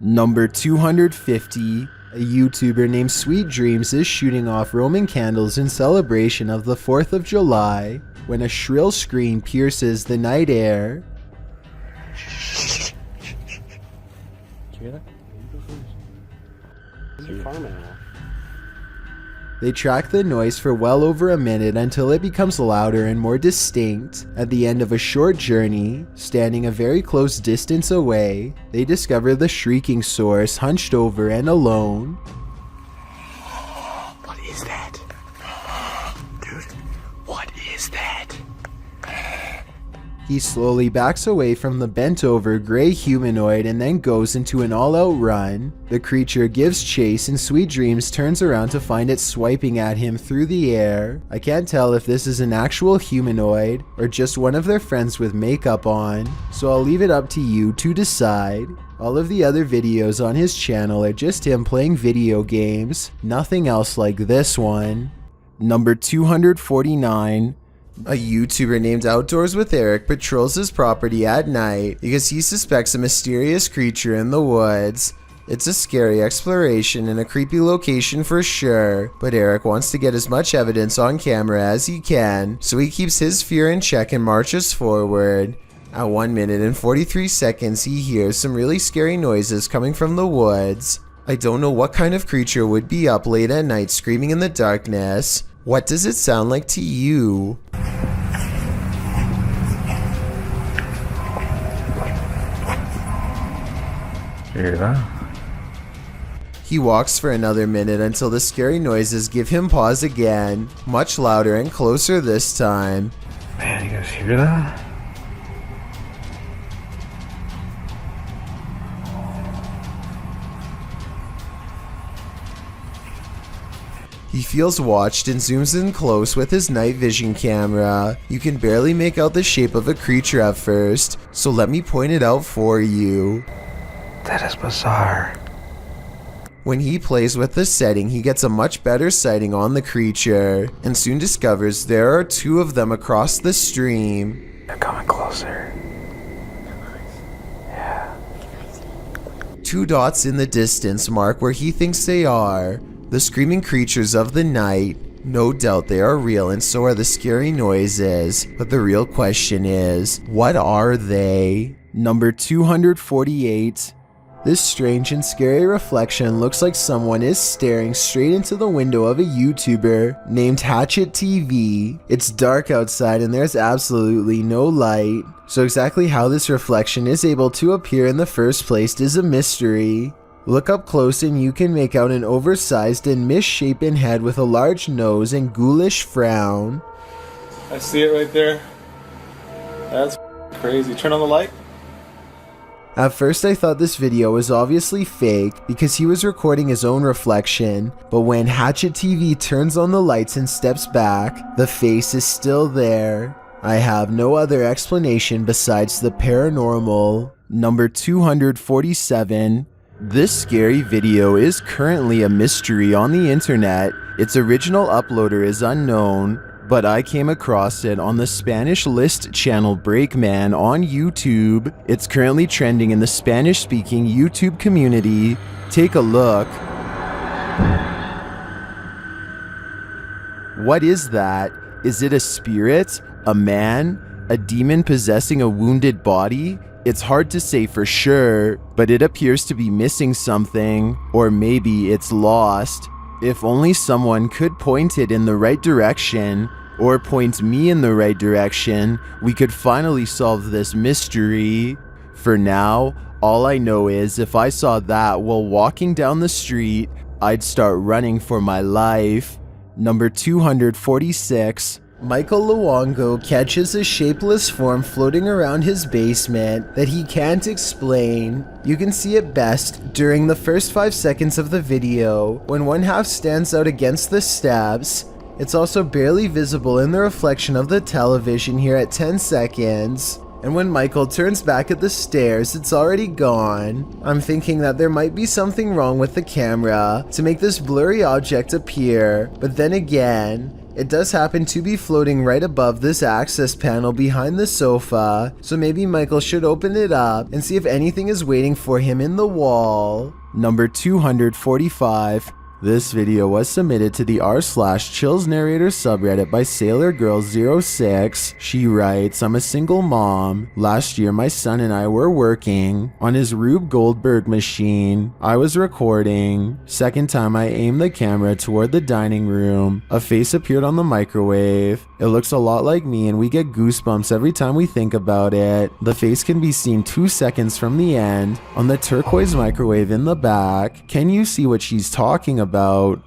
Number 250. A YouTuber named Sweet Dreams is shooting off Roman candles in celebration of the 4th of July when a shrill scream pierces the night air. Did you hear that? It's a farm animal. They track the noise for well over a minute until it becomes louder and more distinct. At the end of a short journey, standing a very close distance away, they discover the shrieking source hunched over and alone. What is that? Dude, what is that? He slowly backs away from the bent-over gray humanoid and then goes into an all-out run. The creature gives chase and Sweet Dreams turns around to find it swiping at him through the air. I can't tell if this is an actual humanoid or just one of their friends with makeup on, so I'll leave it up to you to decide. All of the other videos on his channel are just him playing video games, nothing else like this one. Number 249. A YouTuber named Outdoors with Eric patrols his property at night because he suspects a mysterious creature in the woods. It's a scary exploration and a creepy location for sure, but Eric wants to get as much evidence on camera as he can, so he keeps his fear in check and marches forward. At 1 minute and 43 seconds, he hears some really scary noises coming from the woods. I don't know what kind of creature would be up late at night screaming in the darkness. What does it sound like to you? Hear that? He walks for another minute until the scary noises give him pause again, much louder and closer this time. Man, you guys hear that? He feels watched and zooms in close with his night vision camera. You can barely make out the shape of a creature at first, so let me point it out for you. That is bizarre. When he plays with the setting, he gets a much better sighting on the creature, and soon discovers there are 2 of them across the stream. They're coming closer. Yeah. 2 dots in the distance mark where he thinks they are. The screaming creatures of the night. No doubt they are real and so are the scary noises, but the real question is, what are they? Number 248. This strange and scary reflection looks like someone is staring straight into the window of a YouTuber named Hatchet TV. It's dark outside and there's absolutely no light, so exactly how this reflection is able to appear in the first place is a mystery. Look up close and you can make out an oversized and misshapen head with a large nose and ghoulish frown. I see it right there. That's crazy. Turn on the light. At first I thought this video was obviously fake because he was recording his own reflection, but when Hatchet TV turns on the lights and steps back, the face is still there. I have no other explanation besides the paranormal. Number 247. This scary video is currently a mystery on the internet. Its original uploader is unknown, but I came across it on the Spanish list channel Breakman on YouTube. It's currently trending in the Spanish-speaking YouTube community. Take a look. What is that? Is it a spirit? A man? A demon possessing a wounded body? It's hard to say for sure, but it appears to be missing something, or maybe it's lost. If only someone could point it in the right direction, or point me in the right direction, we could finally solve this mystery. For now, all I know is if I saw that while walking down the street, I'd start running for my life. Number 246. Michael Luongo catches a shapeless form floating around his basement that he can't explain. You can see it best during the first 5 seconds of the video, when one half stands out against the steps. It's also barely visible in the reflection of the television here at 10 seconds. And when Michael turns back at the stairs, it's already gone. I'm thinking that there might be something wrong with the camera to make this blurry object appear, but then again, it does happen to be floating right above this access panel behind the sofa, so maybe Michael should open it up and see if anything is waiting for him in the wall. Number 245. This video was submitted to the r/chills narrator subreddit by SailorGirl06. She writes, I'm a single mom. Last year my son and I were working on his Rube Goldberg machine. I was recording. Second time I aimed the camera toward the dining room. A face appeared on the microwave. It looks a lot like me and we get goosebumps every time we think about it. The face can be seen 2 seconds from the end on the turquoise microwave in the back. Can you see what she's talking about?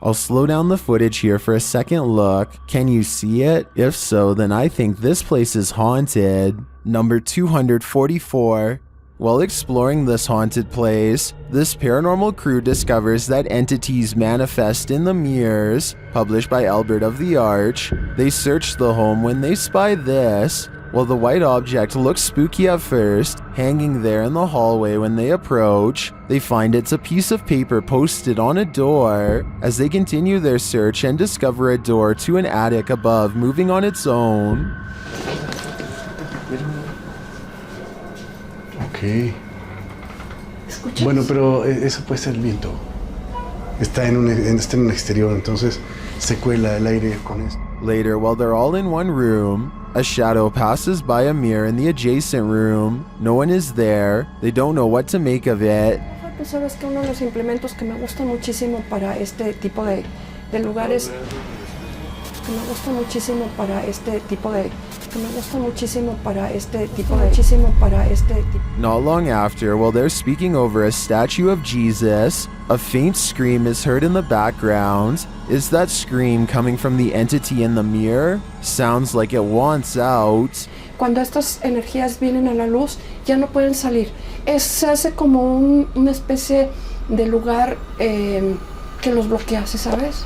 I'll slow down the footage here for a second look. Can you see it? If so, then I think this place is haunted. Number 244. While exploring this haunted place, this paranormal crew discovers that entities manifest in the mirrors. Published by Albert of the Arch. They search the home when they spy this. While the white object looks spooky at first, hanging there in the hallway when they approach, they find it's a piece of paper posted on a door. As they continue their search and discover a door to an attic above moving on its own. Ok. Bueno, pero eso puede ser el viento. Está en un exterior, entonces se cuela el aire con eso. Later, while they're all in one room, a shadow passes by a mirror in the adjacent room. No one is there. They don't know what to make of it. Tú sabes que uno de los implementos que me gusta muchísimo para este tipo de lugares, que me gusta muchísimo para este tipo de, Not long after, while they're speaking over a statue of Jesus, a faint scream is heard in the background. Is that scream coming from the entity in the mirror? Sounds like it wants out. Cuando estas energías vienen a la luz, ya no pueden salir. Se hace como una especie de lugar que los bloquea, ¿sabes?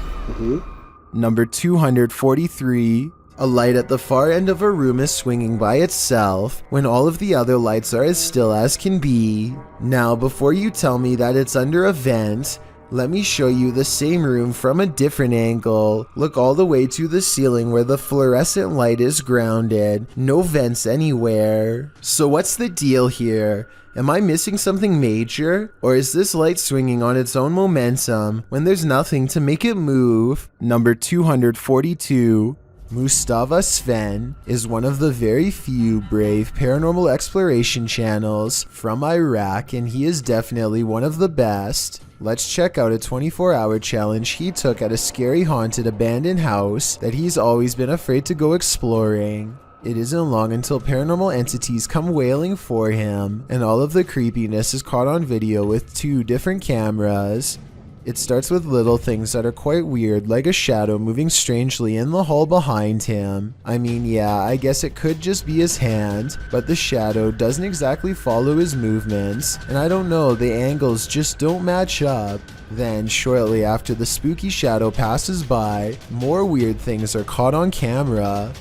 Number 243. A light at the far end of a room is swinging by itself when all of the other lights are as still as can be. Now, before you tell me that it's under a vent, let me show you the same room from a different angle. Look all the way to the ceiling where the fluorescent light is grounded. No vents anywhere. So what's the deal here? Am I missing something major? Or is this light swinging on its own momentum when there's nothing to make it move? Number 242. Mustafa Sven is one of the very few brave paranormal exploration channels from Iraq, and he is definitely one of the best. Let's check out a 24-hour challenge he took at a scary haunted abandoned house that he's always been afraid to go exploring. It isn't long until paranormal entities come wailing for him, and all of the creepiness is caught on video with 2 different cameras. It starts with little things that are quite weird, like a shadow moving strangely in the hall behind him. I mean, yeah, I guess it could just be his hand, but the shadow doesn't exactly follow his movements, and I don't know, the angles just don't match up. Then, shortly after the spooky shadow passes by, more weird things are caught on camera.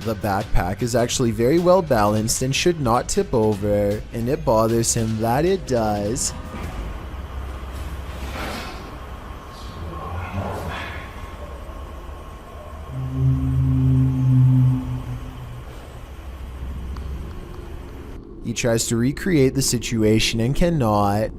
The backpack is actually very well balanced and should not tip over, and it bothers him that it does. He tries to recreate the situation and cannot.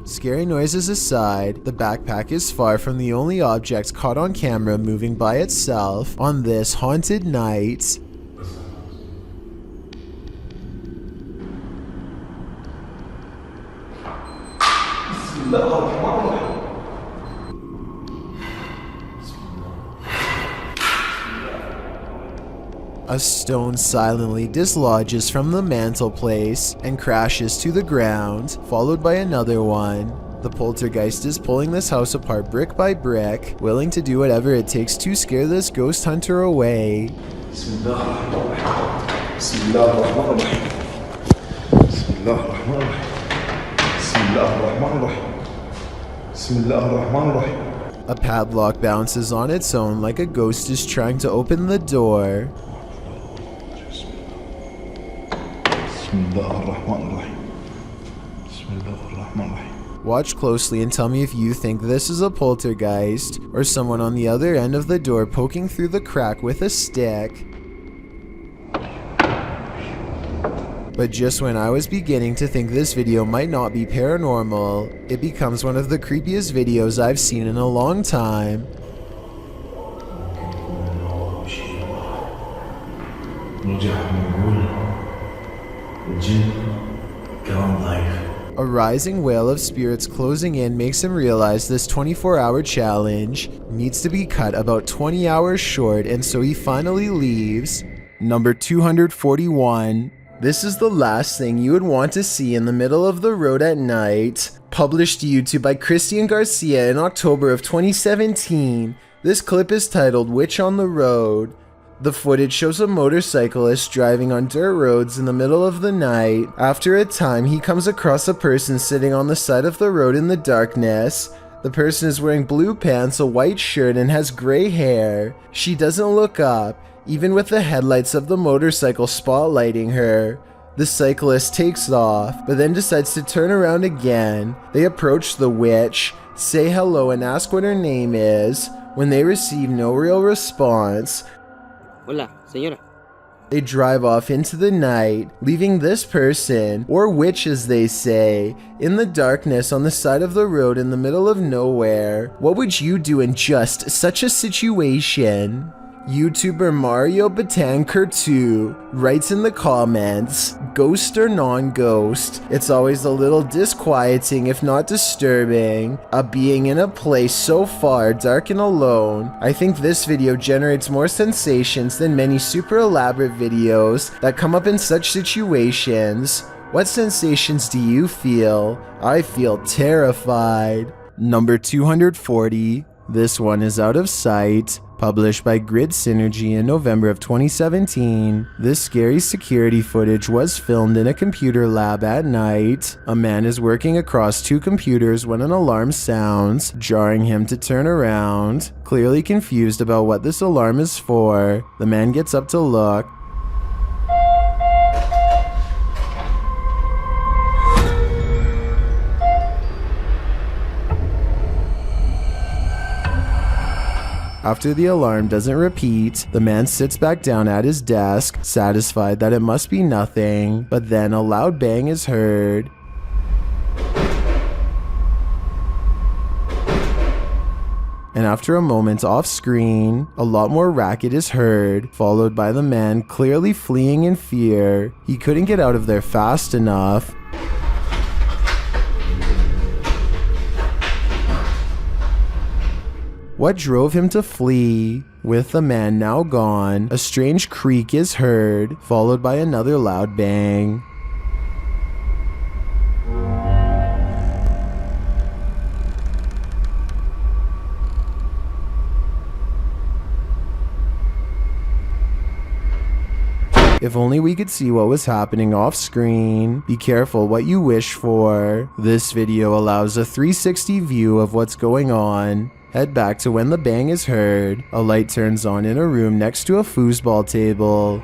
Scary noises aside, the backpack is far from the only object caught on camera moving by itself on this haunted night. A stone silently dislodges from the mantelpiece and crashes to the ground, followed by another one. The poltergeist is pulling this house apart brick by brick, willing to do whatever it takes to scare this ghost hunter away. A padlock bounces on its own like a ghost is trying to open the door. Watch closely and tell me if you think this is a poltergeist or someone on the other end of the door poking through the crack with a stick. But just when I was beginning to think this video might not be paranormal, it becomes one of the creepiest videos I've seen in a long time. A rising wave of spirits closing in makes him realize this 24-hour challenge needs to be cut about 20 hours short, and so he finally leaves. Number 241. This is the last thing you would want to see in the middle of the road at night. Published to YouTube by Christian Garcia in October of 2017. This clip is titled "Witch on the Road." The footage shows a motorcyclist driving on dirt roads in the middle of the night. After a time, he comes across a person sitting on the side of the road in the darkness. The person is wearing blue pants, a white shirt, and has gray hair. She doesn't look up, even with the headlights of the motorcycle spotlighting her. The cyclist takes off, but then decides to turn around again. They approach the witch, say hello, and ask what her name is. When they receive no real response, Hola, señora. they drive off into the night, leaving this person, or witch as they say, in the darkness on the side of the road in the middle of nowhere. What would you do in just such a situation? YouTuber Mario Batanker2 writes in the comments, "Ghost or non-ghost, it's always a little disquieting if not disturbing. A being in a place so far dark and alone. I think this video generates more sensations than many super elaborate videos that come up in such situations. What sensations do you feel? I feel terrified." Number 240. This one is Out of Sight. Published by Grid Synergy in November of 2017, this scary security footage was filmed in a computer lab at night. A man is working across two computers when an alarm sounds, jarring him to turn around. Clearly confused about what this alarm is for, the man gets up to look. After the alarm doesn't repeat, the man sits back down at his desk, satisfied that it must be nothing, but then a loud bang is heard. And after a moment off screen, a lot more racket is heard, followed by the man clearly fleeing in fear. He couldn't get out of there fast enough. What drove him to flee? With the man now gone, a strange creak is heard, followed by another loud bang. If only we could see what was happening off screen. Be careful what you wish for. This video allows a 360 view of what's going on. Head back to when the bang is heard. A light turns on in a room next to a foosball table.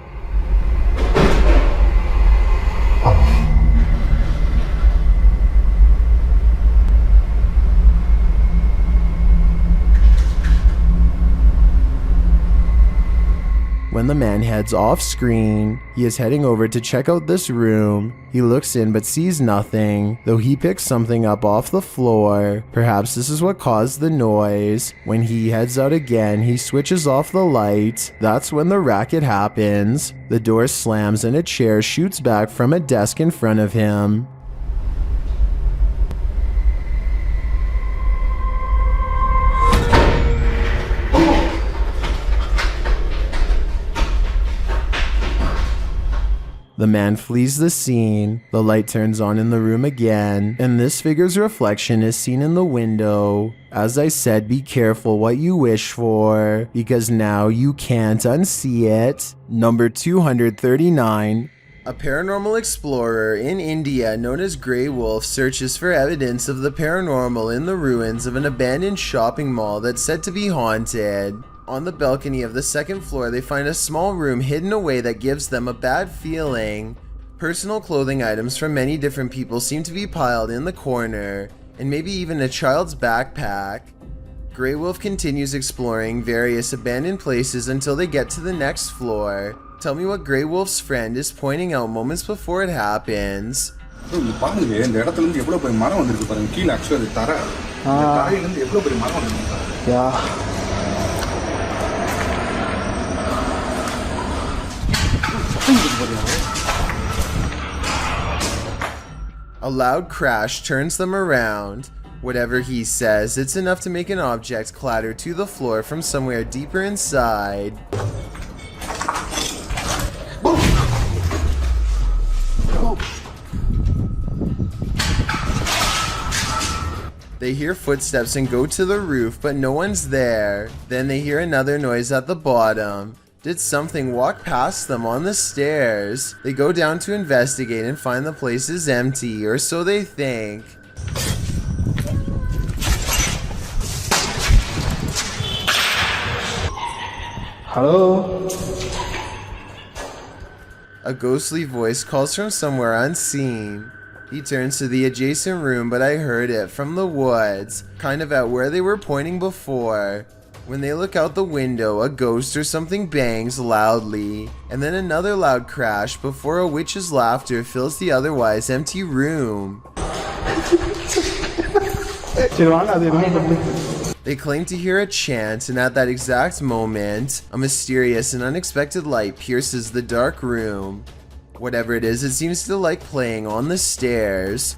When the man heads off screen, he is heading over to check out this room. He looks in but sees nothing, though he picks something up off the floor. Perhaps this is what caused the noise. When he heads out again, he switches off the light. That's when the racket happens. The door slams and a chair shoots back from a desk in front of him. The man flees the scene, the light turns on in the room again, and this figure's reflection is seen in the window. As I said, be careful what you wish for, because now you can't unsee it. Number 239. A paranormal explorer in India known as Grey Wolf searches for evidence of the paranormal in the ruins of an abandoned shopping mall that's said to be haunted. On the balcony of the second floor, they find a small room hidden away that gives them a bad feeling. Personal clothing items from many different people seem to be piled in the corner, and maybe even a child's backpack. Grey Wolf continues exploring various abandoned places until they get to the next floor. Tell me what Grey Wolf's friend is pointing out moments before it happens. A loud crash turns them around. Whatever he says, it's enough to make an object clatter to the floor from somewhere deeper inside. They hear footsteps and go to the roof, but no one's there. Then they hear another noise at the bottom. Did something walk past them on the stairs? They go down to investigate and find the place is empty, or so they think. Hello? A ghostly voice calls from somewhere unseen. He turns to the adjacent room, but I heard it from the woods, kind of at where they were pointing before. When they look out the window, a ghost or something bangs loudly, and then another loud crash before a witch's laughter fills the otherwise empty room. They claim to hear a chant, and at that exact moment, a mysterious and unexpected light pierces the dark room. Whatever it is, it seems to like playing on the stairs.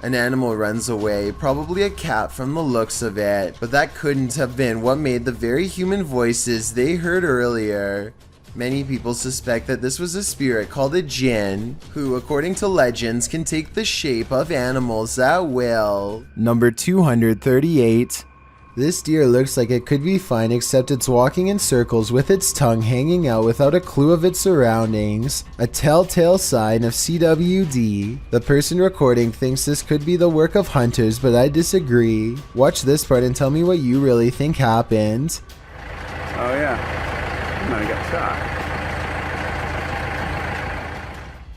An animal runs away, probably a cat from the looks of it, but that couldn't have been what made the very human voices they heard earlier. Many people suspect that this was a spirit called a jinn, who, according to legends, can take the shape of animals at will. Number 238. This deer looks like it could be fine, except it's walking in circles with its tongue hanging out without a clue of its surroundings. A telltale sign of CWD. The person recording thinks this could be the work of hunters, but I disagree. Watch this part and tell me what you really think happened. Oh yeah, I got shot.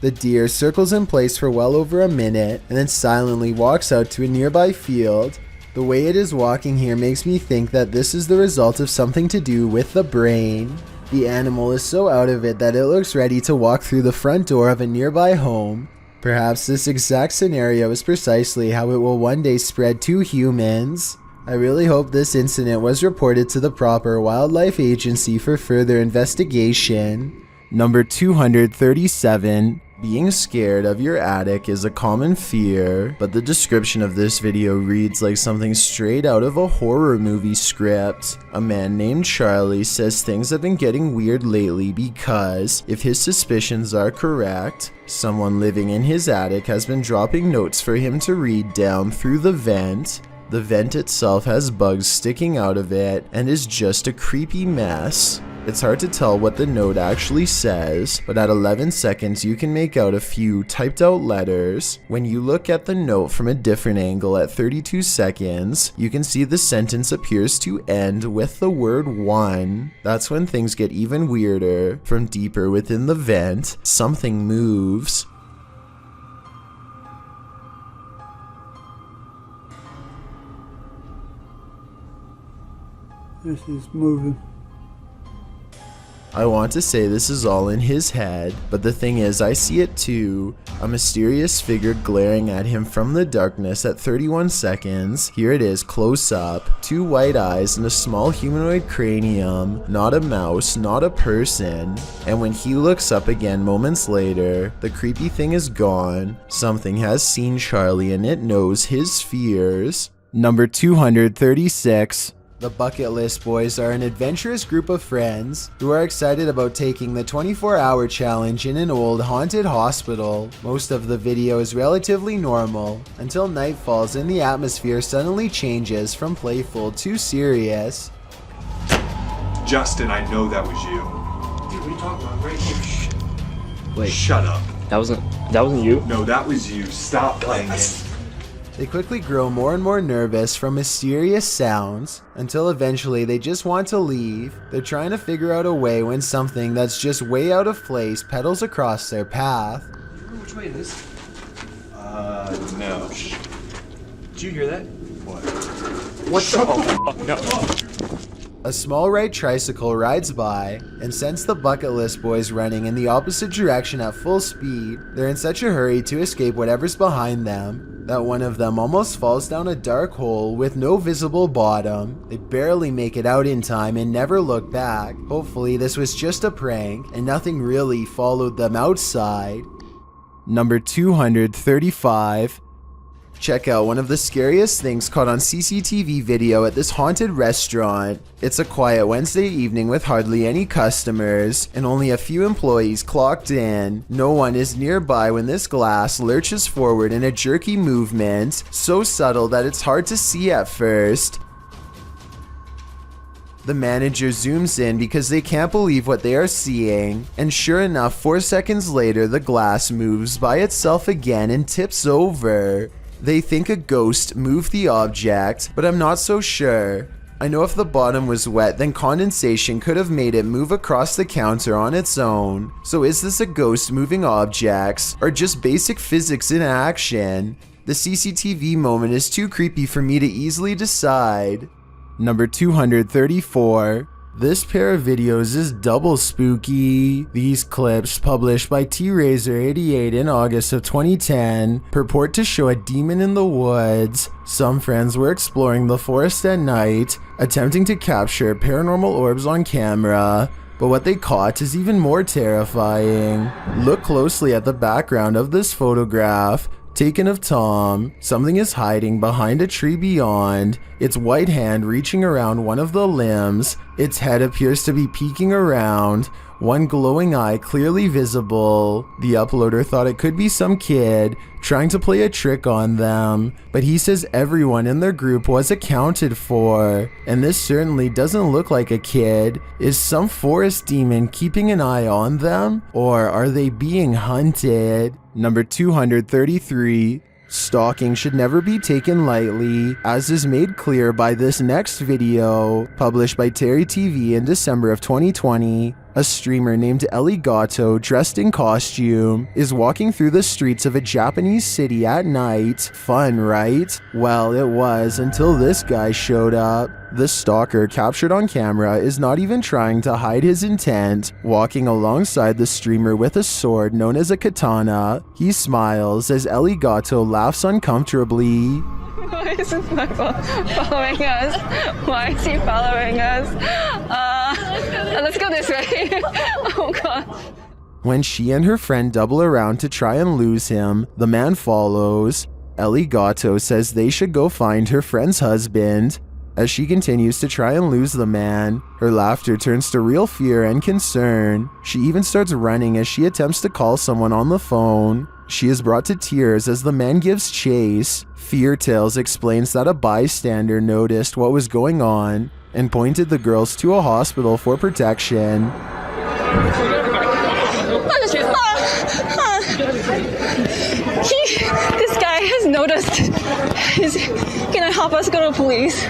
The deer circles in place for well over a minute and then silently walks out to a nearby field. The way it is walking here makes me think that this is the result of something to do with the brain. The animal is so out of it that it looks ready to walk through the front door of a nearby home. Perhaps this exact scenario is precisely how it will one day spread to humans. I really hope this incident was reported to the proper wildlife agency for further investigation. Number 237. Being scared of your attic is a common fear, but the description of this video reads like something straight out of a horror movie script. A man named Charlie says things have been getting weird lately because, if his suspicions are correct, someone living in his attic has been dropping notes for him to read down through the vent. The vent itself has bugs sticking out of it and is just a creepy mess. It's hard to tell what the note actually says, but at 11 seconds you can make out a few typed out letters. When you look at the note from a different angle at 32 seconds, you can see the sentence appears to end with the word 1. That's when things get even weirder. From deeper within the vent, something moves. This is moving. I want to say this is all in his head, but the thing is I see it too. A mysterious figure glaring at him from the darkness at 31 seconds. Here it is close up. 2 white eyes and a small humanoid cranium. Not a mouse, not a person. And when he looks up again moments later, the creepy thing is gone. Something has seen Charlie and it knows his fears. Number 236. The Bucket List Boys are an adventurous group of friends who are excited about taking the 24-hour challenge in an old haunted hospital. Most of the video is relatively normal until night falls and the atmosphere suddenly changes from playful to serious. Justin, I know that was you. Dude, what are you talking about? Right here. Wait, Shut up. that wasn't you? No, that was you. Stop playing it. They quickly grow more and more nervous from mysterious sounds until eventually they just want to leave. They're trying to figure out a way when something that's just way out of place pedals across their path. Remember which way it is? No. Did you hear that? What? What the fuck? A small red tricycle rides by and sends the Bucket List Boys running in the opposite direction at full speed. They're in such a hurry to escape whatever's behind them that one of them almost falls down a dark hole with no visible bottom. They barely make it out in time and never look back. Hopefully this was just a prank and nothing really followed them outside. Number 235. Check out one of the scariest things caught on CCTV video at this haunted restaurant. It's a quiet Wednesday evening with hardly any customers and only a few employees clocked in. No one is nearby when this glass lurches forward in a jerky movement, so subtle that it's hard to see at first. The manager zooms in because they can't believe what they are seeing, and sure enough, 4 seconds later the glass moves by itself again and tips over. They think a ghost moved the object, but I'm not so sure. I know if the bottom was wet, then condensation could have made it move across the counter on its own. So is this a ghost moving objects, or just basic physics in action? The CCTV moment is too creepy for me to easily decide. Number 234. This pair of videos is double spooky. These clips, published by TRazor88 in August of 2010, purport to show a demon in the woods. Some friends were exploring the forest at night, attempting to capture paranormal orbs on camera. But what they caught is even more terrifying. Look closely at the background of this photograph. Taken of Tom, something is hiding behind a tree beyond, its white hand reaching around one of the limbs, its head appears to be peeking around, one glowing eye clearly visible. The uploader thought it could be some kid trying to play a trick on them, but he says everyone in their group was accounted for, and this certainly doesn't look like a kid. Is some forest demon keeping an eye on them, or are they being hunted? Number 233. Stalking should never be taken lightly, as is made clear by this next video, published by Terry TV in December of 2020. A streamer named Ellie Gatto, dressed in costume, is walking through the streets of a Japanese city at night. Fun, right? Well, it was until this guy showed up. The stalker, captured on camera, is not even trying to hide his intent, walking alongside the streamer with a sword known as a katana. He smiles as Ellie Gatto laughs uncomfortably. Why is this my following us? Why is he following us? Let's go this way. Oh god. When she and her friend double around to try and lose him, the man follows. Ellie Gatto says they should go find her friend's husband. As she continues to try and lose the man, her laughter turns to real fear and concern. She even starts running as she attempts to call someone on the phone. She is brought to tears as the man gives chase. Fear Tales explains that a bystander noticed what was going on and pointed the girls to a hospital for protection. This guy has noticed. Can I help us go to police?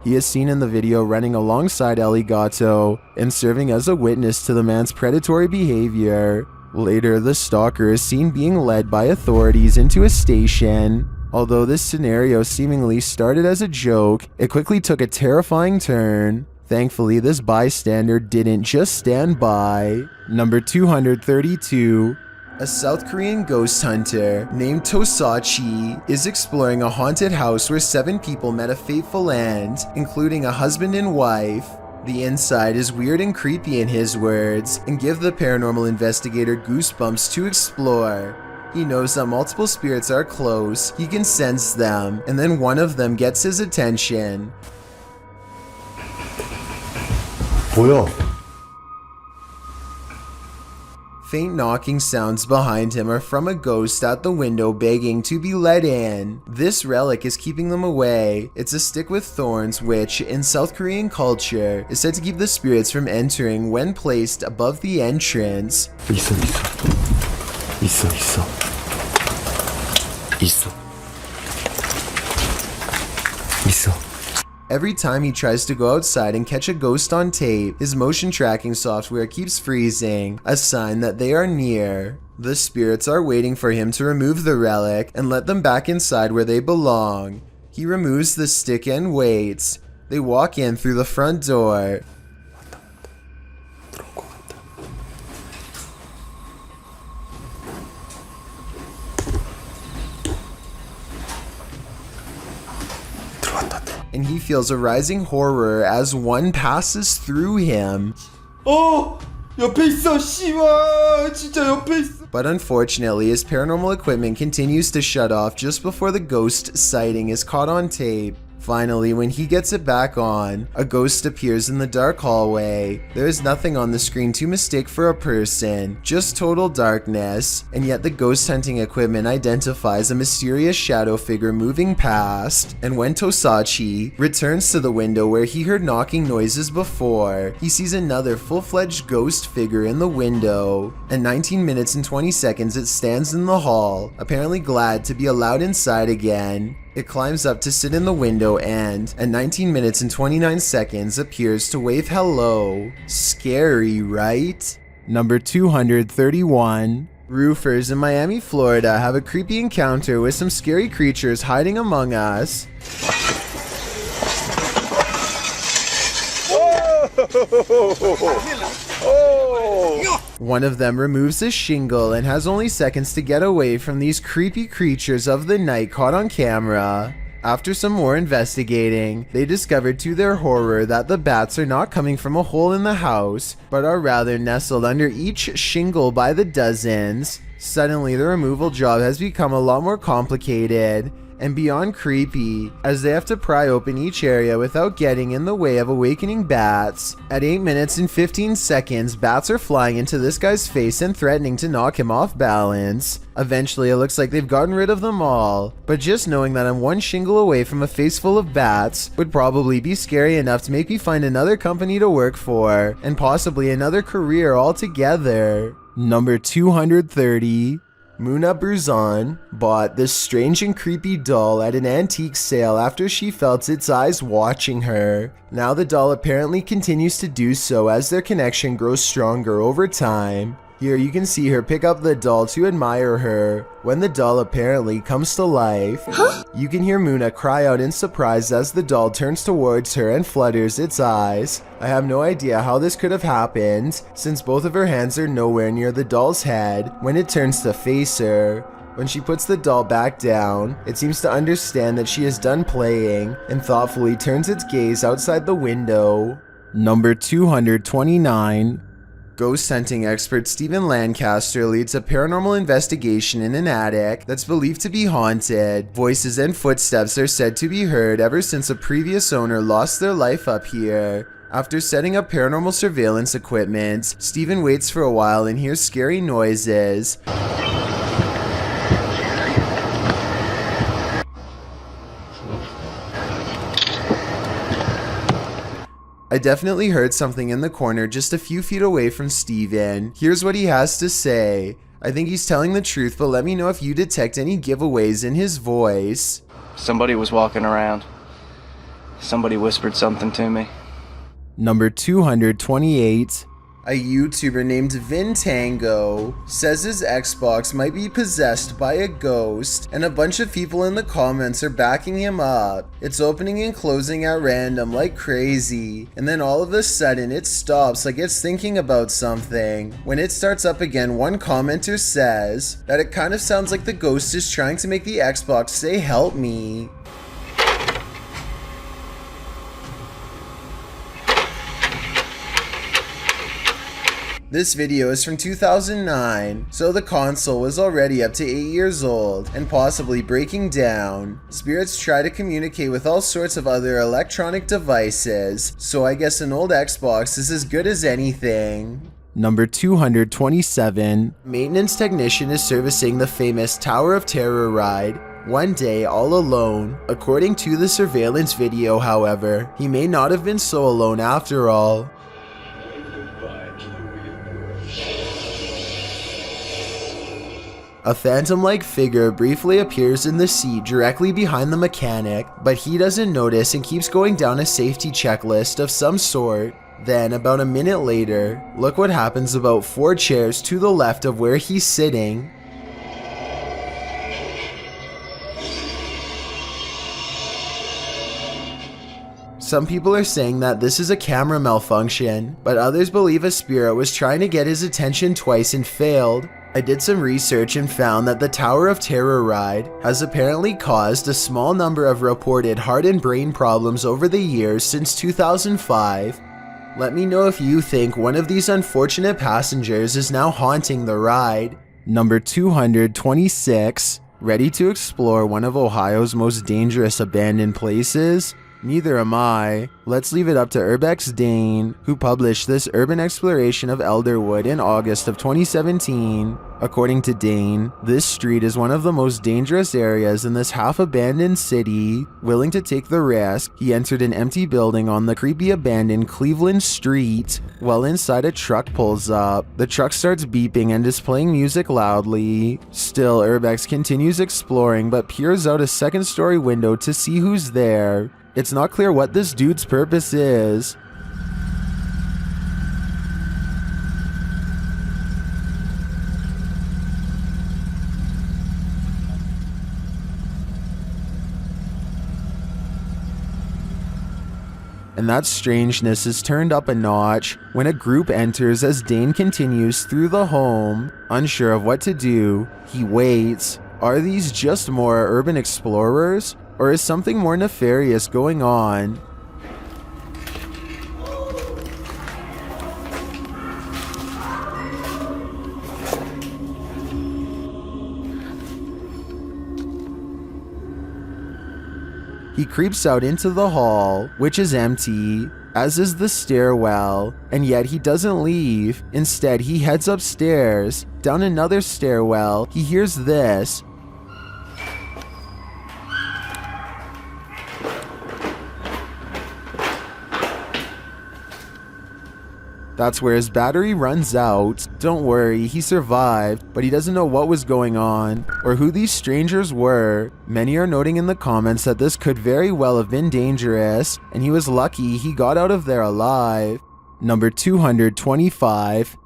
He is seen in the video running alongside Ellie Gatto and serving as a witness to the man's predatory behavior. Later, the stalker is seen being led by authorities into a station. Although this scenario seemingly started as a joke, it quickly took a terrifying turn. Thankfully, this bystander didn't just stand by. Number 232. A South Korean ghost hunter named Tosachi is exploring a haunted house where 7 people met a fateful end, including a husband and wife. The inside is weird and creepy in his words, and give the paranormal investigator goosebumps to explore. He knows that multiple spirits are close, he can sense them, and then one of them gets his attention. ¿Puedo? Faint knocking sounds behind him are from a ghost at the window begging to be let in. This relic is keeping them away. It's a stick with thorns which, in South Korean culture, is said to keep the spirits from entering when placed above the entrance. 있어. Every time he tries to go outside and catch a ghost on tape, his motion tracking software keeps freezing, a sign that they are near. The spirits are waiting for him to remove the relic and let them back inside where they belong. He removes the stick and waits. They walk in through the front door. And he feels a rising horror as one passes through him. 옆에 있어, 씨발. 진짜 옆에 있어. But unfortunately, his paranormal equipment continues to shut off just before the ghost sighting is caught on tape. Finally, when he gets it back on, a ghost appears in the dark hallway. There is nothing on the screen to mistake for a person, just total darkness, and yet the ghost hunting equipment identifies a mysterious shadow figure moving past, and when Tosachi returns to the window where he heard knocking noises before, he sees another full-fledged ghost figure in the window. At 19 minutes and 20 seconds, it stands in the hall, apparently glad to be allowed inside again. It climbs up to sit in the window and, at 19 minutes and 29 seconds, appears to wave hello. Scary, right? Number 231. Roofers in Miami, Florida have a creepy encounter with some scary creatures hiding among us. One of them removes a shingle and has only seconds to get away from these creepy creatures of the night caught on camera. After some more investigating, they discovered to their horror that the bats are not coming from a hole in the house, but are rather nestled under each shingle by the dozens. Suddenly, the removal job has become a lot more complicated and beyond creepy, as they have to pry open each area without getting in the way of awakening bats. At 8 minutes and 15 seconds, bats are flying into this guy's face and threatening to knock him off balance. Eventually, it looks like they've gotten rid of them all, but just knowing that I'm one shingle away from a face full of bats would probably be scary enough to make me find another company to work for, and possibly another career altogether. Number 230. Muna Bruzan bought this strange and creepy doll at an antique sale after she felt its eyes watching her. Now the doll apparently continues to do so as their connection grows stronger over time. Here you can see her pick up the doll to admire her. When the doll apparently comes to life, you can hear Muna cry out in surprise as the doll turns towards her and flutters its eyes. I have no idea how this could have happened, since both of her hands are nowhere near the doll's head when it turns to face her. When she puts the doll back down, it seems to understand that she is done playing and thoughtfully turns its gaze outside the window. Number 229. Ghost hunting expert Stephen Lancaster leads a paranormal investigation in an attic that's believed to be haunted. Voices and footsteps are said to be heard ever since a previous owner lost their life up here. After setting up paranormal surveillance equipment, Stephen waits for a while and hears scary noises. I definitely heard something in the corner just a few feet away from Steven. Here's what he has to say. I think he's telling the truth, but let me know if you detect any giveaways in his voice. Somebody was walking around. Somebody whispered something to me. Number 228. A YouTuber named Vintango says his Xbox might be possessed by a ghost, and a bunch of people in the comments are backing him up. It's opening and closing at random like crazy, and then all of a sudden it stops like it's thinking about something. When it starts up again, one commenter says that it kind of sounds like the ghost is trying to make the Xbox say "help me." This video is from 2009, so the console was already up to 8 years old and possibly breaking down. Spirits try to communicate with all sorts of other electronic devices, so I guess an old Xbox is as good as anything. Number 227. Maintenance technician is servicing the famous Tower of Terror ride. One day, all alone. According to the surveillance video, however, he may not have been so alone after all. A phantom-like figure briefly appears in the seat directly behind the mechanic, but he doesn't notice and keeps going down a safety checklist of some sort. Then, about a minute later, look what happens about 4 chairs to the left of where he's sitting. Some people are saying that this is a camera malfunction, but others believe a spirit was trying to get his attention twice and failed. I did some research and found that the Tower of Terror ride has apparently caused a small number of reported heart and brain problems over the years since 2005. Let me know if you think one of these unfortunate passengers is now haunting the ride. Number 226. Ready to explore one of Ohio's most dangerous abandoned places? Neither am I. Let's leave it up to Urbex Dane, who published this urban exploration of Elderwood in August of 2017. According to Dane, this street is one of the most dangerous areas in this half-abandoned city. Willing to take the risk, he entered an empty building on the creepy abandoned Cleveland Street. While inside, a truck pulls up. The truck starts beeping and is playing music loudly. Still, Urbex continues exploring but peers out a second-story window to see who's there. It's not clear what this dude's purpose is. And that strangeness is turned up a notch when a group enters as Dane continues through the home. Unsure of what to do, he waits. Are these just more urban explorers? Or is something more nefarious going on? He creeps out into the hall, which is empty, as is the stairwell, and yet he doesn't leave. Instead, he heads upstairs. Down another stairwell, he hears this. That's where his battery runs out. Don't worry, he survived, but he doesn't know what was going on, or who these strangers were. Many are noting in the comments that this could very well have been dangerous, and he was lucky he got out of there alive. Number 225.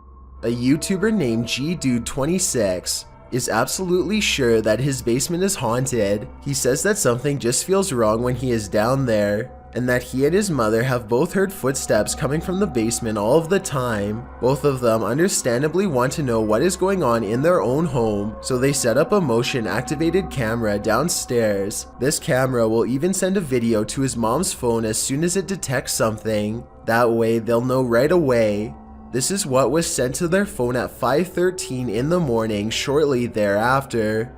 A YouTuber named GDude26 is absolutely sure that his basement is haunted. He says that something just feels wrong when he is down there, and that he and his mother have both heard footsteps coming from the basement all of the time. Both of them understandably want to know what is going on in their own home, so they set up a motion-activated camera downstairs. This camera will even send a video to his mom's phone as soon as it detects something. That way, they'll know right away. This is what was sent to their phone at 5:13 in the morning shortly thereafter.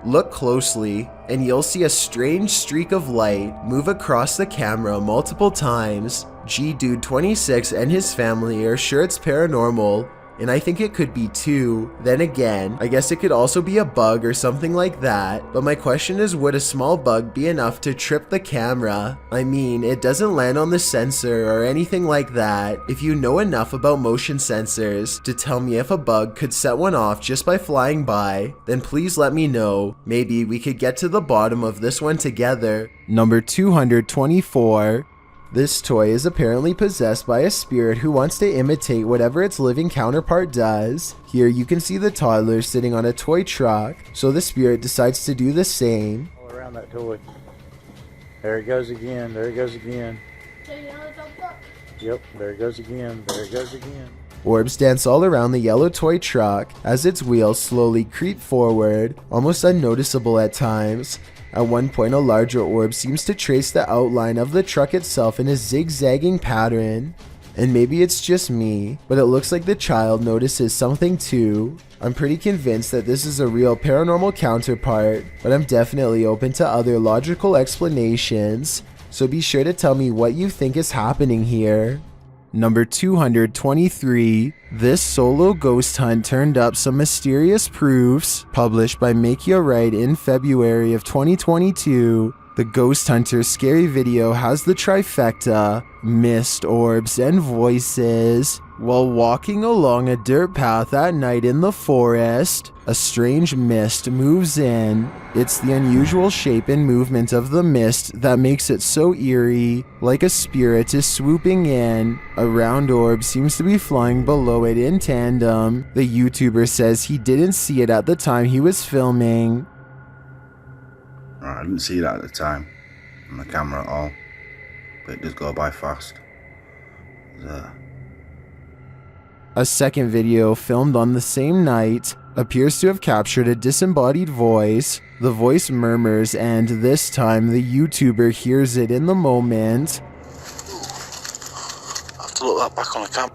Look closely, and you'll see a strange streak of light move across the camera multiple times. GDude26 and his family are sure it's paranormal, and I think it could be too. Then again, I guess it could also be a bug or something like that, but my question is, would a small bug be enough to trip the camera? I mean, it doesn't land on the sensor or anything like that. If you know enough about motion sensors to tell me if a bug could set one off just by flying by, then please let me know. Maybe we could get to the bottom of this one together. Number 224. This toy is apparently possessed by a spirit who wants to imitate whatever its living counterpart does. Here you can see the toddler sitting on a toy truck, so the spirit decides to do the same. All around that toy. There it goes again, there it goes again. Yep, there it goes again, there it goes again. Orbs dance all around the yellow toy truck as its wheels slowly creep forward, almost unnoticeable at times. At one point, a larger orb seems to trace the outline of the truck itself in a zigzagging pattern. And maybe it's just me, but it looks like the child notices something too. I'm pretty convinced that this is a real paranormal counterpart, but I'm definitely open to other logical explanations, so be sure to tell me what you think is happening here. Number 223, this solo ghost hunt turned up some mysterious proofs, published by Make Your Right in February of 2022. The Ghost Hunter's scary video has the trifecta, mist, orbs, and voices. While walking along a dirt path at night in the forest, a strange mist moves in. It's the unusual shape and movement of the mist that makes it so eerie, like a spirit is swooping in. A round orb seems to be flying below it in tandem. The YouTuber says he didn't see it at the time he was filming. I didn't see that at the time on the camera at all, but it does go by fast. A second video filmed on the same night appears to have captured a disembodied voice. The voice murmurs, and this time the YouTuber hears it in the moment. I have to look that back on the camera.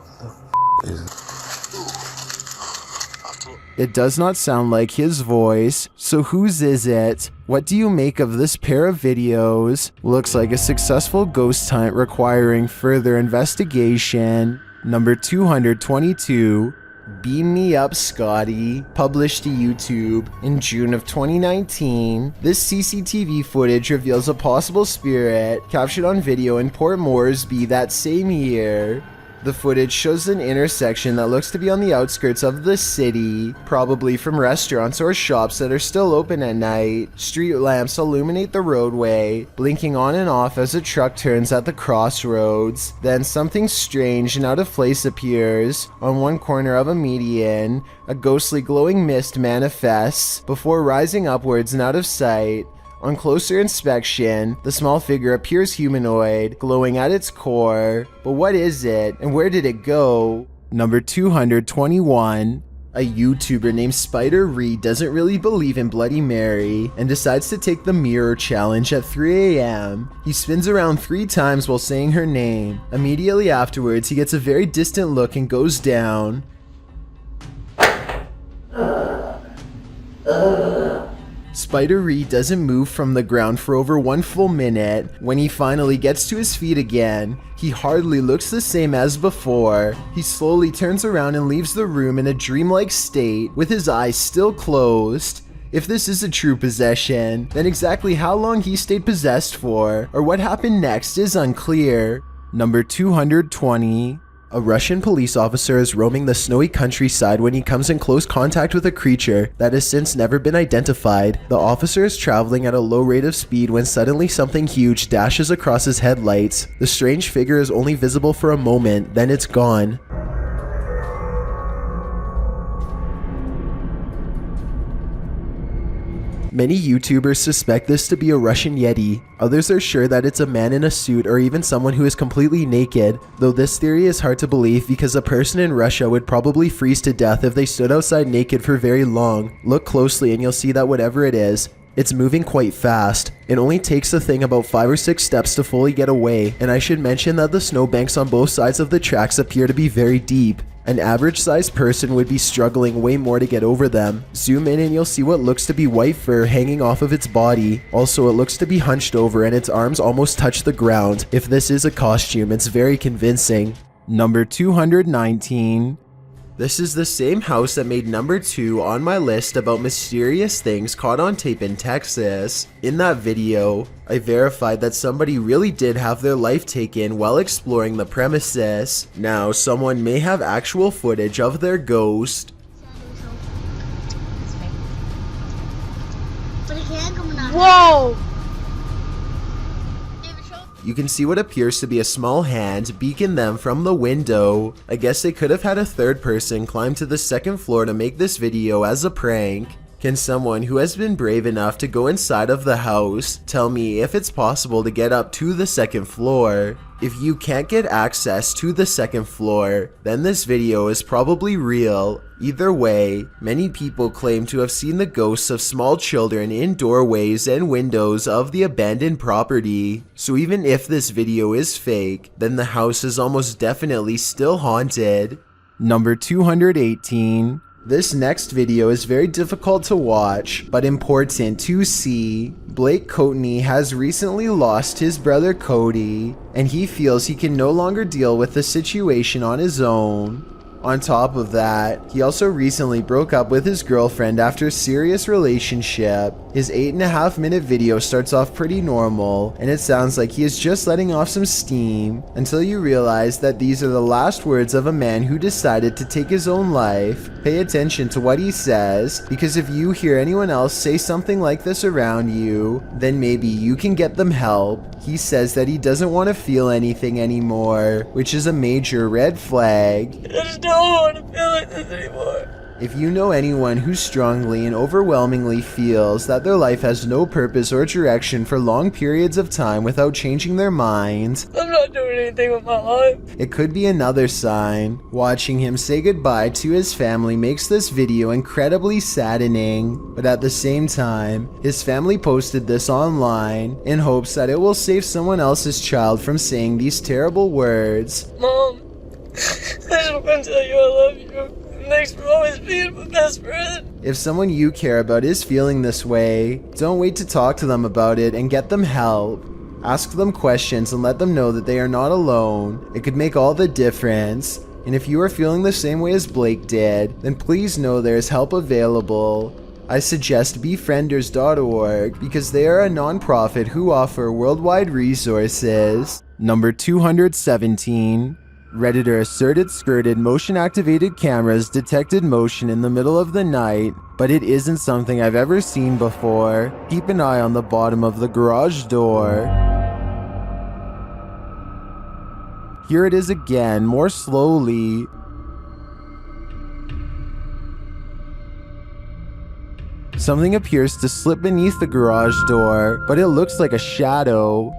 It does not sound like his voice, so whose is it? What do you make of this pair of videos? Looks like a successful ghost hunt requiring further investigation. Number 222, Beam Me Up Scotty, published to YouTube in June of 2019. This CCTV footage reveals a possible spirit captured on video in Port Moresby that same year. The footage shows an intersection that looks to be on the outskirts of the city, probably from restaurants or shops that are still open at night. Street lamps illuminate the roadway, blinking on and off as a truck turns at the crossroads. Then something strange and out of place appears. On one corner of a median, a ghostly glowing mist manifests before rising upwards and out of sight. On closer inspection, the small figure appears humanoid, glowing at its core. But what is it, and where did it go? Number 221. A YouTuber named Spider Reed doesn't really believe in Bloody Mary and decides to take the mirror challenge at 3 a.m. He spins around 3 times while saying her name. Immediately afterwards, he gets a very distant look and goes down. Spider Reed doesn't move from the ground for over 1 full minute. When he finally gets to his feet again, he hardly looks the same as before. He slowly turns around and leaves the room in a dreamlike state, with his eyes still closed. If this is a true possession, then exactly how long he stayed possessed for, or what happened next is unclear. Number 220. A Russian police officer is roaming the snowy countryside when he comes in close contact with a creature that has since never been identified. The officer is traveling at a low rate of speed when suddenly something huge dashes across his headlights. The strange figure is only visible for a moment, then it's gone. Many YouTubers suspect this to be a Russian Yeti. Others are sure that it's a man in a suit or even someone who is completely naked, though this theory is hard to believe because a person in Russia would probably freeze to death if they stood outside naked for very long. Look closely and you'll see that whatever it is, it's moving quite fast. It only takes the thing about 5 or 6 steps to fully get away, and I should mention that the snowbanks on both sides of the tracks appear to be very deep. An average-sized person would be struggling way more to get over them. Zoom in and you'll see what looks to be white fur hanging off of its body. Also, it looks to be hunched over and its arms almost touch the ground. If this is a costume, it's very convincing. Number 219. This is the same house that made number 2 on my list about mysterious things caught on tape in Texas. In that video, I verified that somebody really did have their life taken while exploring the premises. Now, someone may have actual footage of their ghost. Whoa! You can see what appears to be a small hand beacon them from the window. I guess they could have had a third person climb to the 2nd floor to make this video as a prank. Can someone who has been brave enough to go inside of the house tell me if it's possible to get up to the 2nd floor? If you can't get access to the second floor, then this video is probably real. Either way, many people claim to have seen the ghosts of small children in doorways and windows of the abandoned property. So even if this video is fake, then the house is almost definitely still haunted. Number 218. This next video is very difficult to watch, but important to see. Blake Courtney has recently lost his brother Cody, and he feels he can no longer deal with the situation on his own. On top of that, he also recently broke up with his girlfriend after a serious relationship. His 8.5-minute video starts off pretty normal, and it sounds like he is just letting off some steam, until you realize that these are the last words of a man who decided to take his own life. Pay attention to what he says, because if you hear anyone else say something like this around you, then maybe you can get them help. He says that he doesn't want to feel anything anymore, which is a major red flag. I just don't want to feel like this anymore. If you know anyone who strongly and overwhelmingly feels that their life has no purpose or direction for long periods of time without changing their mind, I'm not doing anything with my life. It could be another sign. Watching him say goodbye to his family makes this video incredibly saddening, but at the same time, his family posted this online in hopes that it will save someone else's child from saying these terrible words. Mom, I just want to tell you I love you. Thanks for always being my best friend. If someone you care about is feeling this way, don't wait to talk to them about it and get them help. Ask them questions and let them know that they are not alone. It could make all the difference. And if you are feeling the same way as Blake did, then please know there is help available. I suggest befrienders.org because they are a non-profit who offer worldwide resources. Number 217. Redditor asserted skirted motion-activated cameras detected motion in the middle of the night, but it isn't something I've ever seen before. Keep an eye on the bottom of the garage door. Here it is again, more slowly. Something appears to slip beneath the garage door, but it looks like a shadow.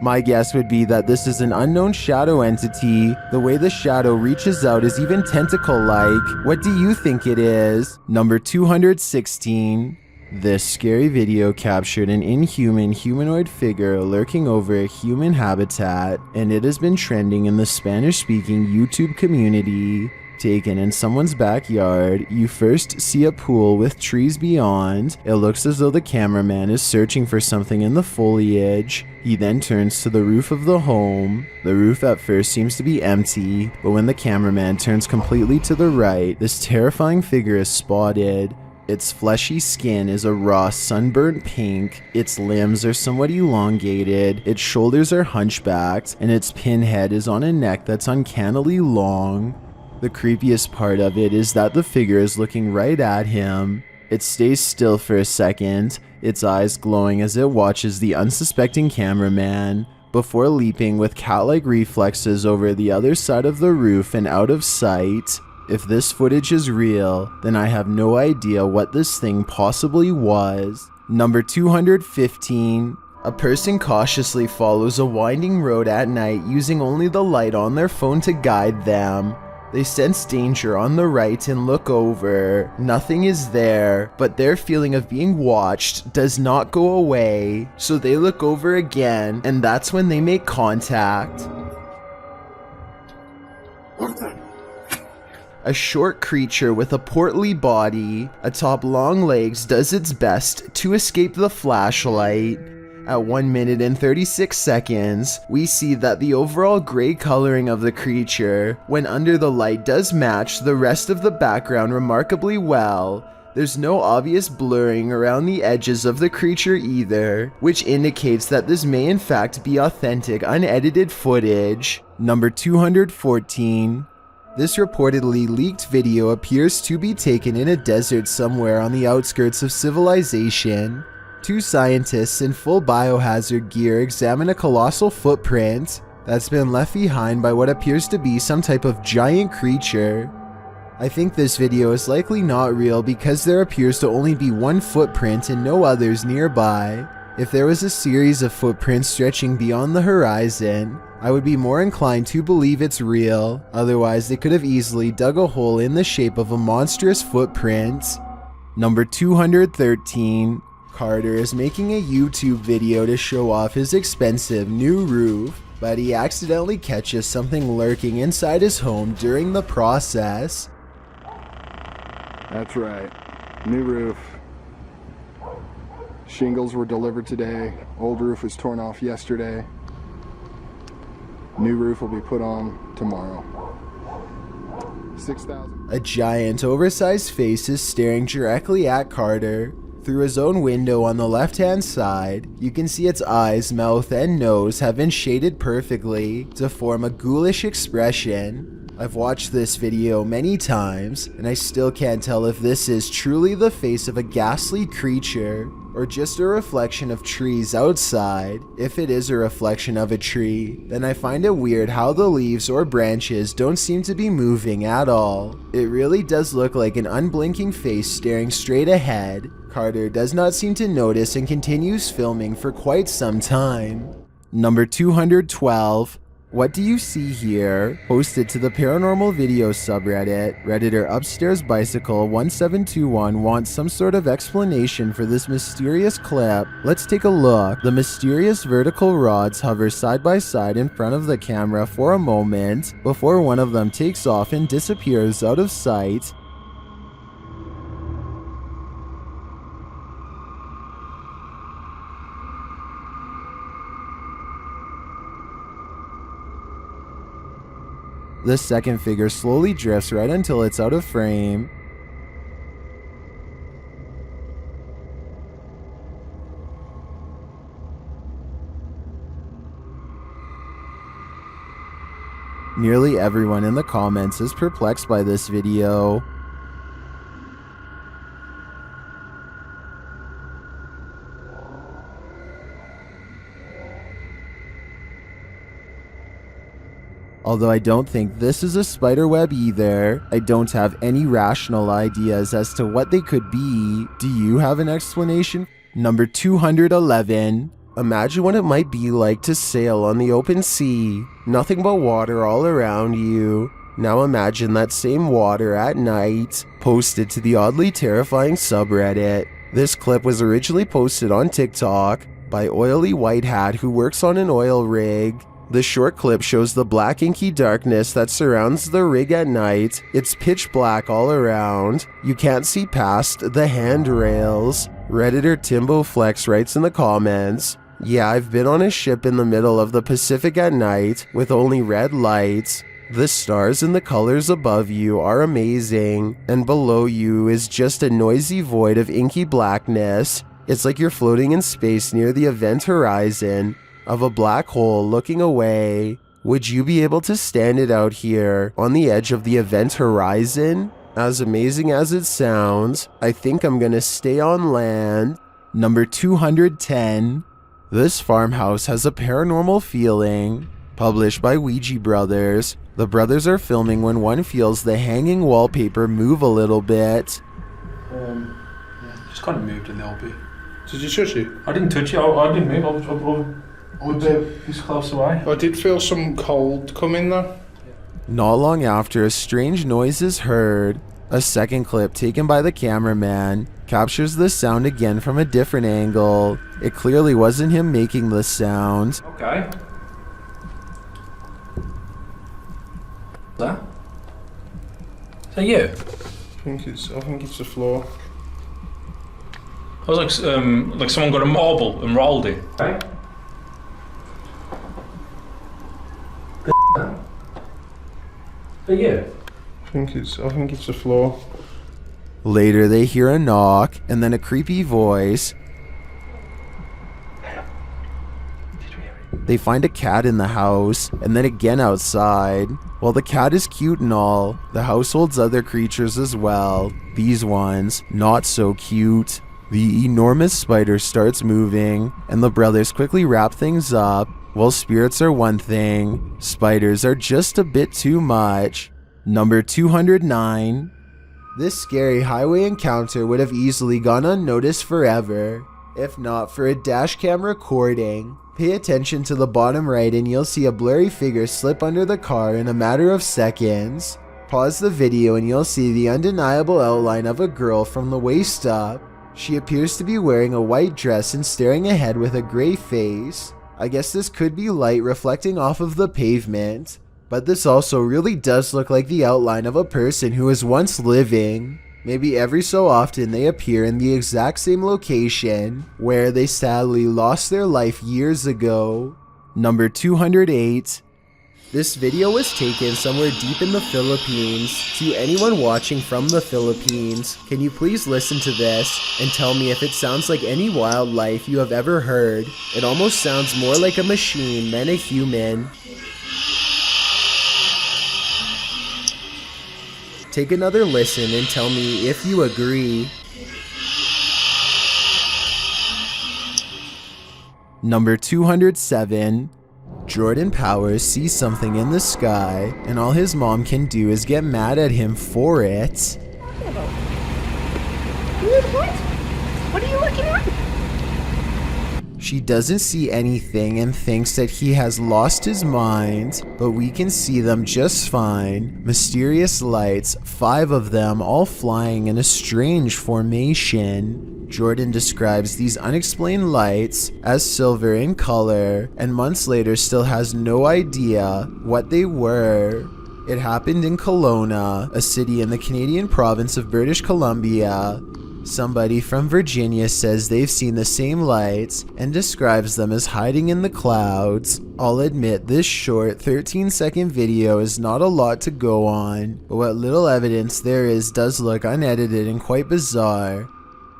My guess would be that this is an unknown shadow entity. The way the shadow reaches out is even tentacle-like. What do you think it is? Number 216. This scary video captured an inhuman humanoid figure lurking over a human habitat, and it has been trending in the Spanish-speaking YouTube community. Taken in someone's backyard, you first see a pool with trees beyond. It looks as though the cameraman is searching for something in the foliage. He then turns to the roof of the home. The roof at first seems to be empty, but when the cameraman turns completely to the right, this terrifying figure is spotted. Its fleshy skin is a raw sunburnt pink, its limbs are somewhat elongated, its shoulders are hunchbacked, and its pinhead is on a neck that's uncannily long. The creepiest part of it is that the figure is looking right at him. It stays still for a second, its eyes glowing as it watches the unsuspecting cameraman, before leaping with cat-like reflexes over the other side of the roof and out of sight. If this footage is real, then I have no idea what this thing possibly was. Number 215. A person cautiously follows a winding road at night using only the light on their phone to guide them. They sense danger on the right and look over. Nothing is there, but their feeling of being watched does not go away. So they look over again, and that's when they make contact. A short creature with a portly body, atop long legs, does its best to escape the flashlight. At 1 minute and 36 seconds, we see that the overall gray coloring of the creature, when under the light, does match the rest of the background remarkably well. There's no obvious blurring around the edges of the creature either, which indicates that this may in fact be authentic, unedited footage. Number 214. This reportedly leaked video appears to be taken in a desert somewhere on the outskirts of civilization. Two scientists in full biohazard gear examine a colossal footprint that's been left behind by what appears to be some type of giant creature. I think this video is likely not real because there appears to only be one footprint and no others nearby. If there was a series of footprints stretching beyond the horizon, I would be more inclined to believe it's real, otherwise they could have easily dug a hole in the shape of a monstrous footprint. Number 213. Carter is making a YouTube video to show off his expensive new roof, but he accidentally catches something lurking inside his home during the process. That's right, new roof. Shingles were delivered today, old roof was torn off yesterday. New roof will be put on tomorrow. 6,000. A giant oversized face is staring directly at Carter. Through his own window on the left-hand side, you can see its eyes, mouth, and nose have been shaded perfectly to form a ghoulish expression. I've watched this video many times, and I still can't tell if this is truly the face of a ghastly creature, or just a reflection of trees outside. If it is a reflection of a tree, then I find it weird how the leaves or branches don't seem to be moving at all. It really does look like an unblinking face staring straight ahead. Carter does not seem to notice and continues filming for quite some time. Number 212. What do you see here? Posted to the paranormal video subreddit, Redditor Upstairs Bicycle 1721 wants some sort of explanation for this mysterious clip. Let's take a look. The mysterious vertical rods hover side by side in front of the camera for a moment before one of them takes off and disappears out of sight. The second figure slowly drifts right until it's out of frame. Nearly everyone in the comments is perplexed by this video. Although I don't think this is a spider web either, I don't have any rational ideas as to what they could be. Do you have an explanation? Number 211. Imagine what it might be like to sail on the open sea. Nothing but water all around you. Now imagine that same water at night. Posted to the oddly terrifying subreddit. This clip was originally posted on TikTok by Oily White Hat who works on an oil rig. The short clip shows the black inky darkness that surrounds the rig at night. It's pitch black all around. You can't see past the handrails. Redditor Timbo Flex writes in the comments, "Yeah, I've been on a ship in the middle of the Pacific at night with only red lights. The stars and the colors above you are amazing, and below you is just a noisy void of inky blackness. It's like you're floating in space near the event horizon of a black hole looking away. Would you be able to stand it out here on the edge of the event horizon? As amazing as it sounds, I think I'm gonna stay on land." Number 210. This farmhouse has a paranormal feeling. Published by Ouija Brothers. The brothers are filming when one feels the hanging wallpaper move a little bit. Just kind of moved in the LP. Did you touch it? I didn't touch it. I didn't move. I was this close away. I did feel some cold come in though. Not long after, a strange noise is heard. A second clip taken by the cameraman captures the sound again from a different angle. It clearly wasn't him making the sound. Okay. That? Is that you? I think it's the floor. I was like someone got a marble and rolled it. Okay. Is that you? I think it's the floor. Later they hear a knock and then a creepy voice. They find a cat in the house and then again outside. While the cat is cute and all, the house holds other creatures as well. These ones, not so cute. The enormous spider starts moving and the brothers quickly wrap things up. While spirits are one thing, spiders are just a bit too much. Number 209. This scary highway encounter would have easily gone unnoticed forever. if not for a dash cam recording. Pay attention to the bottom right and you'll see a blurry figure slip under the car in a matter of seconds. Pause the video and you'll see the undeniable outline of a girl from the waist up. She appears to be wearing a white dress and staring ahead with a gray face. I guess this could be light reflecting off of the pavement, but this also really does look like the outline of a person who was once living. Maybe every so often they appear in the exact same location where they sadly lost their life years ago. Number 208. This video was taken somewhere deep in the Philippines. To anyone watching from the Philippines, can you please listen to this and tell me if it sounds like any wildlife you have ever heard? It almost sounds more like a machine than a human. Take another listen and tell me if you agree. Number 207. Jordan Powers sees something in the sky, and all his mom can do is get mad at him for it. What are you looking at? She doesn't see anything and thinks that he has lost his mind, but we can see them just fine. Mysterious lights, 5 of them all flying in a strange formation. Jordan describes these unexplained lights as silver in color, and months later still has no idea what they were. It happened in Kelowna, a city in the Canadian province of British Columbia. Somebody from Virginia says they've seen the same lights and describes them as hiding in the clouds. I'll admit this short 13-second video is not a lot to go on, but what little evidence there is does look unedited and quite bizarre.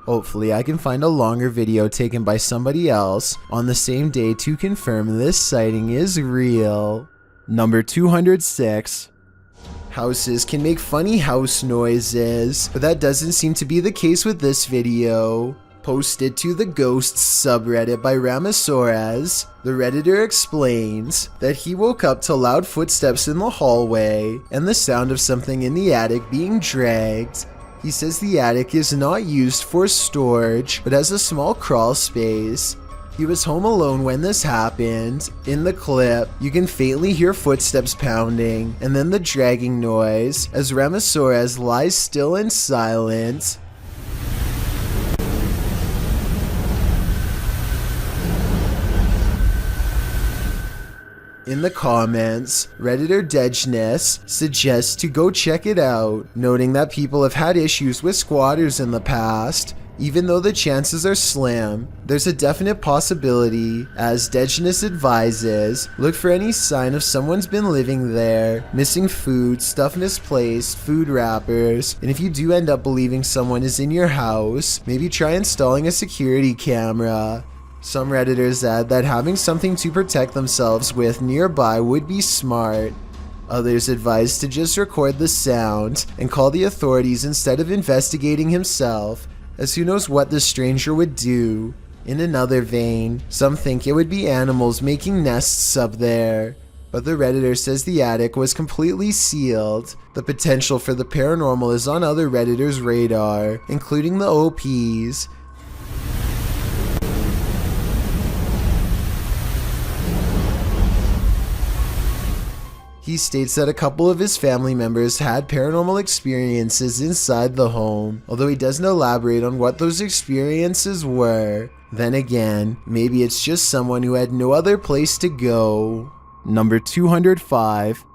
Hopefully I can find a longer video taken by somebody else on the same day to confirm this sighting is real. Number 206. Houses can make funny house noises, but that doesn't seem to be the case with this video. Posted to the Ghosts subreddit by Ramasaurez, the Redditor explains that he woke up to loud footsteps in the hallway and the sound of something in the attic being dragged. He says the attic is not used for storage, but as a small crawl space. He was home alone when this happened. In the clip, you can faintly hear footsteps pounding, and then the dragging noise, as Ramasaurez lies still and silent. In the comments, Redditor Dejness suggests to go check it out, noting that people have had issues with squatters in the past. Even though the chances are slim, there's a definite possibility, as Dejness advises. Look for any sign of someone's been living there, missing food, stuff misplaced, food wrappers, and if you do end up believing someone is in your house, maybe try installing a security camera. Some Redditors add that having something to protect themselves with nearby would be smart. Others advise to just record the sound and call the authorities instead of investigating himself, as who knows what the stranger would do. In another vein, some think it would be animals making nests up there, but the Redditor says the attic was completely sealed. The potential for the paranormal is on other Redditors' radar, including the OPs. He states that a couple of his family members had paranormal experiences inside the home, although he doesn't elaborate on what those experiences were. Then again, maybe it's just someone who had no other place to go. Number 205.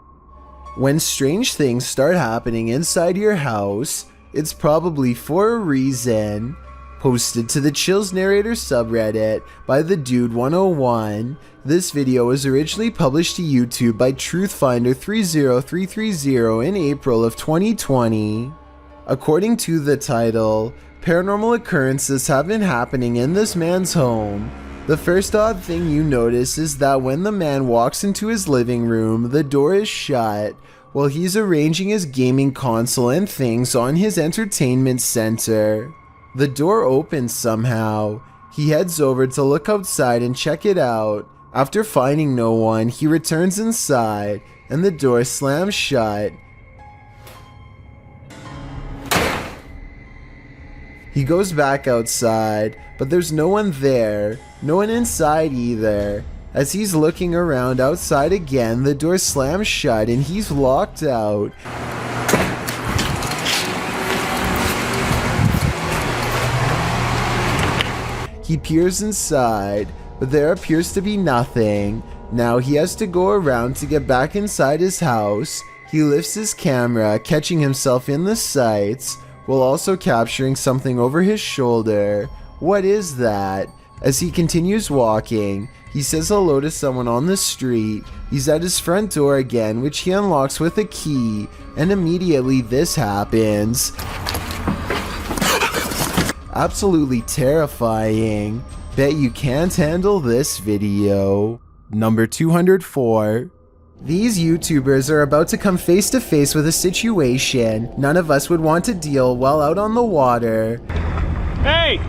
When strange things start happening inside your house, it's probably for a reason. Posted to the Chills Narrator subreddit by the Dude 101. This video was originally published to YouTube by Truthfinder30330 in April of 2020. According to the title, paranormal occurrences have been happening in this man's home. The first odd thing you notice is that when the man walks into his living room, the door is shut while he's arranging his gaming console and things on his entertainment center. The door opens somehow. He heads over to look outside and check it out. After finding no one, he returns inside, and the door slams shut. He goes back outside, but there's no one there, no one inside either. As he's looking around outside again, the door slams shut and he's locked out. He peers inside, but there appears to be nothing. Now he has to go around to get back inside his house. He lifts his camera, catching himself in the sights, while also capturing something over his shoulder. What is that? As he continues walking, he says hello to someone on the street. He's at his front door again, which he unlocks with a key, and immediately this happens. Absolutely terrifying. Bet you can't handle this video. Number 204. These YouTubers are about to come face to face with a situation none of us would want to deal while out on the water. Hey!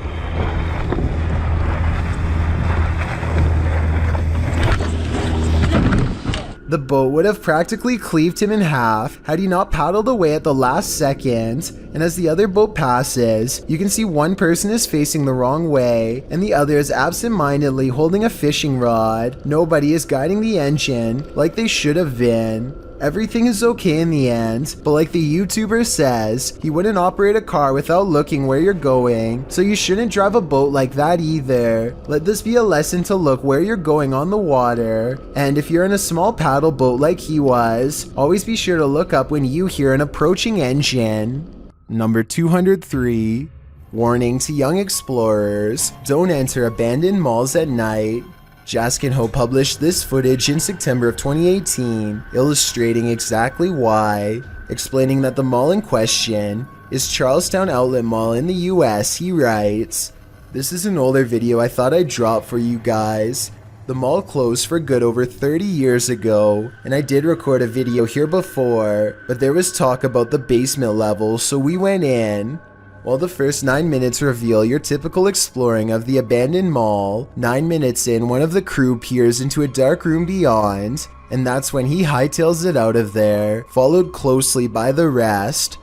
The boat would have practically cleaved him in half had he not paddled away at the last second, and as the other boat passes, you can see one person is facing the wrong way, and the other is absent-mindedly holding a fishing rod. Nobody is guiding the engine like they should have been. Everything is okay in the end, but like the YouTuber says, he wouldn't operate a car without looking where you're going, so you shouldn't drive a boat like that either. Let this be a lesson to look where you're going on the water, and if you're in a small paddle boat like he was, always be sure to look up when you hear an approaching engine. Number 203. Warning to young explorers, don't enter abandoned malls at night. Jaskinho published this footage in September of 2018, illustrating exactly why. Explaining that the mall in question is Charlestown Outlet Mall in the US, he writes, "This is an older video I thought I'd drop for you guys. The mall closed for good over 30 years ago, and I did record a video here before, but there was talk about the basement level, so we went in. While the first 9 minutes reveal your typical exploring of the abandoned mall, 9 minutes in, one of the crew peers into a dark room beyond, and that's when he hightails it out of there, followed closely by the rest."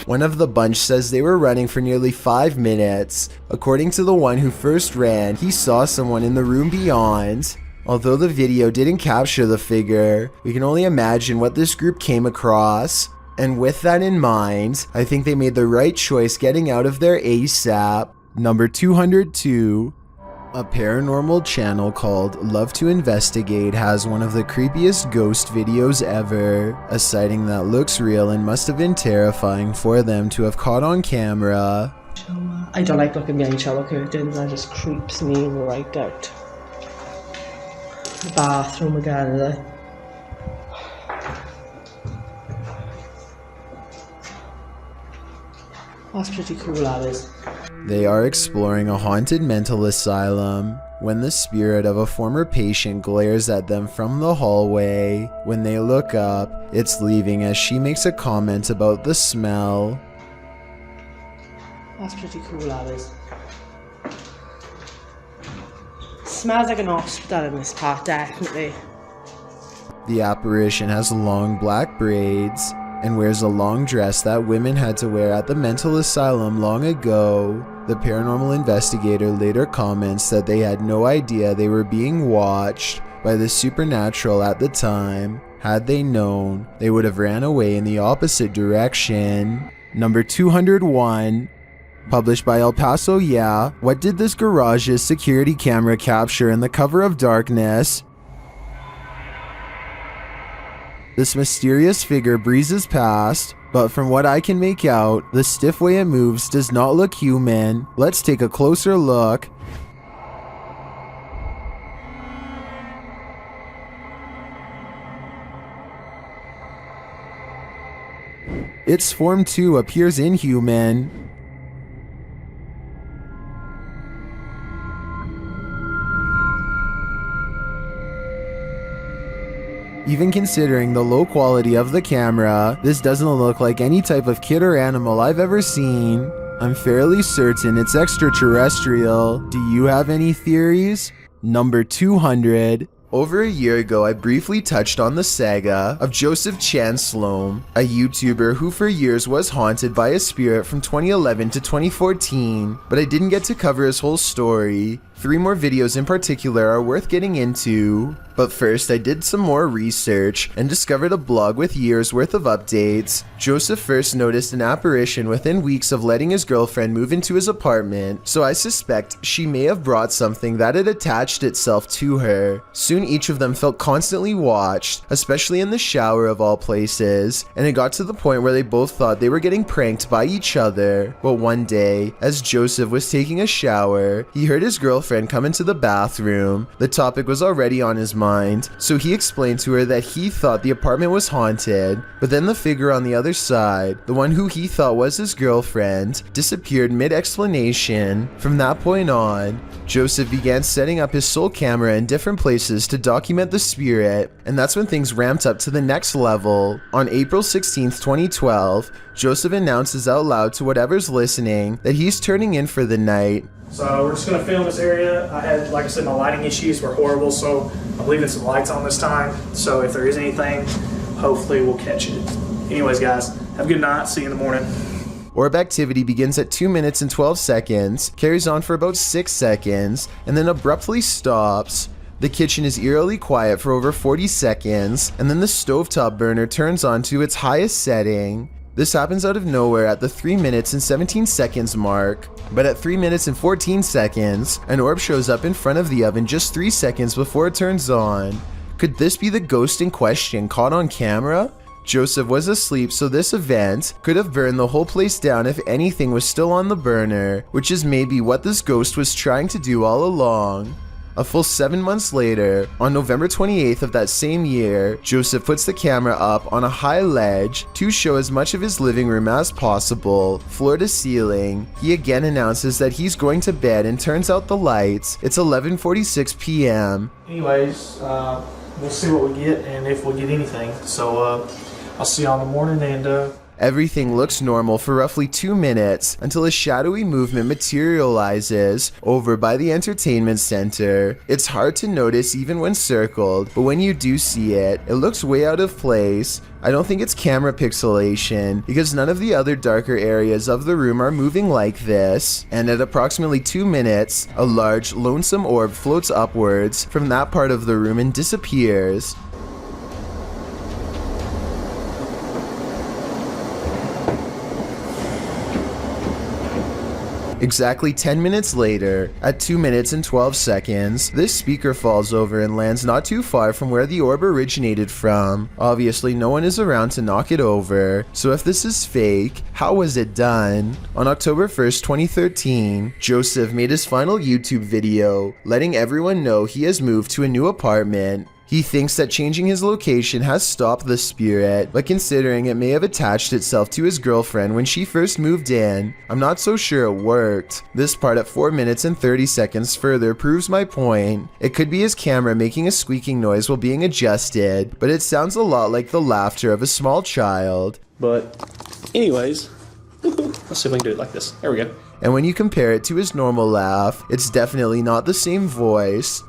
One of the bunch says they were running for nearly 5 minutes. According to the one who first ran, he saw someone in the room beyond. Although the video didn't capture the figure, we can only imagine what this group came across. And with that in mind, I think they made the right choice getting out of there ASAP. Number 202. A paranormal channel called Love to Investigate has one of the creepiest ghost videos ever. A sighting that looks real and must have been terrifying for them to have caught on camera. I don't like looking behind shower curtains, that just creeps me right out. The bathroom again, is it? That's pretty cool, that is. They are exploring a haunted mental asylum when the spirit of a former patient glares at them from the hallway. When they look up, it's leaving as she makes a comment about the smell. That's pretty cool, that is. Smells like an hospital in this part, definitely. The apparition has long black braids and wears a long dress that women had to wear at the mental asylum long ago. The paranormal investigator later comments that they had no idea they were being watched by the supernatural at the time. Had they known, they would have ran away in the opposite direction. Number 201. Published by El Paso, yeah. What did this garage's security camera capture in the cover of darkness? This mysterious figure breezes past, but from what I can make out, the stiff way it moves does not look human. Let's take a closer look. Its form too appears inhuman. Even considering the low quality of the camera, this doesn't look like any type of kid or animal I've ever seen. I'm fairly certain it's extraterrestrial. Do you have any theories? Number 200. Over a year ago, I briefly touched on the saga of Joseph Chan Sloan, a YouTuber who for years was haunted by a spirit from 2011 to 2014, but I didn't get to cover his whole story. 3 more videos in particular are worth getting into, but first I did some more research and discovered a blog with years worth of updates. Joseph first noticed an apparition within weeks of letting his girlfriend move into his apartment, so I suspect she may have brought something that had attached itself to her. Soon each of them felt constantly watched, especially in the shower of all places, and it got to the point where they both thought they were getting pranked by each other. But one day, as Joseph was taking a shower, he heard his girlfriend come into the bathroom. The topic was already on his mind, so he explained to her that he thought the apartment was haunted, but then the figure on the other side, the one who he thought was his girlfriend, disappeared mid-explanation. From that point on, Joseph began setting up his soul camera in different places to document the spirit, and that's when things ramped up to the next level. On April 16th, 2012, Joseph announces out loud to whatever's listening that he's turning in for the night. So we're just going to film this area. I had, like I said, my lighting issues were horrible, so I'm leaving some lights on this time. So if there is anything, hopefully we'll catch it. Anyways, guys, have a good night. See you in the morning. Orb activity begins at 2 minutes and 12 seconds, carries on for about 6 seconds, and then abruptly stops. The kitchen is eerily quiet for over 40 seconds, and then the stovetop burner turns on to its highest setting. This happens out of nowhere at the 3 minutes and 17 seconds mark, but at 3 minutes and 14 seconds, an orb shows up in front of the oven just 3 seconds before it turns on. Could this be the ghost in question caught on camera? Joseph was asleep, so this event could have burned the whole place down if anything was still on the burner, which is maybe what this ghost was trying to do all along. A full 7 months later, on November 28th of that same year, Joseph puts the camera up on a high ledge to show as much of his living room as possible, floor to ceiling. He again announces that he's going to bed and turns out the lights. It's 11:46 p.m. Anyways, we'll see what we get and if we get anything. So I'll see y'all in the morning and Everything looks normal for roughly 2 minutes until a shadowy movement materializes over by the entertainment center. It's hard to notice even when circled, but when you do see it, it looks way out of place. I don't think it's camera pixelation, because none of the other darker areas of the room are moving like this, and at approximately 2 minutes, a large, lonesome orb floats upwards from that part of the room and disappears. Exactly 10 minutes later, at 2 minutes and 12 seconds, this speaker falls over and lands not too far from where the orb originated from. Obviously, no one is around to knock it over, so if this is fake, how was it done? On October 1st, 2013, Joseph made his final YouTube video, letting everyone know he has moved to a new apartment. He thinks that changing his location has stopped the spirit, but considering it may have attached itself to his girlfriend when she first moved in, I'm not so sure it worked. This part at 4 minutes and 30 seconds further proves my point. It could be his camera making a squeaking noise while being adjusted, but it sounds a lot like the laughter of a small child. But anyways, let's see if we can do it like this. There we go. And when you compare it to his normal laugh, it's definitely not the same voice.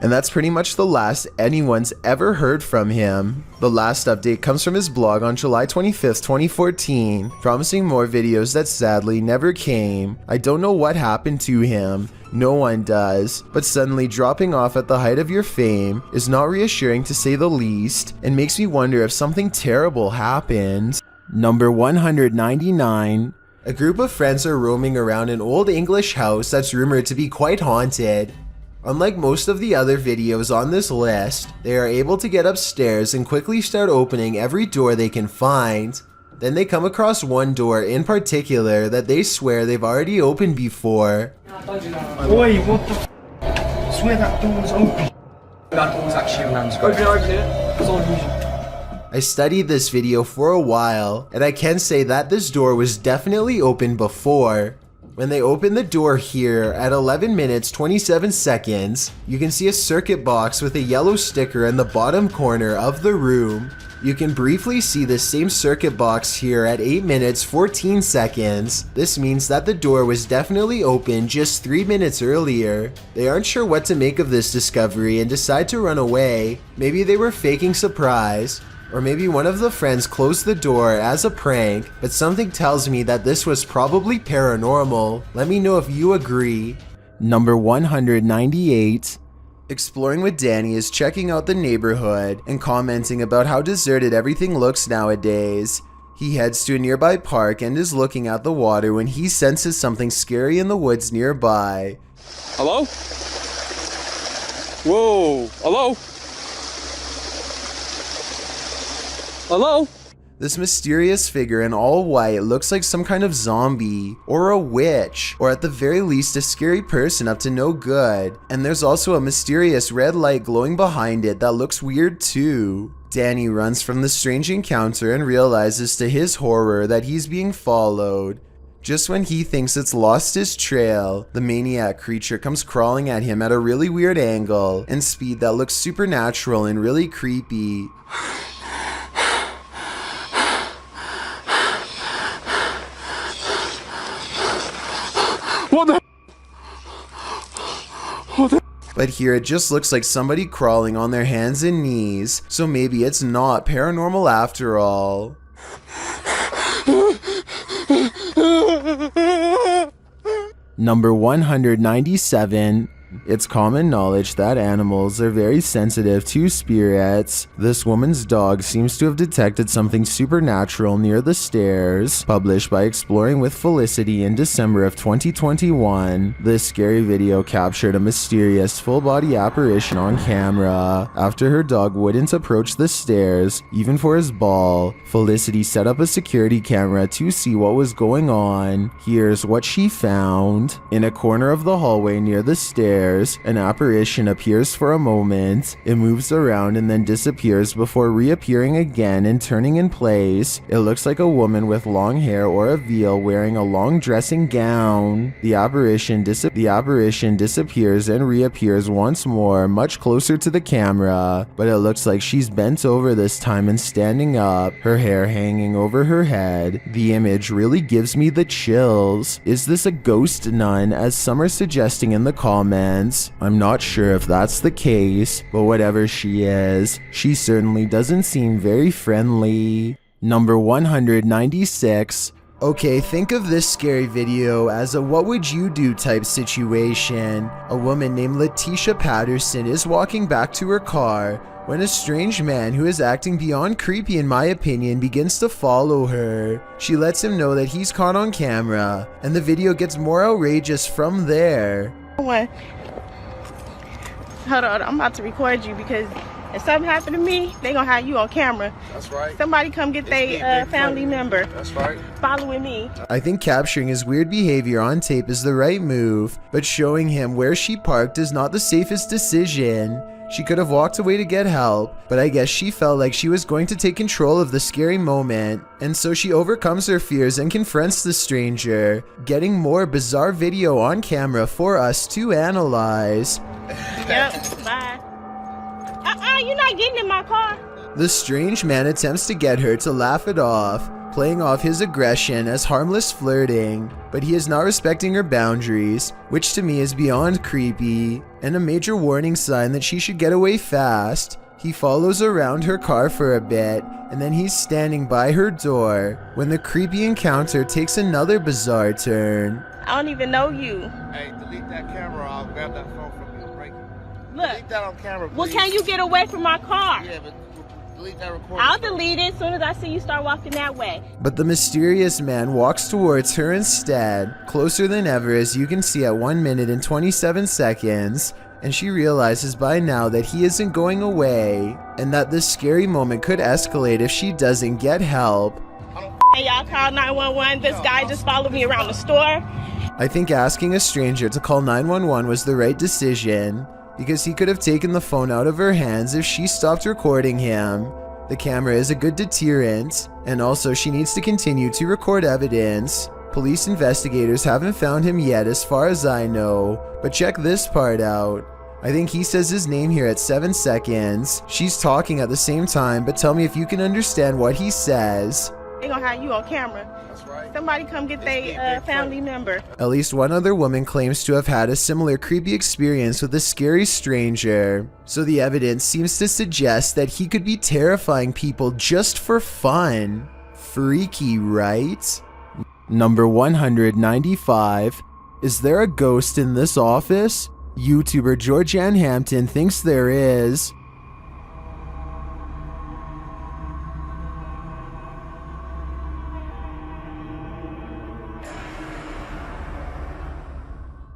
And that's pretty much the last anyone's ever heard from him. The last update comes from his blog on July 25th, 2014, promising more videos that sadly never came. I don't know what happened to him. No one does, but suddenly dropping off at the height of your fame is not reassuring to say the least, and makes me wonder if something terrible happened. Number 199. A group of friends are roaming around an old English house that's rumored to be quite haunted. Unlike most of the other videos on this list, they are able to get upstairs and quickly start opening every door they can find. Then they come across one door in particular that they swear they've already opened before. Oi, what the f***? I swear that door was open. That door was actually a man's grave. Open here. It's all usual. I studied this video for a while, and I can say that this door was definitely open before. When they open the door here at 11 minutes 27 seconds, you can see a circuit box with a yellow sticker in the bottom corner of the room. You can briefly see the same circuit box here at 8 minutes 14 seconds. This means that the door was definitely open just 3 minutes earlier. They aren't sure what to make of this discovery and decide to run away. Maybe they were faking surprise. Or maybe one of the friends closed the door as a prank, but something tells me that this was probably paranormal. Let me know if you agree. Number 198. Exploring with Danny is checking out the neighborhood and commenting about how deserted everything looks nowadays. He heads to a nearby park and is looking at the water when he senses something scary in the woods nearby. Hello? Whoa, hello? Hello? This mysterious figure in all white looks like some kind of zombie, or a witch, or at the very least a scary person up to no good. And there's also a mysterious red light glowing behind it that looks weird too. Danny runs from the strange encounter and realizes to his horror that he's being followed. Just when he thinks it's lost his trail, the maniac creature comes crawling at him at a really weird angle and speed that looks supernatural and really creepy. What the? What the? But here it just looks like somebody crawling on their hands and knees, so maybe it's not paranormal after all. Number 197. It's common knowledge that animals are very sensitive to spirits. This woman's dog seems to have detected something supernatural near the stairs. Published by Exploring with Felicity in December of 2021, this scary video captured a mysterious full-body apparition on camera. After her dog wouldn't approach the stairs, even for his ball, Felicity set up a security camera to see what was going on. Here's what she found. In a corner of the hallway near the stairs, an apparition appears for a moment. It moves around and then disappears before reappearing again and turning in place. It looks like a woman with long hair or a veil wearing a long dressing gown. The apparition disappears and reappears once more, much closer to the camera, but it looks like she's bent over this time and standing up, her hair hanging over her head. The image really gives me the chills. Is this a ghost nun, as some are suggesting in the comments? I'm not sure if that's the case, but whatever she is, she certainly doesn't seem very friendly. Number 196. Okay, think of this scary video as a what would you do type situation. A woman named Letitia Patterson is walking back to her car when a strange man who is acting beyond creepy in my opinion begins to follow her. She lets him know that he's caught on camera, and the video gets more outrageous from there. Hold on, I'm about to record you because if something happened to me, they gonna have you on camera. That's right. Somebody come get their family member. That's right. Following me. I think capturing his weird behavior on tape is the right move, but showing him where she parked is not the safest decision. She could have walked away to get help, but I guess she felt like she was going to take control of the scary moment, and so she overcomes her fears and confronts the stranger, getting more bizarre video on camera for us to analyze. Yep, bye. You're not getting in my car. The strange man attempts to get her to laugh it off, playing off his aggression as harmless flirting, but he is not respecting her boundaries, which to me is beyond creepy, and a major warning sign that she should get away fast. He follows around her car for a bit, and then he's standing by her door when the creepy encounter takes another bizarre turn. I don't even know you. Hey, delete that camera. I'll grab that phone from you and break it. Look. Delete that on camera, please. Well, can you get away from my car? Yeah, but delete that recording. I'll delete it as soon as I see you start walking that way. But the mysterious man walks towards her instead, closer than ever as you can see at 1 minute and 27 seconds, and she realizes by now that he isn't going away, and that this scary moment could escalate if she doesn't get help. Hey, y'all call 911. This guy just followed me around the store. I think asking a stranger to call 911 was the right decision, because he could have taken the phone out of her hands if she stopped recording him. The camera is a good deterrent, and also she needs to continue to record evidence. Police investigators haven't found him yet as far as I know, but check this part out. I think he says his name here at 7 seconds. She's talking at the same time, but tell me if you can understand what he says. They gonna have you on camera. That's right. Somebody come get their family member. At least one other woman claims to have had a similar creepy experience with a scary stranger. So the evidence seems to suggest that he could be terrifying people just for fun. Freaky, right? Number 195. Is there a ghost in this office? YouTuber Georgianne Hampton thinks there is.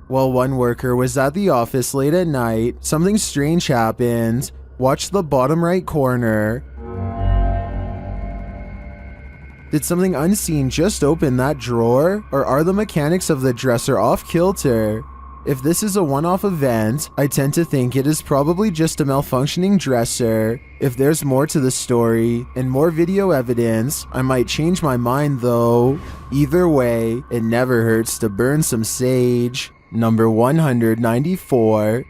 While one worker was at the office late at night, something strange happened. Watch the bottom right corner. Did something unseen just open that drawer? Or are the mechanics of the dresser off kilter? If this is a one-off event, I tend to think it is probably just a malfunctioning dresser. If there's more to the story and more video evidence, I might change my mind though. Either way, it never hurts to burn some sage. Number 194.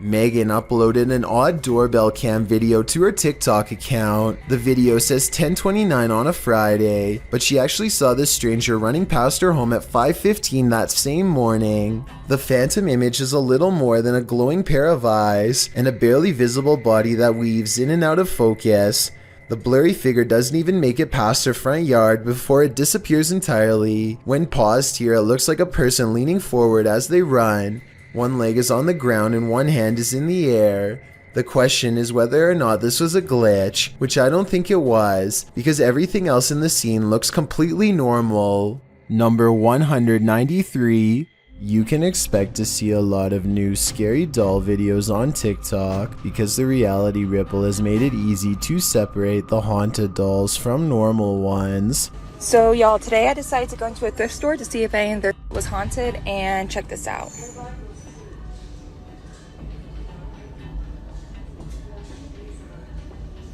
Megan uploaded an odd doorbell cam video to her TikTok account. The video says 10:29 on a Friday, but she actually saw this stranger running past her home at 5:15 that same morning. The phantom image is a little more than a glowing pair of eyes and a barely visible body that weaves in and out of focus. The blurry figure doesn't even make it past her front yard before it disappears entirely. When paused here, it looks like a person leaning forward as they run. One leg is on the ground and one hand is in the air. The question is whether or not this was a glitch, which I don't think it was, because everything else in the scene looks completely normal. Number 193. You can expect to see a lot of new scary doll videos on TikTok because the reality ripple has made it easy to separate the haunted dolls from normal ones. So y'all, today I decided to go into a thrift store to see if any of them was haunted, and check this out.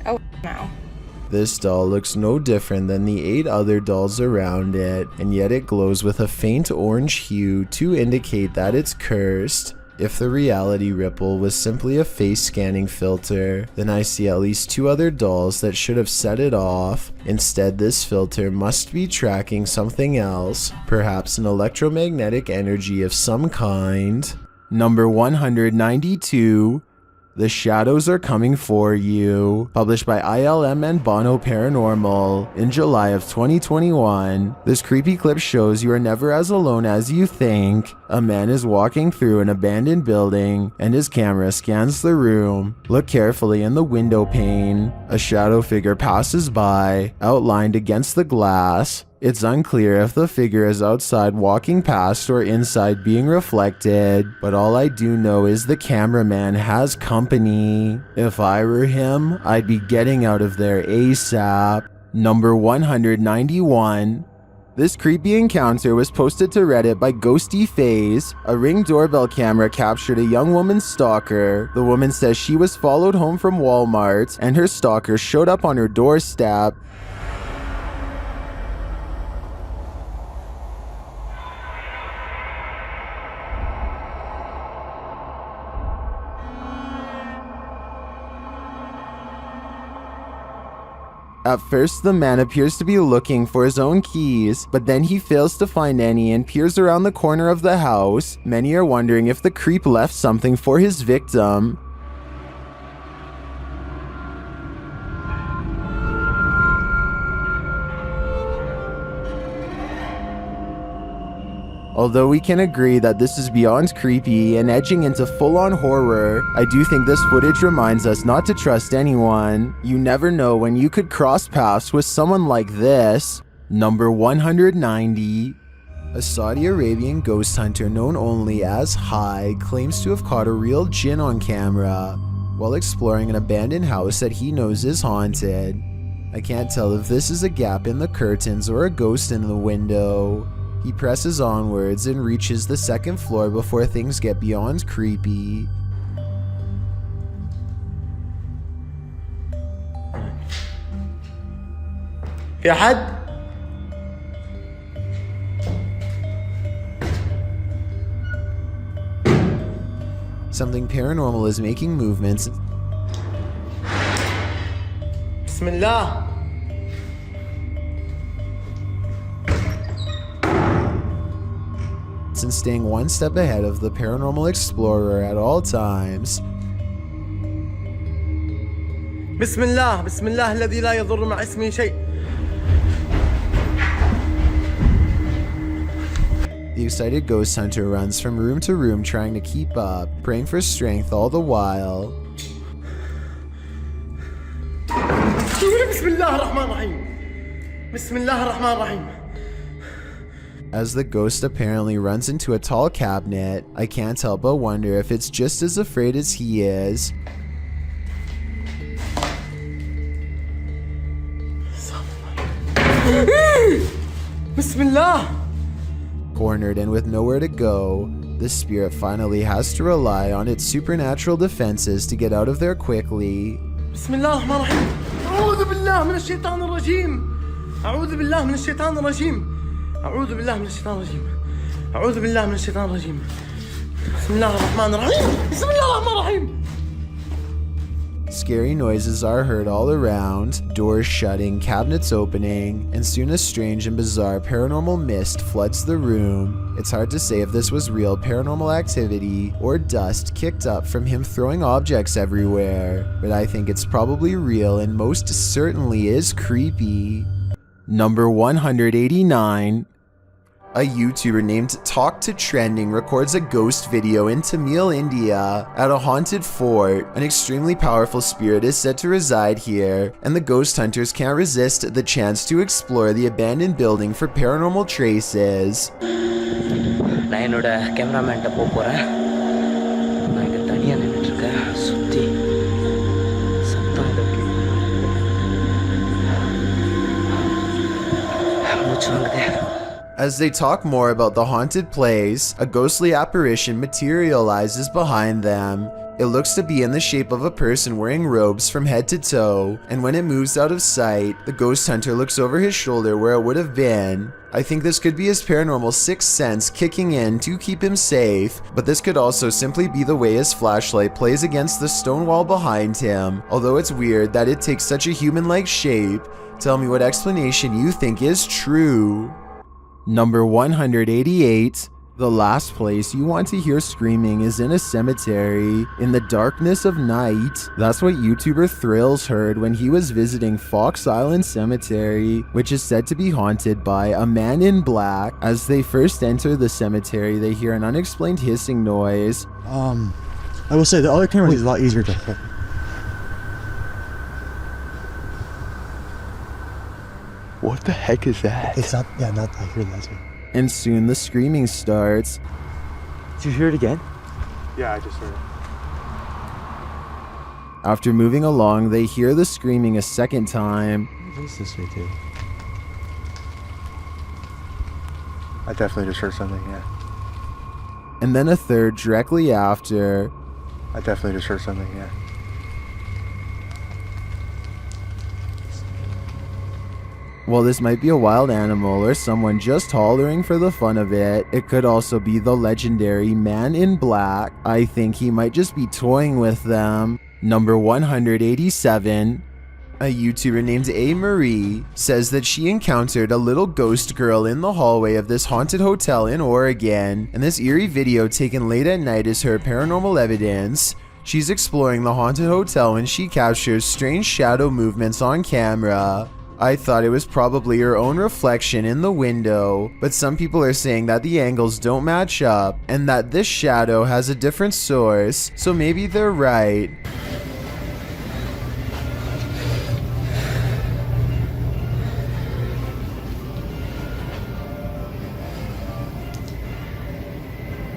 Oh, no. This doll looks no different than the 8 other dolls around it, and yet it glows with a faint orange hue to indicate that it's cursed. If the reality ripple was simply a face scanning filter, then I see at least 2 other dolls that should have set it off. Instead, this filter must be tracking something else, perhaps an electromagnetic energy of some kind. Number 192. The Shadows Are Coming For You, published by ILM and Bono Paranormal in July of 2021. This creepy clip shows you are never as alone as you think. A man is walking through an abandoned building and his camera scans the room. Look carefully in the window pane. A shadow figure passes by, outlined against the glass. It's unclear if the figure is outside walking past or inside being reflected, but all I do know is the cameraman has company. If I were him, I'd be getting out of there ASAP. Number 191. This creepy encounter was posted to Reddit by Ghosty Phase. A Ring doorbell camera captured a young woman's stalker. The woman says she was followed home from Walmart and her stalker showed up on her doorstep. At first, the man appears to be looking for his own keys, but then he fails to find any and peers around the corner of the house. Many are wondering if the creep left something for his victim. Although we can agree that this is beyond creepy and edging into full-on horror, I do think this footage reminds us not to trust anyone. You never know when you could cross paths with someone like this. Number 190. A Saudi Arabian ghost hunter known only as Hai claims to have caught a real jinn on camera while exploring an abandoned house that he knows is haunted. I can't tell if this is a gap in the curtains or a ghost in the window. He presses onwards and reaches the 2nd floor before things get beyond creepy. في حد؟ Something paranormal is making movements Bismillah. and staying one step ahead of the paranormal explorer at all times. Bismillah. Bismillah الذي لا يضر مع اسمه شيء. The excited ghost hunter runs from room to room trying to keep up, praying for strength all the while. Bismillah ar-Rahman ar-Rahim. Bismillah ar-Rahman ar-Rahim. As the ghost apparently runs into a tall cabinet, I can't help but wonder if it's just as afraid as he is. Bismillah. Cornered and with nowhere to go, the spirit finally has to rely on its supernatural defenses to get out of there quickly. Bismillah ar-Rahman ar-Rahim. أعوذ بالله من الشيطان الرجيم. أعوذ بالله من الشيطان الرجيم. أعوذ بالله من الشيطان الرجيم. أعوذ بالله من الشيطان الرجيم. بسم الله الرحمن الرحيم. بسم الله الرحمن الرحيم. Scary noises are heard all around, doors shutting, cabinets opening, and soon a strange and bizarre paranormal mist floods the room. It's hard to say if this was real paranormal activity or dust kicked up from him throwing objects everywhere, but I think it's probably real and most certainly is creepy. Number 189. A YouTuber named Talk to Trending records a ghost video in Tamil, India, at a haunted fort. An extremely powerful spirit is said to reside here, and the ghost hunters can't resist the chance to explore the abandoned building for paranormal traces. நான் என்னோட கேமராமேன்ட்ட போறேன். நான் இங்க தனியா நின்னுட்டு இருக்கேன். சுத்தி சத்தம் இருக்கு. மூச்சு வாங்குதே. As they talk more about the haunted place, a ghostly apparition materializes behind them. It looks to be in the shape of a person wearing robes from head to toe, and when it moves out of sight, the ghost hunter looks over his shoulder where it would have been. I think this could be his paranormal sixth sense kicking in to keep him safe, but this could also simply be the way his flashlight plays against the stone wall behind him, although it's weird that it takes such a human-like shape. Tell me what explanation you think is true. Number 188. The last place you want to hear screaming is in a cemetery, in the darkness of night. That's what YouTuber Thrills heard when he was visiting Fox Island Cemetery, which is said to be haunted by a man in black. As they first enter the cemetery, they hear an unexplained hissing noise. I will say the other camera is a lot easier to hold. What the heck is that? It's not, yeah, not, I hear that too. And soon the screaming starts. Did you hear it again? Yeah, I just heard it. After moving along, they hear the screaming a second time. What is this right there? I definitely just heard something, yeah. And then a third directly after. I definitely just heard something, yeah. While this might be a wild animal or someone just hollering for the fun of it, it could also be the legendary Man in Black. I think he might just be toying with them. Number 187. A YouTuber named A. Marie says that she encountered a little ghost girl in the hallway of this haunted hotel in Oregon, and this eerie video taken late at night is her paranormal evidence. She's exploring the haunted hotel when she captures strange shadow movements on camera. I thought it was probably her own reflection in the window, but some people are saying that the angles don't match up and that this shadow has a different source, so maybe they're right.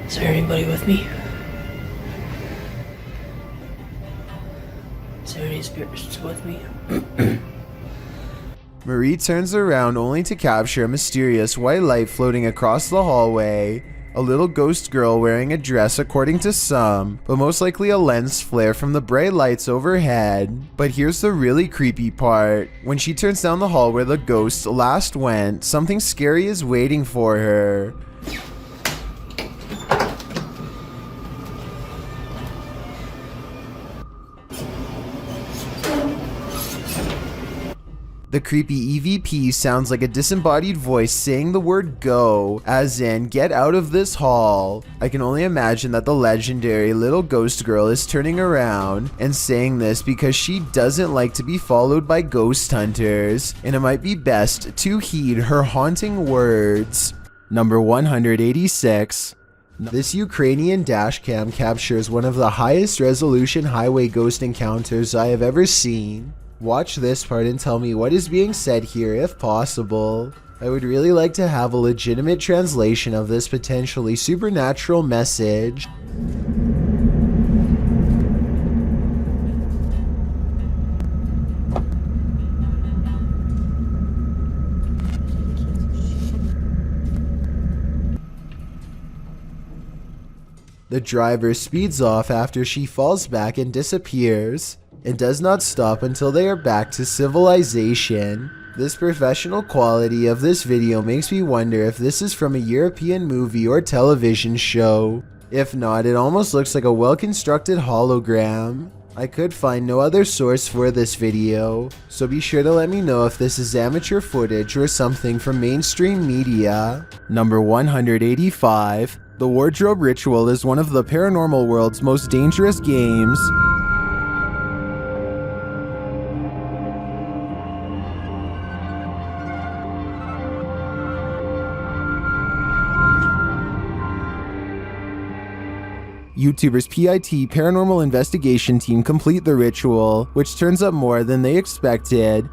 Is there anybody with me? Is there any spirits with me? Marie turns around only to capture a mysterious white light floating across the hallway. A little ghost girl wearing a dress according to some, but most likely a lens flare from the bright lights overhead. But here's the really creepy part. When she turns down the hall where the ghost last went, something scary is waiting for her. The creepy EVP sounds like a disembodied voice saying the word go, as in get out of this hall. I can only imagine that the legendary little ghost girl is turning around and saying this because she doesn't like to be followed by ghost hunters, and it might be best to heed her haunting words. Number 186. This Ukrainian dashcam captures one of the highest resolution highway ghost encounters I have ever seen. Watch this part and tell me what is being said here if possible. I would really like to have a legitimate translation of this potentially supernatural message. The driver speeds off after she falls back and disappears, and does not stop until they are back to civilization. This professional quality of this video makes me wonder if this is from a European movie or television show. If not, it almost looks like a well-constructed hologram. I could find no other source for this video, so be sure to let me know if this is amateur footage or something from mainstream media. Number 185. The Wardrobe Ritual is one of the paranormal world's most dangerous games. YouTubers PIT Paranormal Investigation Team complete the ritual, which turns up more than they expected.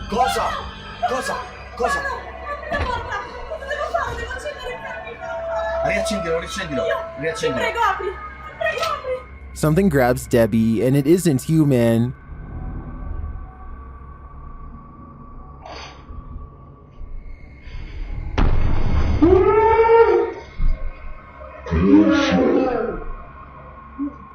Cosa? Riaccendilo. Something grabs Debbie, and it isn't human.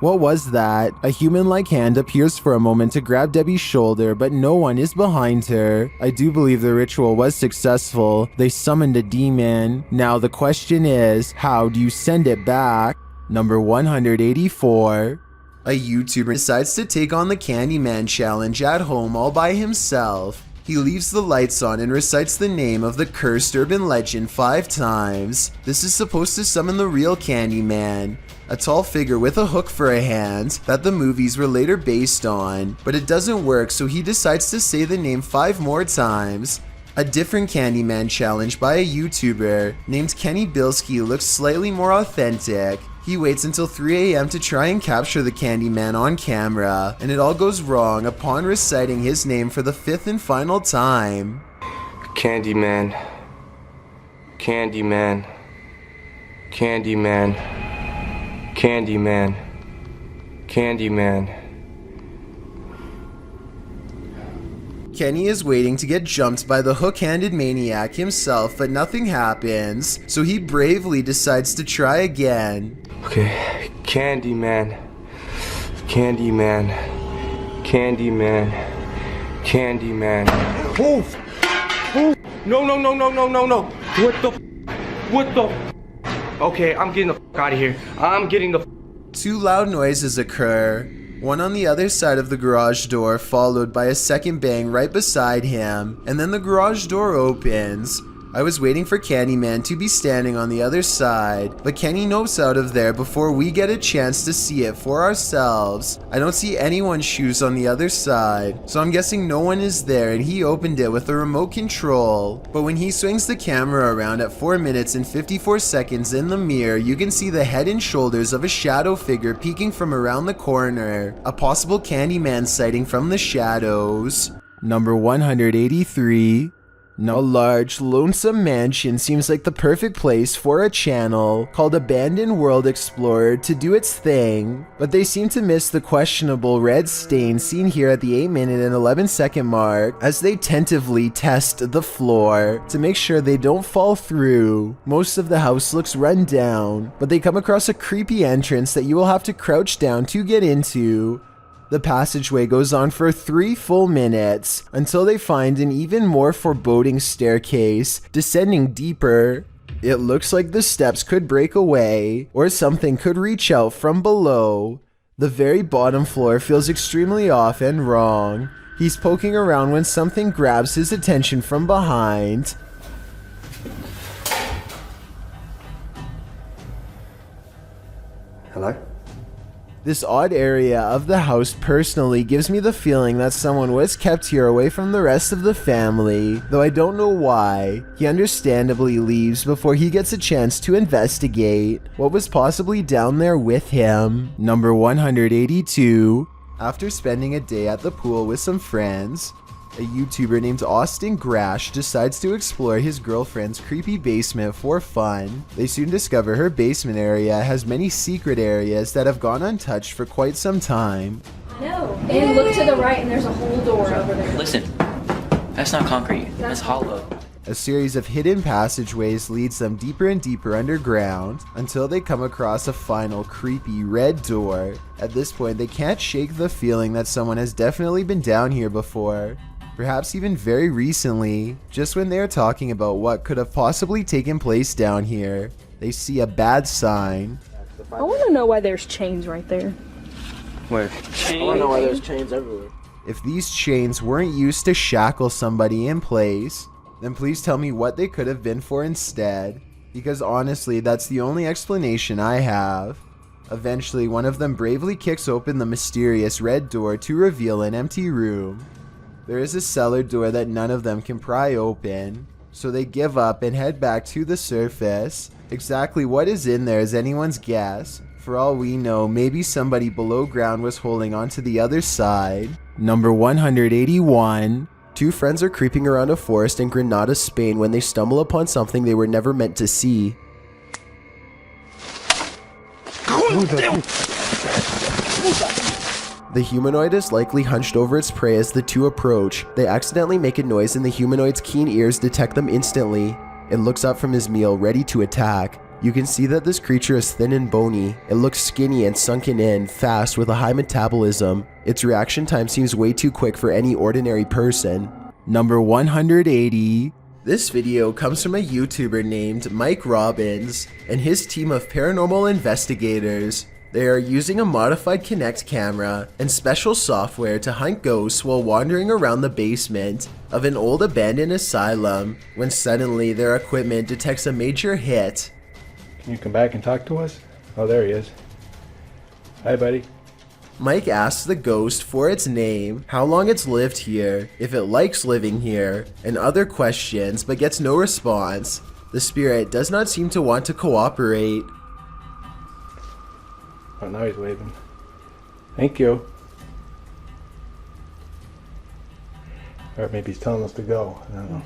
What was that? A human-like hand appears for a moment to grab Debbie's shoulder, but no one is behind her. I do believe the ritual was successful. They summoned a demon. Now the question is, how do you send it back? Number 184. A YouTuber decides to take on the Candyman challenge at home all by himself. He leaves the lights on and recites the name of the cursed urban legend 5 times. This is supposed to summon the real Candyman, a tall figure with a hook for a hand that the movies were later based on, but it doesn't work, so he decides to say the name 5 more times. A different Candyman challenge by a YouTuber named Kenny Bilski looks slightly more authentic. He waits until 3 AM to try and capture the Candyman on camera, and it all goes wrong upon reciting his name for the 5th and final time. Candyman. Candyman. Candyman. Candyman. Candyman. Kenny is waiting to get jumped by the hook-handed maniac himself, but nothing happens, so he bravely decides to try again. Okay, Candyman. Candyman. Candyman. Candyman. Oh! Oh! No, no, no, no, no, no, no! What the? Okay, I'm getting the out of here. I'm getting the 2 loud noises occur, one on the other side of the garage door, followed by a second bang right beside him, and then the garage door opens. I was waiting for Candyman to be standing on the other side, but Kenny nopes out of there before we get a chance to see it for ourselves. I don't see anyone's shoes on the other side, so I'm guessing no one is there and he opened it with a remote control. But when he swings the camera around at 4 minutes and 54 seconds in the mirror, you can see the head and shoulders of a shadow figure peeking from around the corner, a possible Candyman sighting from the shadows. Number 183. A large, lonesome mansion seems like the perfect place for a channel called Abandoned World Explorer to do its thing, but they seem to miss the questionable red stain seen here at the 8-minute and 11-second mark as they tentatively test the floor to make sure they don't fall through. Most of the house looks run down, but they come across a creepy entrance that you will have to crouch down to get into. The passageway goes on for 3 full minutes until they find an even more foreboding staircase descending deeper. It looks like the steps could break away or something could reach out from below. The very bottom floor feels extremely off and wrong. He's poking around when something grabs his attention from behind. Hello? This odd area of the house personally gives me the feeling that someone was kept here away from the rest of the family, though I don't know why. He understandably leaves before he gets a chance to investigate what was possibly down there with him. Number 182. After spending a day at the pool with some friends, a YouTuber named Austin Grash decides to explore his girlfriend's creepy basement for fun. They soon discover her basement area has many secret areas that have gone untouched for quite some time. No. And look to the right and there's a whole door over there. Listen, that's not concrete. That's hollow. A series of hidden passageways leads them deeper and deeper underground until they come across a final creepy red door. At this point, they can't shake the feeling that someone has definitely been down here before. Perhaps even very recently, just when they are talking about what could have possibly taken place down here, they see a bad sign. I want to know why there's chains right there. Where? I want to know why there's chains everywhere. If these chains weren't used to shackle somebody in place, then please tell me what they could have been for instead, because honestly, that's the only explanation I have. Eventually, one of them bravely kicks open the mysterious red door to reveal an empty room. There is a cellar door that none of them can pry open, so they give up and head back to the surface. Exactly what is in there is anyone's guess. For all we know, maybe somebody below ground was holding on to the other side. Number 181. Two friends are creeping around a forest in Granada, Spain when they stumble upon something they were never meant to see. The humanoid is likely hunched over its prey as the two approach. They accidentally make a noise and the humanoid's keen ears detect them instantly. It looks up from his meal, ready to attack. You can see that this creature is thin and bony. It looks skinny and sunken in, fast with a high metabolism. Its reaction time seems way too quick for any ordinary person. Number 180. This video comes from a YouTuber named Mike Robbins and his team of paranormal investigators. They are using a modified Kinect camera and special software to hunt ghosts while wandering around the basement of an old abandoned asylum when suddenly their equipment detects a major hit. Can you come back and talk to us? Oh, there he is. Hi, buddy. Mike asks the ghost for its name, how long it's lived here, if it likes living here, and other questions, but gets no response. The spirit does not seem to want to cooperate. Oh, now he's waving. Thank you. Or maybe he's telling us to go. I don't know.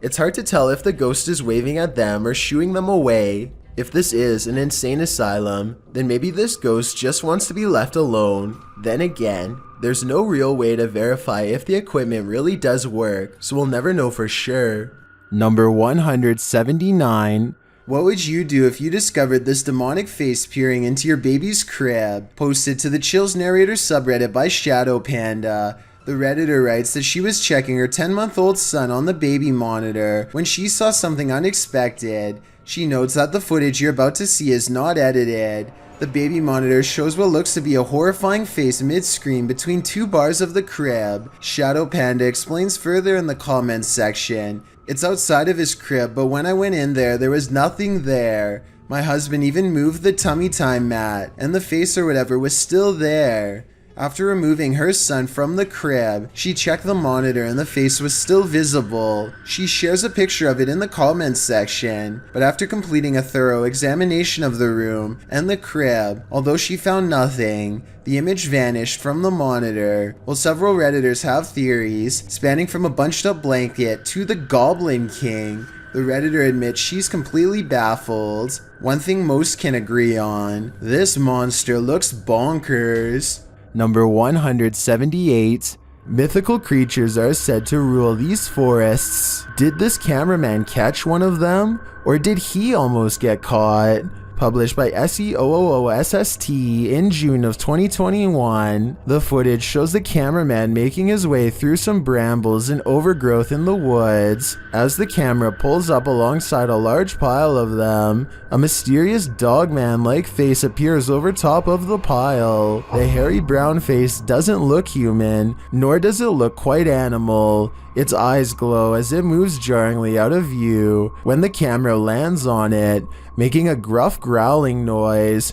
It's hard to tell if the ghost is waving at them or shooing them away. If this is an insane asylum, then maybe this ghost just wants to be left alone. Then again, there's no real way to verify if the equipment really does work, so we'll never know for sure. Number 179. What would you do if you discovered this demonic face peering into your baby's crib? Posted to the Chills Narrator subreddit by Shadow Panda. The Redditor writes that she was checking her 10-month-old son on the baby monitor when she saw something unexpected. She notes that the footage you're about to see is not edited. The baby monitor shows what looks to be a horrifying face mid-screen between two bars of the crib. Shadow Panda explains further in the comments section. It's outside of his crib, but when I went in there was nothing there. My husband even moved the tummy time mat, and the face or whatever was still there. After removing her son from the crib, she checked the monitor and the face was still visible. She shares a picture of it in the comments section, but after completing a thorough examination of the room and the crib, although she found nothing, the image vanished from the monitor. While several Redditors have theories, spanning from a bunched up blanket to the Goblin King, the Redditor admits she's completely baffled. One thing most can agree on, this monster looks bonkers. Number 178. Mythical creatures are said to rule these forests. Did this cameraman catch one of them? Or did he almost get caught? Published by SEOOOSST in June of 2021, the footage shows the cameraman making his way through some brambles and overgrowth in the woods. As the camera pulls up alongside a large pile of them, a mysterious dogman-like face appears over top of the pile. The hairy brown face doesn't look human, nor does it look quite animal. Its eyes glow as it moves jarringly out of view when the camera lands on it, making a gruff growling noise.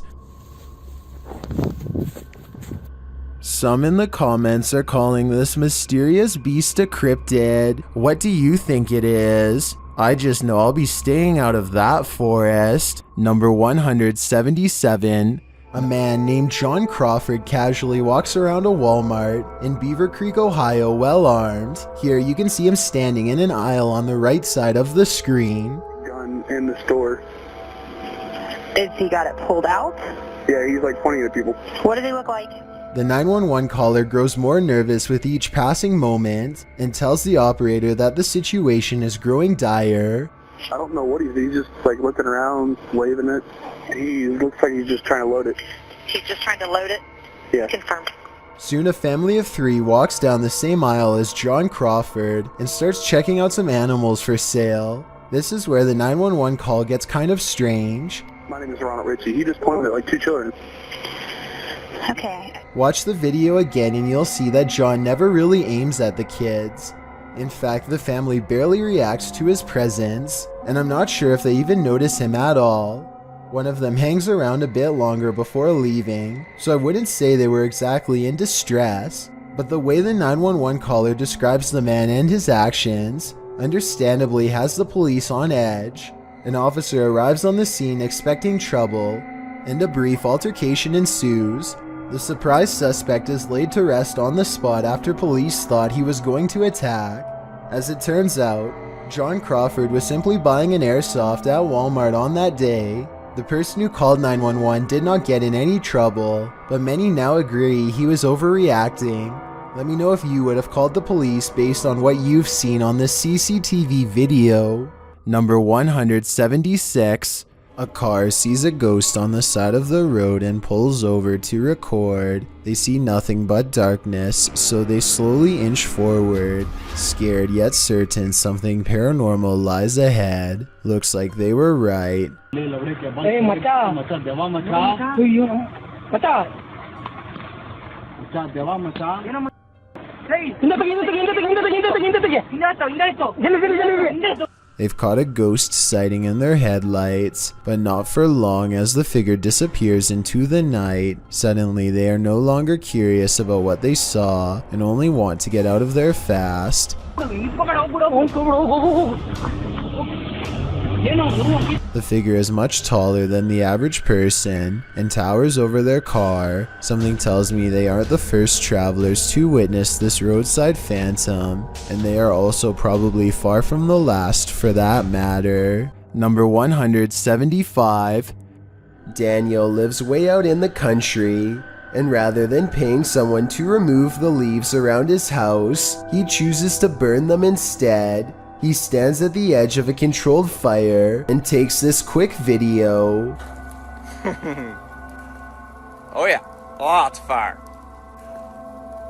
Some in the comments are calling this mysterious beast a cryptid. What do you think it is? I just know I'll be staying out of that forest. Number 177. A man named John Crawford casually walks around a Walmart in Beaver Creek, Ohio, well armed. Here you can see him standing in an aisle on the right side of the screen. Gun in the store. Is he got it pulled out? Yeah, he's like pointing at people. What does he look like? The 911 caller grows more nervous with each passing moment and tells the operator that the situation is growing dire. I don't know what he's just like looking around, waving it. He looks like he's just trying to load it. He's just trying to load it? Yeah. Confirmed. Soon a family of 3 walks down the same aisle as John Crawford and starts checking out some animals for sale. This is where the 911 call gets kind of strange. My name is Ronald Ritchie. He just pointed at like 2 children. Okay. Watch the video again and you'll see that John never really aims at the kids. In fact, the family barely reacts to his presence, and I'm not sure if they even notice him at all. One of them hangs around a bit longer before leaving, so I wouldn't say they were exactly in distress, but the way the 911 caller describes the man and his actions understandably has the police on edge. An officer arrives on the scene expecting trouble, and a brief altercation ensues. The surprised suspect is laid to rest on the spot after police thought he was going to attack. As it turns out, John Crawford was simply buying an airsoft at Walmart on that day. The person who called 911 did not get in any trouble, but many now agree he was overreacting. Let me know if you would have called the police based on what you've seen on this CCTV video. Number 176. A car sees a ghost on the side of the road and pulls over to record. They see nothing but darkness, so they slowly inch forward, scared yet certain something paranormal lies ahead. Looks like they were right. Hey, macha. They've caught a ghost sighting in their headlights, but not for long as the figure disappears into the night. Suddenly, they are no longer curious about what they saw and only want to get out of there fast. The figure is much taller than the average person and towers over their car. Something tells me they aren't the first travelers to witness this roadside phantom, and they are also probably far from the last for that matter. Number 175. Daniel lives way out in the country, and rather than paying someone to remove the leaves around his house, he chooses to burn them instead. He stands at the edge of a controlled fire and takes this quick video. Oh yeah, lots of fire.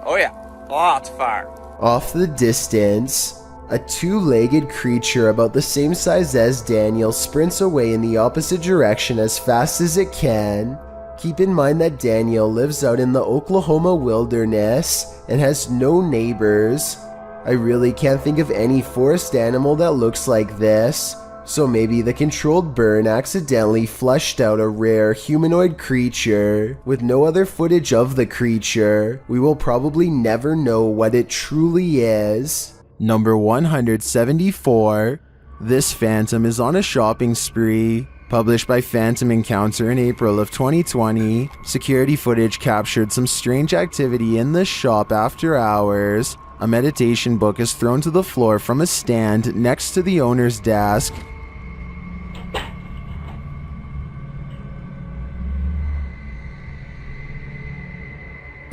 Oh yeah, lots of fire. Off the distance, a 2-legged creature about the same size as Daniel sprints away in the opposite direction as fast as it can. Keep in mind that Daniel lives out in the Oklahoma wilderness and has no neighbors. I really can't think of any forest animal that looks like this, so maybe the controlled burn accidentally fleshed out a rare humanoid creature. With no other footage of the creature, we will probably never know what it truly is. Number 174. This phantom is on a shopping spree. Published by Phantom Encounter in April of 2020, security footage captured some strange activity in the shop after hours. A meditation book is thrown to the floor from a stand next to the owner's desk.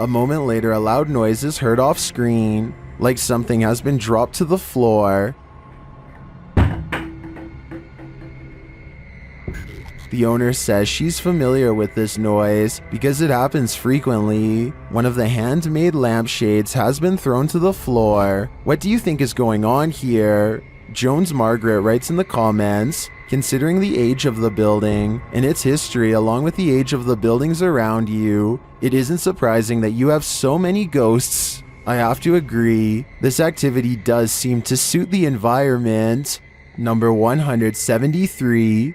A moment later, a loud noise is heard off screen, like something has been dropped to the floor. The owner says she's familiar with this noise because it happens frequently. One of the handmade lampshades has been thrown to the floor. What do you think is going on here? Jones Margaret writes in the comments, considering the age of the building and its history along with the age of the buildings around you, it isn't surprising that you have so many ghosts. I have to agree, this activity does seem to suit the environment. Number 173.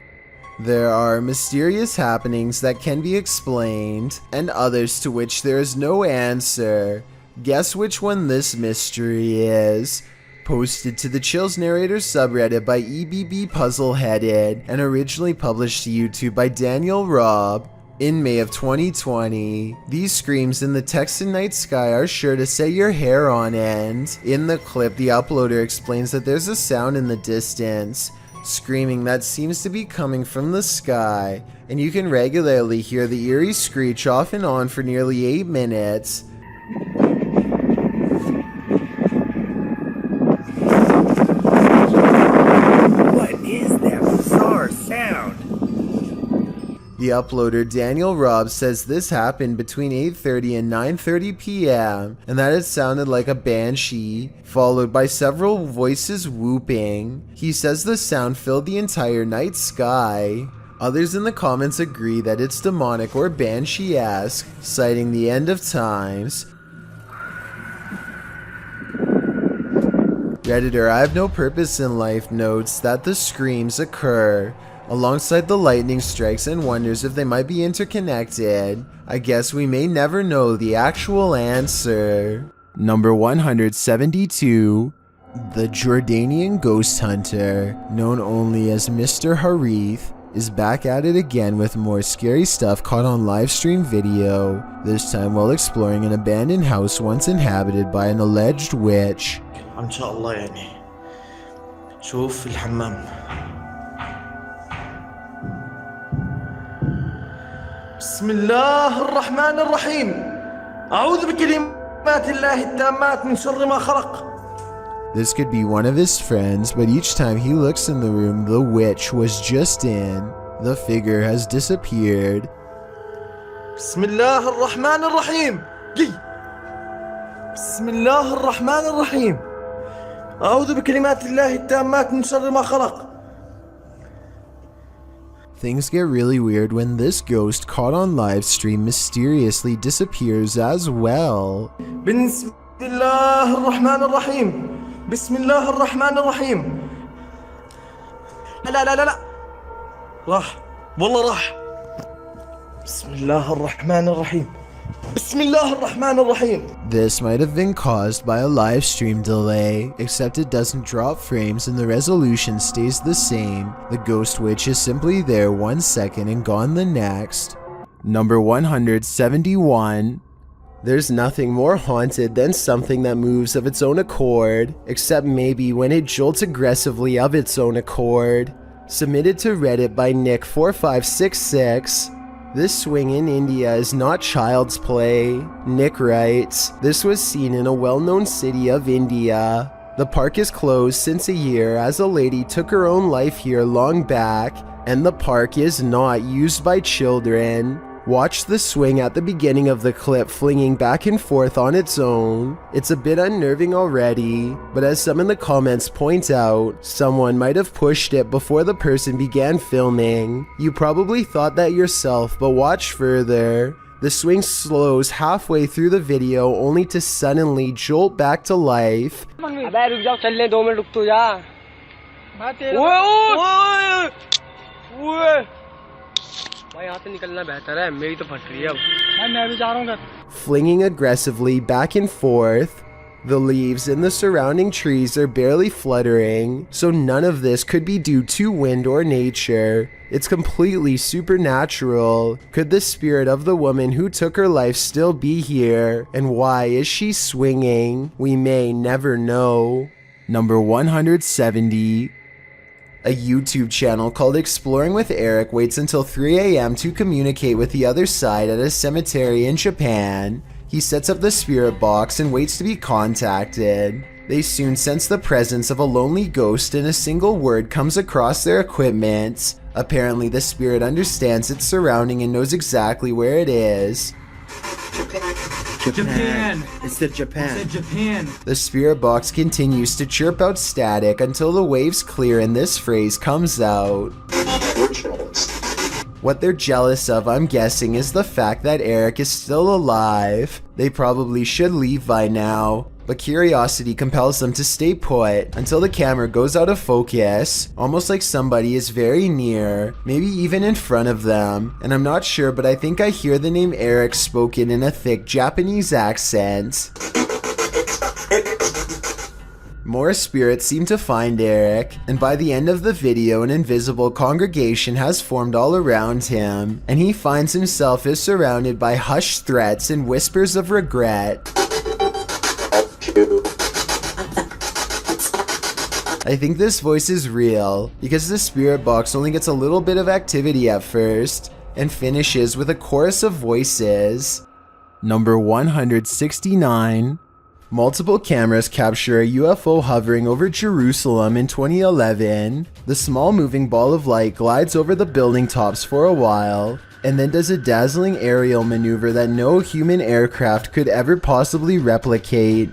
There are mysterious happenings that can be explained, and others to which there is no answer. Guess which one this mystery is? Posted to the Chills Narrators subreddit by EBB Puzzleheaded, and originally published to YouTube by Daniel Robb. In May of 2020, these screams in the Texan night sky are sure to set your hair on end. In the clip, the uploader explains that there's a sound in the distance, screaming that seems to be coming from the sky, and you can regularly hear the eerie screech off and on for nearly 8 minutes. What is that bizarre sound? The uploader Daniel Robb says this happened between 8:30 and 9:30 p.m. and that it sounded like a banshee, followed by several voices whooping. He says the sound filled the entire night sky. Others in the comments agree that it's demonic or banshee-esque, citing the end of times. Redditor I Have No Purpose in Life notes that the screams occur alongside the lightning strikes and wonders if they might be interconnected. I guess we may never know the actual answer. Number 172. The Jordanian ghost hunter, known only as Mr. Harith, is back at it again with more scary stuff caught on livestream video, this time while exploring an abandoned house once inhabited by an alleged witch. ان شاء الله يعني شوف في الحمام. بسم الله الرحمن الرحيم أعوذ بكلمات الله التامات من شر ما خلق. This could be one of his friends, but each time he looks in the room the witch was just in, the figure has disappeared. بسم الله الرحمن الرحيم. بسم الله الرحمن الرحيم أعوذ بكلمات الله التامات من شر ما خلق. Things get really weird when this ghost caught on live stream mysteriously disappears as well. بسم الله الرحمن الرحيم. بسم الله الرحمن الرحيم. لا لا لا لا راح والله راح. بسم الله الرحمن الرحيم. بسم الله الرحمن الرحيم. This might have been caused by a live stream delay, except it doesn't drop frames and the resolution stays the same. The ghost witch is simply there 1 second and gone the next. Number 171. There's nothing more haunted than something that moves of its own accord, except maybe when it jolts aggressively of its own accord. Submitted to Reddit by Nick4566. This swing in India is not child's play. Nick writes, this was seen in a well-known city of India. The park is closed since a year as a lady took her own life here long back, and the park is not used by children. Watch the swing at the beginning of the clip flinging back and forth on its own. It's a bit unnerving already, but as some in the comments point out, someone might have pushed it before the person began filming. You probably thought that yourself, but watch further. The swing slows halfway through the video only to suddenly jolt back to life. Flinging aggressively back and forth. The leaves in the surrounding trees are barely fluttering, so none of this could be due to wind or nature. It's completely supernatural. Could the spirit of the woman who took her life still be here? And why is she swinging? We may never know. Number 170. A YouTube channel called Exploring with Eric waits until 3 a.m. to communicate with the other side at a cemetery in Japan. He sets up the spirit box and waits to be contacted. They soon sense the presence of a lonely ghost and a single word comes across their equipment. Apparently the spirit understands its surrounding and knows exactly where it is. Japan. It's the Japan. It's Japan. The spirit box continues to chirp out static until the waves clear and this phrase comes out. What they're jealous of, I'm guessing, is the fact that Eric is still alive. They probably should leave by now, but curiosity compels them to stay put until the camera goes out of focus, almost like somebody is very near, maybe even in front of them. And I'm not sure, but I think I hear the name Eric spoken in a thick Japanese accent. More spirits seem to find Eric, and by the end of the video, an invisible congregation has formed all around him, and he finds himself is surrounded by hushed threats and whispers of regret. I think this voice is real, because the spirit box only gets a little bit of activity at first, and finishes with a chorus of voices. Number 169. Multiple cameras capture a UFO hovering over Jerusalem in 2011. The small moving ball of light glides over the building tops for a while, and then does a dazzling aerial maneuver that no human aircraft could ever possibly replicate.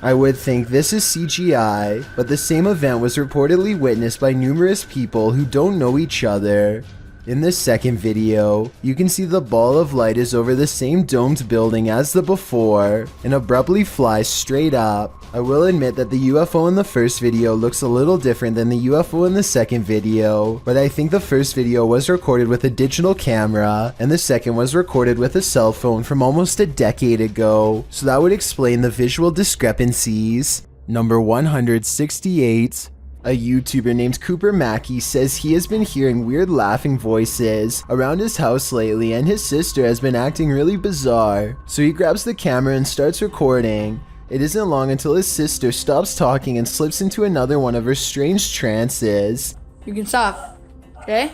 I would think this is CGI, but the same event was reportedly witnessed by numerous people who don't know each other. In this second video, you can see the ball of light is over the same domed building as the before, and abruptly flies straight up. I will admit that the UFO in the first video looks a little different than the UFO in the second video, but I think the first video was recorded with a digital camera, and the second was recorded with a cell phone from almost a decade ago, so that would explain the visual discrepancies. Number 168. A YouTuber named Cooper Mackey says he has been hearing weird laughing voices around his house lately and his sister has been acting really bizarre. So he grabs the camera and starts recording. It isn't long until his sister stops talking and slips into another one of her strange trances. You can stop, okay?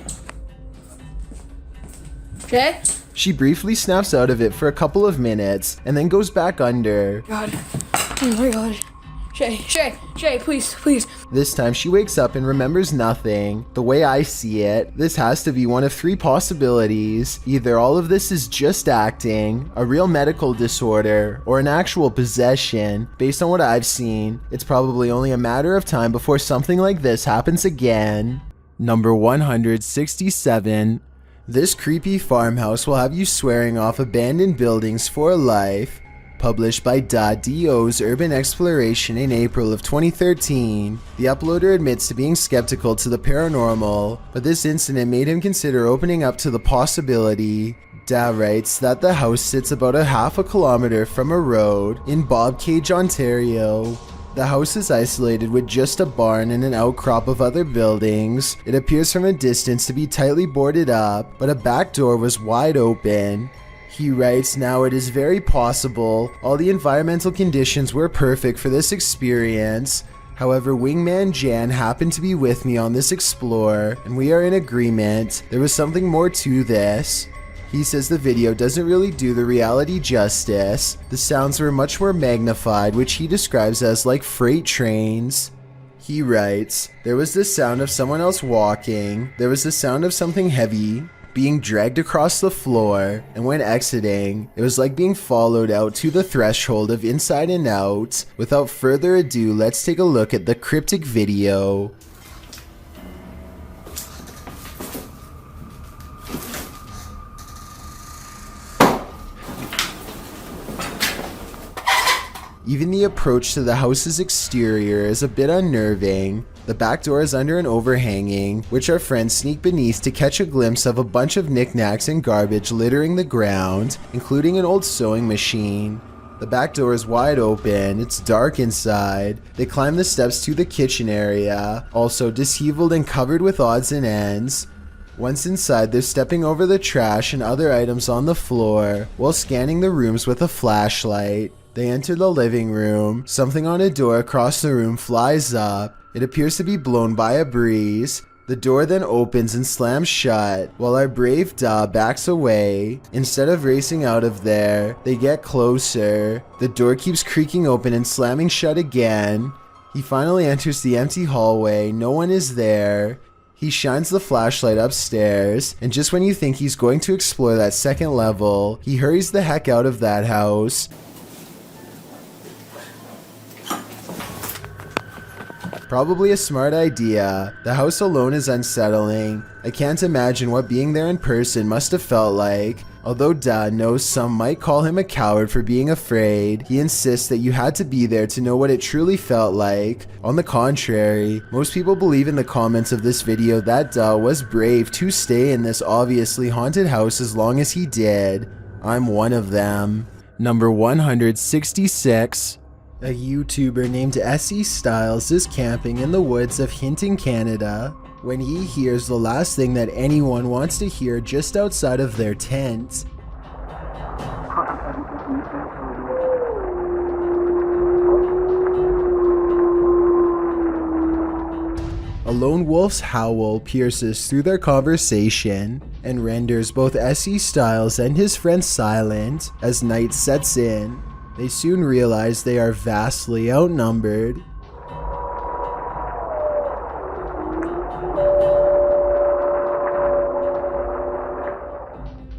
Okay? She briefly snaps out of it for a couple of minutes and then goes back under. God. Oh my god. Shay, please. This time she wakes up and remembers nothing. The way I see it, this has to be one of three possibilities. Either all of this is just acting, a real medical disorder, or an actual possession. Based on what I've seen, it's probably only a matter of time before something like this happens again. Number 167. This creepy farmhouse will have you swearing off abandoned buildings for life. Published by .do's Urban Exploration in April of 2013. The uploader admits to being skeptical to the paranormal, but this incident made him consider opening up to the possibility. Da writes that the house sits about a half a kilometer from a road in Bobcage, Ontario. The house is isolated with just a barn and an outcrop of other buildings. It appears from a distance to be tightly boarded up, but a back door was wide open. He writes, now it is very possible all the environmental conditions were perfect for this experience. However, Wingman Jan happened to be with me on this explore, and we are in agreement. There was something more to this. He says the video doesn't really do the reality justice. The sounds were much more magnified, which he describes as like freight trains. He writes, there was the sound of someone else walking. There was the sound of something heavy being dragged across the floor, and when exiting, it was like being followed out to the threshold of Inside and Out. Without further ado, let's take a look at the cryptic video. Even the approach to the house's exterior is a bit unnerving. The back door is under an overhanging, which our friends sneak beneath to catch a glimpse of a bunch of knickknacks and garbage littering the ground, including an old sewing machine. The back door is wide open, it's dark inside. They climb the steps to the kitchen area, also disheveled and covered with odds and ends. Once inside, they're stepping over the trash and other items on the floor, while scanning the rooms with a flashlight. They enter the living room. Something on a door across the room flies up. It appears to be blown by a breeze. The door then opens and slams shut, while our brave Da backs away. Instead of racing out of there, they get closer. The door keeps creaking open and slamming shut again. He finally enters the empty hallway, no one is there. He shines the flashlight upstairs, and just when you think he's going to explore that second level, he hurries the heck out of that house. Probably a smart idea. The house alone is unsettling. I can't imagine what being there in person must have felt like. Although Da knows some might call him a coward for being afraid, he insists that you had to be there to know what it truly felt like. On the contrary, most people believe in the comments of this video that Da was brave to stay in this obviously haunted house as long as he did. I'm one of them. Number 166. A YouTuber named SE Styles is camping in the woods of Hinton, Canada, when he hears the last thing that anyone wants to hear just outside of their tent. A lone wolf's howl pierces through their conversation and renders both SE Styles and his friend silent as night sets in. They soon realize they are vastly outnumbered.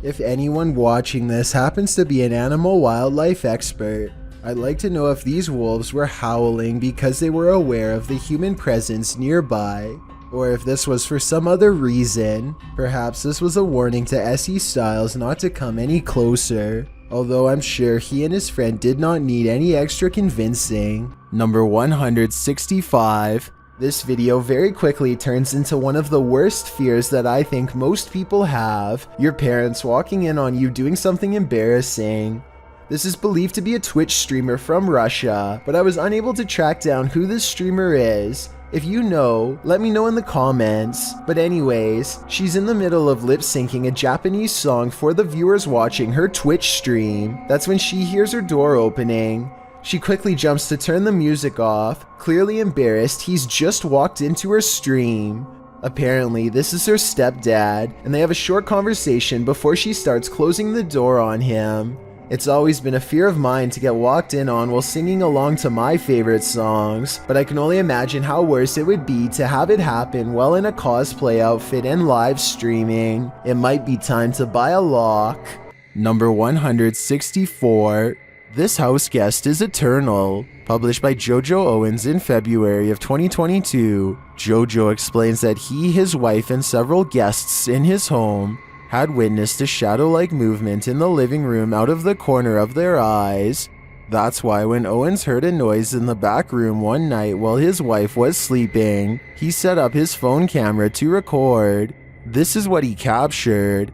If anyone watching this happens to be an animal wildlife expert, I'd like to know if these wolves were howling because they were aware of the human presence nearby, or if this was for some other reason. Perhaps this was a warning to SE Styles not to come any closer. Although I'm sure he and his friend did not need any extra convincing. Number 165. This video very quickly turns into one of the worst fears that I think most people have. Your parents walking in on you doing something embarrassing. This is believed to be a Twitch streamer from Russia, but I was unable to track down who this streamer is. If you know, let me know in the comments. But anyways, she's in the middle of lip syncing a Japanese song for the viewers watching her Twitch stream. That's when she hears her door opening. She quickly jumps to turn the music off, clearly embarrassed he's just walked into her stream. Apparently, this is her stepdad, and they have a short conversation before she starts closing the door on him. It's always been a fear of mine to get walked in on while singing along to my favorite songs, but I can only imagine how worse it would be to have it happen while in a cosplay outfit and live streaming. It might be time to buy a lock. Number 164. This house guest is eternal. Published by Jojo Owens in February of 2022, Jojo explains that he, his wife, and several guests in his home had witnessed a shadow-like movement in the living room out of the corner of their eyes. That's why when Owens heard a noise in the back room one night while his wife was sleeping, he set up his phone camera to record. This is what he captured.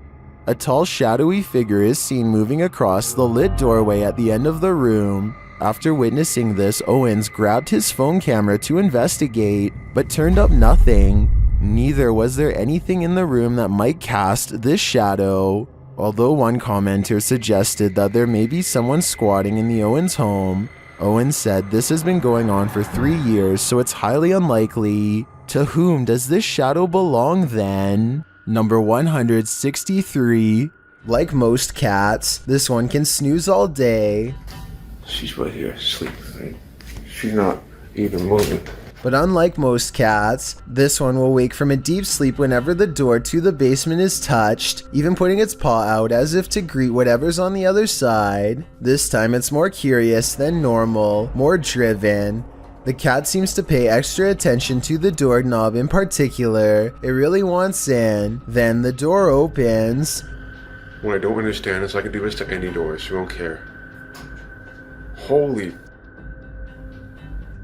A tall shadowy figure is seen moving across the lit doorway at the end of the room. After witnessing this, Owens grabbed his phone camera to investigate, but turned up nothing. Neither was there anything in the room that might cast this shadow. Although one commenter suggested that there may be someone squatting in the Owens home, Owens said this has been going on for 3 years, so it's highly unlikely. To whom does this shadow belong then? Number 163. Like most cats, this one can snooze all day. She's right here, sleeping, right? She's not even moving. But unlike most cats, this one will wake from a deep sleep whenever the door to the basement is touched, even putting its paw out as if to greet whatever's on the other side. This time it's more curious than normal, more driven. The cat seems to pay extra attention to the doorknob in particular. It really wants in. Then the door opens. What I don't understand is I can do this to any door, so I don't care. Holy...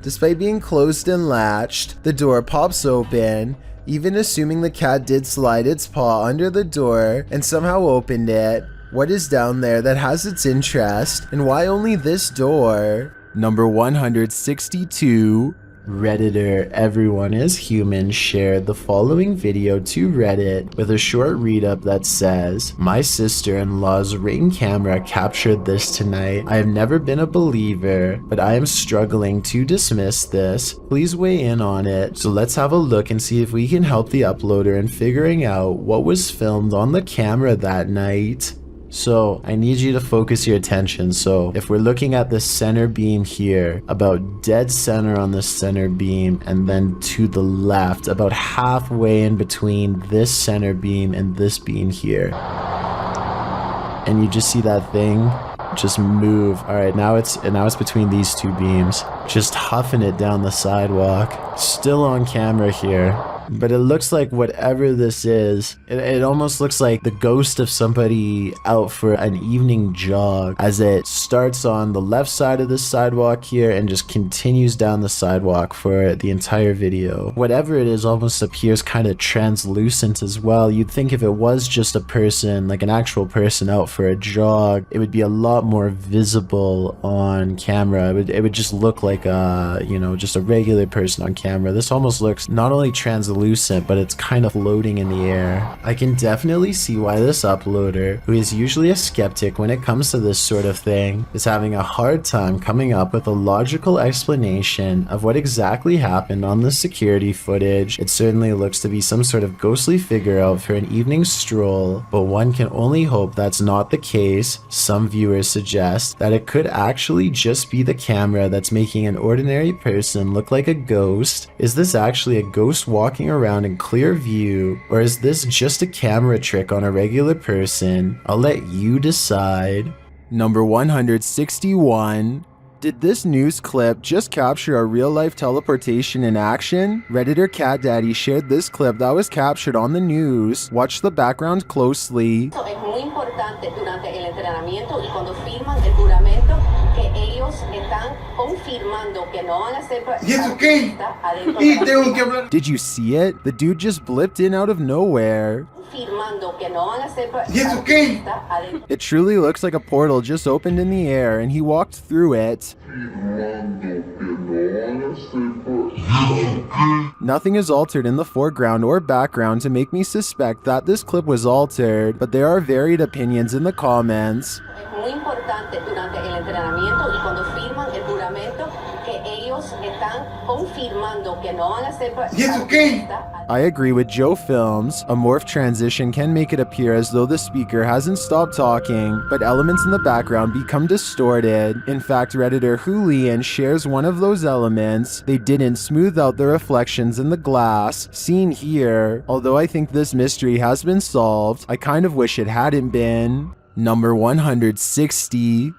Despite being closed and latched, the door pops open, even assuming the cat did slide its paw under the door and somehow opened it. What is down there that has its interest, and why only this door? Number 162. Redditor Everyone is Human shared the following video to Reddit with a short read-up that says, "My sister-in-law's Ring camera captured this tonight. I have never been a believer, but I am struggling to dismiss this. Please weigh in on it." So let's have a look and see if we can help the uploader in figuring out what was filmed on the camera that night. So I need you to focus your attention. So if we're looking at the center beam here, about dead center on the center beam, and then to the left, about halfway in between this center beam and this beam here. And you just see that thing just move. All right, now it's between these two beams, just huffing it down the sidewalk. Still on camera here. But it looks like whatever this is, it almost looks like the ghost of somebody out for an evening jog, as it starts on the left side of the sidewalk here and just continues down the sidewalk for the entire video. Whatever it is almost appears kind of translucent as well. You'd think if it was just a person, like an actual person out for a jog, it would be a lot more visible on camera. It would just look like a, you know, just a regular person on camera. This almost looks not only translucent, but it's kind of floating in the air. I can definitely see why this uploader, who is usually a skeptic when it comes to this sort of thing, is having a hard time coming up with a logical explanation of what exactly happened on the security footage. It certainly looks to be some sort of ghostly figure out for an evening stroll, but one can only hope that's not the case. Some viewers suggest that it could actually just be the camera that's making an ordinary person look like a ghost. Is this actually a ghost walking around in clear view, or is this just a camera trick on a regular person? I'll let you decide. Number 161. Did this news clip just capture a real-life teleportation in action? Redditor Cat Daddy shared this clip that was captured on the news. Watch the background closely. Es muy importante durante el entrenamiento y cuando firman el juramento que ellos están confirmando que no van a ser adentro. Did you see it? The dude just blipped in out of nowhere. It truly looks like a portal just opened in the air and he walked through it. Nothing is altered in the foreground or background to make me suspect that this clip was altered, but there are varied opinions in the comments. I agree with Joe Films. A morph transition can make it appear as though the speaker hasn't stopped talking, but elements in the background become distorted. In fact, Redditor Julian shares one of those elements. They didn't smooth out the reflections in the glass, seen here. Although I think this mystery has been solved, I kind of wish it hadn't been. Number 160.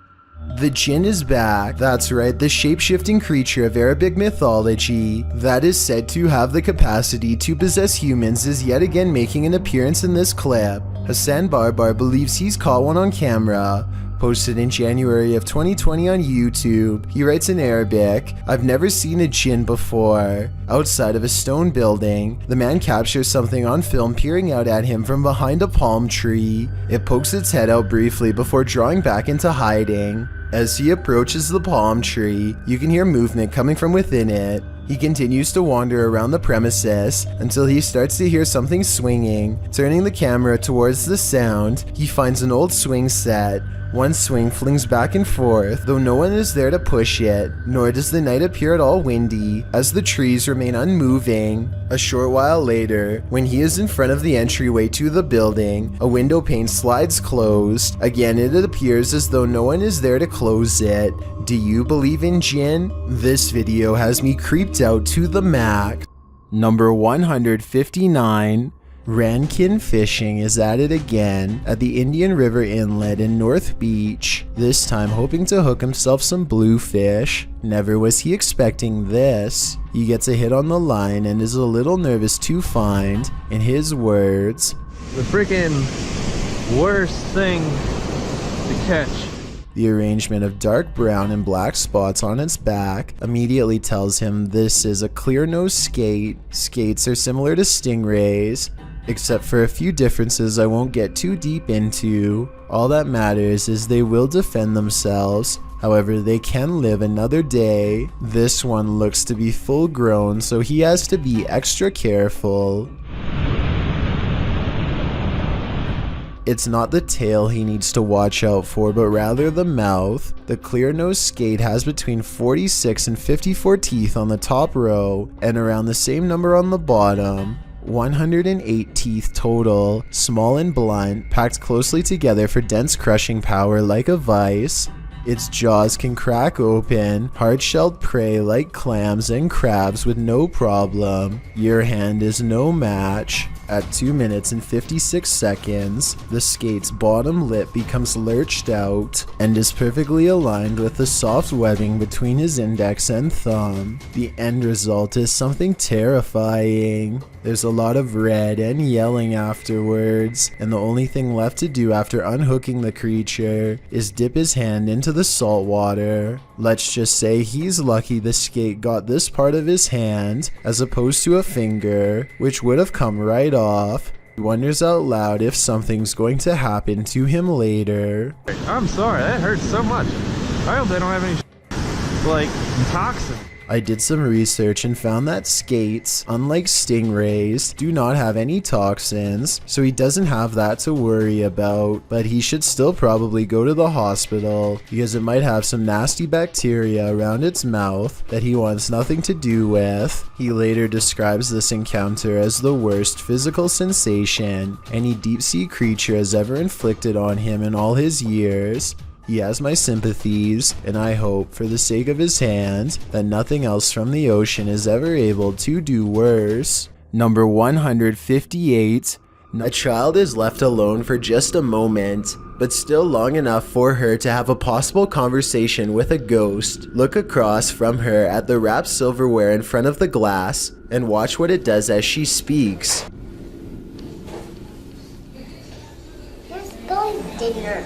The Jinn is back. That's right, the shape-shifting creature of Arabic mythology that is said to have the capacity to possess humans is yet again making an appearance in this clip. Hassan Barbar believes he's caught one on camera. Posted in January of 2020 on YouTube, he writes in Arabic, "I've never seen a jinn before." Outside of a stone building, the man captures something on film peering out at him from behind a palm tree. It pokes its head out briefly before drawing back into hiding. As he approaches the palm tree, you can hear movement coming from within it. He continues to wander around the premises until he starts to hear something swinging. Turning the camera towards the sound, he finds an old swing set. One swing flings back and forth, though no one is there to push it, nor does the night appear at all windy, as the trees remain unmoving. A short while later, when he is in front of the entryway to the building, a window pane slides closed. Again, it appears as though no one is there to close it. Do you believe in jinn? This video has me creeped out to the max. Number 159. Rankin Fishing is at it again at the Indian River Inlet in North Beach, this time hoping to hook himself some bluefish. Never was he expecting this. He gets a hit on the line and is a little nervous to find, in his words, the freaking worst thing to catch. The arrangement of dark brown and black spots on its back immediately tells him this is a clear-nosed skate. Skates are similar to stingrays, except for a few differences I won't get too deep into. All that matters is they will defend themselves. However, they can live another day. This one looks to be full grown, so he has to be extra careful. It's not the tail he needs to watch out for, but rather the mouth. The clear-nosed skate has between 46 and 54 teeth on the top row, and around the same number on the bottom. 108 teeth total, small and blunt, packed closely together for dense crushing power like a vice. Its jaws can crack open hard-shelled prey like clams and crabs with no problem. Your hand is no match. At 2 minutes and 56 seconds, the skate's bottom lip becomes lurched out and is perfectly aligned with the soft webbing between his index and thumb. The end result is something terrifying. There's a lot of red and yelling afterwards, and the only thing left to do after unhooking the creature is dip his hand into the salt water. Let's just say he's lucky the skate got this part of his hand as opposed to a finger, which would have come right off. He wonders out loud if something's going to happen to him later. I'm sorry, that hurts so much. I hope they don't have any like toxin. I did some research and found that skates, unlike stingrays, do not have any toxins, so he doesn't have that to worry about, but he should still probably go to the hospital because it might have some nasty bacteria around its mouth that he wants nothing to do with. He later describes this encounter as the worst physical sensation any deep-sea creature has ever inflicted on him in all his years. He has my sympathies, and I hope, for the sake of his hand, that nothing else from the ocean is ever able to do worse. Number 158. A child is left alone for just a moment, but still long enough for her to have a possible conversation with a ghost. Look across from her at the wrapped silverware in front of the glass, and watch what it does as she speaks. Let's go dinner.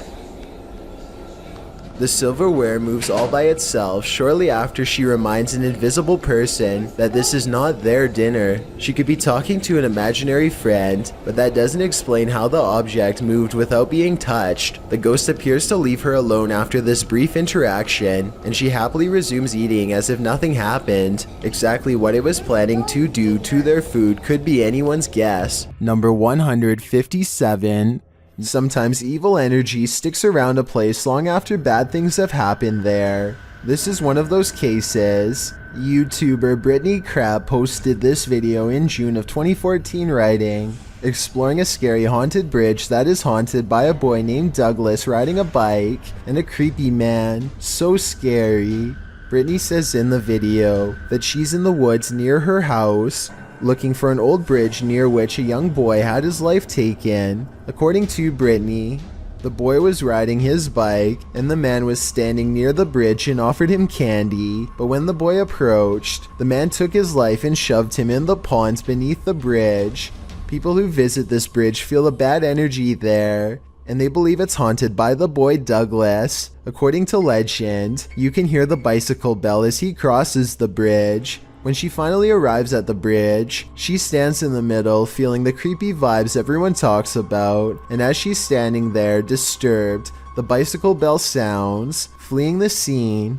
The silverware moves all by itself shortly after she reminds an invisible person that this is not their dinner. She could be talking to an imaginary friend, but that doesn't explain how the object moved without being touched. The ghost appears to leave her alone after this brief interaction, and she happily resumes eating as if nothing happened. Exactly what it was planning to do to their food could be anyone's guess. Number 157. Sometimes evil energy sticks around a place long after bad things have happened there. This is one of those cases. YouTuber Brittany Crab posted this video in June of 2014 writing, exploring a scary haunted bridge that is haunted by a boy named Douglas riding a bike and a creepy man. So scary. Brittany says in the video that she's in the woods near her house, looking for an old bridge near which a young boy had his life taken. According to Brittany, the boy was riding his bike and the man was standing near the bridge and offered him candy, but when the boy approached, the man took his life and shoved him in the pond beneath the bridge. People who visit this bridge feel a bad energy there, and they believe it's haunted by the boy Douglas. According to legend, you can hear the bicycle bell as he crosses the bridge. When she finally arrives at the bridge, she stands in the middle, feeling the creepy vibes everyone talks about, and as she's standing there, disturbed, the bicycle bell sounds. Fleeing the scene,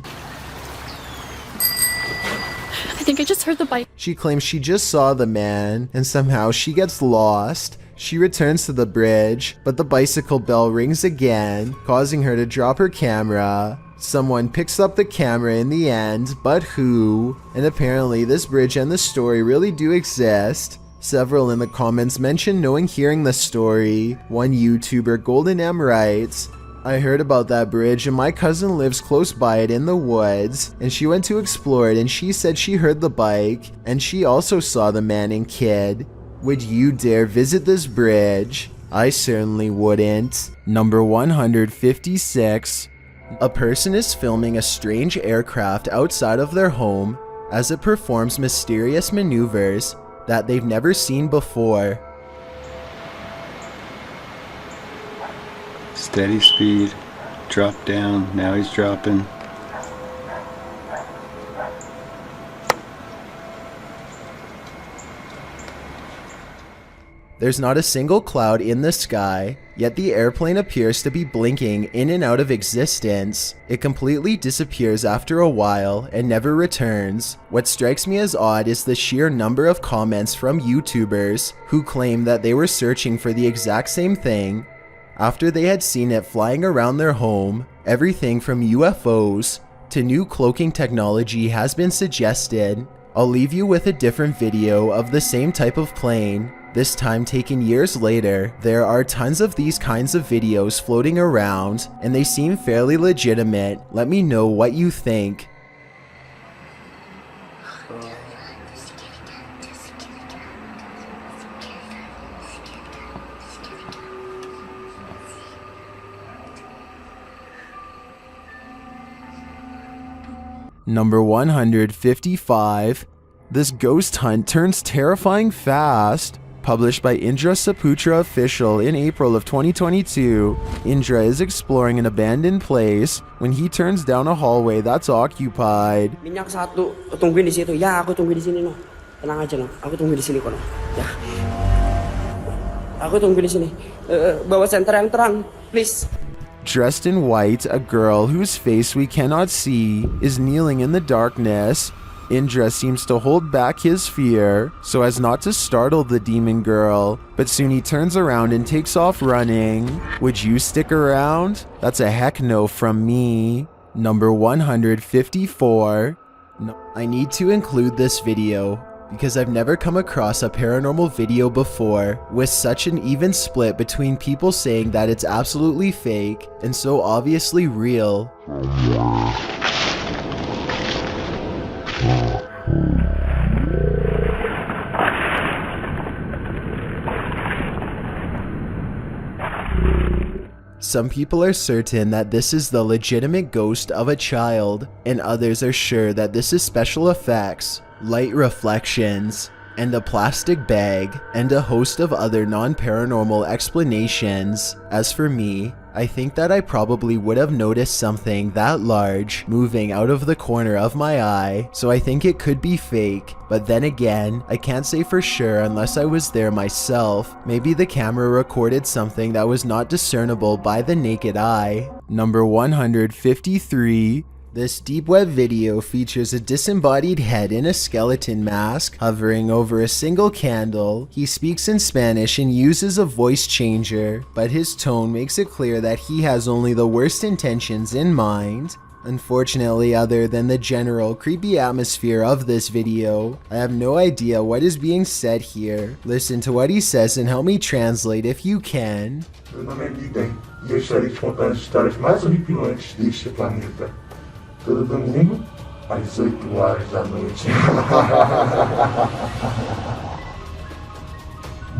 I think I just heard the bike. She claims she just saw the man, and somehow she gets lost. She returns to the bridge, but the bicycle bell rings again, causing her to drop her camera. Someone picks up the camera in the end, but who? And apparently this bridge and the story really do exist. Several in the comments mention knowing hearing the story. One YouTuber, Golden M, writes, I heard about that bridge and my cousin lives close by it in the woods, and she went to explore it and she said she heard the bike, and she also saw the man and kid. Would you dare visit this bridge? I certainly wouldn't. Number 156. A person is filming a strange aircraft outside of their home as it performs mysterious maneuvers that they've never seen before. Steady speed, drop down, now he's dropping. There's not a single cloud in the sky, yet the airplane appears to be blinking in and out of existence. It completely disappears after a while and never returns. What strikes me as odd is the sheer number of comments from YouTubers who claim that they were searching for the exact same thing after they had seen it flying around their home. Everything from UFOs to new cloaking technology has been suggested. I'll leave you with a different video of the same type of plane, this time taken years later. There are tons of these kinds of videos floating around, and they seem fairly legitimate. Let me know what you think. Number 155. This ghost hunt turns terrifying fast. Published by Indra Saputra Official in April of 2022. Indra is exploring an abandoned place when he turns down a hallway that's occupied. Minyak satu, tungguin di situ. Ya, aku tunggu di sini no. Tenang aja no. Aku tunggu di sini kono. Ya. Aku tunggu di sini. Bawa senter yang terang, please. Dressed in white, a girl whose face we cannot see is kneeling in the darkness. Indra seems to hold back his fear so as not to startle the demon girl, but soon he turns around and takes off running. Would you stick around? That's a heck no from me. Number 154. No, I need to include this video because I've never come across a paranormal video before with such an even split between people saying that it's absolutely fake and so obviously real. Some people are certain that this is the legitimate ghost of a child, and others are sure that this is special effects, light reflections, and a plastic bag, and a host of other non-paranormal explanations. As for me, I think that I probably would have noticed something that large moving out of the corner of my eye, so I think it could be fake. But then again, I can't say for sure unless I was there myself. Maybe the camera recorded something that was not discernible by the naked eye. Number 153. This deep web video features a disembodied head in a skeleton mask hovering over a single candle. He speaks in Spanish and uses a voice changer, but his tone makes it clear that he has only the worst intentions in mind. Unfortunately, other than the general creepy atmosphere of this video, I have no idea what is being said here. Listen to what he says and help me translate if you can. Meu nome é Guiden e eu estarei te contando as histórias mais horripilantes deste planeta. Todo domingo, às 8 horas da noite.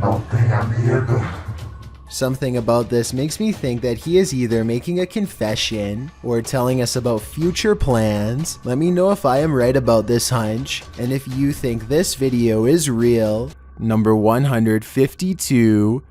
Não tenha medo. Something about this makes me think that he is either making a confession or telling us about future plans. Let me know if I am right about this hunch, and if you think this video is real. Number 152.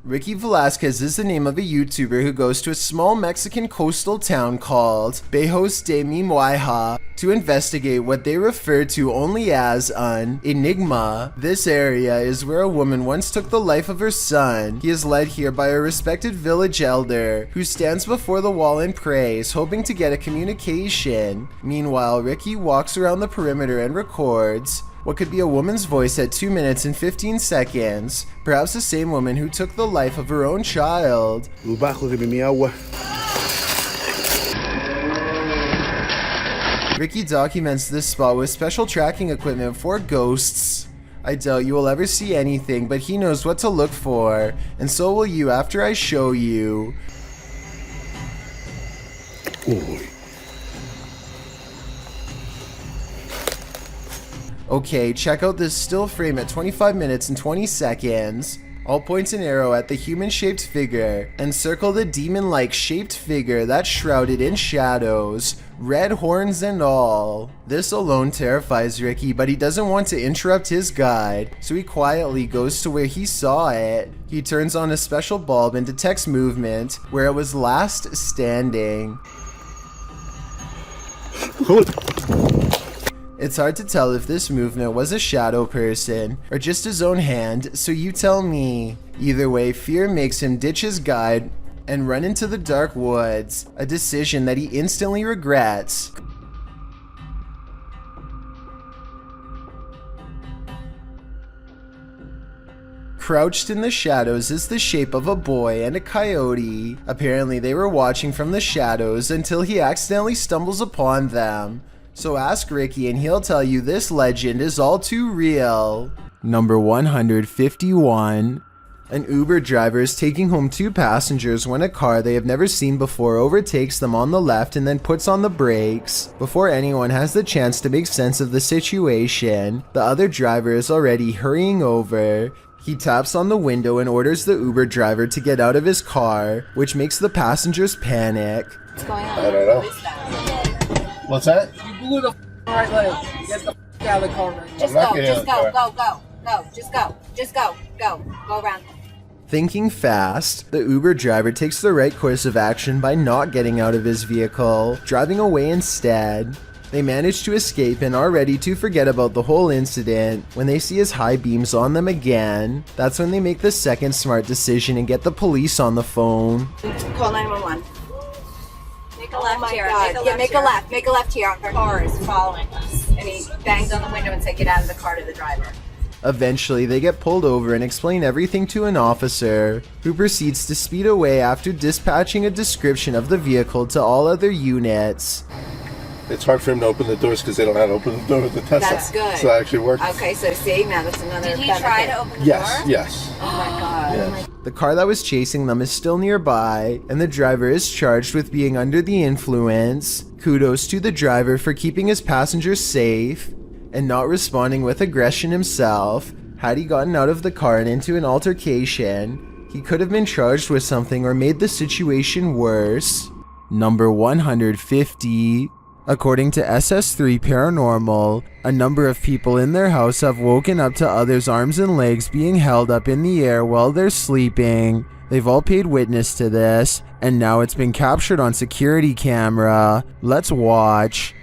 Ricky Velasquez is the name of a YouTuber who goes to a small Mexican coastal town called Bajos de Mimoiha to investigate what they refer to only as an enigma. This area is where a woman once took the life of her son. He is led here by a respected village elder who stands before the wall and prays, hoping to get a communication. Meanwhile, Ricky walks around the perimeter and records what could be a woman's voice at 2 minutes and 15 seconds. Perhaps the same woman who took the life of her own child. Ricky documents this spot with special tracking equipment for ghosts. I doubt you will ever see anything, but he knows what to look for, and so will you after I show you. Okay, check out this still frame at 25 minutes and 20 seconds. I'll point an arrow at the human-shaped figure and circle the demon-like shaped figure that's shrouded in shadows, red horns and all. This alone terrifies Ricky, but he doesn't want to interrupt his guide, so he quietly goes to where he saw it. He turns on a special bulb and detects movement where it was last standing. It's hard to tell if this movement was a shadow person or just his own hand, so you tell me. Either way, fear makes him ditch his guide and run into the dark woods, a decision that he instantly regrets. Crouched in the shadows is the shape of a boy and a coyote. Apparently they were watching from the shadows until he accidentally stumbles upon them. So ask Ricky and he'll tell you this legend is all too real. Number 151. An Uber driver is taking home 2 passengers when a car they have never seen before overtakes them on the left and then puts on the brakes. Before anyone has the chance to make sense of the situation, the other driver is already hurrying over. He taps on the window and orders the Uber driver to get out of his car, which makes the passengers panic. What's going on? I don't know. What is that? What's that? You blew the right leg. Get the out of the car right now. Just go, just go, just go around. Thinking fast, the Uber driver takes the right course of action by not getting out of his vehicle, driving away instead. They manage to escape and are ready to forget about the whole incident when they see his high beams on them again. That's when they make the second smart decision and get the police on the phone. Call 911. Make a left here. Make a left here. Our car is following us. And he bangs on the window and said, get out of the car to the driver. Eventually, they get pulled over and explain everything to an officer, who proceeds to speed away after dispatching a description of the vehicle to all other units. It's hard for him to open the doors because they don't know how to open the door with the Tesla. That's good. So that actually works. Okay, so see, now that's another. Did he try to open the door? Yes. Oh my god. Yes. The car that was chasing them is still nearby, and the driver is charged with being under the influence. Kudos to the driver for keeping his passengers safe and not responding with aggression himself. Had he gotten out of the car and into an altercation, he could have been charged with something or made the situation worse. Number 150. According to SS3 Paranormal, a number of people in their house have woken up to others' arms and legs being held up in the air while they're sleeping. They've all paid witness to this, and now it's been captured on security camera. Let's watch.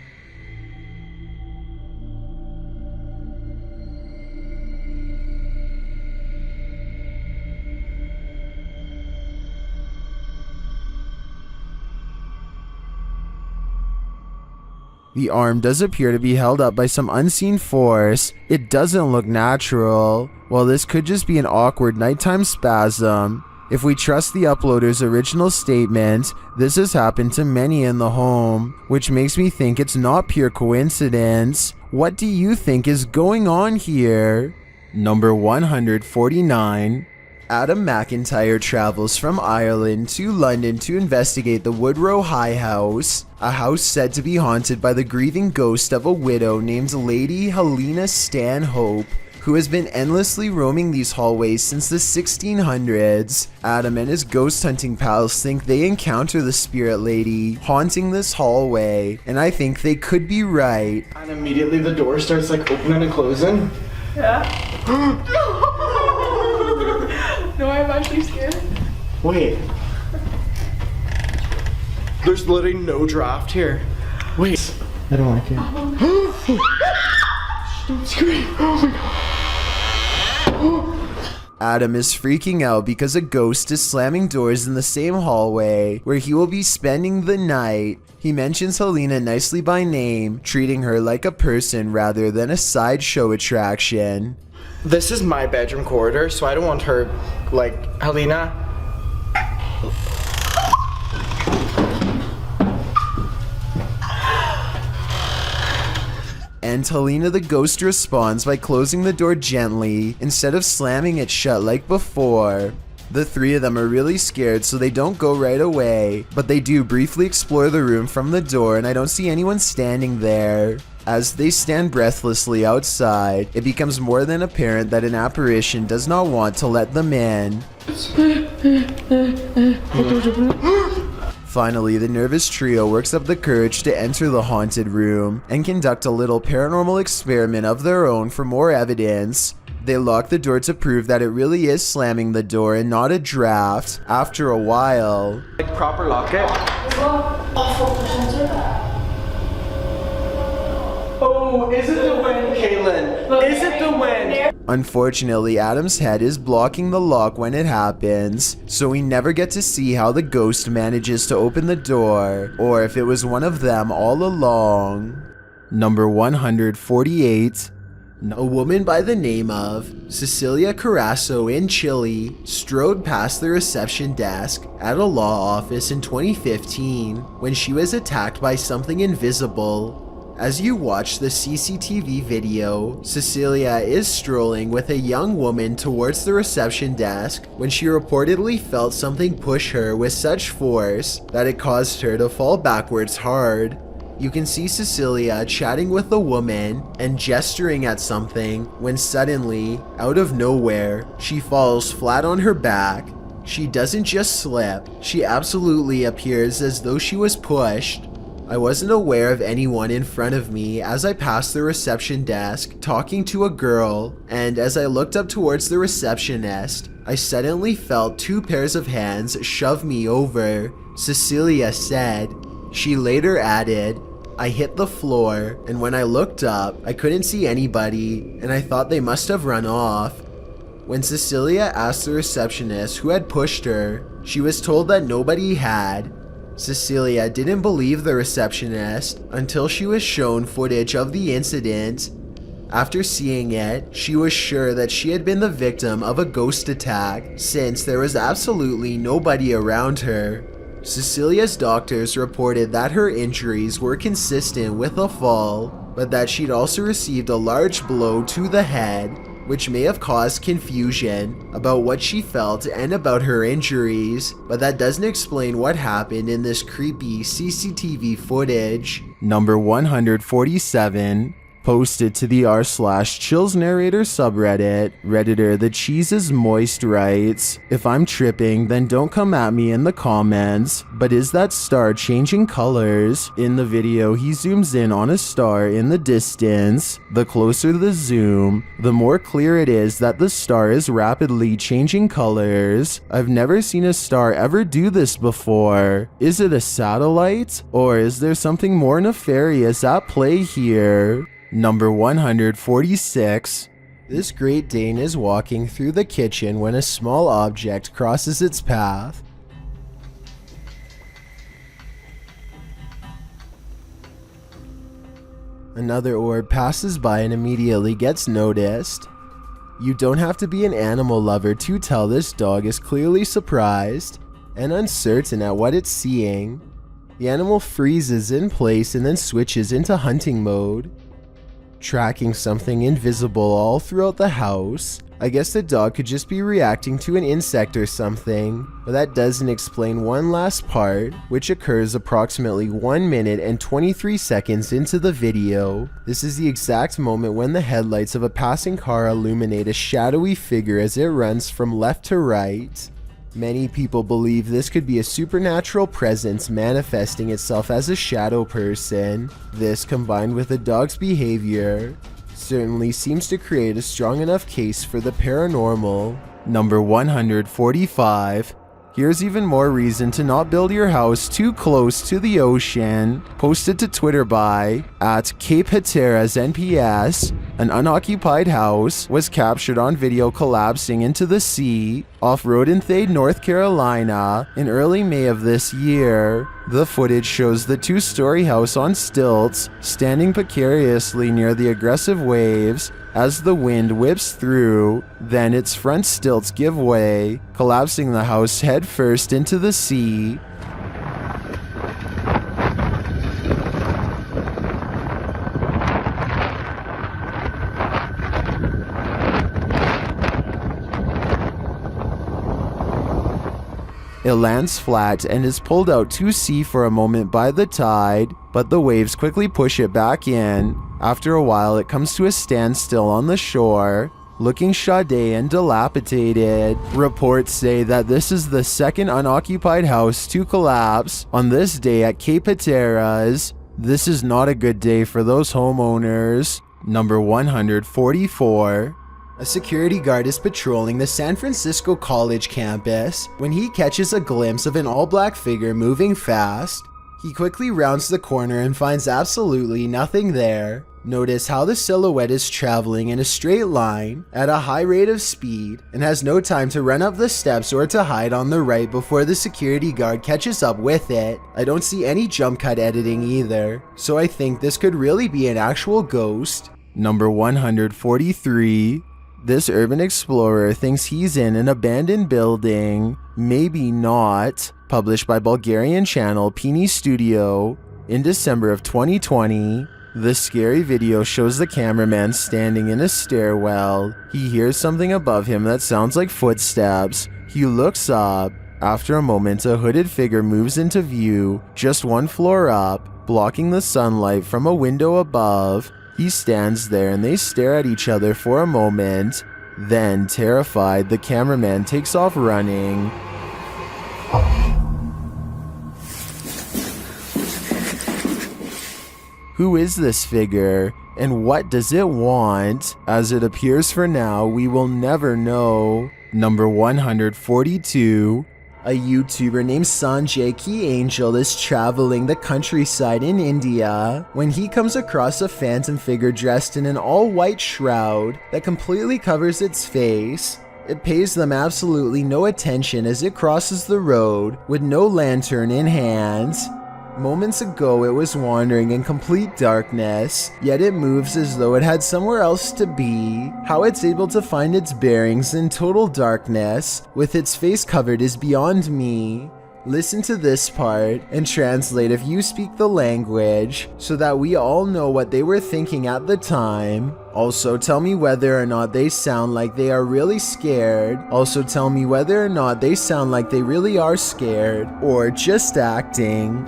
The arm does appear to be held up by some unseen force. It doesn't look natural. While this could just be an awkward nighttime spasm, if we trust the uploader's original statement, this has happened to many in the home, which makes me think it's not pure coincidence. What do you think is going on here? Number 149. Adam McIntyre travels from Ireland to London to investigate the Woodrow High House, a house said to be haunted by the grieving ghost of a widow named Lady Helena Stanhope, who has been endlessly roaming these hallways since the 1600s. Adam and his ghost hunting pals think they encounter the spirit lady haunting this hallway, and I think they could be right. And immediately the door starts like opening and closing. Yeah. No, I'm actually scared. Wait. There's literally no draft here. Wait. I don't like it. Don't scream. Oh my god. Adam is freaking out because a ghost is slamming doors in the same hallway where he will be spending the night. He mentions Helena nicely by name, treating her like a person rather than a sideshow attraction. This is my bedroom corridor, so I don't want her, like, Helena. And Helena the ghost responds by closing the door gently instead of slamming it shut like before. The three of them are really scared, so they don't go right away, but they do briefly explore the room from the door, and I don't see anyone standing there. As they stand breathlessly outside, it becomes more than apparent that an apparition does not want to let them in. Finally, the nervous trio works up the courage to enter the haunted room and conduct a little paranormal experiment of their own for more evidence. They lock the door to prove that it really is slamming the door and not a draft. After a while, Like proper lock it. Oh. Ooh, is it the wind, Caitlin? Is it the wind? Unfortunately, Adam's head is blocking the lock when it happens, so we never get to see how the ghost manages to open the door, or if it was one of them all along. Number 148. A woman by the name of Cecilia Carasso in Chile strode past the reception desk at a law office in 2015 when she was attacked by something invisible. As you watch the CCTV video, Cecilia is strolling with a young woman towards the reception desk when she reportedly felt something push her with such force that it caused her to fall backwards hard. You can see Cecilia chatting with the woman and gesturing at something when suddenly, out of nowhere, she falls flat on her back. She doesn't just slip, she absolutely appears as though she was pushed. I wasn't aware of anyone in front of me as I passed the reception desk talking to a girl, and as I looked up towards the receptionist, I suddenly felt 2 pairs of hands shove me over, Cecilia said. She later added, I hit the floor, and when I looked up, I couldn't see anybody, and I thought they must have run off. When Cecilia asked the receptionist who had pushed her, she was told that nobody had. Cecilia didn't believe the receptionist until she was shown footage of the incident. After seeing it, she was sure that she had been the victim of a ghost attack since there was absolutely nobody around her. Cecilia's doctors reported that her injuries were consistent with a fall, but that she'd also received a large blow to the head, which may have caused confusion about what she felt and about her injuries, but that doesn't explain what happened in this creepy CCTV footage. Number 147. Posted to the r/chills narrator subreddit, Redditor The Cheese is Moist writes, if I'm tripping, then don't come at me in the comments, but is that star changing colors? In the video, he zooms in on a star in the distance. The closer the zoom, the more clear it is that the star is rapidly changing colors. I've never seen a star ever do this before. Is it a satellite? Or is there something more nefarious at play here? Number 146. This Great Dane is walking through the kitchen when a small object crosses its path. Another orb passes by and immediately gets noticed. You don't have to be an animal lover to tell this dog is clearly surprised and uncertain at what it's seeing. The animal freezes in place and then switches into hunting mode, tracking something invisible all throughout the house. I guess the dog could just be reacting to an insect or something, but that doesn't explain one last part, which occurs approximately 1 minute and 23 seconds into the video. This is the exact moment when the headlights of a passing car illuminate a shadowy figure as it runs from left to right. Many people believe this could be a supernatural presence manifesting itself as a shadow person. This, combined with the dog's behavior, certainly seems to create a strong enough case for the paranormal. Number 145. Here's even more reason to not build your house too close to the ocean. Posted to Twitter by @CapeHatteras_NPS. An unoccupied house was captured on video collapsing into the sea off Rodenthade, North Carolina in early May of this year. The footage shows the 2-story house on stilts standing precariously near the aggressive waves as the wind whips through. Then its front stilts give way, collapsing the house head first into the sea. It lands flat and is pulled out to sea for a moment by the tide, but the waves quickly push it back in. After a while, it comes to a standstill on the shore, looking shoddy and dilapidated. Reports say that this is the second unoccupied house to collapse on this day at Cape Hatteras. This is not a good day for those homeowners. Number 144. A security guard is patrolling the San Francisco College campus when he catches a glimpse of an all-black figure moving fast. He quickly rounds the corner and finds absolutely nothing there. Notice how the silhouette is traveling in a straight line at a high rate of speed and has no time to run up the steps or to hide on the right before the security guard catches up with it. I don't see any jump cut editing either, so I think this could really be an actual ghost. Number 143. This urban explorer thinks he's in an abandoned building. Maybe not. Published by Bulgarian channel Pini Studio in December of 2020. The scary video shows the cameraman standing in a stairwell. He hears something above him that sounds like footsteps. He looks up. After a moment, a hooded figure moves into view, just one floor up, blocking the sunlight from a window above. He stands there and they stare at each other for a moment. Then, terrified, the cameraman takes off running. Who is this figure, and what does it want? As it appears for now, we will never know. Number 142. A YouTuber named Sanjay Key Angel is traveling the countryside in India when he comes across a phantom figure dressed in an all-white shroud that completely covers its face. It pays them absolutely no attention as it crosses the road with no lantern in hand. Moments ago it was wandering in complete darkness, yet it moves as though it had somewhere else to be. How it's able to find its bearings in total darkness, with its face covered, is beyond me. Listen to this part and translate if you speak the language, so that we all know what they were thinking at the time. Also tell me whether or not they sound like they are really scared. Also tell me whether or not they sound like they really are scared, or just acting.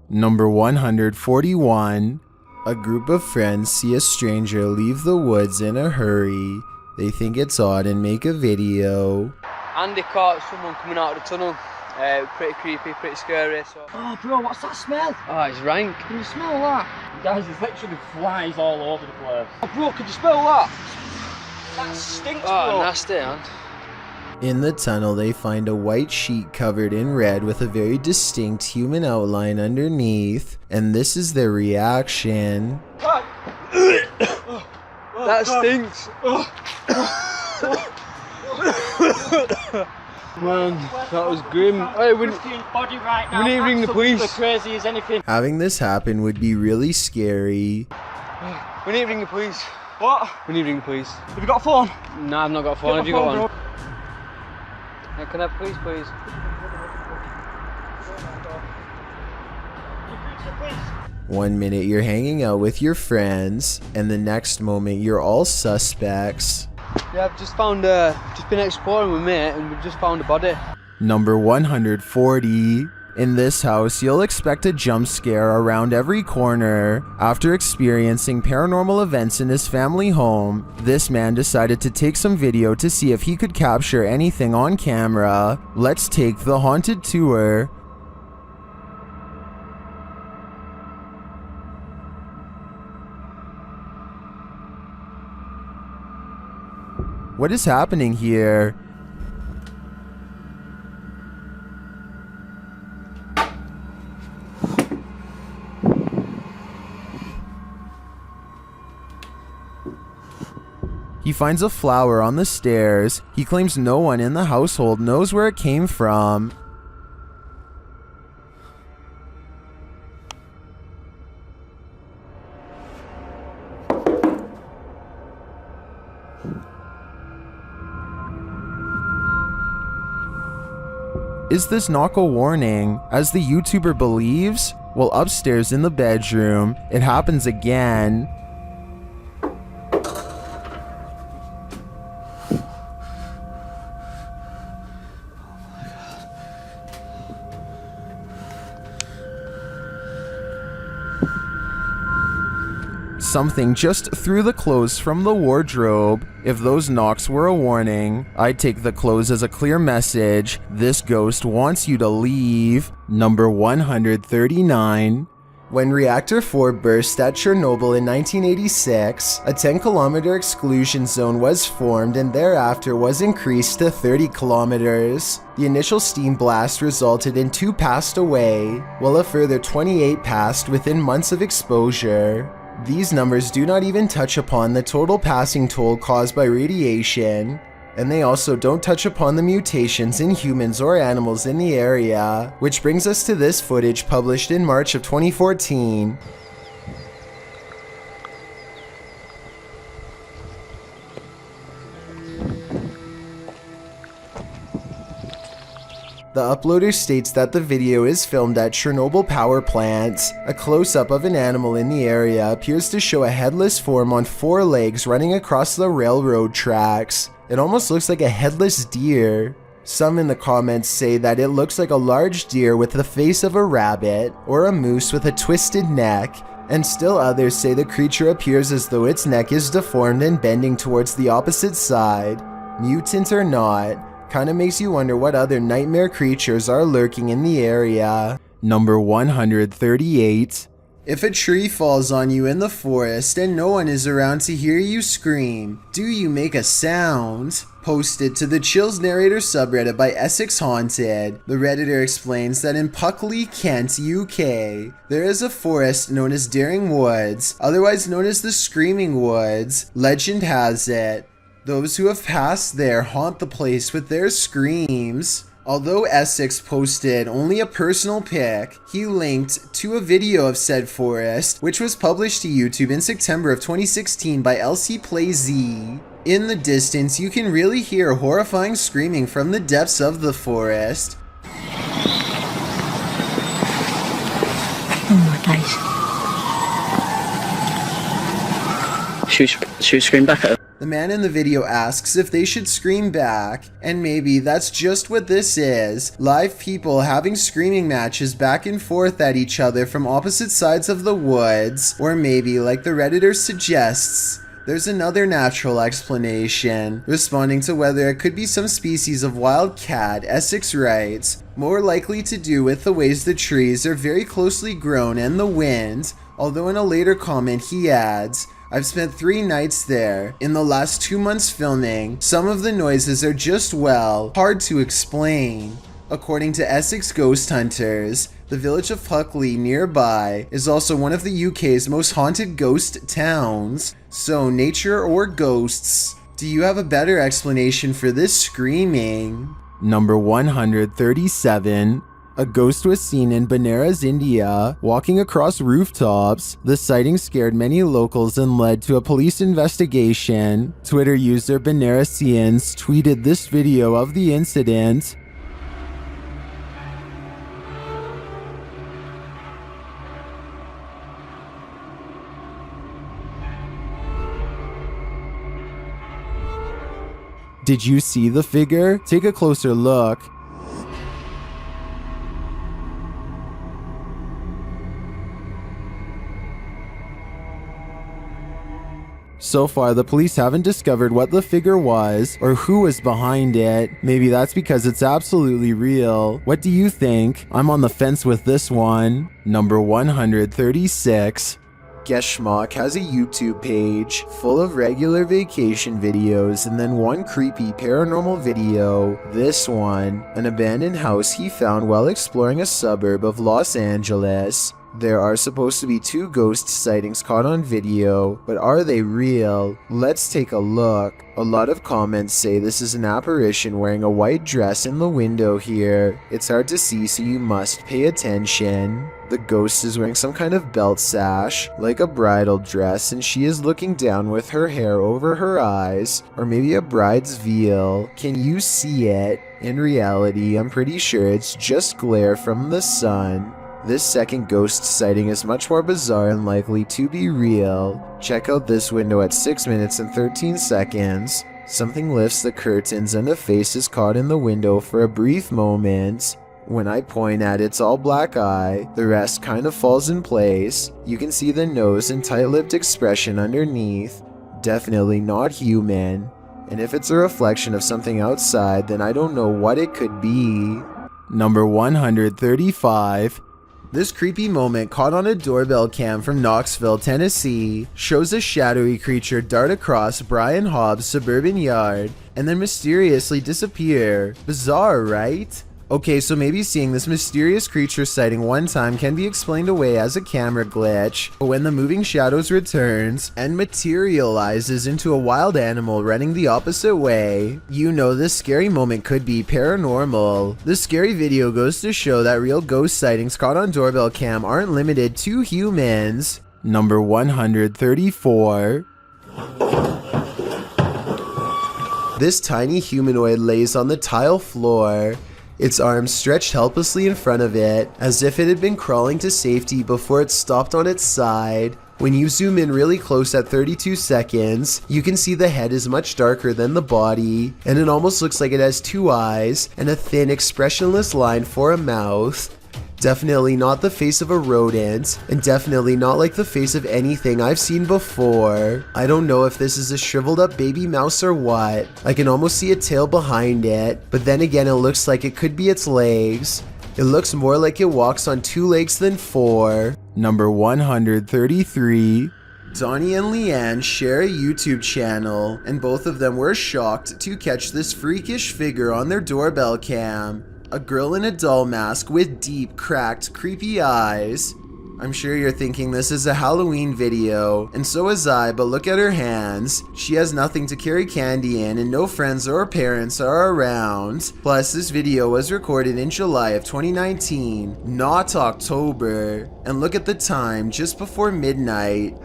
Number 141. A group of friends see a stranger leave the woods in a hurry. They think it's odd and make a video. Andy caught someone coming out of the tunnel. Pretty creepy, pretty scary. So. Oh, bro, what's that smell? Oh, it's rank. Can you smell that? Guys, there's literally flies all over the place. Oh, bro, could you smell that? That stinks, bro. Oh, nasty, man. In the tunnel, they find a white sheet covered in red with a very distinct human outline underneath, and this is their reaction. That stinks. Man, that was grim. Hey, we need to ring the police. Crazy as anything. Having this happen would be really scary. We need to ring the police. What? We need to ring the police. Have you got a phone? No, I've not got a phone. Have you got one? Hey, can I have police, please? One minute you're hanging out with your friends, and the next moment you're all suspects. Yeah, I've just been exploring with mate, and we've just found a body. Number 140. In this house, you'll expect a jump scare around every corner. After experiencing paranormal events in his family home, this man decided to take some video to see if he could capture anything on camera. Let's take the haunted tour. What is happening here? He finds a flower on the stairs. He claims no one in the household knows where it came from. Is this knock a warning, as the YouTuber believes? Well, upstairs in the bedroom, it happens again. Something just threw the clothes from the wardrobe. If those knocks were a warning, I'd take the clothes as a clear message. This ghost wants you to leave. Number 139. When Reactor 4 burst at Chernobyl in 1986, a 10-kilometer exclusion zone was formed and thereafter was increased to 30 kilometers. The initial steam blast resulted in 2 passed away, while a further 28 passed within months of exposure. These numbers do not even touch upon the total passing toll caused by radiation, and they also don't touch upon the mutations in humans or animals in the area, which brings us to this footage published in March of 2014. The uploader states that the video is filmed at Chernobyl power plant. A close-up of an animal in the area appears to show a headless form on 4 legs running across the railroad tracks. It almost looks like a headless deer. Some in the comments say that it looks like a large deer with the face of a rabbit, or a moose with a twisted neck, and still others say the creature appears as though its neck is deformed and bending towards the opposite side. Mutant or not, kinda makes you wonder what other nightmare creatures are lurking in the area. Number 138. If a tree falls on you in the forest and no one is around to hear you scream, do you make a sound? Posted to the Chills Narrator subreddit by Essex Haunted, the redditor explains that in Puckley, Kent, UK, there is a forest known as Daring Woods, otherwise known as the Screaming Woods. Legend has it, those who have passed there haunt the place with their screams. Although Essex posted only a personal pic, he linked to a video of said forest, which was published to YouTube in September of 2016 by LC Play Z. In the distance, you can really hear horrifying screaming from the depths of the forest. Oh my days. Should we scream back at her? The man in the video asks if they should scream back, and maybe that's just what this is. Live people having screaming matches back and forth at each other from opposite sides of the woods, or maybe, like the redditor suggests, there's another natural explanation. Responding to whether it could be some species of wild cat, Essex writes, more likely to do with the ways the trees are very closely grown and the wind, although in a later comment he adds, I've spent 3 nights there. In the last 2 months filming, some of the noises are just, well, hard to explain. According to Essex Ghost Hunters, the village of Puckley nearby is also one of the UK's most haunted ghost towns. So, nature or ghosts, do you have a better explanation for this screaming? Number 137. A ghost was seen in Benares, India, walking across rooftops. The sighting scared many locals and led to a police investigation. Twitter user Benaresians tweeted this video of the incident. Did you see the figure? Take a closer look. So far, the police haven't discovered what the figure was or who was behind it. Maybe that's because it's absolutely real. What do you think? I'm on the fence with this one. Number 136. Geschmack has a YouTube page full of regular vacation videos and then one creepy paranormal video. This one, an abandoned house he found while exploring a suburb of Los Angeles. There are supposed to be 2 ghost sightings caught on video, but are they real? Let's take a look. A lot of comments say this is an apparition wearing a white dress in the window here. It's hard to see, so you must pay attention. The ghost is wearing some kind of belt sash, like a bridal dress, and she is looking down with her hair over her eyes, or maybe a bride's veil. Can you see it? In reality, I'm pretty sure it's just glare from the sun. This second ghost sighting is much more bizarre and likely to be real. Check out this window at 6 minutes and 13 seconds. Something lifts the curtains and a face is caught in the window for a brief moment. When I point at its all black eye, the rest kind of falls in place. You can see the nose and tight-lipped expression underneath. Definitely not human. And if it's a reflection of something outside, then I don't know what it could be. Number 135. This creepy moment caught on a doorbell cam from Knoxville, Tennessee, shows a shadowy creature dart across Brian Hobbs' suburban yard and then mysteriously disappear. Bizarre, right? Okay, so maybe seeing this mysterious creature sighting one time can be explained away as a camera glitch, but when the moving shadows returns and materializes into a wild animal running the opposite way, you know this scary moment could be paranormal. This scary video goes to show that real ghost sightings caught on doorbell cam aren't limited to humans. Number 134. This tiny humanoid lays on the tile floor, its arms stretched helplessly in front of it, as if it had been crawling to safety before it stopped on its side. When you zoom in really close at 32 seconds, you can see the head is much darker than the body, and it almost looks like it has two eyes and a thin, expressionless line for a mouth. Definitely not the face of a rodent, and definitely not like the face of anything I've seen before. I don't know if this is a shriveled up baby mouse or what. I can almost see a tail behind it, but then again it looks like it could be its legs. It looks more like it walks on 2 legs than 4. Number 133. Donnie and Leanne share a YouTube channel, and both of them were shocked to catch this freakish figure on their doorbell cam. A girl in a doll mask with deep, cracked, creepy eyes. I'm sure you're thinking this is a Halloween video, and so is I, but look at her hands. She has nothing to carry candy in, and no friends or parents are around. Plus, this video was recorded in July of 2019, not October. And look at the time, just before midnight.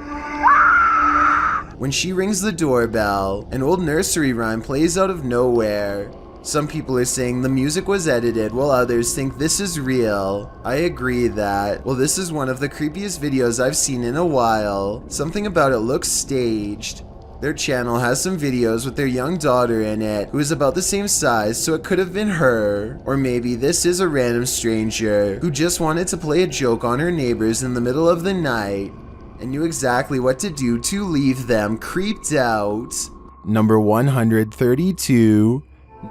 When she rings the doorbell, an old nursery rhyme plays out of nowhere. Some people are saying the music was edited, while others think this is real. I agree that, well, this is one of the creepiest videos I've seen in a while. Something about it looks staged. Their channel has some videos with their young daughter in it, who is about the same size, so it could have been her. Or maybe this is a random stranger who just wanted to play a joke on her neighbors in the middle of the night and knew exactly what to do to leave them creeped out. Number 132.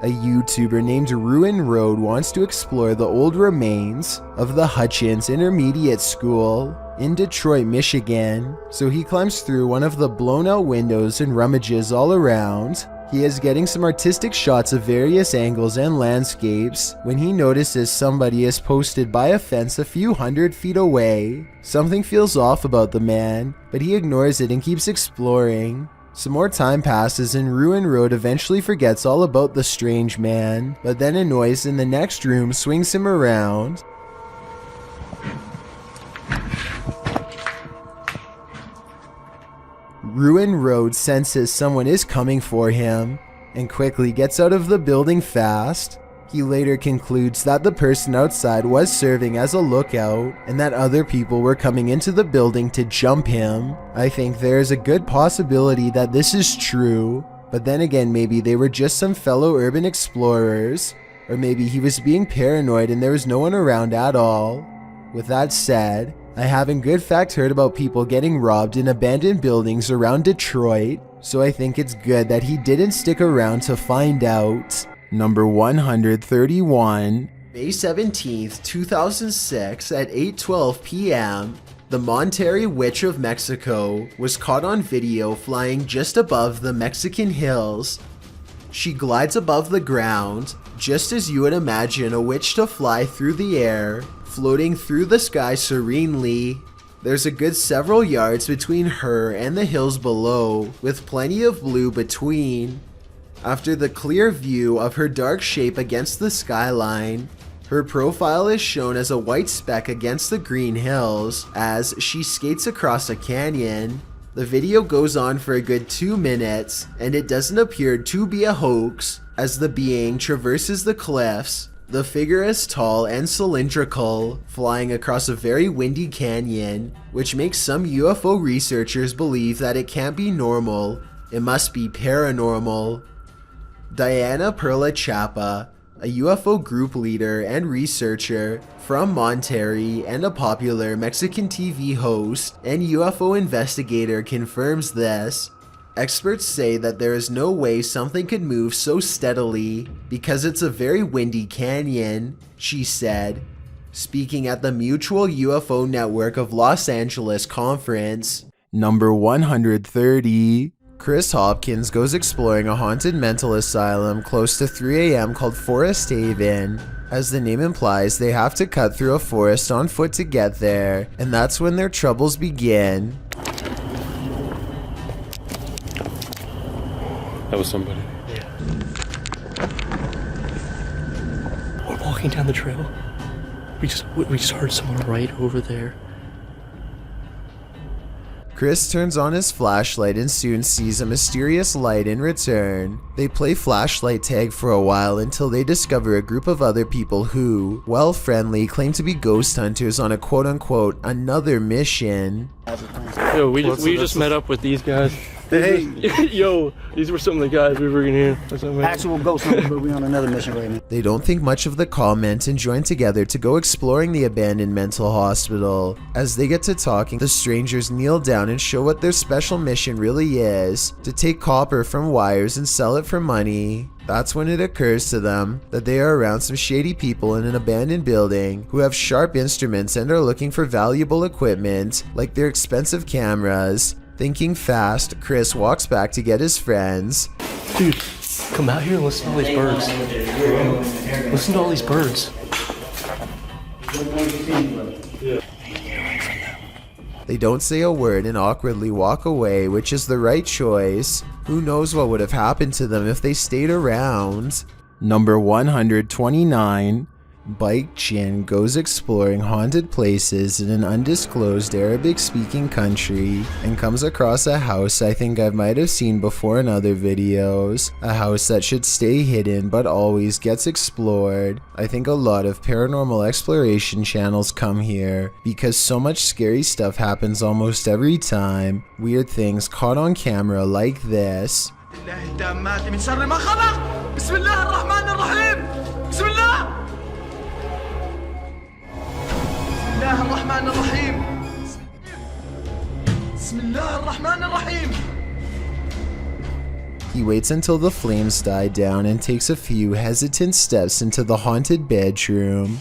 A YouTuber named Ruin Road wants to explore the old remains of the Hutchins Intermediate School in Detroit, Michigan. So he climbs through one of the blown out windows and rummages all around. He is getting some artistic shots of various angles and landscapes when he notices somebody is posted by a fence a few hundred feet away. Something feels off about the man, but he ignores it and keeps exploring. Some more time passes and Ruin Road eventually forgets all about the strange man, but then a noise in the next room swings him around. Ruin Road senses someone is coming for him and quickly gets out of the building fast. He later concludes that the person outside was serving as a lookout and that other people were coming into the building to jump him. I think there is a good possibility that this is true, but then again maybe they were just some fellow urban explorers, or maybe he was being paranoid and there was no one around at all. With that said, I haven't good fact heard about people getting robbed in abandoned buildings around Detroit, so I think it's good that he didn't stick around to find out. Number 131. May 17th, 2006 at 8:12 p.m., the Monterrey Witch of Mexico was caught on video flying just above the Mexican hills. She glides above the ground, just as you would imagine a witch to fly through the air, floating through the sky serenely. There's a good several yards between her and the hills below, with plenty of blue between. After the clear view of her dark shape against the skyline, her profile is shown as a white speck against the green hills as she skates across a canyon. The video goes on for a good 2 minutes, and it doesn't appear to be a hoax as the being traverses the cliffs. The figure is tall and cylindrical, flying across a very windy canyon, which makes some UFO researchers believe that it can't be normal, it must be paranormal. Diana Perla Chapa, a UFO group leader and researcher from Monterrey and a popular Mexican TV host and UFO investigator, confirms this. Experts say that there is no way something could move so steadily because it's a very windy canyon, she said. speaking at the Mutual UFO Network of Los Angeles conference. Number 130. Chris Hopkins goes exploring a haunted mental asylum close to 3 a.m. called Forest Haven. As the name implies, they have to cut through a forest on foot to get there, and that's when their troubles begin. That was somebody. Yeah. We're walking down the trail. We just heard someone right over there. Chris turns on his flashlight and soon sees a mysterious light in return. They play flashlight tag for a while until they discover a group of other people who, while friendly, claim to be ghost hunters on a quote-unquote another mission. Yo, we just met up with these guys. Hey, yo, these were some of the guys we were in here. Actual ghost hunters, but we're on another mission right now. They don't think much of the comment and join together to go exploring the abandoned mental hospital. As they get to talking, the strangers kneel down and show what their special mission really is: to take copper from wires and sell it for money. That's when it occurs to them that they are around some shady people in an abandoned building who have sharp instruments and are looking for valuable equipment, like their expensive cameras. Thinking fast, Chris walks back to get his friends. Dude, come out here and listen to all these birds. Listen to all these birds. They don't say a word and awkwardly walk away, which is the right choice. Who knows what would have happened to them if they stayed around? Number 129. Bike Chin goes exploring haunted places in an undisclosed Arabic-speaking country and comes across a house I think I might have seen before in other videos. A house that should stay hidden but always gets explored. I think a lot of paranormal exploration channels come here because so much scary stuff happens almost every time. Weird things caught on camera like this. He waits until the flames die down and takes a few hesitant steps into the haunted bedroom.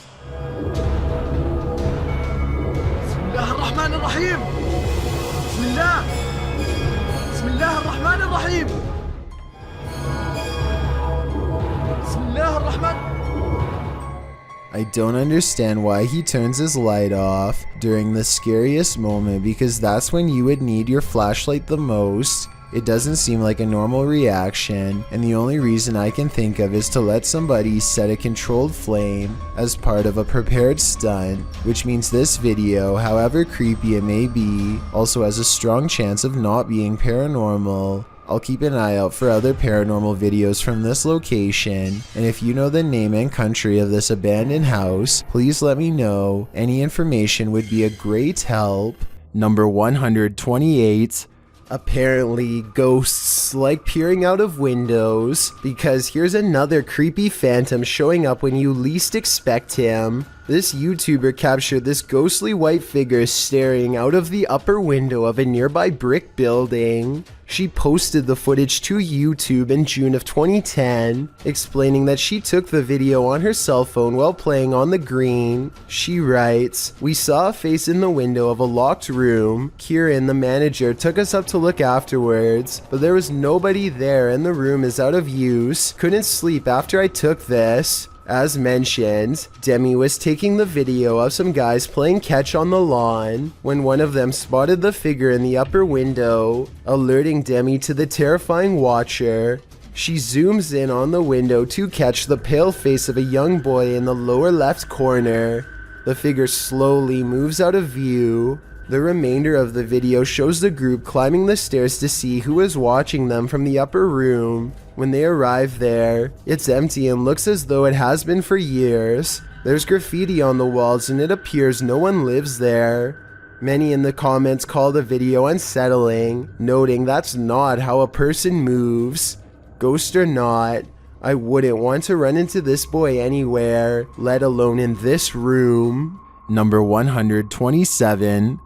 I don't understand why he turns his light off during the scariest moment, because that's when you would need your flashlight the most. It doesn't seem like a normal reaction, and the only reason I can think of is to let somebody set a controlled flame as part of a prepared stunt, which means this video, however creepy it may be, also has a strong chance of not being paranormal. I'll keep an eye out for other paranormal videos from this location, and if you know the name and country of this abandoned house, please let me know. Any information would be a great help. Number 128. Apparently, ghosts like peering out of windows, because here's another creepy phantom showing up when you least expect him. This YouTuber captured this ghostly white figure staring out of the upper window of a nearby brick building. She posted the footage to YouTube in June of 2010, explaining that she took the video on her cell phone while playing on the green. She writes, "We saw a face in the window of a locked room. Kieran, the manager, took us up to look afterwards, but there was nobody there and the room is out of use. Couldn't sleep after I took this." As mentioned, Demi was taking the video of some guys playing catch on the lawn when one of them spotted the figure in the upper window, alerting Demi to the terrifying watcher. She zooms in on the window to catch the pale face of a young boy in the lower left corner. The figure slowly moves out of view. The remainder of the video shows the group climbing the stairs to see who is watching them from the upper room. When they arrive there, it's empty and looks as though it has been for years. There's graffiti on the walls and it appears no one lives there. Many in the comments call the video unsettling, noting that's not how a person moves. Ghost or not, I wouldn't want to run into this boy anywhere, let alone in this room. Number 127.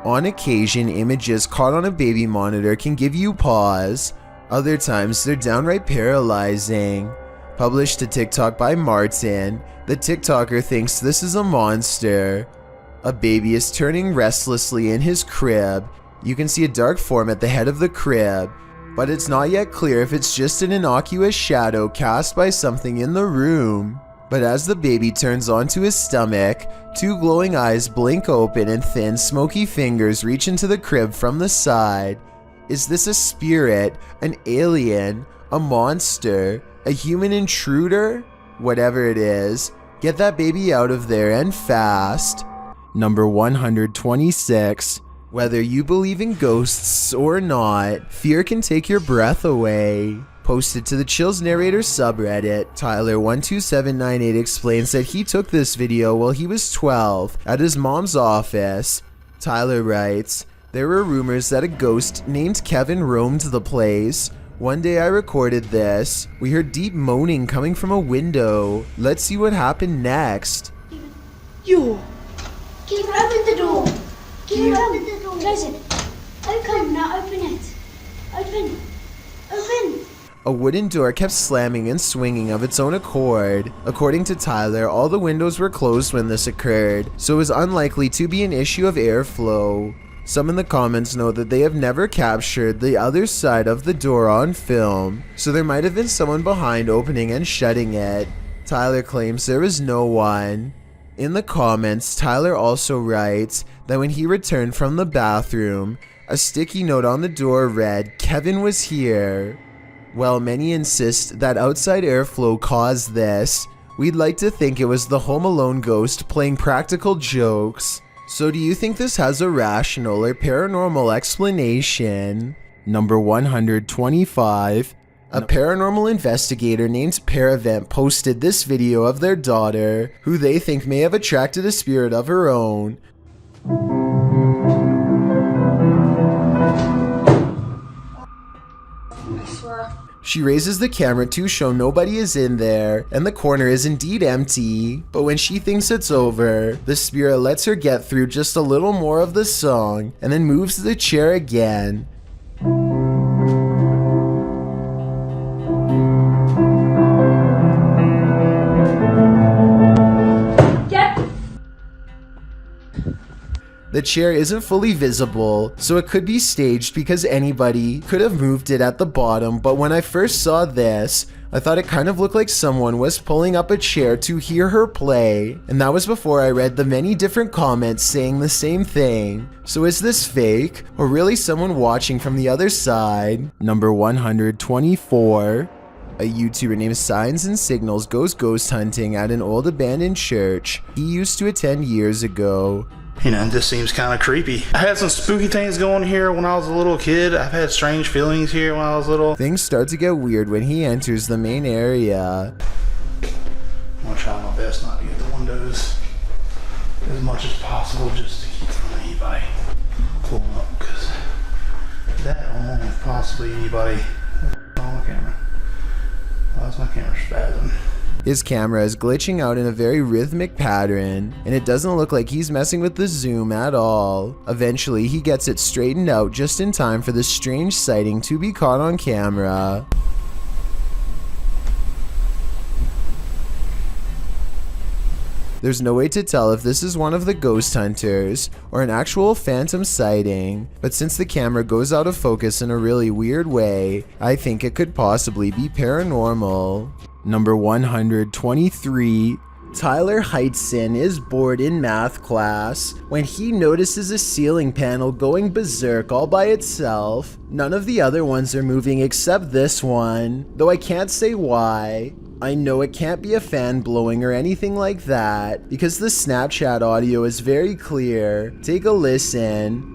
On occasion, images caught on a baby monitor can give you pause. Other times, they're downright paralyzing. Published to TikTok by Martin, the TikToker thinks this is a monster. A baby is turning restlessly in his crib. You can see a dark form at the head of the crib, but it's not yet clear if it's just an innocuous shadow cast by something in the room. But as the baby turns onto his stomach, two glowing eyes blink open and thin, smoky fingers reach into the crib from the side. Is this a spirit, an alien, a monster, a human intruder? Whatever it is, get that baby out of there and fast. Number 126. Whether you believe in ghosts or not, fear can take your breath away. Posted to the Chills Narrator subreddit, Tyler12798 explains that he took this video while he was 12 at his mom's office. Tyler writes, "There were rumors that a ghost named Kevin roamed the place. One day I recorded this. We heard deep moaning coming from a window. Let's see what happened next." You! Keep open the door! Keep open the door! Close it! Open, now open it! Open! Open! A wooden door kept slamming and swinging of its own accord. According to Tyler, all the windows were closed when this occurred, so it was unlikely to be an issue of airflow. Some in the comments note that they have never captured the other side of the door on film, so there might have been someone behind opening and shutting it. Tyler claims there was no one. In the comments, Tyler also writes that when he returned from the bathroom, a sticky note on the door read, "Kevin was here." While many insist that outside airflow caused this, we'd like to think it was the Home Alone ghost playing practical jokes. So do you think this has a rational or paranormal explanation? Number 125. A paranormal investigator named Paravent posted this video of their daughter, who they think may have attracted a spirit of her own. She raises the camera to show nobody is in there, and the corner is indeed empty. But when she thinks it's over, the spirit lets her get through just a little more of the song, and then moves the chair again. The chair isn't fully visible, so it could be staged because anybody could have moved it at the bottom, but when I first saw this, I thought it kind of looked like someone was pulling up a chair to hear her play, and that was before I read the many different comments saying the same thing. So is this fake, or really someone watching from the other side? Number 124. A YouTuber named Signs and Signals goes ghost hunting at an old abandoned church he used to attend years ago. You know, this seems kind of creepy. I had some spooky things going here when I was a little kid. I've had strange feelings here when I was little. Things start to get weird when he enters the main area. I'm gonna try my best not to get the windows as much as possible just to keep from anybody pulling up, because that along with possibly anybody on my camera. Why is my camera spazzing? His camera is glitching out in a very rhythmic pattern, and it doesn't look like he's messing with the zoom at all. Eventually, he gets it straightened out just in time for this strange sighting to be caught on camera. There's no way to tell if this is one of the ghost hunters or an actual phantom sighting, but since the camera goes out of focus in a really weird way, I think it could possibly be paranormal. Number 123. Tyler Heitzson is bored in math class when he notices a ceiling panel going berserk all by itself. None of the other ones are moving except this one, though I can't say why. I know it can't be a fan blowing or anything like that, because the Snapchat audio is very clear. Take a listen.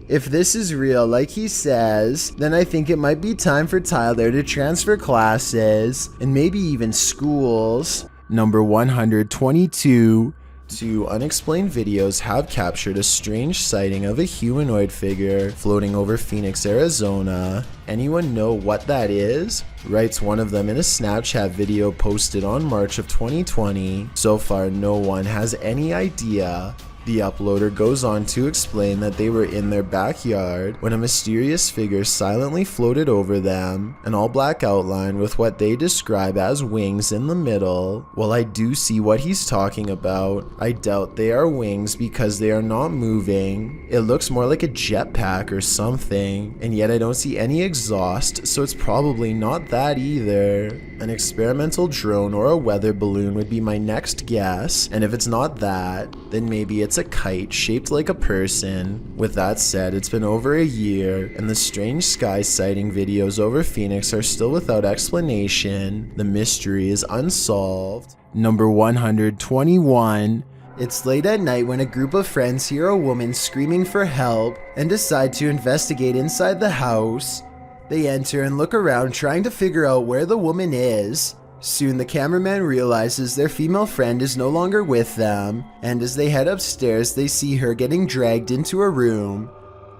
If this is real, like he says, then I think it might be time for Tyler to transfer classes, and maybe even schools. Number 122. Two unexplained videos have captured a strange sighting of a humanoid figure floating over Phoenix, Arizona. Anyone know what that is? Writes one of them in a Snapchat video posted on March of 2020. So far, no one has any idea. The uploader goes on to explain that they were in their backyard when a mysterious figure silently floated over them, an all-black outline with what they describe as wings in the middle. While I do see what he's talking about, I doubt they are wings because they are not moving. It looks more like a jetpack or something, and yet I don't see any exhaust, so it's probably not that either. An experimental drone or a weather balloon would be my next guess, and if it's not that, then maybe it's a kite shaped like a person. With that said, it's been over a year, and the strange sky sighting videos over Phoenix are still without explanation. The mystery is unsolved. Number 121. It's late at night when a group of friends hear a woman screaming for help and decide to investigate inside the house. They enter and look around trying to figure out where the woman is. Soon the cameraman realizes their female friend is no longer with them, and as they head upstairs they see her getting dragged into a room.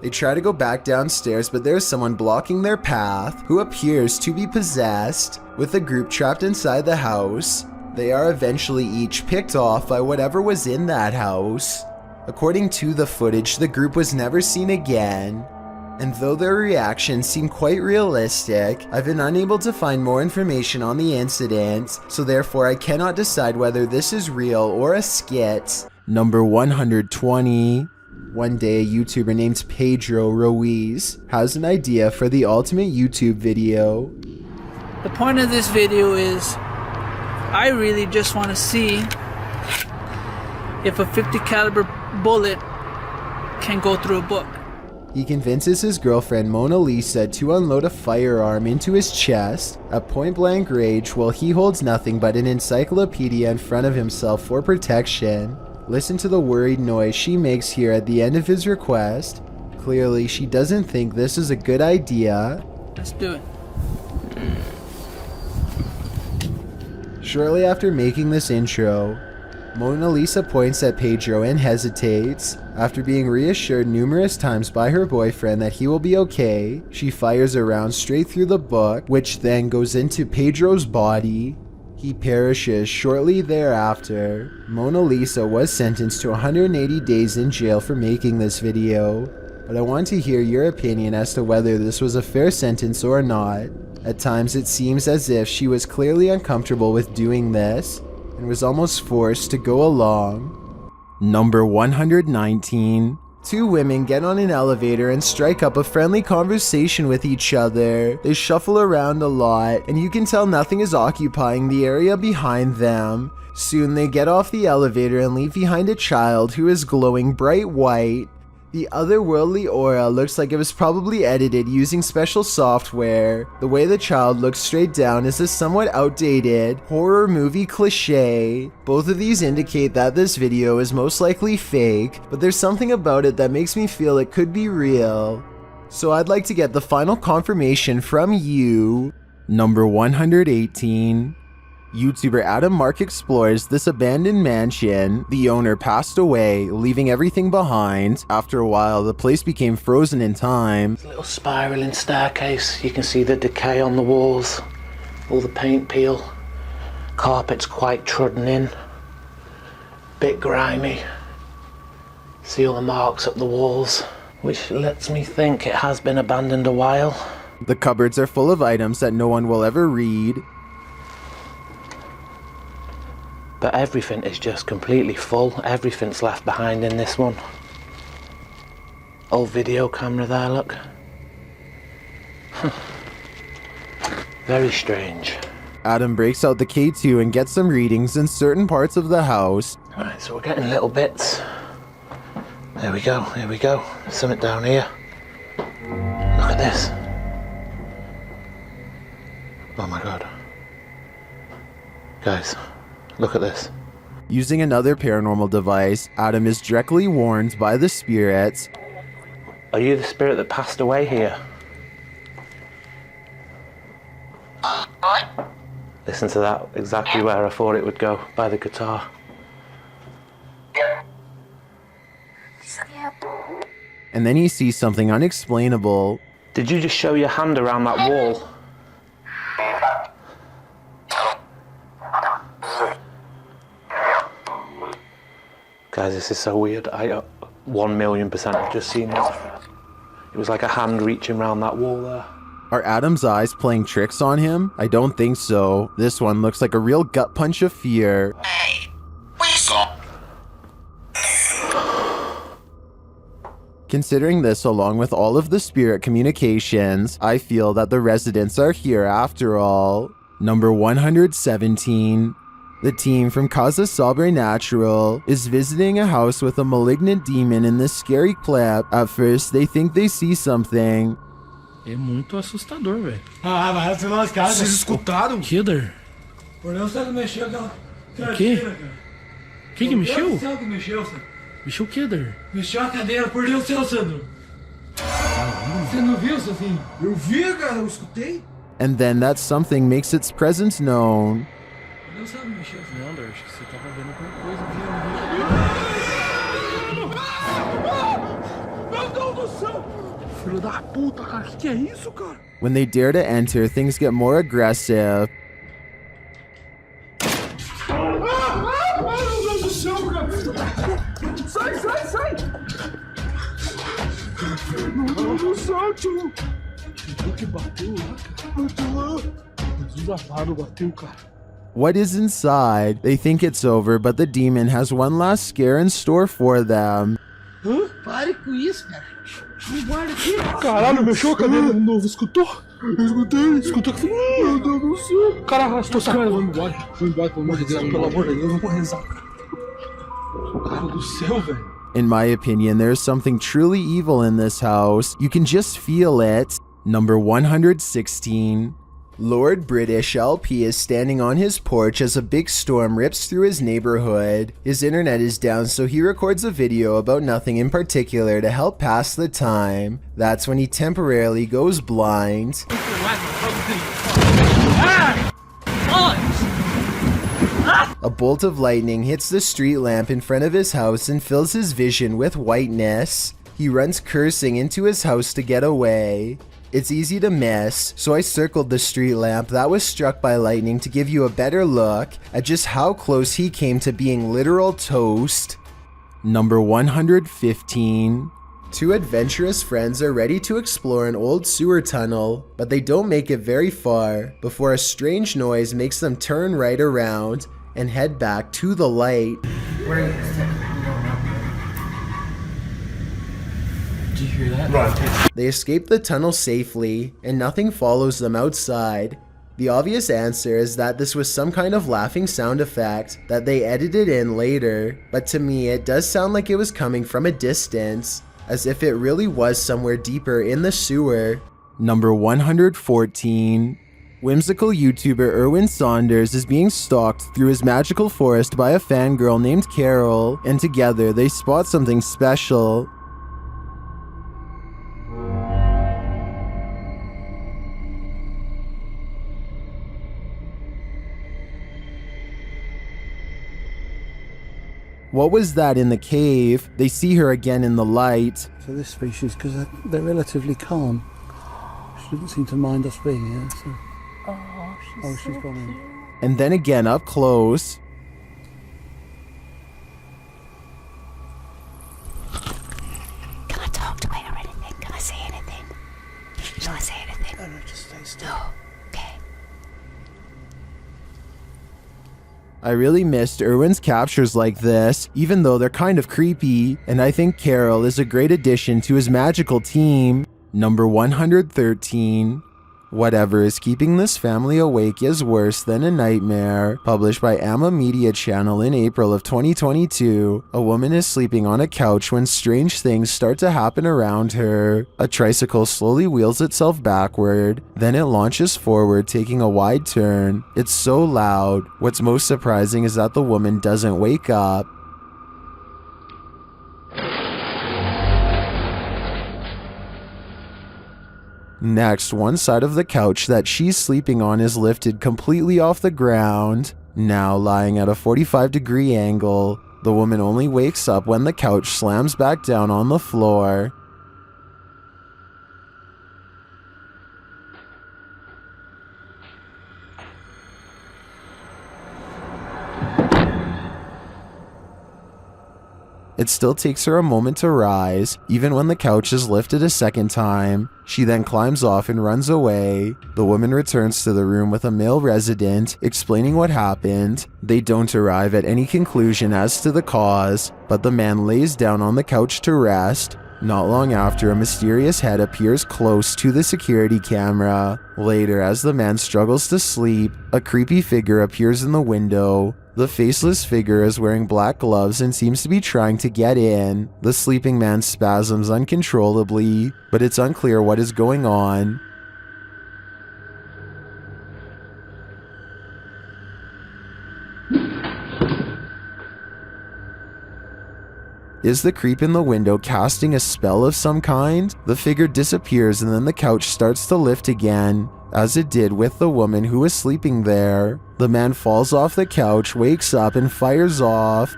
They try to go back downstairs, but there's someone blocking their path who appears to be possessed. With the group trapped inside the house, they are eventually each picked off by whatever was in that house. According to the footage, the group was never seen again. And though their reactions seem quite realistic, I've been unable to find more information on the incident, so therefore I cannot decide whether this is real or a skit. Number 120. One day a YouTuber named Pedro Ruiz has an idea for the ultimate YouTube video. The point of this video is, I really just want to see if a .50 caliber bullet can go through a book. He convinces his girlfriend Mona Lisa to unload a firearm into his chest at point blank range while he holds nothing but an encyclopedia in front of himself for protection. Listen to the worried noise she makes here at the end of his request. Clearly, she doesn't think this is a good idea. Let's do it. Shortly after making this intro, Mona Lisa points at Pedro and hesitates. After being reassured numerous times by her boyfriend that he will be okay, she fires a round straight through the book, which then goes into Pedro's body. He perishes shortly thereafter. Mona Lisa was sentenced to 180 days in jail for making this video, but I want to hear your opinion as to whether this was a fair sentence or not. At times it seems as if she was clearly uncomfortable with doing this, and was almost forced to go along. Number 119. Two women get on an elevator and strike up a friendly conversation with each other. They shuffle around a lot, and you can tell nothing is occupying the area behind them. Soon they get off the elevator and leave behind a child who is glowing bright white. The otherworldly aura looks like it was probably edited using special software. The way the child looks straight down is a somewhat outdated horror movie cliche. Both of these indicate that this video is most likely fake, but there's something about it that makes me feel it could be real. So I'd like to get the final confirmation from you. Number 118. YouTuber Adam Mark explores this abandoned mansion. The owner passed away, leaving everything behind. After a while, the place became frozen in time. Little spiraling staircase. You can see the decay on the walls, all the paint peel. Carpet's quite trodden in, bit grimy. See all the marks up the walls, which lets me think it has been abandoned a while. The cupboards are full of items that no one will ever read. But everything is just completely full. Everything's left behind in this one. Old video camera there, look. Very strange. Adam breaks out the K2 and gets some readings in certain parts of the house. Right, so we're getting little bits. There we go, here we go. There's something down here. Look at this. Oh my god. Guys. Look at this. Using another paranormal device, Adam is directly warned by the spirits. Are you the spirit that passed away here? Listen to that, exactly where I thought it would go, by the guitar. And then he sees something unexplainable. Did you just show your hand around that wall? Guys, this is so weird. I 1,000,000% have just seen it. It was like a hand reaching around that wall there. Are Adam's eyes playing tricks on him? I don't think so. This one looks like a real gut punch of fear. Considering this along with all of the spirit communications, I feel that the residents are here after all. Number 117. The team from Casa Sobrenatural is visiting a house with a malignant demon in this scary clip. At first, they think they see something. É muito assustador, velho. Ah, vai ser nas casas. Vocês escutaram? Killer. Por Deus, sabe que mexeu aquela... O quê? Quem que mexeu? Por Deus do céu que mexeu, Sandro. Mexeu o quê, Der? Mexeu a cadeira, por Deus do céu, Sandro. Você não viu, Sofinho? Eu vi, cara, eu escutei. And then that something makes its presence known. Por Deus sabe mexer. Não, Der, acho que você tava vendo alguma coisa aqui. Meu Deus do céu! Filho da puta, cara, que é isso, cara? When they dare to enter, things get more aggressive. Meu Deus do céu, cara! Sai, sai, sai! Meu Deus do céu, tio! O que bateu lá, cara? Bateu lá! Jesus amado, bateu, cara. What is inside? They think it's over, but the demon has one last scare in store for them. Hã? Pare com isso, cara. Me guarda aqui. Caralho, mexeu a cadeira de novo, escutou? Eu escutei. Escutou que Meu Deus do céu. O cara arrastou essa cara. Vamos embora, pelo amor de Deus. Pelo amor de Deus, eu vou rezar, cara. Cara do céu, velho. In my opinion, there's something truly evil in this house. You can just feel it. Number 116. Lord British LP is standing on his porch as a big storm rips through his neighborhood. His internet is down, so he records a video about nothing in particular to help pass the time. That's when he temporarily goes blind. A bolt of lightning hits the street lamp in front of his house and fills his vision with whiteness. He runs cursing into his house to get away. It's easy to miss, so I circled the street lamp that was struck by lightning to give you a better look at just how close he came to being literal toast. Number 115. Two adventurous friends are ready to explore an old sewer tunnel, but they don't make it very far before a strange noise makes them turn right around and head back to the light. Did you hear that? Right. They escape the tunnel safely, and nothing follows them outside. The obvious answer is that this was some kind of laughing sound effect that they edited in later, but to me it does sound like it was coming from a distance, as if it really was somewhere deeper in the sewer. Number 114. Whimsical YouTuber Erwin Saunders is being stalked through his magical forest by a fangirl named Carol, and together they spot something special. What was that in the cave? They see her again in the light. So this species, because they're relatively calm, she doesn't seem to mind us being here. So. Oh, she's gone in. And then again up close. Can I talk to her or anything? Can I say anything? Shall I say anything? No, just stay still. No. Okay. I really missed Erwin's captures like this, even though they're kind of creepy, and I think Carol is a great addition to his magical team. Number 113. Whatever is keeping this family awake is worse than a nightmare. Published by Amma Media Channel in April of 2022. A woman is sleeping on a couch when strange things start to happen around her. A tricycle slowly wheels itself backward, then it launches forward, taking a wide turn. It's so loud. What's most surprising is that the woman doesn't wake up. Next, one side of the couch that she's sleeping on is lifted completely off the ground. Now lying at a 45-degree angle, the woman only wakes up when the couch slams back down on the floor. It still takes her a moment to rise, even when the couch is lifted a second time. She then climbs off and runs away. The woman returns to the room with a male resident, explaining what happened. They don't arrive at any conclusion as to the cause, but the man lays down on the couch to rest. Not long after, a mysterious head appears close to the security camera. Later, as the man struggles to sleep, a creepy figure appears in the window. The faceless figure is wearing black gloves and seems to be trying to get in. The sleeping man spasms uncontrollably, but it's unclear what is going on. Is the creep in the window casting a spell of some kind? The figure disappears and then the couch starts to lift again, as it did with the woman who was sleeping there. The man falls off the couch, wakes up, and fires off.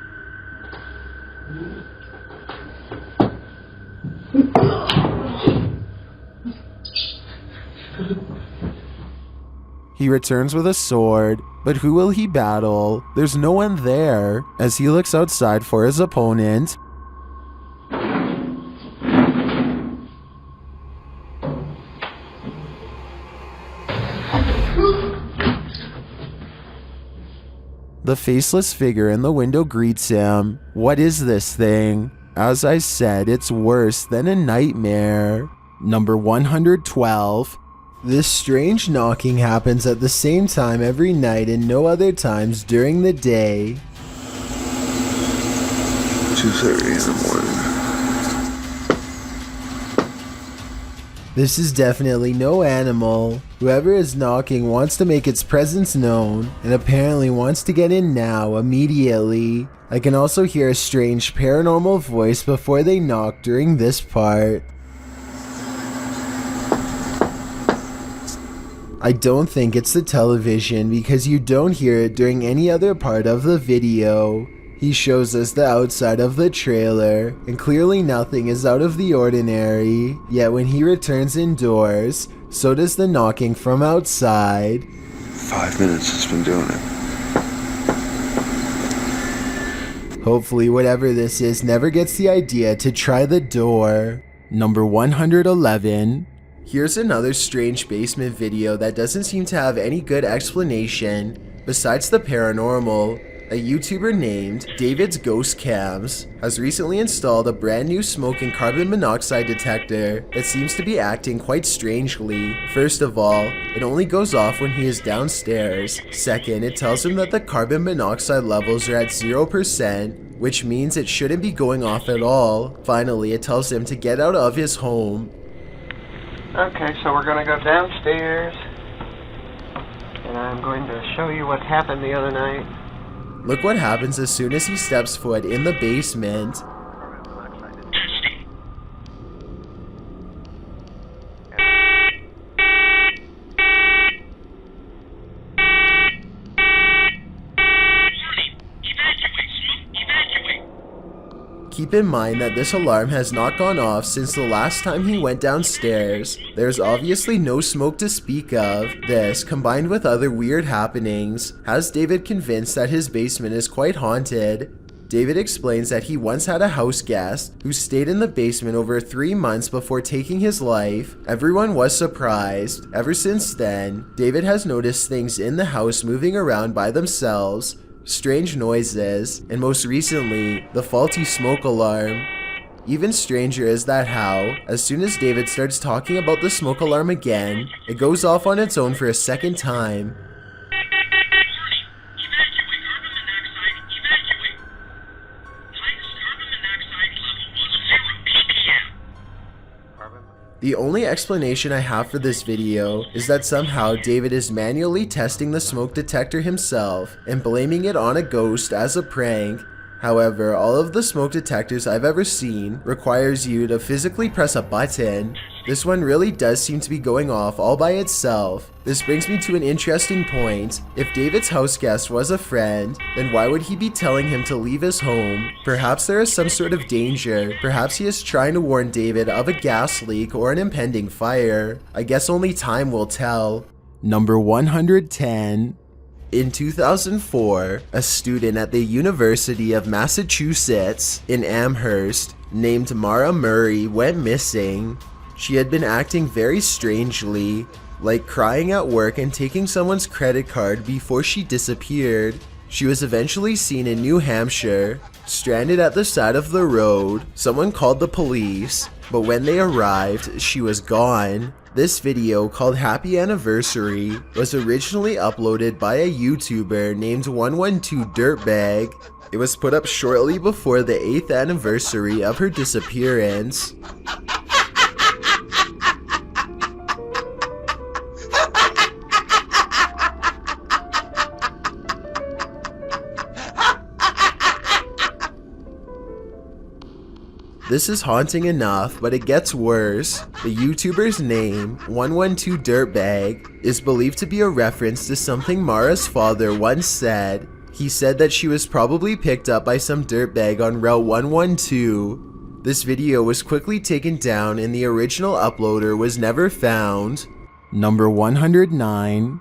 He returns with a sword, but who will he battle? There's no one there. As he looks outside for his opponent, the faceless figure in the window greets him. What is this thing? As I said, it's worse than a nightmare. Number 112. This strange knocking happens at the same time every night and no other times during the day. 2:30 in the morning. This is definitely no animal. Whoever is knocking wants to make its presence known and apparently wants to get in now, immediately. I can also hear a strange paranormal voice before they knock during this part. I don't think it's the television because you don't hear it during any other part of the video. He shows us the outside of the trailer, and clearly nothing is out of the ordinary, yet when he returns indoors, so does the knocking from outside. 5 minutes it's been doing it. Hopefully whatever this is never gets the idea to try the door. Number 111. Here's another strange basement video that doesn't seem to have any good explanation besides the paranormal. A YouTuber named David's Ghost Cams has recently installed a brand new smoke and carbon monoxide detector that seems to be acting quite strangely. First of all, it only goes off when he is downstairs. Second, it tells him that the carbon monoxide levels are at 0%, which means it shouldn't be going off at all. Finally, it tells him to get out of his home. Okay, so we're gonna go downstairs, and I'm going to show you what happened the other night. Look what happens as soon as he steps foot in the basement. Keep in mind that this alarm has not gone off since the last time he went downstairs. There's obviously no smoke to speak of. This, combined with other weird happenings, has David convinced that his basement is quite haunted. David explains that he once had a house guest who stayed in the basement over 3 months before taking his life. Everyone was surprised. Ever since then, David has noticed things in the house moving around by themselves, strange noises, and most recently, the faulty smoke alarm. Even stranger is that how, as soon as David starts talking about the smoke alarm again, it goes off on its own for a second time. The only explanation I have for this video is that somehow David is manually testing the smoke detector himself and blaming it on a ghost as a prank. However, all of the smoke detectors I've ever seen requires you to physically press a button. This one really does seem to be going off all by itself. This brings me to an interesting point. If David's house guest was a friend, then why would he be telling him to leave his home? Perhaps there is some sort of danger. Perhaps he is trying to warn David of a gas leak or an impending fire. I guess only time will tell. Number 110. In 2004, a student at the University of Massachusetts in Amherst named Mara Murray went missing. She had been acting very strangely, like crying at work and taking someone's credit card before she disappeared. She was eventually seen in New Hampshire, stranded at the side of the road. Someone called the police, but when they arrived, she was gone. This video, called Happy Anniversary, was originally uploaded by a YouTuber named 112 Dirtbag. It was put up shortly before the 8th anniversary of her disappearance. This is haunting enough, but it gets worse. The YouTuber's name, 112 Dirtbag, is believed to be a reference to something Mara's father once said. He said that she was probably picked up by some dirtbag on Route 112. This video was quickly taken down and the original uploader was never found. Number 109.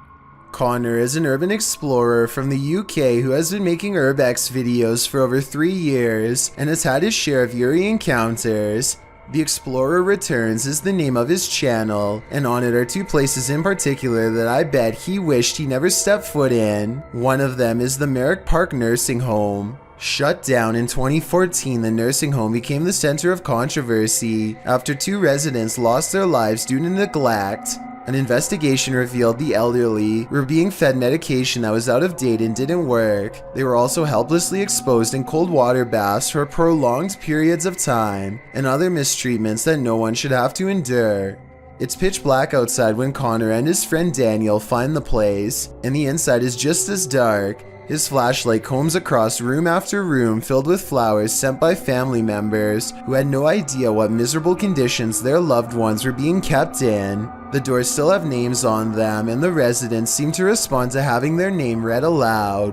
Connor is an urban explorer from the UK who has been making urbex videos for over 3 years and has had his share of eerie encounters. The Explorer Returns is the name of his channel, and on it are 2 places in particular that I bet he wished he never stepped foot in. One of them is the Merrick Park Nursing Home. Shut down in 2014, the nursing home became the center of controversy after 2 residents lost their lives due to neglect. An investigation revealed the elderly were being fed medication that was out of date and didn't work. They were also helplessly exposed in cold water baths for prolonged periods of time, and other mistreatments that no one should have to endure. It's pitch black outside when Connor and his friend Daniel find the place, and the inside is just as dark. His flashlight combs across room after room filled with flowers sent by family members who had no idea what miserable conditions their loved ones were being kept in. The doors still have names on them, and the residents seem to respond to having their name read aloud.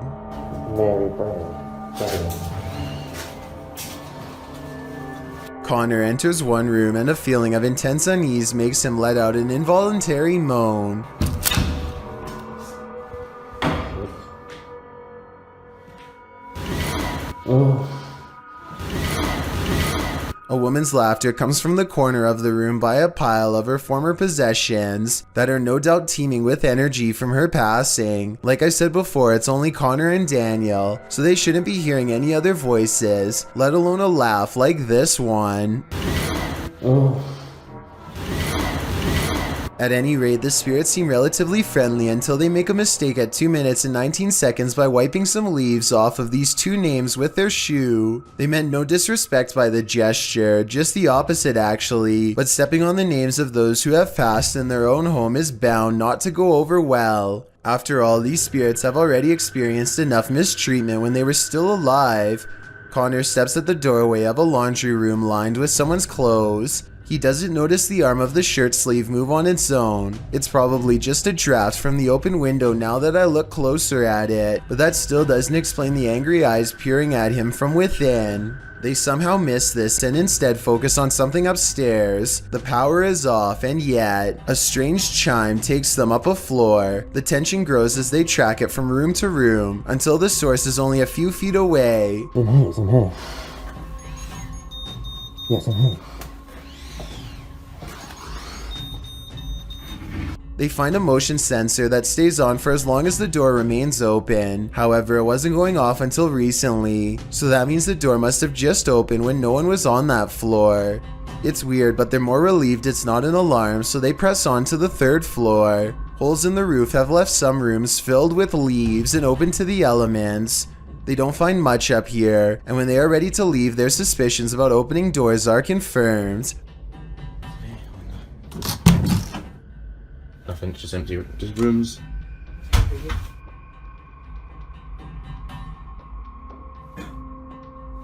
Mary Brown. Connor enters one room and a feeling of intense unease makes him let out an involuntary moan. A woman's laughter comes from the corner of the room by a pile of her former possessions that are no doubt teeming with energy from her passing. Like I said before, it's only Connor and Daniel, so they shouldn't be hearing any other voices, let alone a laugh like this one. At any rate, the spirits seem relatively friendly until they make a mistake at 2 minutes and 19 seconds by wiping some leaves off of these 2 names with their shoe. They meant no disrespect by the gesture, just the opposite actually, but stepping on the names of those who have passed in their own home is bound not to go over well. After all, these spirits have already experienced enough mistreatment when they were still alive. Connor steps at the doorway of a laundry room lined with someone's clothes. He doesn't notice the arm of the shirt sleeve move on its own. It's probably just a draft from the open window now that I look closer at it, but that still doesn't explain the angry eyes peering at him from within. They somehow miss this and instead focus on something upstairs. The power is off, and yet a strange chime takes them up a floor. The tension grows as they track it from room to room until the source is only a few feet away. In here, it's in here. Yes, in here. They find a motion sensor that stays on for as long as the door remains open. However, it wasn't going off until recently, so that means the door must have just opened when no one was on that floor. It's weird, but they're more relieved it's not an alarm, so they press on to the 3rd floor. Holes in the roof have left some rooms filled with leaves and open to the elements. They don't find much up here, and when they are ready to leave, their suspicions about opening doors are confirmed. Nothing, just empty, just rooms. I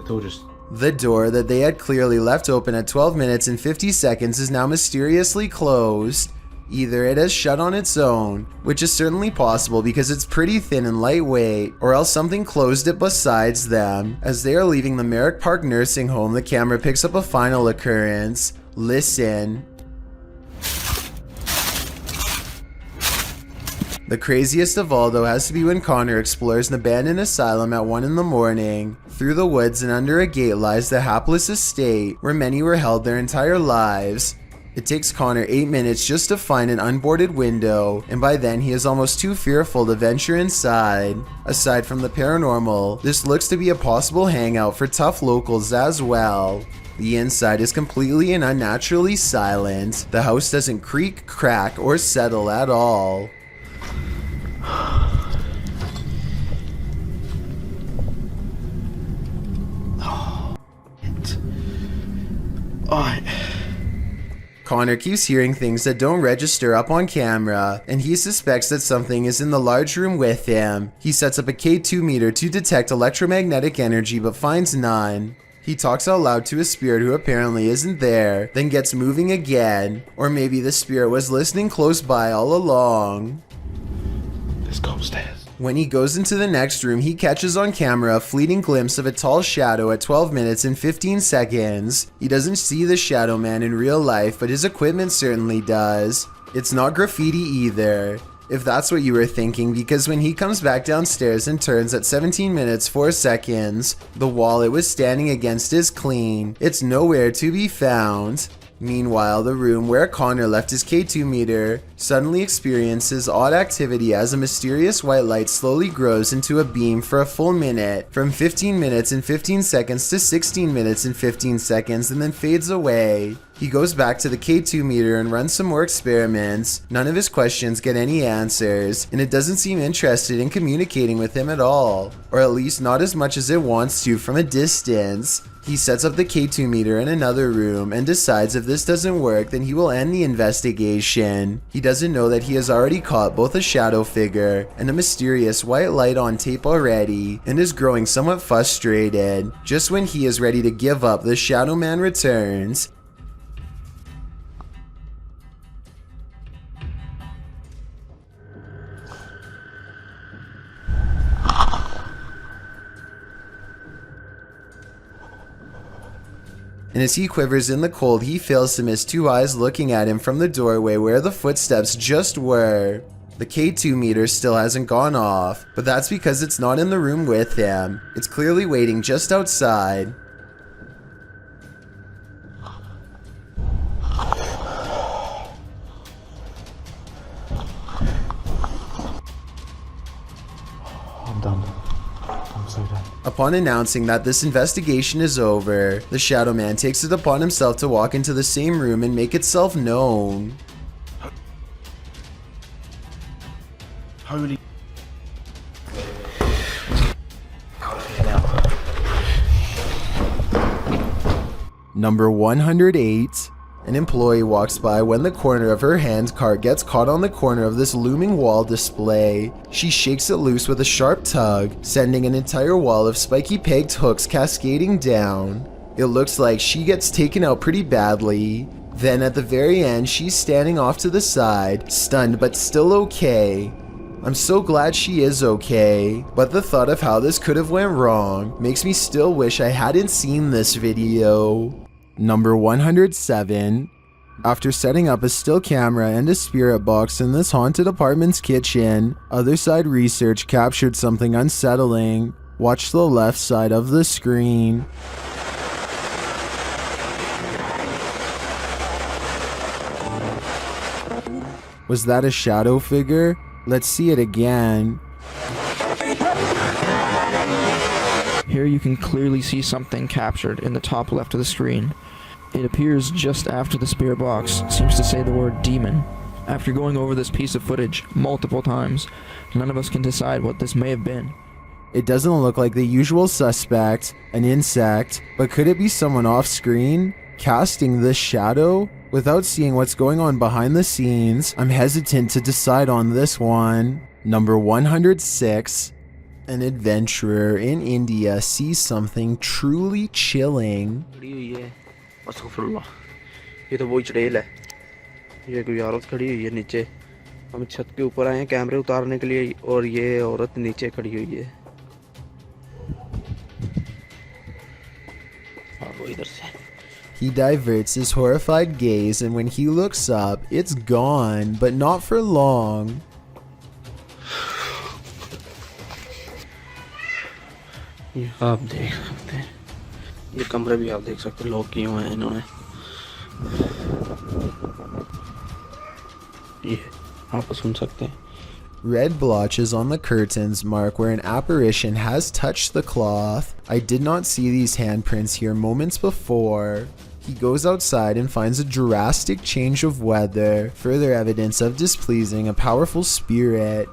told you. The door that they had clearly left open at 12 minutes and 50 seconds is now mysteriously closed. Either it has shut on its own, which is certainly possible because it's pretty thin and lightweight, or else something closed it besides them. As they are leaving the Merrick Park Nursing Home, the camera picks up a final occurrence. Listen. The craziest of all though has to be when Connor explores an abandoned asylum at 1 in the morning. Through the woods and under a gate lies the hapless estate where many were held their entire lives. It takes Connor 8 minutes just to find an unboarded window, and by then he is almost too fearful to venture inside. Aside from the paranormal, this looks to be a possible hangout for tough locals as well. The inside is completely and unnaturally silent. The house doesn't creak, crack, or settle at all. Connor keeps hearing things that don't register up on camera, and he suspects that something is in the large room with him. He sets up a K2 meter to detect electromagnetic energy but finds none. He talks out loud to a spirit who apparently isn't there, then gets moving again. Or maybe the spirit was listening close by all along. Let's go upstairs. When he goes into the next room, he catches on camera a fleeting glimpse of a tall shadow at 12 minutes and 15 seconds. He doesn't see the shadow man in real life, but his equipment certainly does. It's not graffiti either, if that's what you were thinking, because when he comes back downstairs and turns at 17 minutes 4 seconds, the wall it was standing against is clean. It's nowhere to be found. Meanwhile, the room where Connor left his K2 meter suddenly experiences odd activity as a mysterious white light slowly grows into a beam for a full minute, from 15 minutes and 15 seconds to 16 minutes and 15 seconds, and then fades away. He goes back to the K2 meter and runs some more experiments. None of his questions get any answers, and it doesn't seem interested in communicating with him at all, or at least not as much as it wants to from a distance. He sets up the K2 meter in another room and decides if this doesn't work, then he will end the investigation. He doesn't know that he has already caught both a shadow figure and a mysterious white light on tape already, and is growing somewhat frustrated. Just when he is ready to give up, the shadow man returns. And as he quivers in the cold, he fails to miss two eyes looking at him from the doorway where the footsteps just were. The K2 meter still hasn't gone off, but that's because it's not in the room with him. It's clearly waiting just outside. I'm done. I'm so done. Upon announcing that this investigation is over, the Shadow Man takes it upon himself to walk into the same room and make itself known. Holy. Number 108. An employee walks by when the corner of her hand cart gets caught on the corner of this looming wall display. She shakes it loose with a sharp tug, sending an entire wall of spiky pegged hooks cascading down. It looks like she gets taken out pretty badly. Then at the very end, she's standing off to the side, stunned but still okay. I'm so glad she is okay, but the thought of how this could have went wrong makes me still wish I hadn't seen this video. Number 107. After setting up a still camera and a spirit box in this haunted apartment's kitchen, Other Side Research captured something unsettling. Watch the left side of the screen. Was that a shadow figure? Let's see it again. Here you can clearly see something captured in the top left of the screen. It appears just after the spirit box seems to say the word demon. After going over this piece of footage multiple times, none of us can decide what this may have been. It doesn't look like the usual suspect, an insect, but could it be someone off screen, casting this shadow? Without seeing what's going on behind the scenes, I'm hesitant to decide on this one. Number 106. An adventurer in India sees something truly chilling. ये तो वही चुड़ैल है। ये कोई औरत खड़ी हुई है नीचे। हम छत के ऊपर आए हैं कैमरे उतारने के लिए और ये औरत नीचे खड़ी हुई है। और वो इधर से। He diverts his horrified gaze, and when he looks up, it's gone, but not for long. ये आप देख सकते हैं, ये कमरे भी आप देख सकते हैं लॉक किए हुए हैं इन्होंने। ये आप सुन सकते हैं। Red blotches on the curtains mark where an apparition has touched the cloth. I did not see these handprints here moments before. He goes outside and finds a drastic change of weather, further evidence of displeasing a powerful spirit.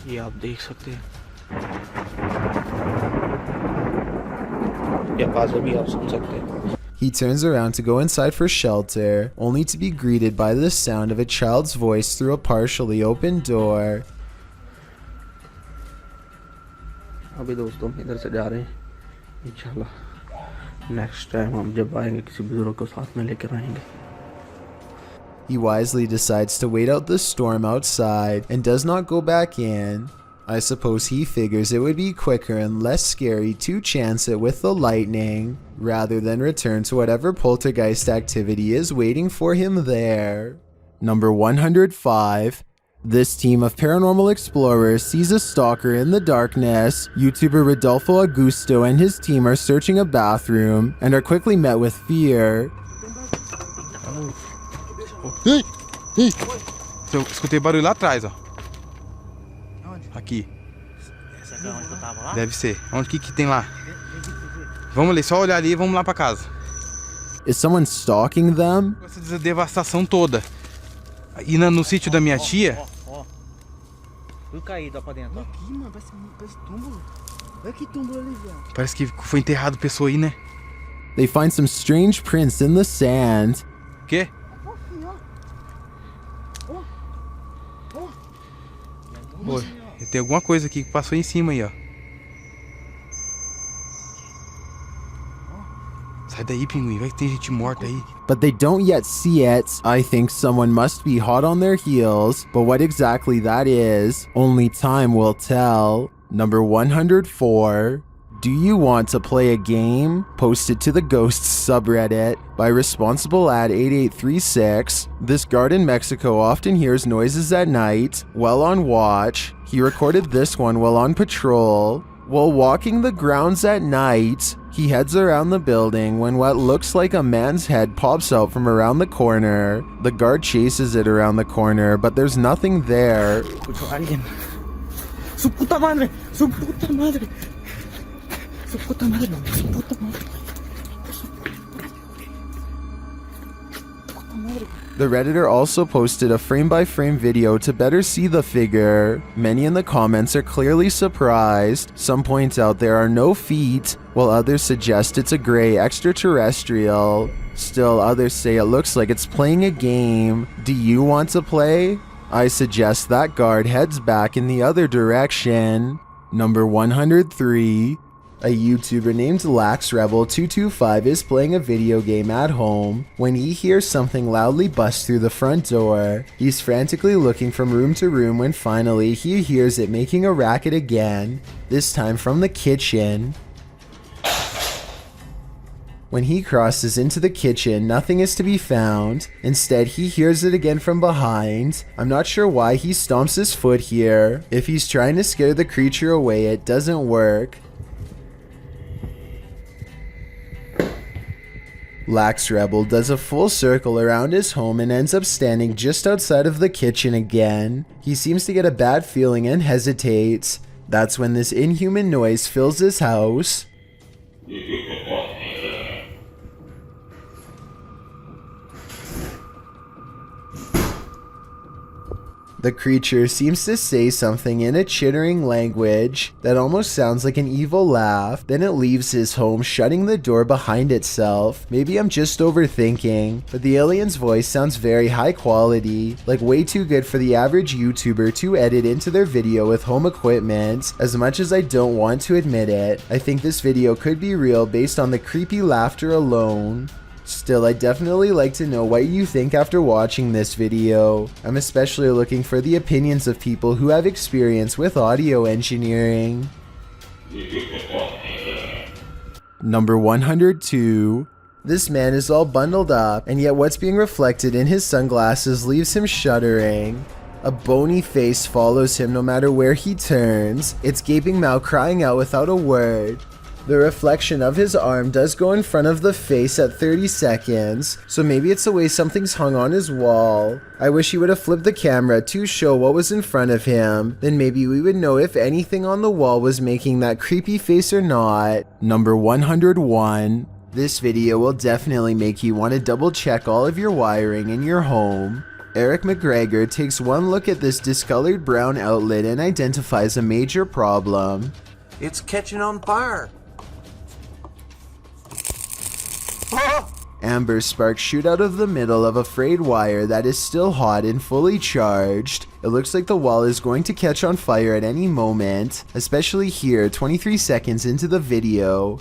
ये आप देख सकते हैं, ये आवाज़ें भी आप सुन सकते हैं। He turns around to go inside for shelter, only to be greeted by the sound of a child's voice through a partially open door. अभी दोस्तों हम इधर से जा रहे हैं, इंशाल्लाह नेक्स्ट टाइम हम जब आएंगे किसी बुजुर्ग को साथ में लेकर आएंगे। He wisely decides to wait out the storm outside and does not go back in. I suppose he figures it would be quicker and less scary to chance it with the lightning, rather than return to whatever poltergeist activity is waiting for him there. Number 105. This team of paranormal explorers sees a stalker in the darkness. YouTuber Rodolfo Augusto and his team are searching a bathroom and are quickly met with fear. Ei! Ei! Eu escutei barulho lá atrás, ó. Aqui. Deve ser. Onde que tem lá? Vamos ali, só olhar ali e vamos lá pra casa. Is someone stalking them? Essa devastação toda. E no sítio da minha tia. Tudo caído lá pra dentro. Aqui, mano, parece túmulo. Olha que túmulo ali, velho. Parece que foi enterrado pessoa aí, né? They find some strange prints in the sand. Quê? Oi, tem alguma coisa aqui que passou em cima aí, ó. Sai daí, pinguim, vai que tem gente morta aí. But they don't yet see it. I think someone must be hot on their heels, but what exactly that is, only time will tell. Number 104. Do you want to play a game? Posted to the Ghosts subreddit by responsible ad 8836. This guard in Mexico often hears noises at night while on watch. He recorded this one while on patrol. While walking the grounds at night, he heads around the building when what looks like a man's head pops out from around the corner. The guard chases it around the corner, but there's nothing there. Su puta madre! Su puta madre! Su puta madre! Su puta madre! The Redditor also posted a frame-by-frame video to better see the figure. Many in the comments are clearly surprised. Some point out there are no feet, while others suggest it's a gray extraterrestrial. Still, others say it looks like it's playing a game. Do you want to play? I suggest that guard heads back in the other direction. Number 103. A YouTuber named LaxRebel225 is playing a video game at home when he hears something loudly bust through the front door. He's frantically looking from room to room when finally he hears it making a racket again, this time from the kitchen. When he crosses into the kitchen, nothing is to be found. Instead, he hears it again from behind. I'm not sure why he stomps his foot here. If he's trying to scare the creature away, it doesn't work. LaxRebel does a full circle around his home and ends up standing just outside of the kitchen again. He seems to get a bad feeling and hesitates. That's when this inhuman noise fills his house. The creature seems to say something in a chittering language that almost sounds like an evil laugh. Then it leaves his home, shutting the door behind itself. Maybe I'm just overthinking, but the alien's voice sounds very high quality, like way too good for the average YouTuber to edit into their video with home equipment. As much as I don't want to admit it, I think this video could be real based on the creepy laughter alone. Still, I'd definitely like to know what you think after watching this video. I'm especially looking for the opinions of people who have experience with audio engineering. Number 102. This man is all bundled up, and yet what's being reflected in his sunglasses leaves him shuddering. A bony face follows him no matter where he turns, its gaping mouth crying out without a word. The reflection of his arm does go in front of the face at 30 seconds, so maybe it's the way something's hung on his wall. I wish he would have flipped the camera to show what was in front of him, then maybe we would know if anything on the wall was making that creepy face or not. Number 101. This video will definitely make you want to double check all of your wiring in your home. Eric McGregor takes one look at this discolored brown outlet and identifies a major problem. It's catching on fire. Amber sparks shoot out of the middle of a frayed wire that is still hot and fully charged. It looks like the wall is going to catch on fire at any moment, especially here 23 seconds into the video.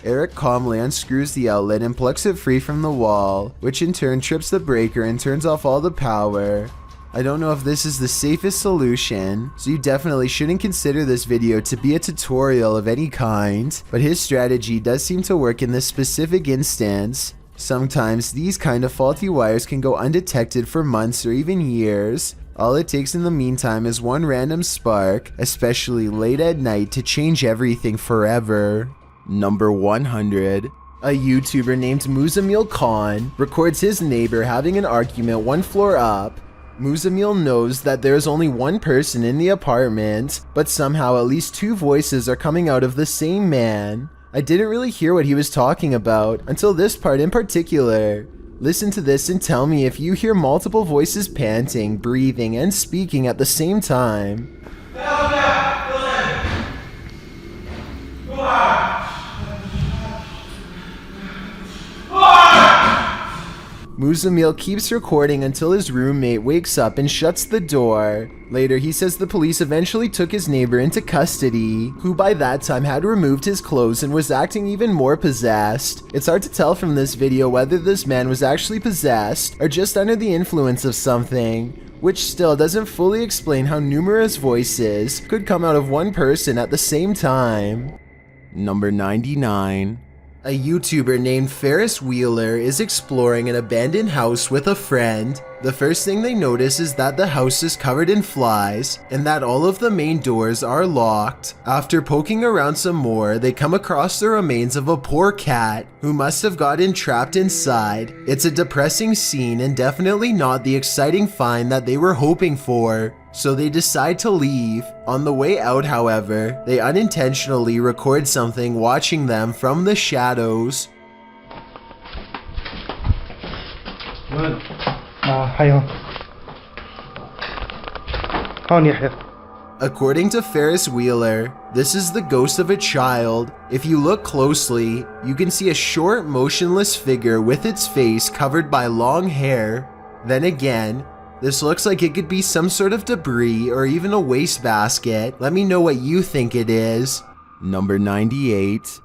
Eric calmly unscrews the outlet and plucks it free from the wall, which in turn trips the breaker and turns off all the power. I don't know if this is the safest solution, so you definitely shouldn't consider this video to be a tutorial of any kind, but his strategy does seem to work in this specific instance. Sometimes these kind of faulty wires can go undetected for months or even years. All it takes in the meantime is one random spark, especially late at night, to change everything forever. Number 100. A YouTuber named Muzamil Khan records his neighbor having an argument one floor up. Muzamil knows that there is only one person in the apartment, but somehow at least two voices are coming out of the same man. I didn't really hear what he was talking about until this part in particular. Listen to this and tell me if you hear multiple voices panting, breathing, and speaking at the same time. Muzamil keeps recording until his roommate wakes up and shuts the door. Later, he says the police eventually took his neighbor into custody, who by that time had removed his clothes and was acting even more possessed. It's hard to tell from this video whether this man was actually possessed or just under the influence of something, which still doesn't fully explain how numerous voices could come out of one person at the same time. Number 99. A YouTuber named Ferris Wheeler is exploring an abandoned house with a friend. The first thing they notice is that the house is covered in flies and that all of the main doors are locked. After poking around some more, they come across the remains of a poor cat who must have gotten trapped inside. It's a depressing scene and definitely not the exciting find that they were hoping for, so they decide to leave. On the way out, however, they unintentionally record something watching them from the shadows. According to Ferris Wheeler, this is the ghost of a child. If you look closely, you can see a short, motionless figure with its face covered by long hair. Then again, this looks like it could be some sort of debris or even a wastebasket. Let me know what you think it is. Number 98.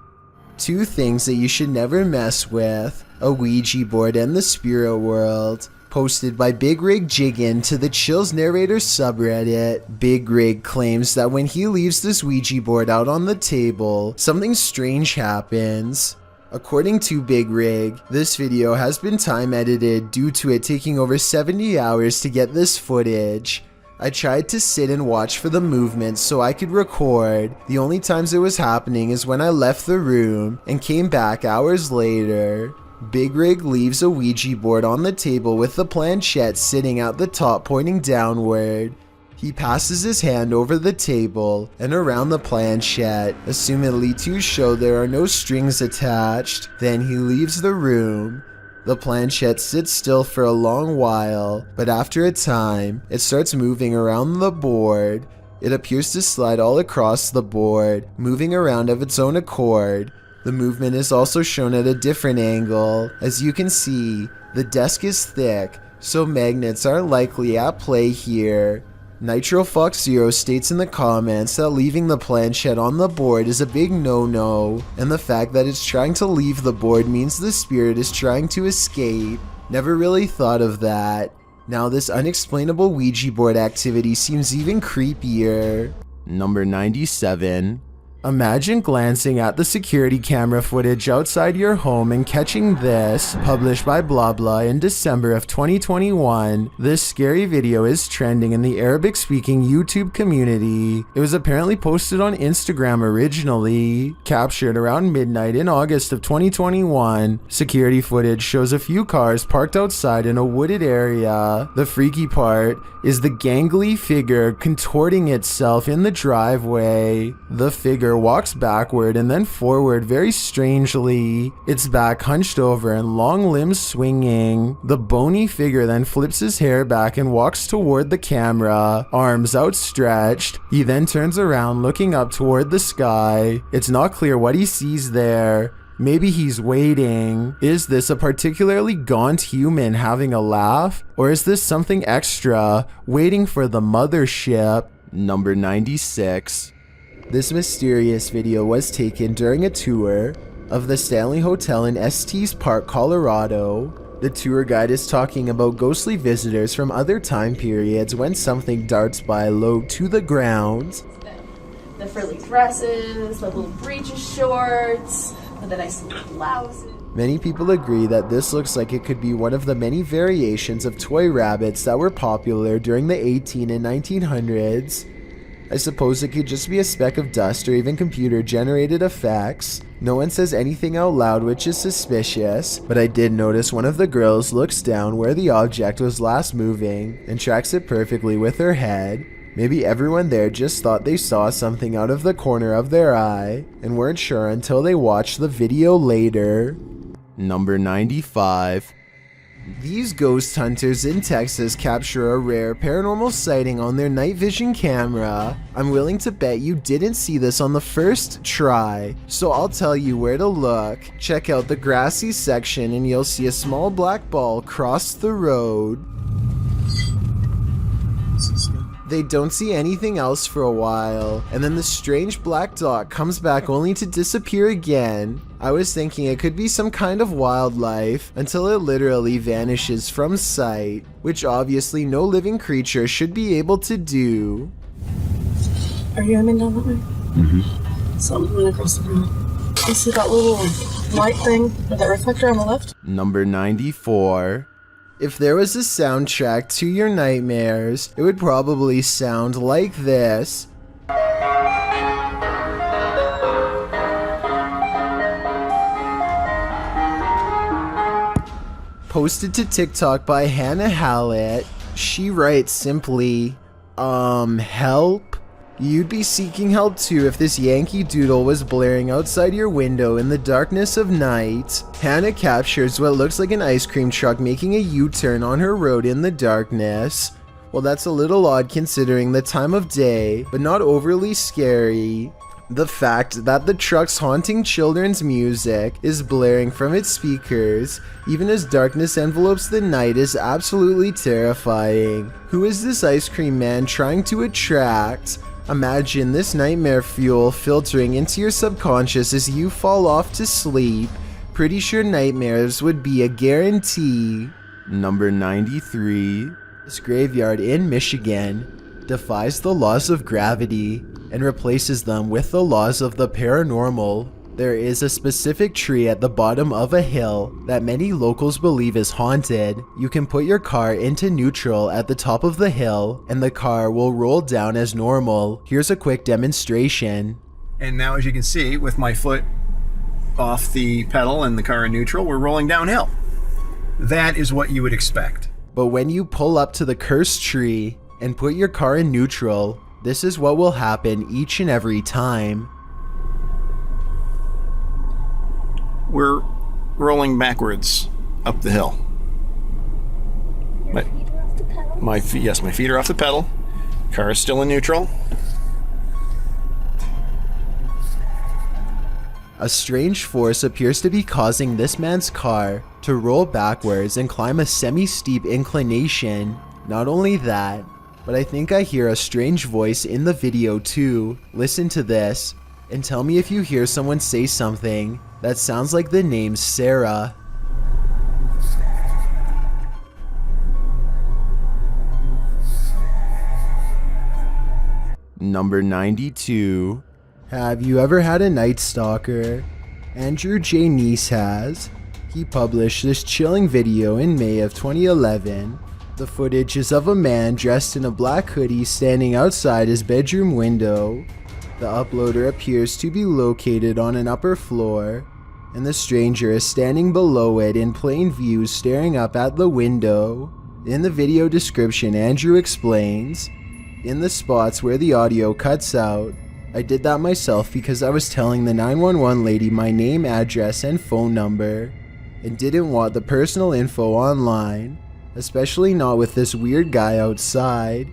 Two things that you should never mess with: a Ouija board and the spirit world. Posted by Big Rig Jiggin to the Chills Narrator subreddit. Big Rig claims that when he leaves this Ouija board out on the table, something strange happens. According to Big Rig, this video has been time edited due to it taking over 70 hours to get this footage. I tried to sit and watch for the movements so I could record. The only times it was happening is when I left the room and came back hours later. Big Rig leaves a Ouija board on the table with the planchette sitting at the top pointing downward. He passes his hand over the table and around the planchette, assumedly to show there are no strings attached. Then he leaves the room. The planchette sits still for a long while, but after a time, it starts moving around the board. It appears to slide all across the board, moving around of its own accord. The movement is also shown at a different angle. As you can see, the desk is thick, so magnets are likely at play here. Nitro Fox Zero states in the comments that leaving the planchette on the board is a big no-no, and the fact that it's trying to leave the board means the spirit is trying to escape. Never really thought of that. Now this unexplainable Ouija board activity seems even creepier. Number 97. Imagine glancing at the security camera footage outside your home and catching this, published by blah blah in December of 2021. This scary video is trending in the Arabic-speaking YouTube community. It was apparently posted on Instagram originally, captured around midnight in August of 2021. Security footage shows a few cars parked outside in a wooded area. The freaky part is the gangly figure contorting itself in the driveway. The figure walks backward and then forward very strangely, its back hunched over and long limbs swinging. The bony figure then flips his hair back and walks toward the camera, arms outstretched. He then turns around looking up toward the sky. It's not clear what he sees there. Maybe he's waiting. Is this a particularly gaunt human having a laugh? Or is this something extra, waiting for the mothership? Number 96. This mysterious video was taken during a tour of the Stanley Hotel in Estes Park, Colorado. The tour guide is talking about ghostly visitors from other time periods when something darts by low to the ground. The frilly dresses, the little breeches shorts, the nice little blouses. Many people agree that this looks like it could be one of the many variations of toy rabbits that were popular during the 1800s and 1900s. I suppose it could just be a speck of dust or even computer-generated effects. No one says anything out loud, which is suspicious, but I did notice one of the girls looks down where the object was last moving and tracks it perfectly with her head. Maybe everyone there just thought they saw something out of the corner of their eye and weren't sure until they watched the video later. Number 95. These ghost hunters in Texas capture a rare paranormal sighting on their night vision camera. I'm willing to bet you didn't see this on the first try, so I'll tell you where to look. Check out the grassy section and you'll see a small black ball cross the road. They don't see anything else for a while, and then the strange black dot comes back only to disappear again. I was thinking it could be some kind of wildlife until it literally vanishes from sight, which obviously no living creature should be able to do. Are you aiming down that way? Mm-hmm. Something went across the road. You see that little light thing with that reflector on the left? Number 94. If there was a soundtrack to your nightmares, it would probably sound like this. Posted to TikTok by Hannah Hallett. She writes simply, help? You'd be seeking help too if this Yankee Doodle was blaring outside your window in the darkness of night. Hannah captures what looks like an ice cream truck making a U-turn on her road in the darkness. Well, that's a little odd considering the time of day, but not overly scary. The fact that the truck's haunting children's music is blaring from its speakers, even as darkness envelopes the night, is absolutely terrifying. Who is this ice cream man trying to attract? Imagine this nightmare fuel filtering into your subconscious as you fall off to sleep. Pretty sure nightmares would be a guarantee. Number 93. This graveyard in Michigan defies the laws of gravity and replaces them with the laws of the paranormal. There is a specific tree at the bottom of a hill that many locals believe is haunted. You can put your car into neutral at the top of the hill and the car will roll down as normal. Here's a quick demonstration. And now, as you can see, with my foot off the pedal and the car in neutral, we're rolling downhill. That is what you would expect. But when you pull up to the cursed tree and put your car in neutral, this is what will happen each and every time. We're rolling backwards up the hill. My feet are off the pedal. Car is still in neutral. A strange force appears to be causing this man's car to roll backwards and climb a semi-steep inclination. Not only that, but I think I hear a strange voice in the video too. Listen to this and tell me if you hear someone say something that sounds like the name Sarah. Number 92. Have you ever had a night stalker? Andrew J. Neese has. He published this chilling video in May of 2011. The footage is of a man dressed in a black hoodie standing outside his bedroom window. The uploader appears to be located on an upper floor, and the stranger is standing below it in plain view staring up at the window. In the video description, Andrew explains, "In the spots where the audio cuts out, I did that myself because I was telling the 911 lady my name, address, and phone number, and didn't want the personal info online, especially not with this weird guy outside."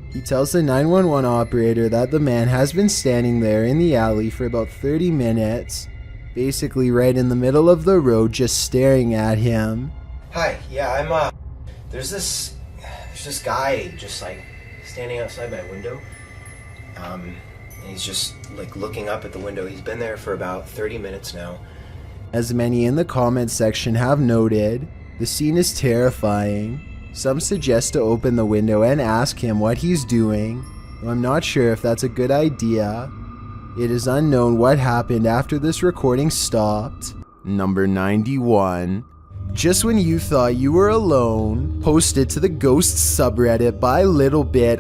He tells the 911 operator that the man has been standing there in the alley for about 30 minutes, basically right in the middle of the road, just staring at him. Hi, yeah, there's this guy just like standing outside my window. And he's just like looking up at the window. He's been there for about 30 minutes now. As many in the comments section have noted, the scene is terrifying. Some suggest to open the window and ask him what he's doing, though I'm not sure if that's a good idea. It is unknown what happened after this recording stopped. Number 91. Just when you thought you were alone, posted to the Ghosts subreddit by littlebit_,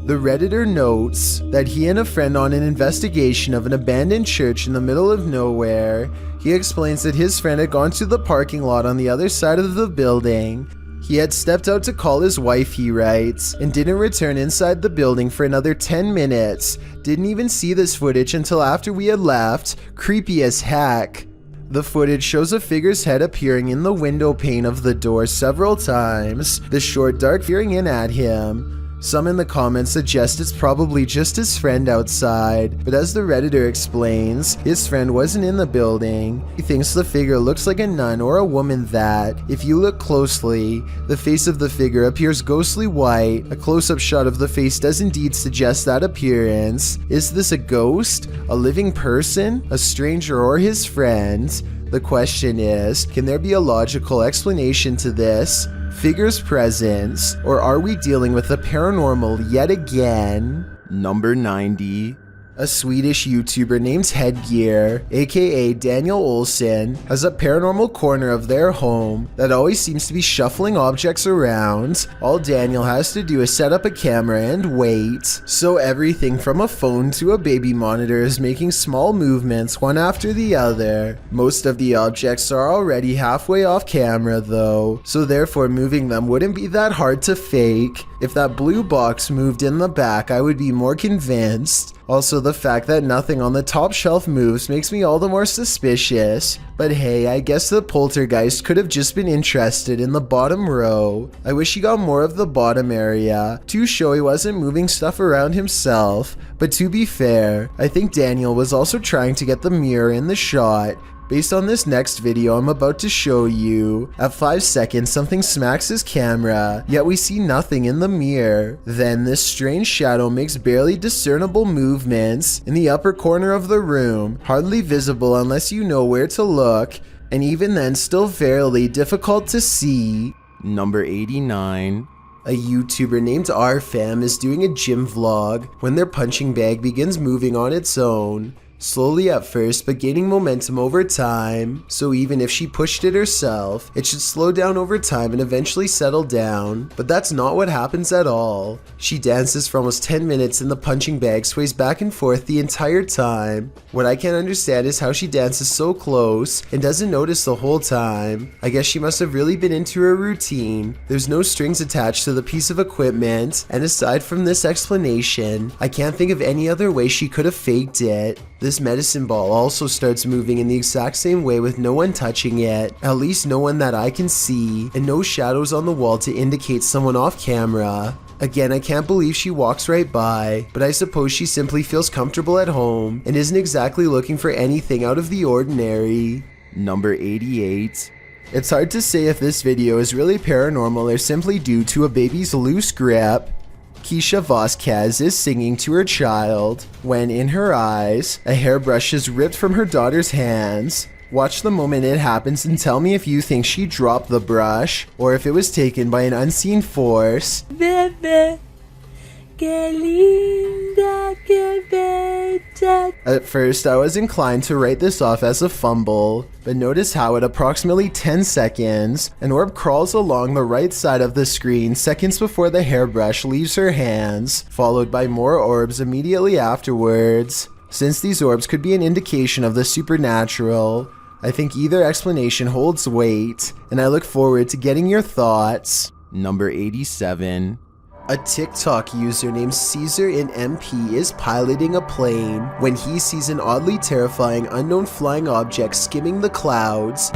the Redditor notes that he and a friend on an investigation of an abandoned church in the middle of nowhere. He explains that his friend had gone to the parking lot on the other side of the building. He had stepped out to call his wife, he writes, and didn't return inside the building for another 10 minutes. Didn't even see this footage until after we had left. Creepy as heck. The footage shows a figure's head appearing in the window pane of the door several times, the short dark peering in at him. Some in the comments suggest it's probably just his friend outside, but as the Redditor explains, his friend wasn't in the building. He thinks the figure looks like a nun or a woman that, if you look closely, the face of the figure appears ghostly white. A close-up shot of the face does indeed suggest that appearance. Is this a ghost? A living person? A stranger or his friend? The question is, can there be a logical explanation to this figure's presence, or are we dealing with the paranormal yet again? Number 90. A Swedish YouTuber named Headgear, aka Daniel Olsson, has a paranormal corner of their home that always seems to be shuffling objects around. All Daniel has to do is set up a camera and wait. So everything from a phone to a baby monitor is making small movements one after the other. Most of the objects are already halfway off camera though, so therefore moving them wouldn't be that hard to fake. If that blue box moved in the back, I would be more convinced. Also, the fact that nothing on the top shelf moves makes me all the more suspicious. But hey, I guess the poltergeist could have just been interested in the bottom row. I wish he got more of the bottom area to show he wasn't moving stuff around himself. But to be fair, I think Daniel was also trying to get the mirror in the shot. Based on this next video I'm about to show you, at 5 seconds something smacks his camera, yet we see nothing in the mirror. Then this strange shadow makes barely discernible movements in the upper corner of the room, hardly visible unless you know where to look, and even then still fairly difficult to see. Number 89. A YouTuber named RFam is doing a gym vlog when their punching bag begins moving on its own. Slowly at first, but gaining momentum over time, so even if she pushed it herself, it should slow down over time and eventually settle down, but that's not what happens at all. She dances for almost 10 minutes and the punching bag sways back and forth the entire time. What I can't understand is how she dances so close and doesn't notice the whole time. I guess she must have really been into her routine. There's no strings attached to the piece of equipment, and aside from this explanation, I can't think of any other way she could have faked it. This medicine ball also starts moving in the exact same way with no one touching it, at least no one that I can see, and no shadows on the wall to indicate someone off camera. Again, I can't believe she walks right by, but I suppose she simply feels comfortable at home and isn't exactly looking for anything out of the ordinary. Number 88. It's hard to say if this video is really paranormal or simply due to a baby's loose grip. Keisha Vasquez is singing to her child when, in her eyes, a hairbrush is ripped from her daughter's hands. Watch the moment it happens and tell me if you think she dropped the brush or if it was taken by an unseen force. Bebé, qué linda, qué bella. dead. At first, I was inclined to write this off as a fumble, but notice how at approximately 10 seconds, an orb crawls along the right side of the screen seconds before the hairbrush leaves her hands, followed by more orbs immediately afterwards. Since these orbs could be an indication of the supernatural, I think either explanation holds weight, and I look forward to getting your thoughts. Number 87. A TikTok user named Caesar in MP is piloting a plane when he sees an oddly terrifying unknown flying object skimming the clouds.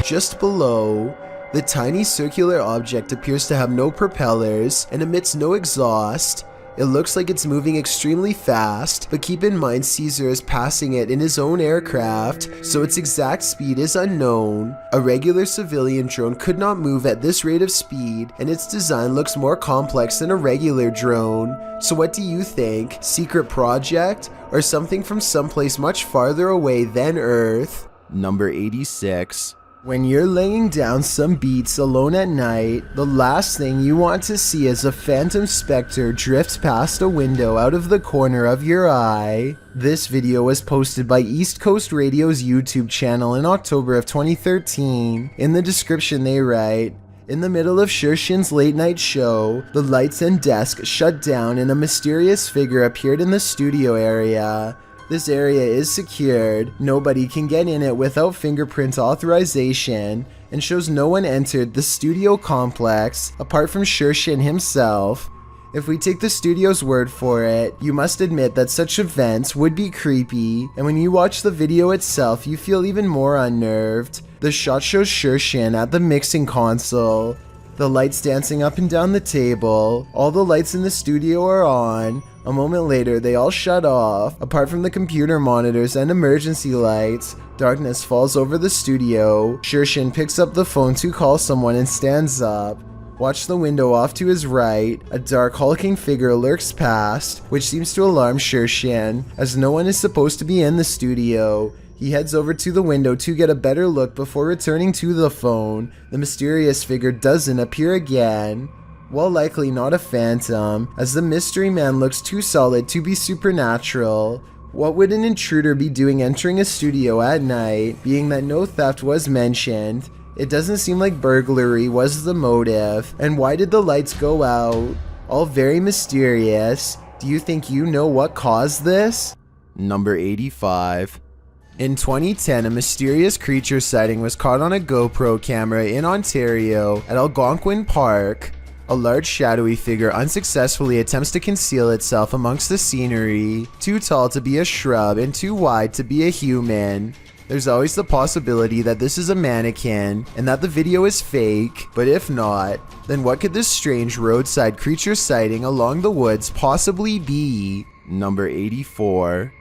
Just below, the tiny circular object appears to have no propellers and emits no exhaust. It looks like it's moving extremely fast, but keep in mind Caesar is passing it in his own aircraft, so its exact speed is unknown. A regular civilian drone could not move at this rate of speed, and its design looks more complex than a regular drone. So what do you think? Secret project? Or something from someplace much farther away than Earth? Number 86. When you're laying down some beats alone at night, the last thing you want to see is a phantom specter drift past a window out of the corner of your eye. This video was posted by East Coast Radio's YouTube channel in October of 2013. In the description they write, "In the middle of Shershin's late night show, the lights and desk shut down and a mysterious figure appeared in the studio area. This area is secured, nobody can get in it without fingerprint authorization, and shows no one entered the studio complex apart from Shershin himself. If we take the studio's word for it, you must admit that such events would be creepy, and when you watch the video itself you feel even more unnerved. The shot shows Shershin at the mixing console, the lights dancing up and down the table, all the lights in the studio are on. A moment later, they all shut off. Apart from the computer monitors and emergency lights, darkness falls over the studio. Shershin picks up the phone to call someone and stands up. Watch the window off to his right. A dark hulking figure lurks past, which seems to alarm Shershin, as no one is supposed to be in the studio. He heads over to the window to get a better look before returning to the phone. The mysterious figure doesn't appear again. While likely not a phantom, as the mystery man looks too solid to be supernatural, what would an intruder be doing entering a studio at night, being that no theft was mentioned? It doesn't seem like burglary was the motive, and why did the lights go out? All very mysterious. Do you think you know what caused this? Number 85. In 2010, a mysterious creature sighting was caught on a GoPro camera in Ontario at Algonquin Park. A large shadowy figure unsuccessfully attempts to conceal itself amongst the scenery, too tall to be a shrub and too wide to be a human. There's always the possibility that this is a mannequin and that the video is fake, but if not, then what could this strange roadside creature sighting along the woods possibly be? Number 84.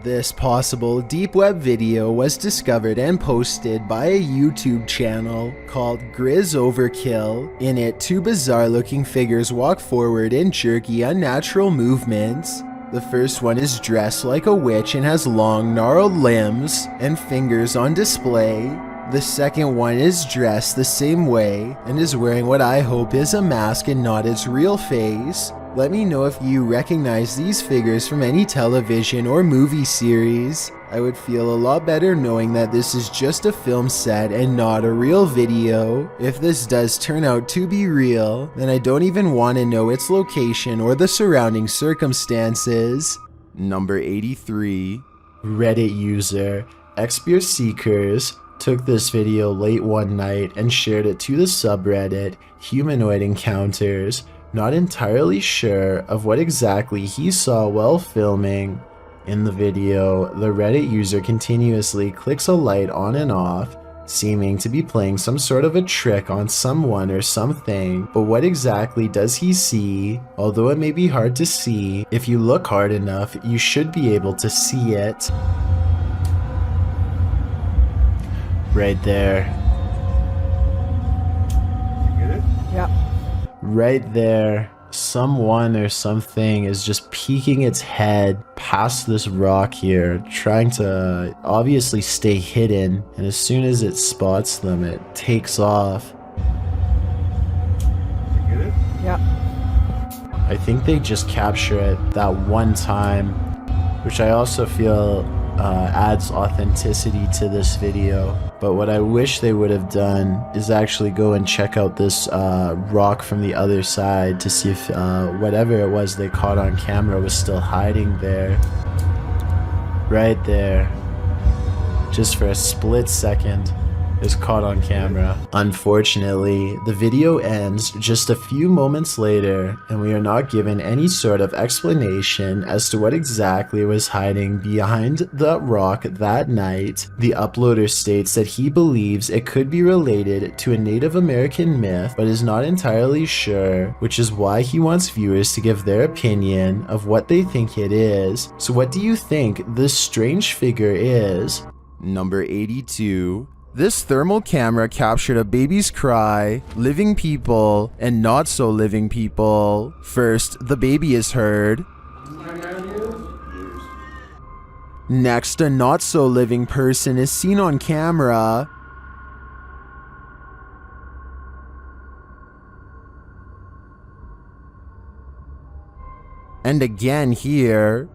This possible deep web video was discovered and posted by a YouTube channel called Grizz Overkill. In it, two bizarre looking figures walk forward in jerky, unnatural movements. The first one is dressed like a witch and has long, gnarled limbs and fingers on display. The second one is dressed the same way and is wearing what I hope is a mask and not its real face. Let me know if you recognize these figures from any television or movie series. I would feel a lot better knowing that this is just a film set and not a real video. If this does turn out to be real, then I don't even want to know its location or the surrounding circumstances. Number 83. Reddit user Expear Seekers took this video late one night and shared it to the subreddit Humanoid Encounters, not entirely sure of what exactly he saw while filming. In the video, the Reddit user continuously clicks a light on and off, seeming to be playing some sort of a trick on someone or something, but what exactly does he see? Although it may be hard to see, if you look hard enough, you should be able to see it. Right there. You get it? Yeah. Right there, someone or something is just peeking its head past this rock here, trying to obviously stay hidden, and as soon as it spots them, it takes off. You get it? I think they just capture it that one time, which I also feel adds authenticity to this video. But what I wish they would have done is actually go and check out this rock from the other side to see if whatever it was they caught on camera was still hiding there. Right there. Just for a split second. Is caught on camera. Unfortunately, the video ends just a few moments later, and we are not given any sort of explanation as to what exactly was hiding behind the rock that night. The uploader states that he believes it could be related to a Native American myth, but is not entirely sure, which is why he wants viewers to give their opinion of what they think it is. So what do you think this strange figure is? Number 82. This thermal camera captured a baby's cry, living people, and not so living people. First, the baby is heard. Next, a not so living person is seen on camera. And again here.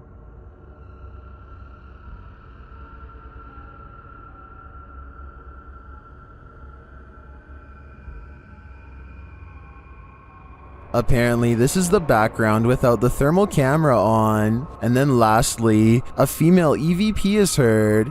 Apparently, this is the background without the thermal camera on. And then lastly, a female EVP is heard.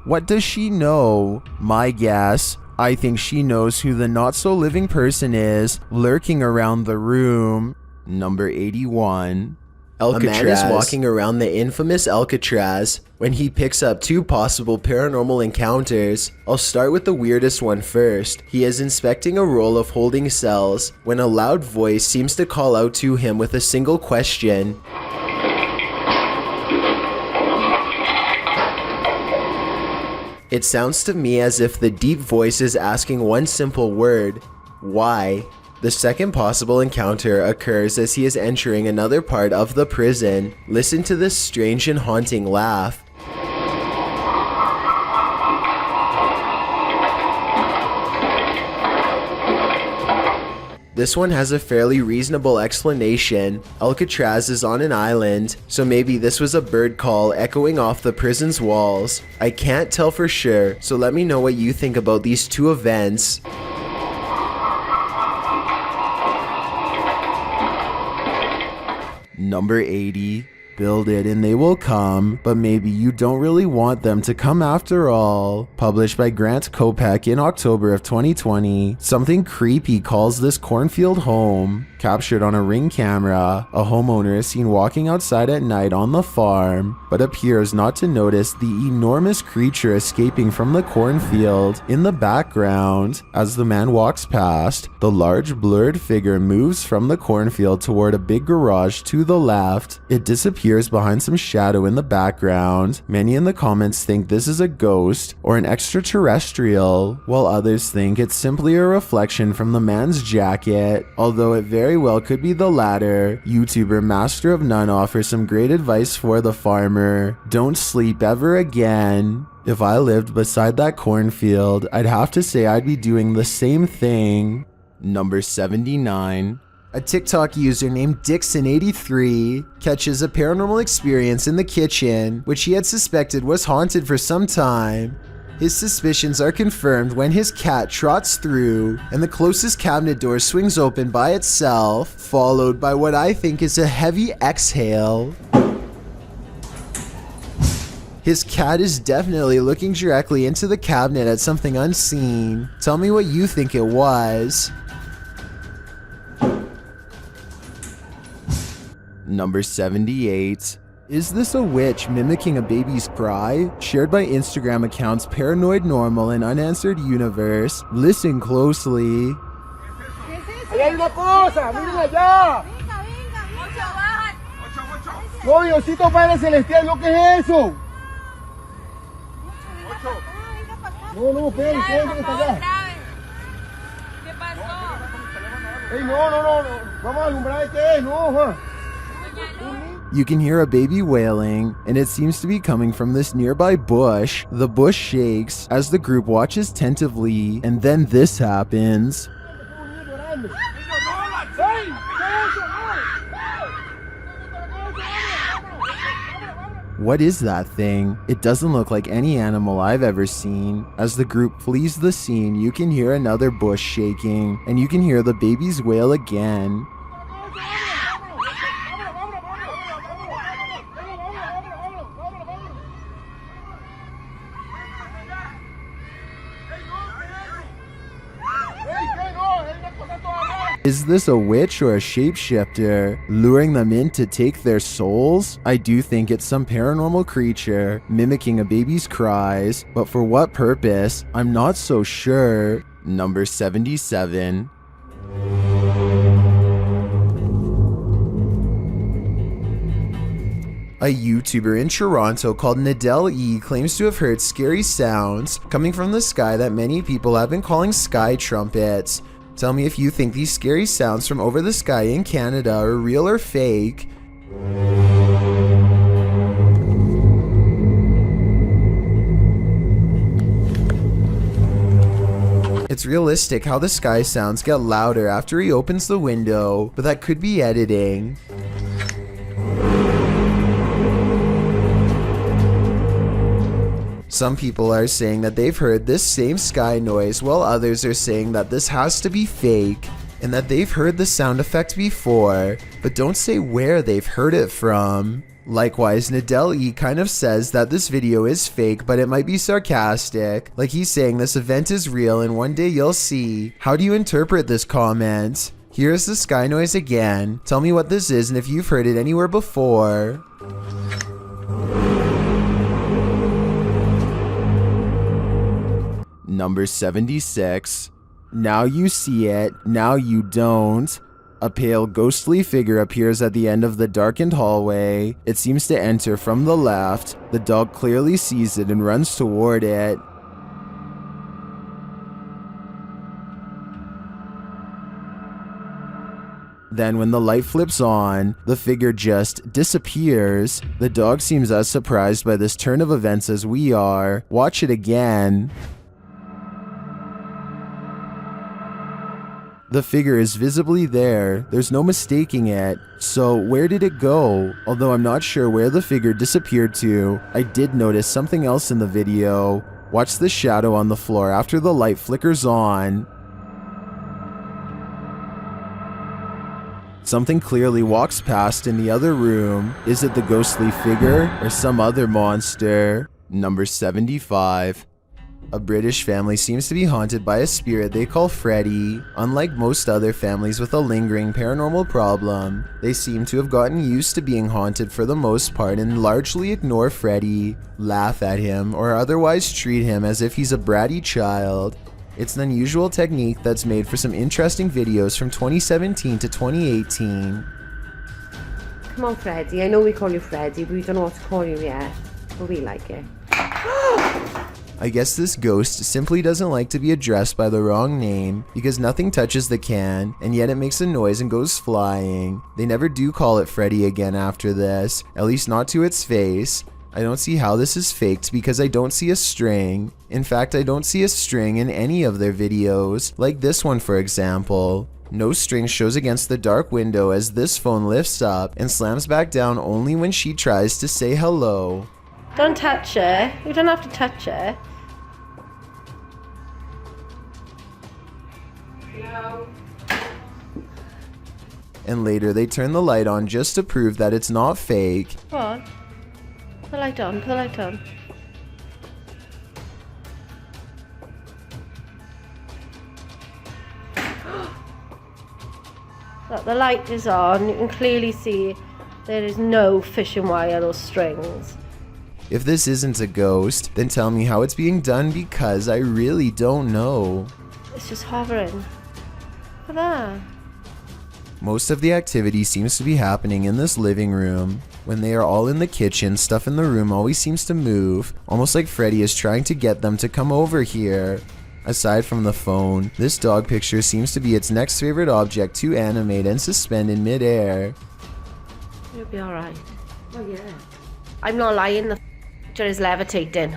What does she know? My guess, I think she knows who the not so living person is lurking around the room. Number 81. Alcatraz. A man is walking around the infamous Alcatraz when he picks up two possible paranormal encounters. I'll start with the weirdest one first. He is inspecting a row of holding cells when a loud voice seems to call out to him with a single question. It sounds to me as if the deep voice is asking one simple word: why? The second possible encounter occurs as he is entering another part of the prison. Listen to this strange and haunting laugh. This one has a fairly reasonable explanation. Alcatraz is on an island, so maybe this was a bird call echoing off the prison's walls. I can't tell for sure, so let me know what you think about these two events. Number 80. Build it and they will come, but maybe you don't really want them to come after all. Published by Grant Kopek in October of 2020. Something creepy calls this cornfield home. Captured on a Ring camera, a homeowner is seen walking outside at night on the farm, but appears not to notice the enormous creature escaping from the cornfield. In the background, as the man walks past, the large blurred figure moves from the cornfield toward a big garage to the left. It disappears behind some shadow in the background. Many in the comments think this is a ghost or an extraterrestrial, while others think it's simply a reflection from the man's jacket, although it very well could be the latter. YouTuber Master of None offers some great advice for the farmer. Don't sleep ever again. If I lived beside that cornfield, I'd have to say I'd be doing the same thing. Number 79. A TikTok user named Dixon83 catches a paranormal experience in the kitchen, which he had suspected was haunted for some time. His suspicions are confirmed when his cat trots through and the closest cabinet door swings open by itself, followed by what I think is a heavy exhale. His cat is definitely looking directly into the cabinet at something unseen. Tell me what you think it was. Number 78. Is this a witch mimicking a baby's cry? Shared by Instagram accounts Paranoid Normal and Unanswered Universe. Listen closely. ¡Ahí hay una cosa! ¡Miren allá! ¡No, Diosito Padre Celestial! ¿Lo que es eso? No, esperen, que está allá. ¿Qué pasó? ¡Ey, no! Vamos a alumbrar qué es, no, Juan. You can hear a baby wailing, and it seems to be coming from this nearby bush. The bush shakes as the group watches tentatively, and then this happens. What is that thing? It doesn't look like any animal I've ever seen. As the group flees the scene, you can hear another bush shaking, and you can hear the babies wail again. Is this a witch or a shapeshifter, luring them in to take their souls? I do think it's some paranormal creature, mimicking a baby's cries, but for what purpose? I'm not so sure. Number 77. A YouTuber in Toronto called Nadell E claims to have heard scary sounds coming from the sky that many people have been calling sky trumpets. Tell me if you think these scary sounds from over the sky in Canada are real or fake. It's realistic how the sky sounds get louder after he opens the window, but that could be editing. Some people are saying that they've heard this same sky noise, while others are saying that this has to be fake and that they've heard the sound effect before, but don't say where they've heard it from. Likewise, Nadell E kind of says that this video is fake, but it might be sarcastic, like he's saying this event is real and one day you'll see. How do you interpret this comment? Here's the sky noise again. Tell me what this is and if you've heard it anywhere before. Number 76. Now you see it, now you don't. A pale ghostly figure appears at the end of the darkened hallway. It seems to enter from the left. The dog clearly sees it and runs toward it. Then when the light flips on, the figure just disappears. The dog seems as surprised by this turn of events as we are. Watch it again. The figure is visibly there, there's no mistaking it. So where did it go? Although I'm not sure where the figure disappeared to, I did notice something else in the video. Watch the shadow on the floor after the light flickers on. Something clearly walks past in the other room. Is it the ghostly figure or some other monster? Number 75. A British family seems to be haunted by a spirit they call Freddy. Unlike most other families with a lingering paranormal problem, they seem to have gotten used to being haunted for the most part and largely ignore Freddy, laugh at him, or otherwise treat him as if he's a bratty child. It's an unusual technique that's made for some interesting videos from 2017 to 2018. Come on, Freddy. I know we call you Freddy, but we don't know what to call you yet. But we like it. I guess this ghost simply doesn't like to be addressed by the wrong name because nothing touches the can and yet it makes a noise and goes flying. They never do call it Freddy again after this, at least not to its face. I don't see how this is faked because I don't see a string. In fact, I don't see a string in any of their videos, like this one for example. No string shows against the dark window as this phone lifts up and slams back down only when she tries to say hello. Don't touch it. You don't have to touch it. No. And later they turn the light on just to prove that it's not fake. What? Put the light on, put the light on. Look, the light is on. You can clearly see there is no fishing wire or strings. If this isn't a ghost, then tell me how it's being done because I really don't know. It's just hovering. Look at that. Most of the activity seems to be happening in this living room. When they are all in the kitchen, stuff in the room always seems to move, almost like Freddy is trying to get them to come over here. Aside from the phone, this dog picture seems to be its next favorite object to animate and suspend in midair. You'll be alright. Oh yeah. I'm not lying, the picture is levitating.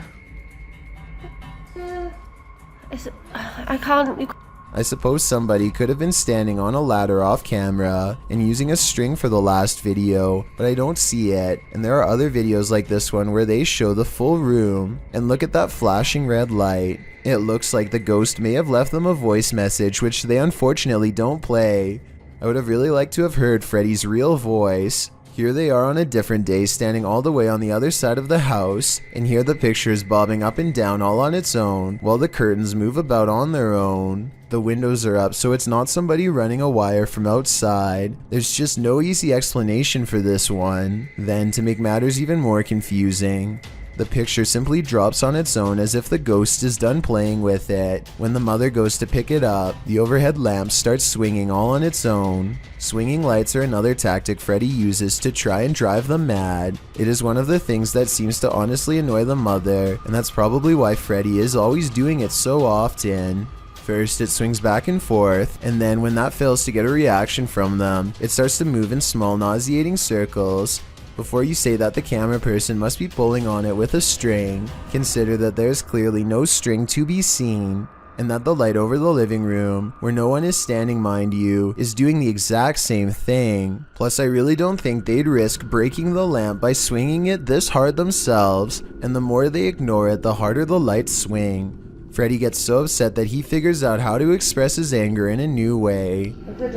I can't... I suppose somebody could have been standing on a ladder off camera and using a string for the last video, but I don't see it. And there are other videos like this one where they show the full room, and look at that flashing red light. It looks like the ghost may have left them a voice message, which they unfortunately don't play. I would have really liked to have heard Freddy's real voice. Here they are on a different day, standing all the way on the other side of the house, and here the picture is bobbing up and down all on its own, while the curtains move about on their own. The windows are up, so it's not somebody running a wire from outside. There's just no easy explanation for this one. Then, to make matters even more confusing, the picture simply drops on its own as if the ghost is done playing with it. When the mother goes to pick it up, the overhead lamp starts swinging all on its own. Swinging lights are another tactic Freddy uses to try and drive them mad. It is one of the things that seems to honestly annoy the mother, and that's probably why Freddy is always doing it so often. First, it swings back and forth, and then when that fails to get a reaction from them, it starts to move in small nauseating circles. Before you say that the camera person must be pulling on it with a string, consider that there is clearly no string to be seen, and that the light over the living room, where no one is standing mind you, is doing the exact same thing. Plus, I really don't think they'd risk breaking the lamp by swinging it this hard themselves, and the more they ignore it, the harder the lights swing. Freddy gets so upset that he figures out how to express his anger in a new way. The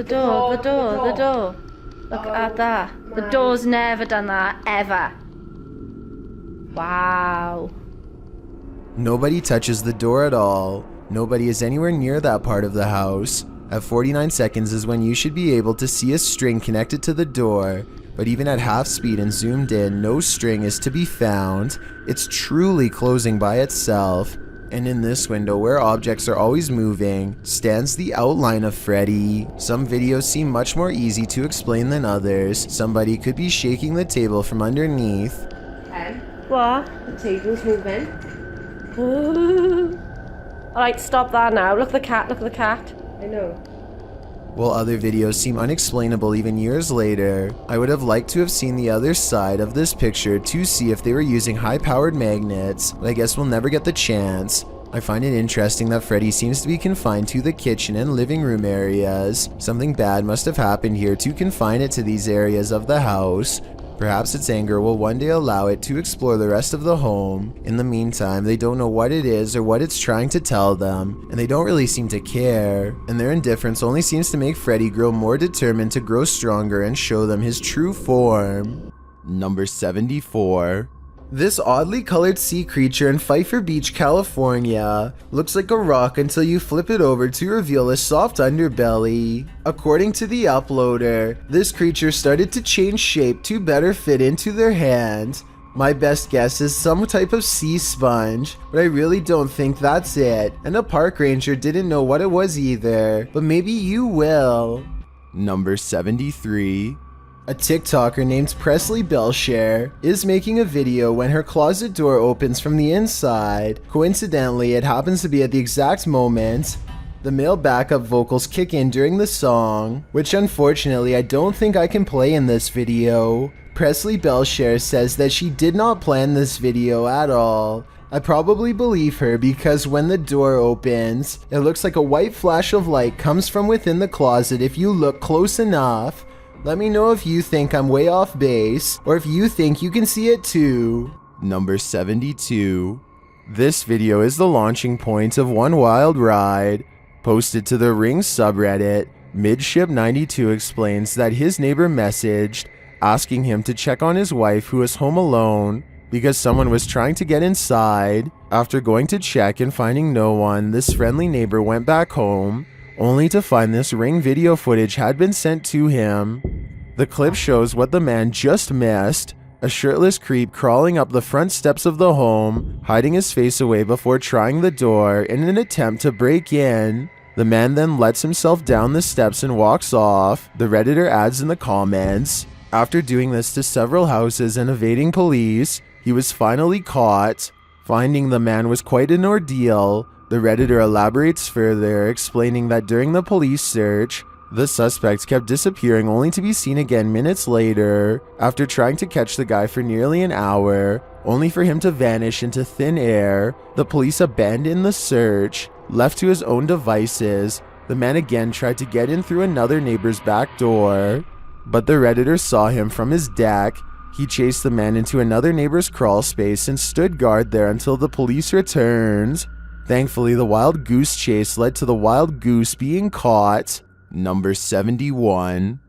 door. Look at that. The door's never done that, ever. Wow. Nobody touches the door at all. Nobody is anywhere near that part of the house. At 49 seconds is when you should be able to see a string connected to the door, but even at half speed and zoomed in, no string is to be found. It's truly closing by itself. And in this window, where objects are always moving, stands the outline of Freddy. Some videos seem much more easy to explain than others. Somebody could be shaking the table from underneath. What? The table's moving. Alright, stop that now. Look at the cat, look at the cat. I know. While other videos seem unexplainable even years later, I would have liked to have seen the other side of this picture to see if they were using high-powered magnets, but I guess we'll never get the chance. I find it interesting that Freddy seems to be confined to the kitchen and living room areas. Something bad must have happened here to confine it to these areas of the house. Perhaps its anger will one day allow it to explore the rest of the home. In the meantime, they don't know what it is or what it's trying to tell them, and they don't really seem to care. And their indifference only seems to make Freddy grow more determined to grow stronger and show them his true form. Number 74. This oddly colored sea creature in Pfeiffer Beach, California looks like a rock until you flip it over to reveal a soft underbelly. According to the uploader, this creature started to change shape to better fit into their hand. My best guess is some type of sea sponge, but I really don't think that's it, and a park ranger didn't know what it was either, but maybe you will. Number 73. A TikToker named Presley Belshare is making a video when her closet door opens from the inside. Coincidentally, it happens to be at the exact moment the male backup vocals kick in during the song, which unfortunately I don't think I can play in this video. Presley Belshare says that she did not plan this video at all. I probably believe her because when the door opens, it looks like a white flash of light comes from within the closet if you look close enough. Let me know if you think I'm way off base, or if you think you can see it too. Number 72. This video is the launching point of one wild ride. Posted to the Ring subreddit, Midship92 explains that his neighbor messaged, asking him to check on his wife who was home alone, because someone was trying to get inside. After going to check and finding no one, this friendly neighbor went back home, only to find this Ring video footage had been sent to him. The clip shows what the man just missed, a shirtless creep crawling up the front steps of the home, hiding his face away before trying the door in an attempt to break in. The man then lets himself down the steps and walks off. The Redditor adds in the comments, after doing this to several houses and evading police, he was finally caught. Finding the man was quite an ordeal. The Redditor elaborates further, explaining that during the police search, The suspect kept disappearing only to be seen again minutes later after trying to catch the guy for nearly an hour, only for him to vanish into thin air. The police abandoned the search. Left to his own devices, the man again tried to get in through another neighbor's back door, but the Redditor saw him from his deck. He chased the man into another neighbor's crawl space and stood guard there until the police returned. Thankfully, the wild goose chase led to the wild goose being caught. Number 71.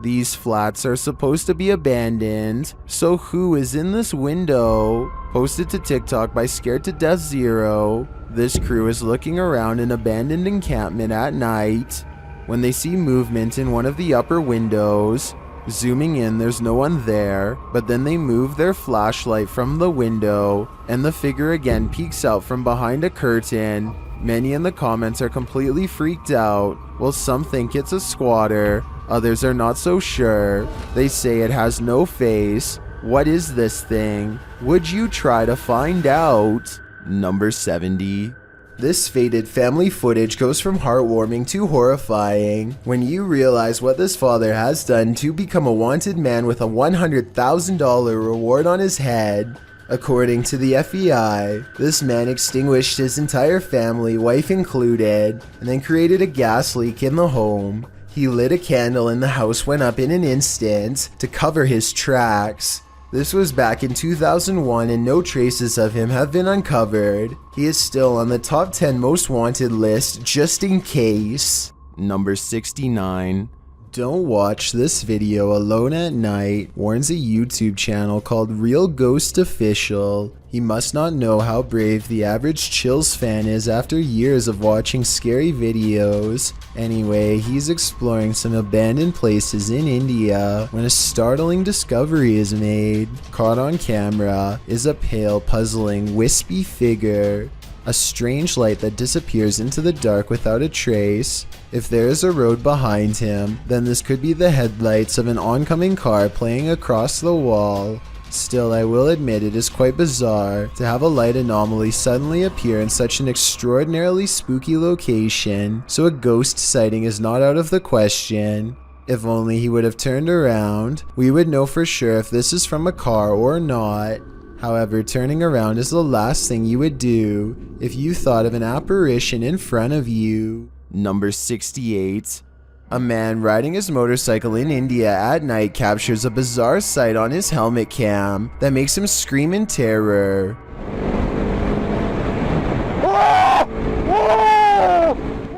These flats are supposed to be abandoned, so who is in this window? Posted to TikTok by Scared to Death Zero. This crew is looking around an abandoned encampment at night when they see movement in one of the upper windows. Zooming in, there's no one there, but then they move their flashlight from the window, and the figure again peeks out from behind a curtain. Many in the comments are completely freaked out, while some think it's a squatter, others are not so sure. They say it has no face. What is this thing? Would you try to find out? Number 70. This faded family footage goes from heartwarming to horrifying when you realize what this father has done to become a wanted man with a $100,000 reward on his head. According to the FBI, this man extinguished his entire family, wife included, and then created a gas leak in the home. He lit a candle and the house went up in an instant to cover his tracks. This was back in 2001 and no traces of him have been uncovered. He is still on the top 10 most wanted list just in case. Number 69. Don't watch this video alone at night, warns a YouTube channel called Real Ghost Official. He must not know how brave the average Chills fan is after years of watching scary videos. Anyway, he's exploring some abandoned places in India when a startling discovery is made. Caught on camera is a pale, puzzling, wispy figure. A strange light that disappears into the dark without a trace. If there is a road behind him, then this could be the headlights of an oncoming car playing across the wall. Still, I will admit it is quite bizarre to have a light anomaly suddenly appear in such an extraordinarily spooky location, so a ghost sighting is not out of the question. If only he would have turned around, we would know for sure if this is from a car or not. However, turning around is the last thing you would do if you thought of an apparition in front of you. Number 68. A man riding his motorcycle in India at night captures a bizarre sight on his helmet cam that makes him scream in terror.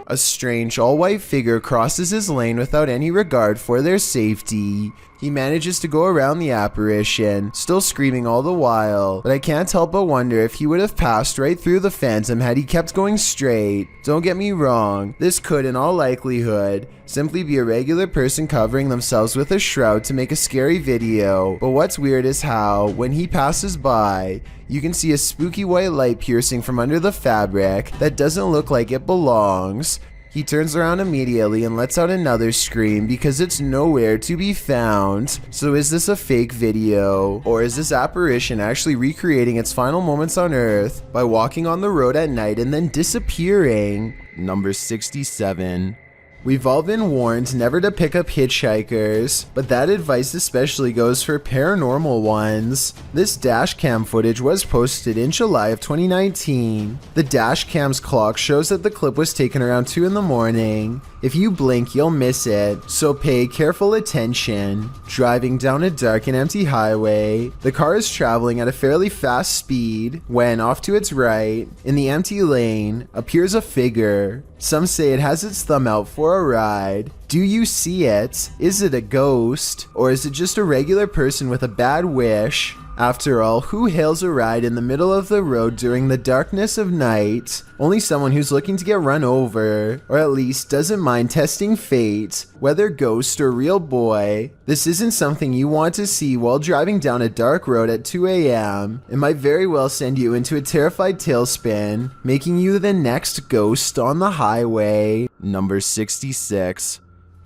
A strange all-white figure crosses his lane without any regard for their safety. He manages to go around the apparition, still screaming all the while, but I can't help but wonder if he would have passed right through the phantom had he kept going straight. Don't get me wrong, this could in all likelihood simply be a regular person covering themselves with a shroud to make a scary video, but what's weird is how, when he passes by, you can see a spooky white light piercing from under the fabric that doesn't look like it belongs. He turns around immediately and lets out another scream because it's nowhere to be found. So is this a fake video? Or is this apparition actually recreating its final moments on Earth by walking on the road at night and then disappearing? Number 67. We've all been warned never to pick up hitchhikers, but that advice especially goes for paranormal ones. This dash cam footage was posted in July of 2019. The dash cam's clock shows that the clip was taken around 2 in the morning. If you blink, you'll miss it, so pay careful attention. Driving down a dark and empty highway, the car is traveling at a fairly fast speed when, off to its right, in the empty lane, appears a figure. Some say it has its thumb out for a ride. Do you see it? Is it a ghost? Or is it just a regular person with a bad wish? After all, who hails a ride in the middle of the road during the darkness of night? Only someone who's looking to get run over, or at least doesn't mind testing fate, whether ghost or real boy. This isn't something you want to see while driving down a dark road at 2 a.m. It might very well send you into a terrified tailspin, making you the next ghost on the highway. Number 66.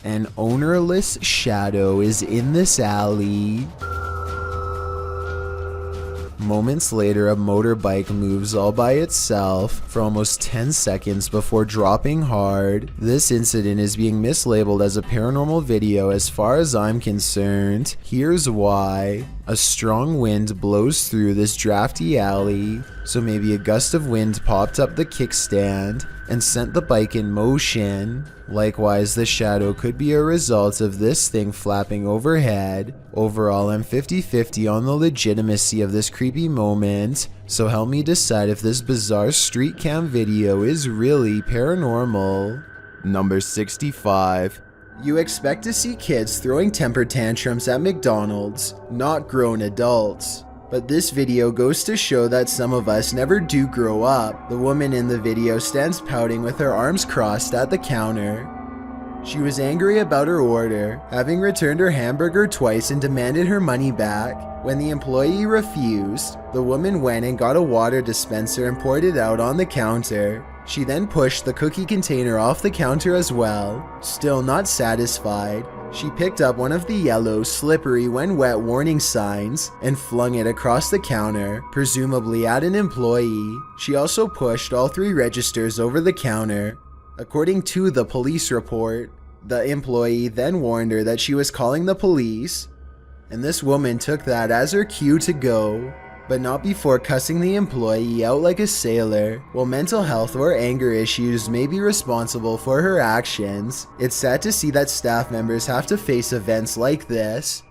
An ownerless shadow is in this alley. Moments later, a motorbike moves all by itself for almost 10 seconds before dropping hard. This incident is being mislabeled as a paranormal video as far as I'm concerned. Here's why. A strong wind blows through this drafty alley, so maybe a gust of wind popped up the kickstand and sent the bike in motion. Likewise, the shadow could be a result of this thing flapping overhead. Overall, I'm 50-50 on the legitimacy of this creepy moment, so help me decide if this bizarre street cam video is really paranormal. Number 65. You expect to see kids throwing temper tantrums at McDonald's, not grown adults. But this video goes to show that some of us never do grow up. The woman in the video stands pouting with her arms crossed at the counter. She was angry about her order, having returned her hamburger twice and demanded her money back. When the employee refused, the woman went and got a water dispenser and poured it out on the counter. She then pushed the cookie container off the counter as well. Still not satisfied, she picked up one of the yellow, slippery when wet warning signs and flung it across the counter, presumably at an employee. She also pushed all 3 registers over the counter. According to the police report, the employee then warned her that she was calling the police, and this woman took that as her cue to go, but not before cussing the employee out like a sailor. While mental health or anger issues may be responsible for her actions, it's sad to see that staff members have to face events like this.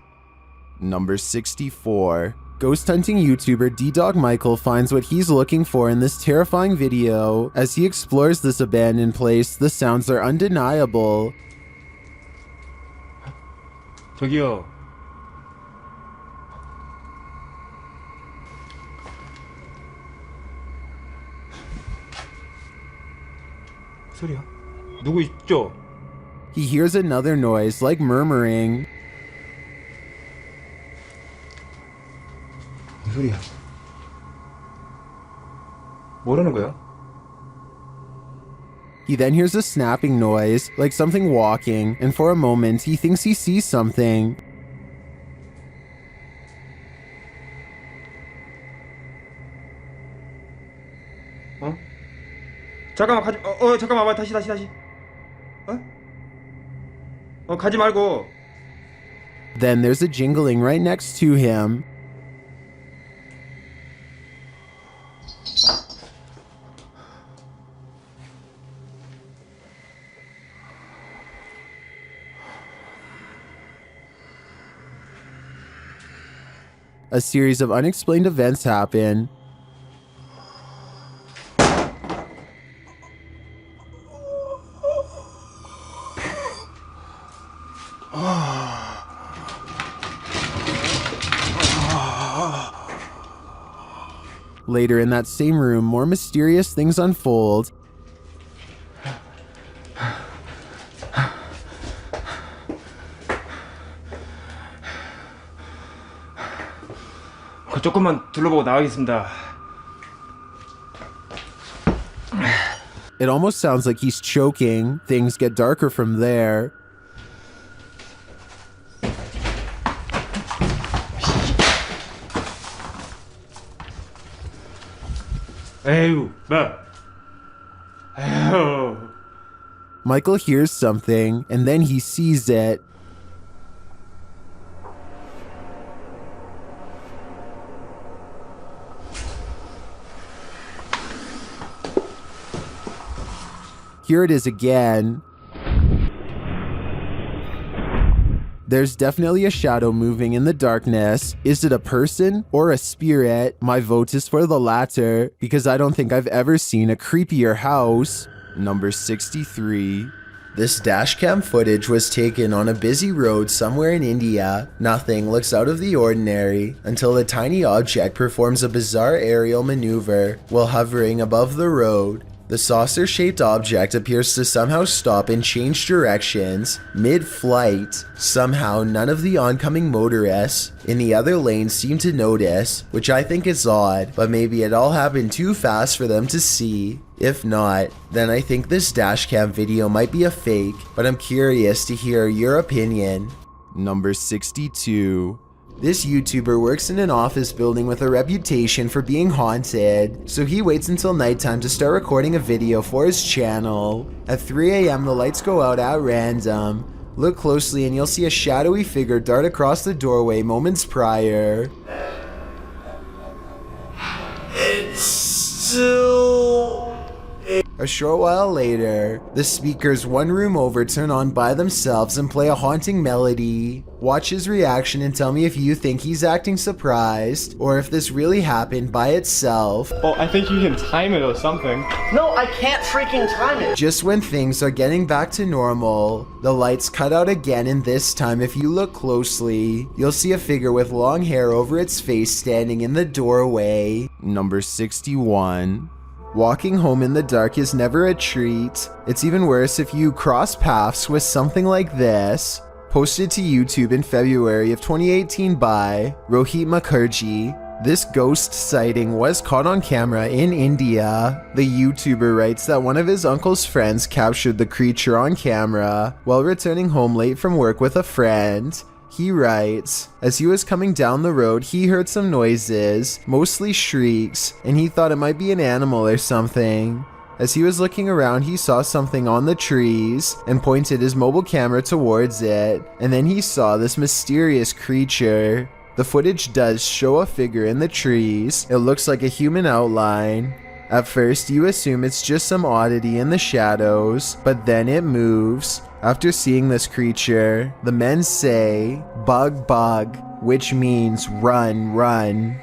Number 64. Ghost hunting YouTuber D-Dog Michael finds what he's looking for in this terrifying video. As he explores this abandoned place, the sounds are undeniable. 저기요. 소리야? 누구 있죠? He hears another noise, like murmuring. 무슨 소리야? 뭐라는 거야? He then hears a snapping noise, like something walking, and for a moment he thinks he sees something. 어? 잠깐만 가지 잠깐만 와 다시 가지 말고. Then there's a jingling right next to him. A series of unexplained events happen. Later in that same room, more mysterious things unfold. 조금만 둘러보고 나가겠습니다. It almost sounds like he's choking. Things get darker from there. 에휴, 뭐? 에휴. Michael hears something, and then he sees it. Here it is again. There's definitely a shadow moving in the darkness. Is it a person or a spirit? My vote is for the latter, because I don't think I've ever seen a creepier house. Number 63. This dashcam footage was taken on a busy road somewhere in India. Nothing looks out of the ordinary until a tiny object performs a bizarre aerial maneuver while hovering above the road. The saucer-shaped object appears to somehow stop and change directions mid-flight. Somehow, none of the oncoming motorists in the other lane seem to notice, which I think is odd, but maybe it all happened too fast for them to see. If not, then I think this dashcam video might be a fake, but I'm curious to hear your opinion. Number 62. This YouTuber works in an office building with a reputation for being haunted, so he waits until nighttime to start recording a video for his channel. At 3 AM, the lights go out at random. Look closely and you'll see a shadowy figure dart across the doorway moments prior. It's still... A short while later, the speakers one room over turn on by themselves and play a haunting melody. Watch his reaction and tell me if you think he's acting surprised or if this really happened by itself. Well, I think you can time it or something. No, I can't freaking time it. Just when things are getting back to normal, the lights cut out again, and this time if you look closely, you'll see a figure with long hair over its face standing in the doorway. Number 61. Walking home in the dark is never a treat. It's even worse if you cross paths with something like this. Posted to YouTube in February of 2018 by Rohit Mukherjee. This ghost sighting was caught on camera in India. The YouTuber writes that one of his uncle's friends captured the creature on camera while returning home late from work with a friend. He writes, as he was coming down the road, he heard some noises, mostly shrieks, and he thought it might be an animal or something. As he was looking around, he saw something on the trees and pointed his mobile camera towards it, and then he saw this mysterious creature. The footage does show a figure in the trees. It looks like a human outline. At first, you assume it's just some oddity in the shadows, but then it moves. After seeing this creature, the men say, "Bug, bug," which means run, run.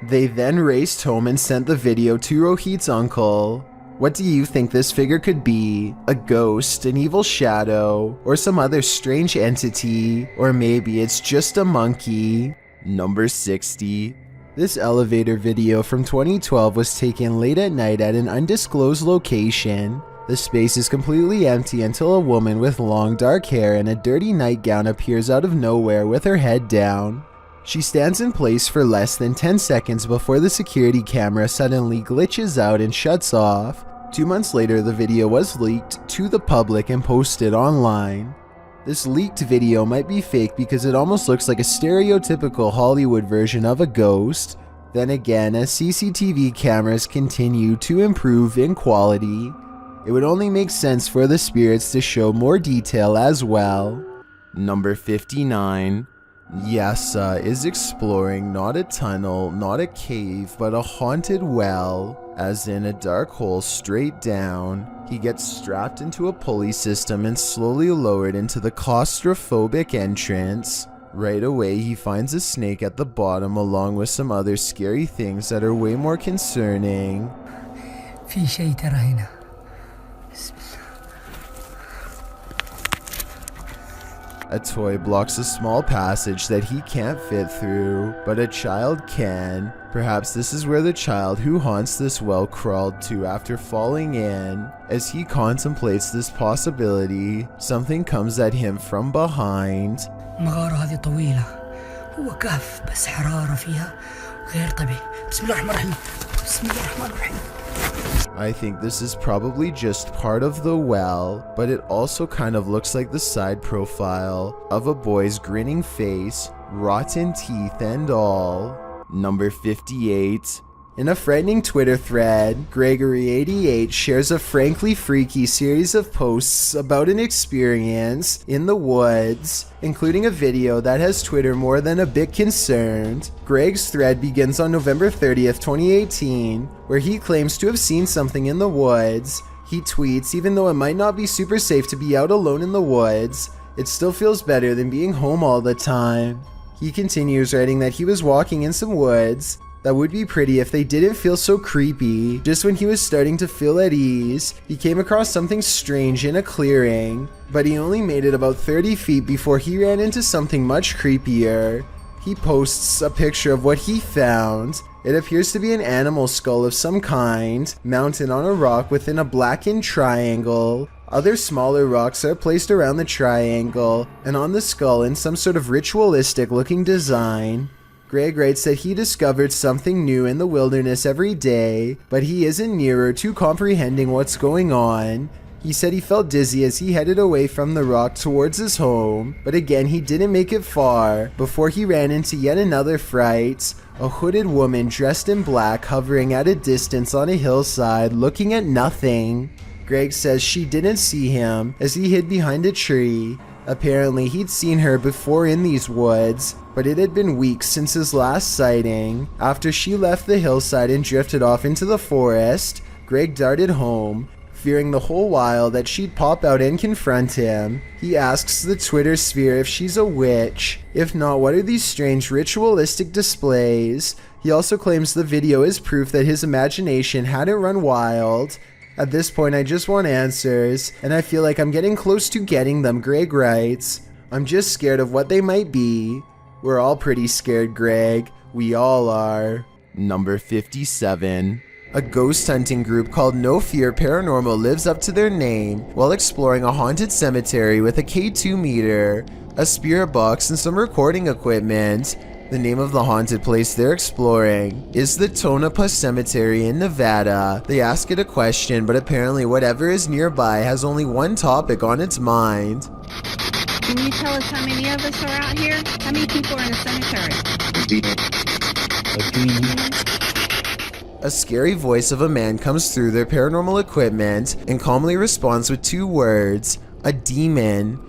They then raced home and sent the video to Rohit's uncle. What do you think this figure could be? A ghost, an evil shadow, or some other strange entity? Or maybe it's just a monkey? Number 60. This elevator video from 2012 was taken late at night at an undisclosed location. The space is completely empty until a woman with long dark hair and a dirty nightgown appears out of nowhere with her head down. She stands in place for less than 10 seconds before the security camera suddenly glitches out and shuts off. 2 months later, the video was leaked to the public and posted online. This leaked video might be fake because it almost looks like a stereotypical Hollywood version of a ghost. Then again, as CCTV cameras continue to improve in quality, it would only make sense for the spirits to show more detail as well. Number 59. Yasa is exploring not a tunnel, not a cave, but a haunted well, as in a dark hole straight down. He gets strapped into a pulley system and slowly lowered into the claustrophobic entrance. Right away, he finds a snake at the bottom along with some other scary things that are way more concerning. في شيء ترى هنا. A toy blocks a small passage that he can't fit through, but a child can. Perhaps this is where the child who haunts this well crawled to after falling in. As he contemplates this possibility, something comes at him from behind. المغارة هذه طويلة. هو كهف بس حرارة فيها غير طبيعي. بسم الله الرحمن الرحيم. بسم الله الرحمن الرحيم. I think this is probably just part of the well, but it also kind of looks like the side profile of a boy's grinning face, rotten teeth and all. Number 58. In a frightening Twitter thread, Gregory88 shares a frankly freaky series of posts about an experience in the woods, including a video that has Twitter more than a bit concerned. Greg's thread begins on November 30th, 2018, where he claims to have seen something in the woods. He tweets, even though it might not be super safe to be out alone in the woods, it still feels better than being home all the time. He continues writing that he was walking in some woods that would be pretty if they didn't feel so creepy. Just when he was starting to feel at ease, he came across something strange in a clearing, but he only made it about 30 feet before he ran into something much creepier. He posts a picture of what he found. It appears to be an animal skull of some kind, mounted on a rock within a blackened triangle. Other smaller rocks are placed around the triangle, and on the skull in some sort of ritualistic looking design. Greg writes that he discovered something new in the wilderness every day, but he isn't nearer to comprehending what's going on. He said he felt dizzy as he headed away from the rock towards his home, but again he didn't make it far before he ran into yet another fright. A hooded woman dressed in black hovering at a distance on a hillside looking at nothing. Greg says she didn't see him as he hid behind a tree. Apparently he'd seen her before in these woods, but it had been weeks since his last sighting. After she left the hillside and drifted off into the forest, Greg darted home, fearing the whole while that she'd pop out and confront him. He asks the Twitter sphere if she's a witch. If not, what are these strange ritualistic displays? He also claims the video is proof that his imagination hadn't run wild. At this point, I just want answers, and I feel like I'm getting close to getting them, Greg writes. I'm just scared of what they might be. We're all pretty scared, Greg. We all are. Number 57. A ghost hunting group called No Fear Paranormal lives up to their name while exploring a haunted cemetery with a K2 meter, a spirit box, and some recording equipment. The name of the haunted place they're exploring is the Tonopah Cemetery in Nevada. They ask it a question, but apparently whatever is nearby has only one topic on its mind. Can you tell us how many of us are out here? How many people are in the cemetery? A scary voice of a man comes through their paranormal equipment and calmly responds with 2 words, a demon.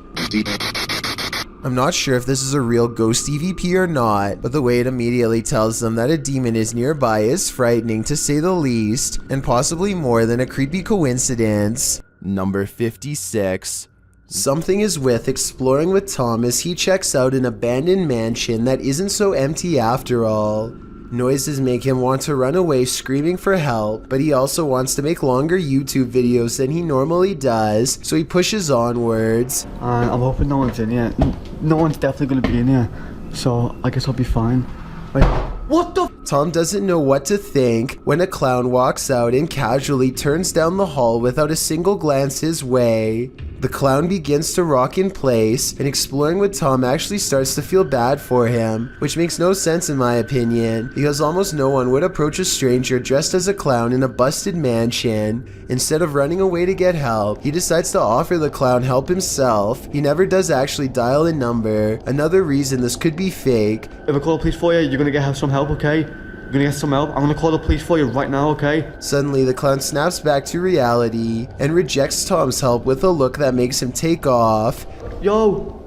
I'm not sure if this is a real ghost EVP or not, but the way it immediately tells them that a demon is nearby is frightening to say the least, and possibly more than a creepy coincidence. Number 56. Something is with exploring with Tom as he checks out an abandoned mansion that isn't so empty after all. Noises make him want to run away screaming for help, but he also wants to make longer YouTube videos than he normally does, so he pushes onwards. I'm hoping no one's in here. No one's definitely gonna be in here, so I guess I'll be fine. Wait, what the? Tom doesn't know what to think when a clown walks out and casually turns down the hall without a single glance his way. The clown begins to rock in place, and exploring with Tom actually starts to feel bad for him, which makes no sense in my opinion, because almost no one would approach a stranger dressed as a clown in a busted mansion. Instead of running away to get help, he decides to offer the clown help himself. He never does actually dial a number, another reason this could be fake. If I call the police for you, you're gonna get some help, okay? You're gonna get some help. I'm gonna call the police for you right now, okay? Suddenly, the clown snaps back to reality and rejects Tom's help with a look that makes him take off. Yo,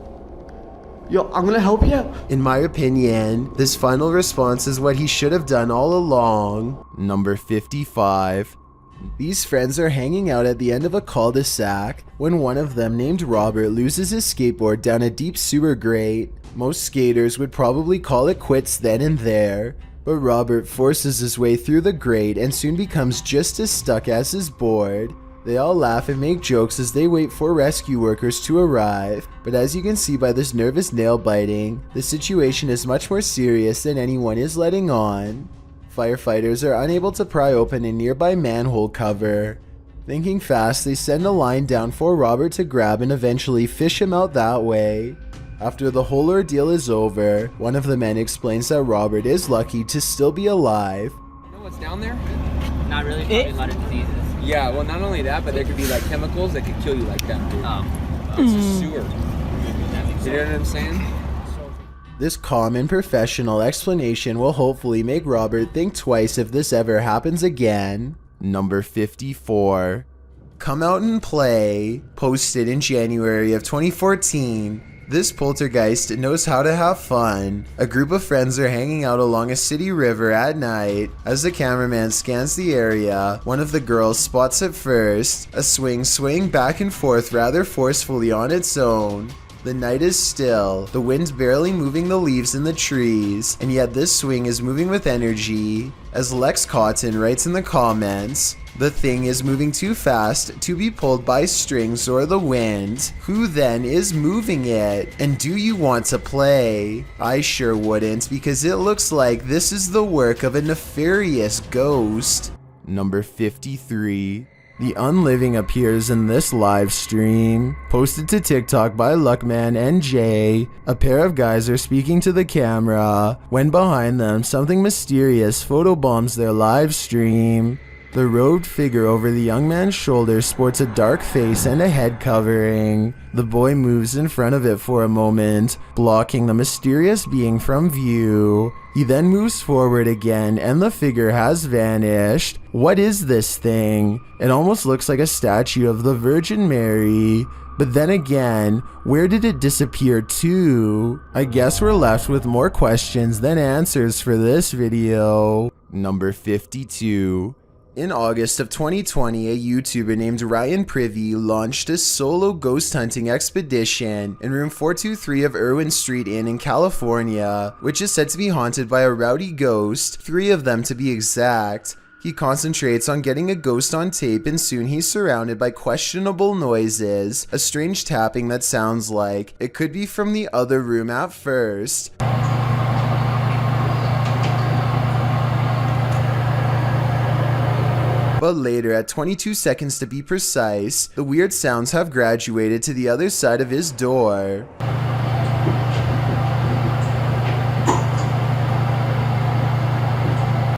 I'm gonna help you. In my opinion, this final response is what he should have done all along. Number 55. These friends are hanging out at the end of a cul-de-sac when one of them, named Robert, loses his skateboard down a deep sewer grate. Most skaters would probably call it quits then and there, but Robert forces his way through the grate and soon becomes just as stuck as his board. They all laugh and make jokes as they wait for rescue workers to arrive, but as you can see by this nervous nail biting, the situation is much more serious than anyone is letting on. Firefighters are unable to pry open a nearby manhole cover. Thinking fast, they send a line down for Robert to grab and eventually fish him out that way. After the whole ordeal is over, one of the men explains that Robert is lucky to still be alive. You know what's down there? Not really, probably a lot of diseases. Yeah, well, not only that, but there could be like chemicals that could kill you like that, dude. It's a sewer. You know what I'm saying? This calm and professional explanation will hopefully make Robert think twice if this ever happens again. Number 54. Come Out and Play, posted in January of 2014. This poltergeist knows how to have fun. A group of friends are hanging out along a city river at night. As the cameraman scans the area, one of the girls spots it first, a swing swaying back and forth rather forcefully on its own. The night is still, the wind's barely moving the leaves in the trees, and yet this swing is moving with energy. As Lex Cotton writes in the comments, the thing is moving too fast to be pulled by strings or the wind. Who then is moving it? And do you want to play? I sure wouldn't, because it looks like this is the work of a nefarious ghost. Number 53. The Unliving appears in this live stream, posted to TikTok by Luckman and Jay. A pair of guys are speaking to the camera when behind them something mysterious photobombs their live stream. The robed figure over the young man's shoulder sports a dark face and a head covering. The boy moves in front of it for a moment, blocking the mysterious being from view. He then moves forward again and the figure has vanished. What is this thing? It almost looks like a statue of the Virgin Mary. But then again, where did it disappear to? I guess we're left with more questions than answers for this video. Number 52. In August of 2020, a YouTuber named Ryan Privy launched a solo ghost hunting expedition in room 423 of Irwin Street Inn in California, which is said to be haunted by a rowdy ghost, 3 of them to be exact. He concentrates on getting a ghost on tape and soon he's surrounded by questionable noises, a strange tapping that sounds like it could be from the other room at first. But later, at 22 seconds to be precise, the weird sounds have graduated to the other side of his door.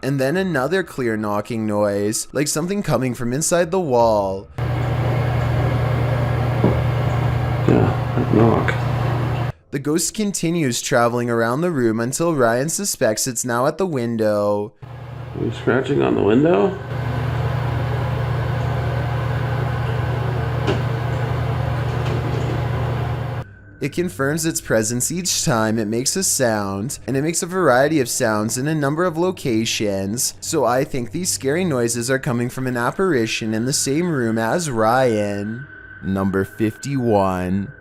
And then another clear knocking noise, like something coming from inside the wall. Yeah, that knock. The ghost continues traveling around the room until Ryan suspects it's now at the window. Are you scratching on the window? It confirms its presence each time it makes a sound, and it makes a variety of sounds in a number of locations, so I think these scary noises are coming from an apparition in the same room as Ryan. Number 51.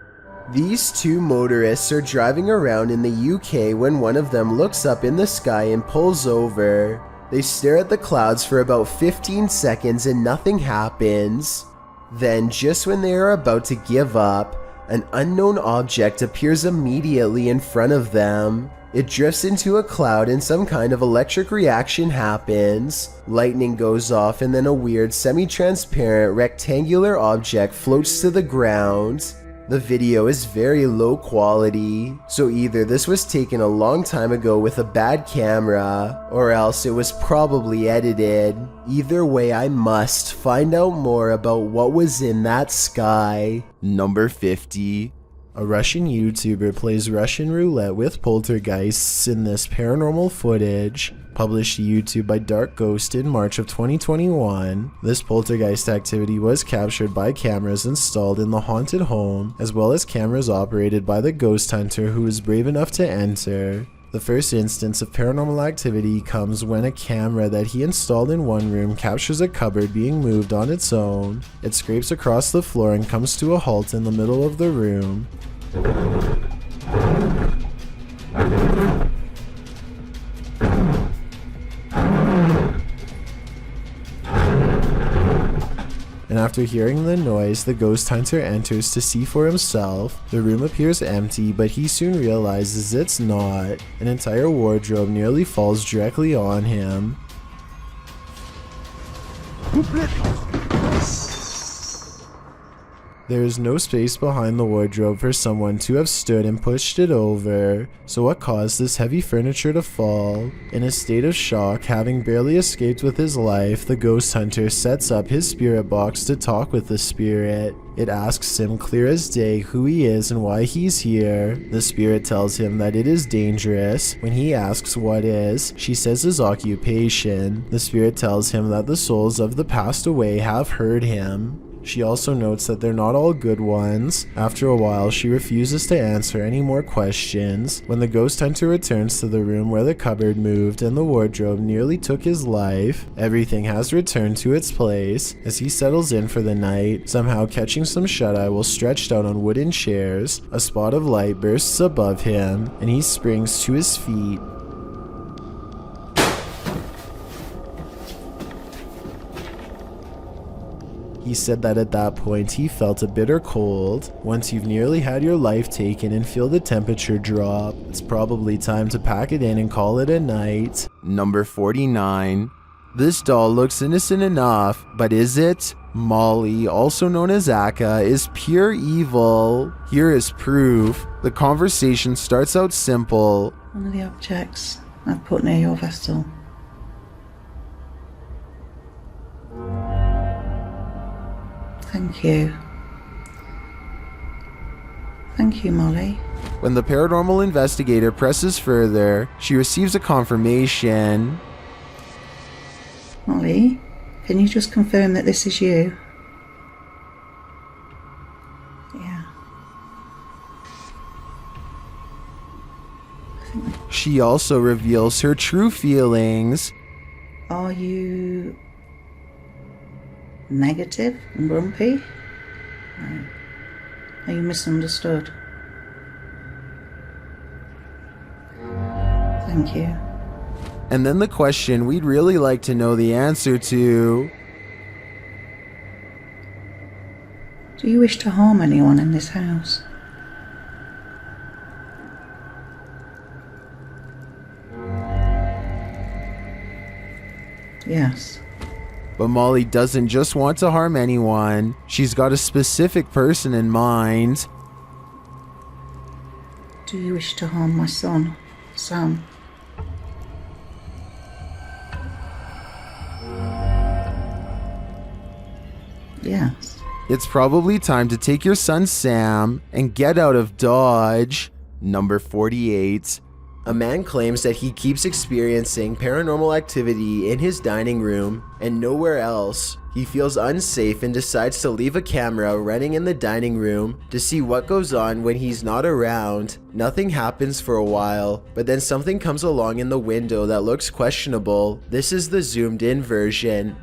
These 2 motorists are driving around in the UK when one of them looks up in the sky and pulls over. They stare at the clouds for about 15 seconds and nothing happens. Then, just when they are about to give up, an unknown object appears immediately in front of them. It drifts into a cloud and some kind of electric reaction happens. Lightning goes off and then a weird semi-transparent rectangular object floats to the ground. The video is very low quality, so either this was taken a long time ago with a bad camera, or else it was probably edited. Either way, I must find out more about what was in that sky. Number 50. A Russian YouTuber plays Russian roulette with poltergeists in this paranormal footage. Published to YouTube by Dark Ghost in March of 2021, this poltergeist activity was captured by cameras installed in the haunted home, as well as cameras operated by the ghost hunter who was brave enough to enter. The first instance of paranormal activity comes when a camera that he installed in one room captures a cupboard being moved on its own. It scrapes across the floor and comes to a halt in the middle of the room. And after hearing the noise, the ghost hunter enters to see for himself. The room appears empty, but he soon realizes it's not. An entire wardrobe nearly falls directly on him. There is no space behind the wardrobe for someone to have stood and pushed it over. So what caused this heavy furniture to fall? In a state of shock, having barely escaped with his life, the ghost hunter sets up his spirit box to talk with the spirit. It asks him clear as day who he is and why he's here. The spirit tells him that it is dangerous. When he asks what is, she says his occupation. The spirit tells him that the souls of the passed away have heard him. She also notes that they're not all good ones. After a while, she refuses to answer any more questions. When the ghost hunter returns to the room where the cupboard moved and the wardrobe nearly took his life, everything has returned to its place. As he settles in for the night, somehow catching some shut-eye while stretched out on wooden chairs, a spot of light bursts above him, and he springs to his feet. He said that at that point he felt a bitter cold. Once you've nearly had your life taken and feel the temperature drop, it's probably time to pack it in and call it a night. Number 49. This doll looks innocent enough, but is it? Molly, also known as Akka, is pure evil. Here is proof. The conversation starts out simple. One of the objects I've put near your vessel. Thank you. Thank you, Molly. When the paranormal investigator presses further, she receives a confirmation. Molly, can you just confirm that this is you? Yeah. She also reveals her true feelings. Are you negative and grumpy? No. Are you misunderstood? Thank you. And then the question we'd really like to know the answer to. Do you wish to harm anyone in this house? Yes. But Molly doesn't just want to harm anyone. She's got a specific person in mind. Do you wish to harm my son, Sam? Yes. It's probably time to take your son Sam and get out of Dodge. Number 48. A man claims that he keeps experiencing paranormal activity in his dining room and nowhere else. He feels unsafe and decides to leave a camera running in the dining room to see what goes on when he's not around. Nothing happens for a while, but then something comes along in the window that looks questionable. This is the zoomed in version.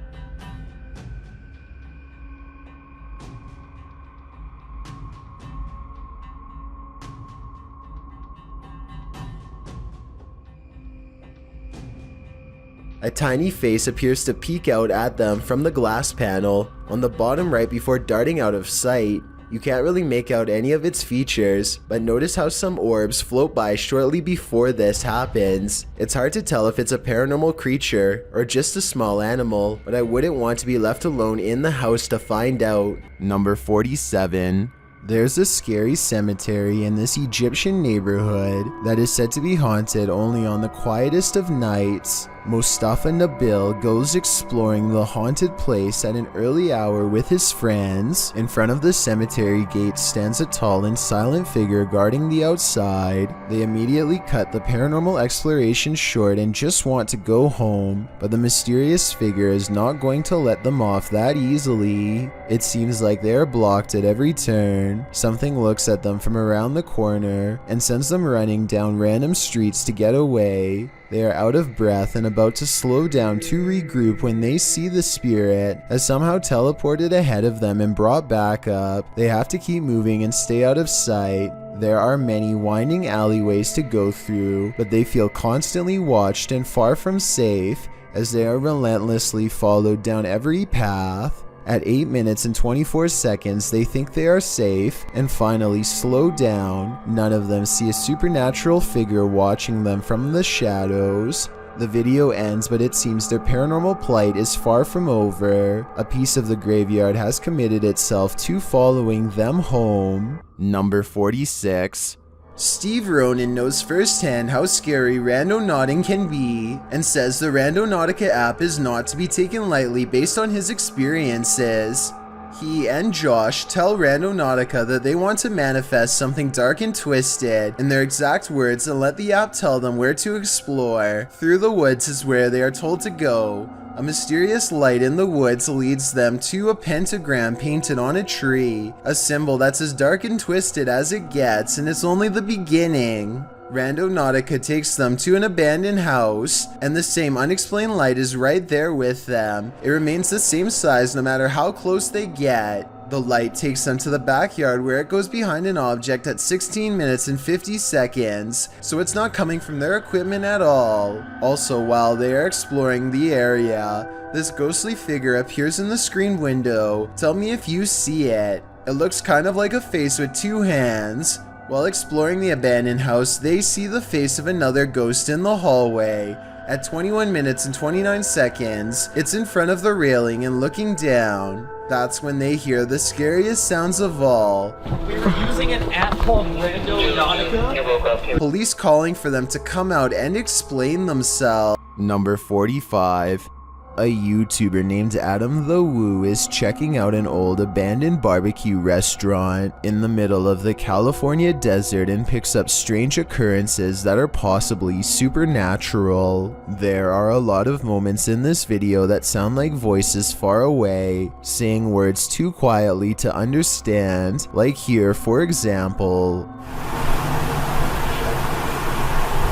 A tiny face appears to peek out at them from the glass panel on the bottom right before darting out of sight. You can't really make out any of its features, but notice how some orbs float by shortly before this happens. It's hard to tell if it's a paranormal creature or just a small animal, but I wouldn't want to be left alone in the house to find out. Number 47. There's a scary cemetery in this Egyptian neighborhood that is said to be haunted only on the quietest of nights. Mustafa Nabil goes exploring the haunted place at an early hour with his friends. In front of the cemetery gate stands a tall and silent figure guarding the outside. They immediately cut the paranormal exploration short and just want to go home, but the mysterious figure is not going to let them off that easily. It seems like they are blocked at every turn. Something looks at them from around the corner and sends them running down random streets to get away. They are out of breath and about to slow down to regroup when they see the spirit has somehow teleported ahead of them and brought back up. They have to keep moving and stay out of sight. There are many winding alleyways to go through, but they feel constantly watched and far from safe as they are relentlessly followed down every path. At 8 minutes and 24 seconds, they think they are safe and finally slow down. None of them see a supernatural figure watching them from the shadows. The video ends, but it seems their paranormal plight is far from over. A piece of the graveyard has committed itself to following them home. Number 46. Steve Ronan knows firsthand how scary randonauting can be, and says the Randonautica app is not to be taken lightly based on his experiences. He and Josh tell Randonautica that they want to manifest something dark and twisted in their exact words and let the app tell them where to explore. Through the woods is where they are told to go. A mysterious light in the woods leads them to a pentagram painted on a tree, a symbol that's as dark and twisted as it gets, and it's only the beginning. Randonautica takes them to an abandoned house, and the same unexplained light is right there with them. It remains the same size no matter how close they get. The light takes them to the backyard where it goes behind an object at 16 minutes and 50 seconds, so it's not coming from their equipment at all. Also, while they are exploring the area, this ghostly figure appears in the screen window. Tell me if you see it. It looks kind of like a face with two hands. While exploring the abandoned house, they see the face of another ghost in the hallway. At 21 minutes and 29 seconds, it's in front of the railing and looking down. That's when they hear the scariest sounds of all. We were using an app called Randonautica. Police calling for them to come out and explain themselves. Number 45. A YouTuber named Adam the Woo is checking out an old abandoned barbecue restaurant in the middle of the California desert and picks up strange occurrences that are possibly supernatural. There are a lot of moments in this video that sound like voices far away, saying words too quietly to understand, like here for example.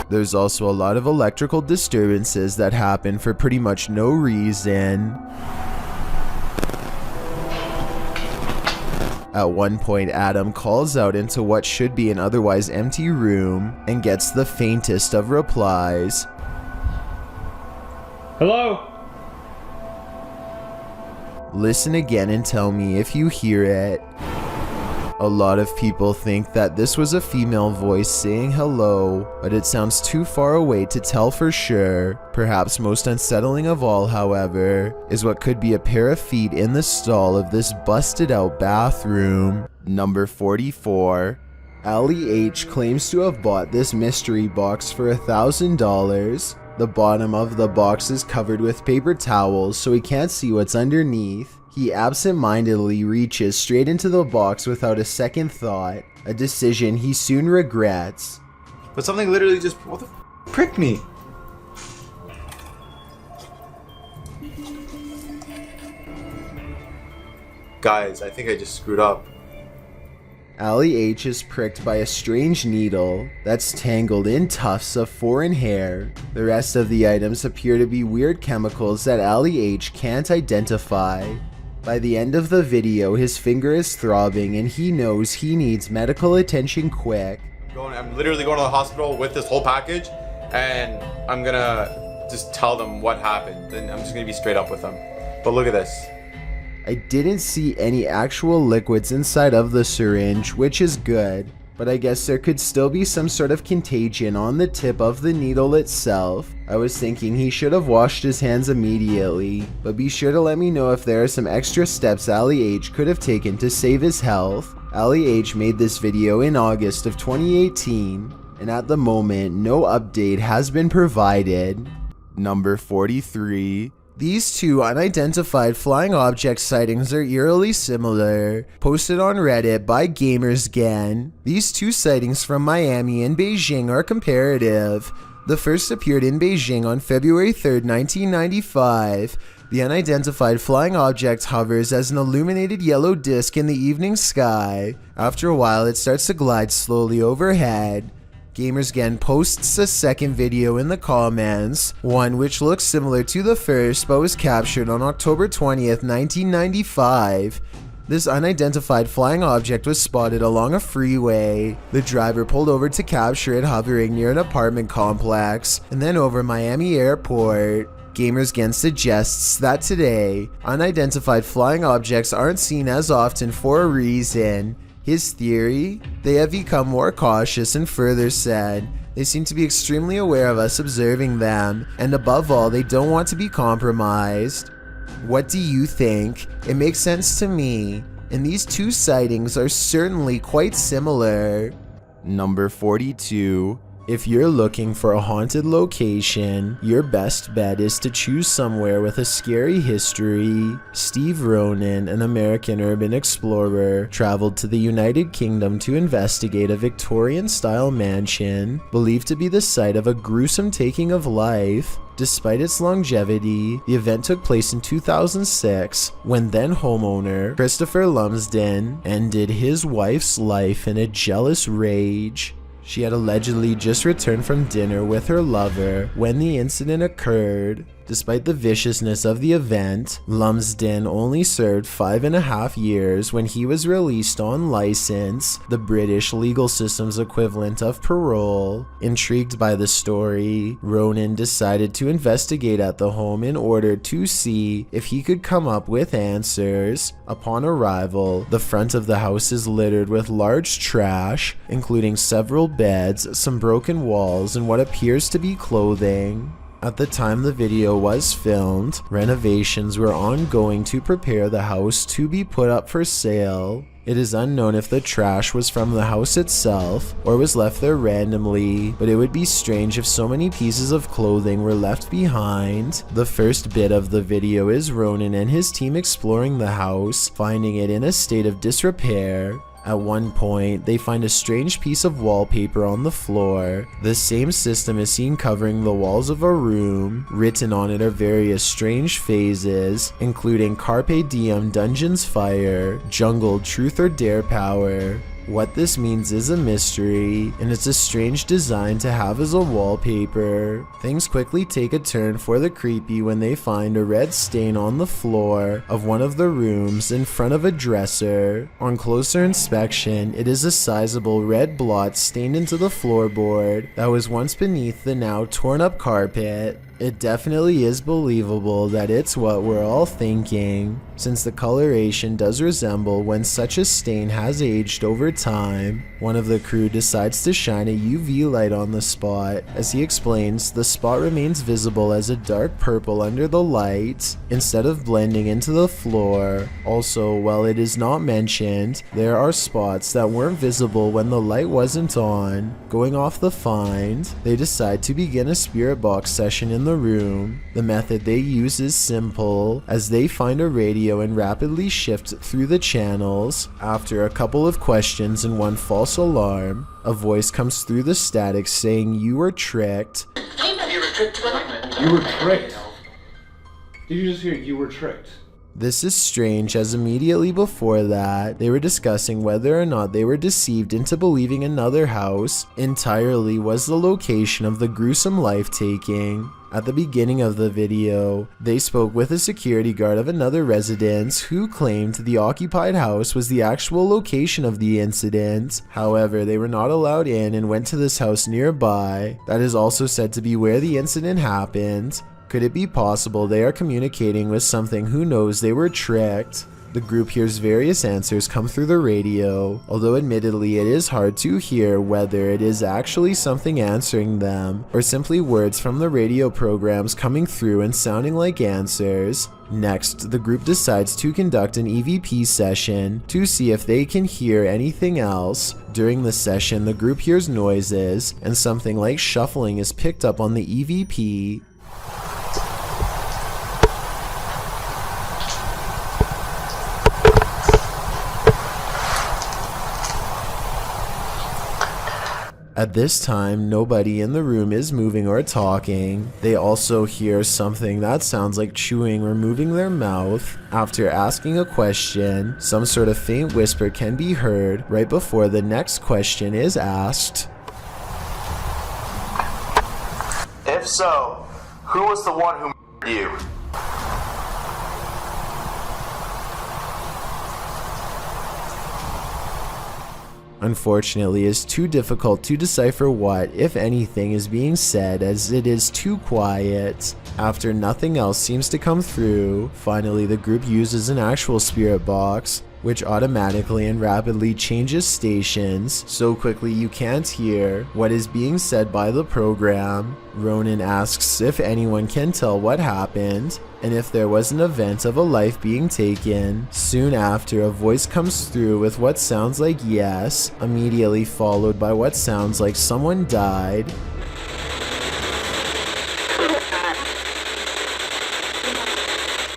There's also a lot of electrical disturbances that happen for pretty much no reason. At one point, Adam calls out into what should be an otherwise empty room and gets the faintest of replies. Hello? Listen again and tell me if you hear it. A lot of people think that this was a female voice saying hello, but it sounds too far away to tell for sure. Perhaps most unsettling of all, however, is what could be a pair of feet in the stall of this busted out bathroom. Number 44. Allie H claims to have bought this mystery box for $1,000. The bottom of the box is covered with paper towels, so he can't see what's underneath. He absent-mindedly reaches straight into the box without a second thought, a decision he soon regrets. But something literally just pricked me. Guys, I think I just screwed up. Allie H is pricked by a strange needle that's tangled in tufts of foreign hair. The rest of the items appear to be weird chemicals that Allie H can't identify. By the end of the video, his finger is throbbing and he knows he needs medical attention quick. I'm literally going to the hospital with this whole package, and I'm gonna just tell them what happened, and I'm just gonna be straight up with them. But look at this. I didn't see any actual liquids inside of the syringe, which is good, but I guess there could still be some sort of contagion on the tip of the needle itself. I was thinking he should have washed his hands immediately, but be sure to let me know if there are some extra steps Allie H could have taken to save his health. Allie H made this video in August of 2018, and at the moment, no update has been provided. Number 43. These two unidentified flying object sightings are eerily similar. Posted on Reddit by GamersGen. These two sightings from Miami and Beijing are comparative. The first appeared in Beijing on February 3rd, 1995. The unidentified flying object hovers as an illuminated yellow disc in the evening sky. After a while, it starts to glide slowly overhead. GamersGen posts a second video in the comments, one which looks similar to the first but was captured on October 20th, 1995. This unidentified flying object was spotted along a freeway. The driver pulled over to capture it hovering near an apartment complex and then over Miami Airport. GamersGen suggests that today, unidentified flying objects aren't seen as often for a reason. His theory? They have become more cautious, and further said, they seem to be extremely aware of us observing them, and above all, they don't want to be compromised. What do you think? It makes sense to me, and these two sightings are certainly quite similar. Number 42. If you're looking for a haunted location, your best bet is to choose somewhere with a scary history. Steve Ronan, an American urban explorer, traveled to the United Kingdom to investigate a Victorian-style mansion, believed to be the site of a gruesome taking of life. Despite its longevity, the event took place in 2006 when then homeowner Christopher Lumsden ended his wife's life in a jealous rage. She had allegedly just returned from dinner with her lover when the incident occurred. Despite the viciousness of the event, Lumsden only served 5.5 years when he was released on license, the British legal system's equivalent of parole. Intrigued by the story, Ronan decided to investigate at the home in order to see if he could come up with answers. Upon arrival, the front of the house is littered with large trash, including several beds, some broken walls, and what appears to be clothing. At the time the video was filmed, renovations were ongoing to prepare the house to be put up for sale. It is unknown if the trash was from the house itself or was left there randomly, but it would be strange if so many pieces of clothing were left behind. The first bit of the video is Ronan and his team exploring the house, finding it in a state of disrepair. At one point, they find a strange piece of wallpaper on the floor. The same system is seen covering the walls of a room. Written on it are various strange phases, including Carpe Diem Dungeons Fire, Jungle Truth or Dare Power. What this means is a mystery, and it's a strange design to have as a wallpaper. Things quickly take a turn for the creepy when they find a red stain on the floor of one of the rooms in front of a dresser. On closer inspection, it is a sizable red blot stained into the floorboard that was once beneath the now torn up carpet. It definitely is believable that it's what we're all thinking, since the coloration does resemble when such a stain has aged over time. One of the crew decides to shine a UV light on the spot. As he explains, the spot remains visible as a dark purple under the light, instead of blending into the floor. Also, while it is not mentioned, there are spots that weren't visible when the light wasn't on. Going off the find, they decide to begin a spirit box session in the room. The method they use is simple, as they find a radio and rapidly shift through the channels. After a couple of questions and one false alarm, a voice comes through the static saying you were tricked. You were tricked. You were tricked. Did you just hear you were tricked? This is strange, as immediately before that, they were discussing whether or not they were deceived into believing another house entirely was the location of the gruesome life-taking. At the beginning of the video, they spoke with a security guard of another residence who claimed the occupied house was the actual location of the incident. However, they were not allowed in and went to this house nearby that is also said to be where the incident happened. Could it be possible they are communicating with something who knows they were tricked? The group hears various answers come through the radio, although admittedly it is hard to hear whether it is actually something answering them or simply words from the radio programs coming through and sounding like answers. Next, the group decides to conduct an EVP session to see if they can hear anything else. During the session, the group hears noises, and something like shuffling is picked up on the EVP. At this time, nobody in the room is moving or talking. They also hear something that sounds like chewing or moving their mouth. After asking a question, some sort of faint whisper can be heard right before the next question is asked. If so, who was the one who murdered you? Unfortunately, it's too difficult to decipher what, if anything, is being said, as it is too quiet. After nothing else seems to come through, finally the group uses an actual spirit box, which automatically and rapidly changes stations so quickly you can't hear what is being said by the program. Ronan asks if anyone can tell what happened and if there was an event of a life being taken. Soon after, a voice comes through with what sounds like yes, immediately followed by what sounds like someone died.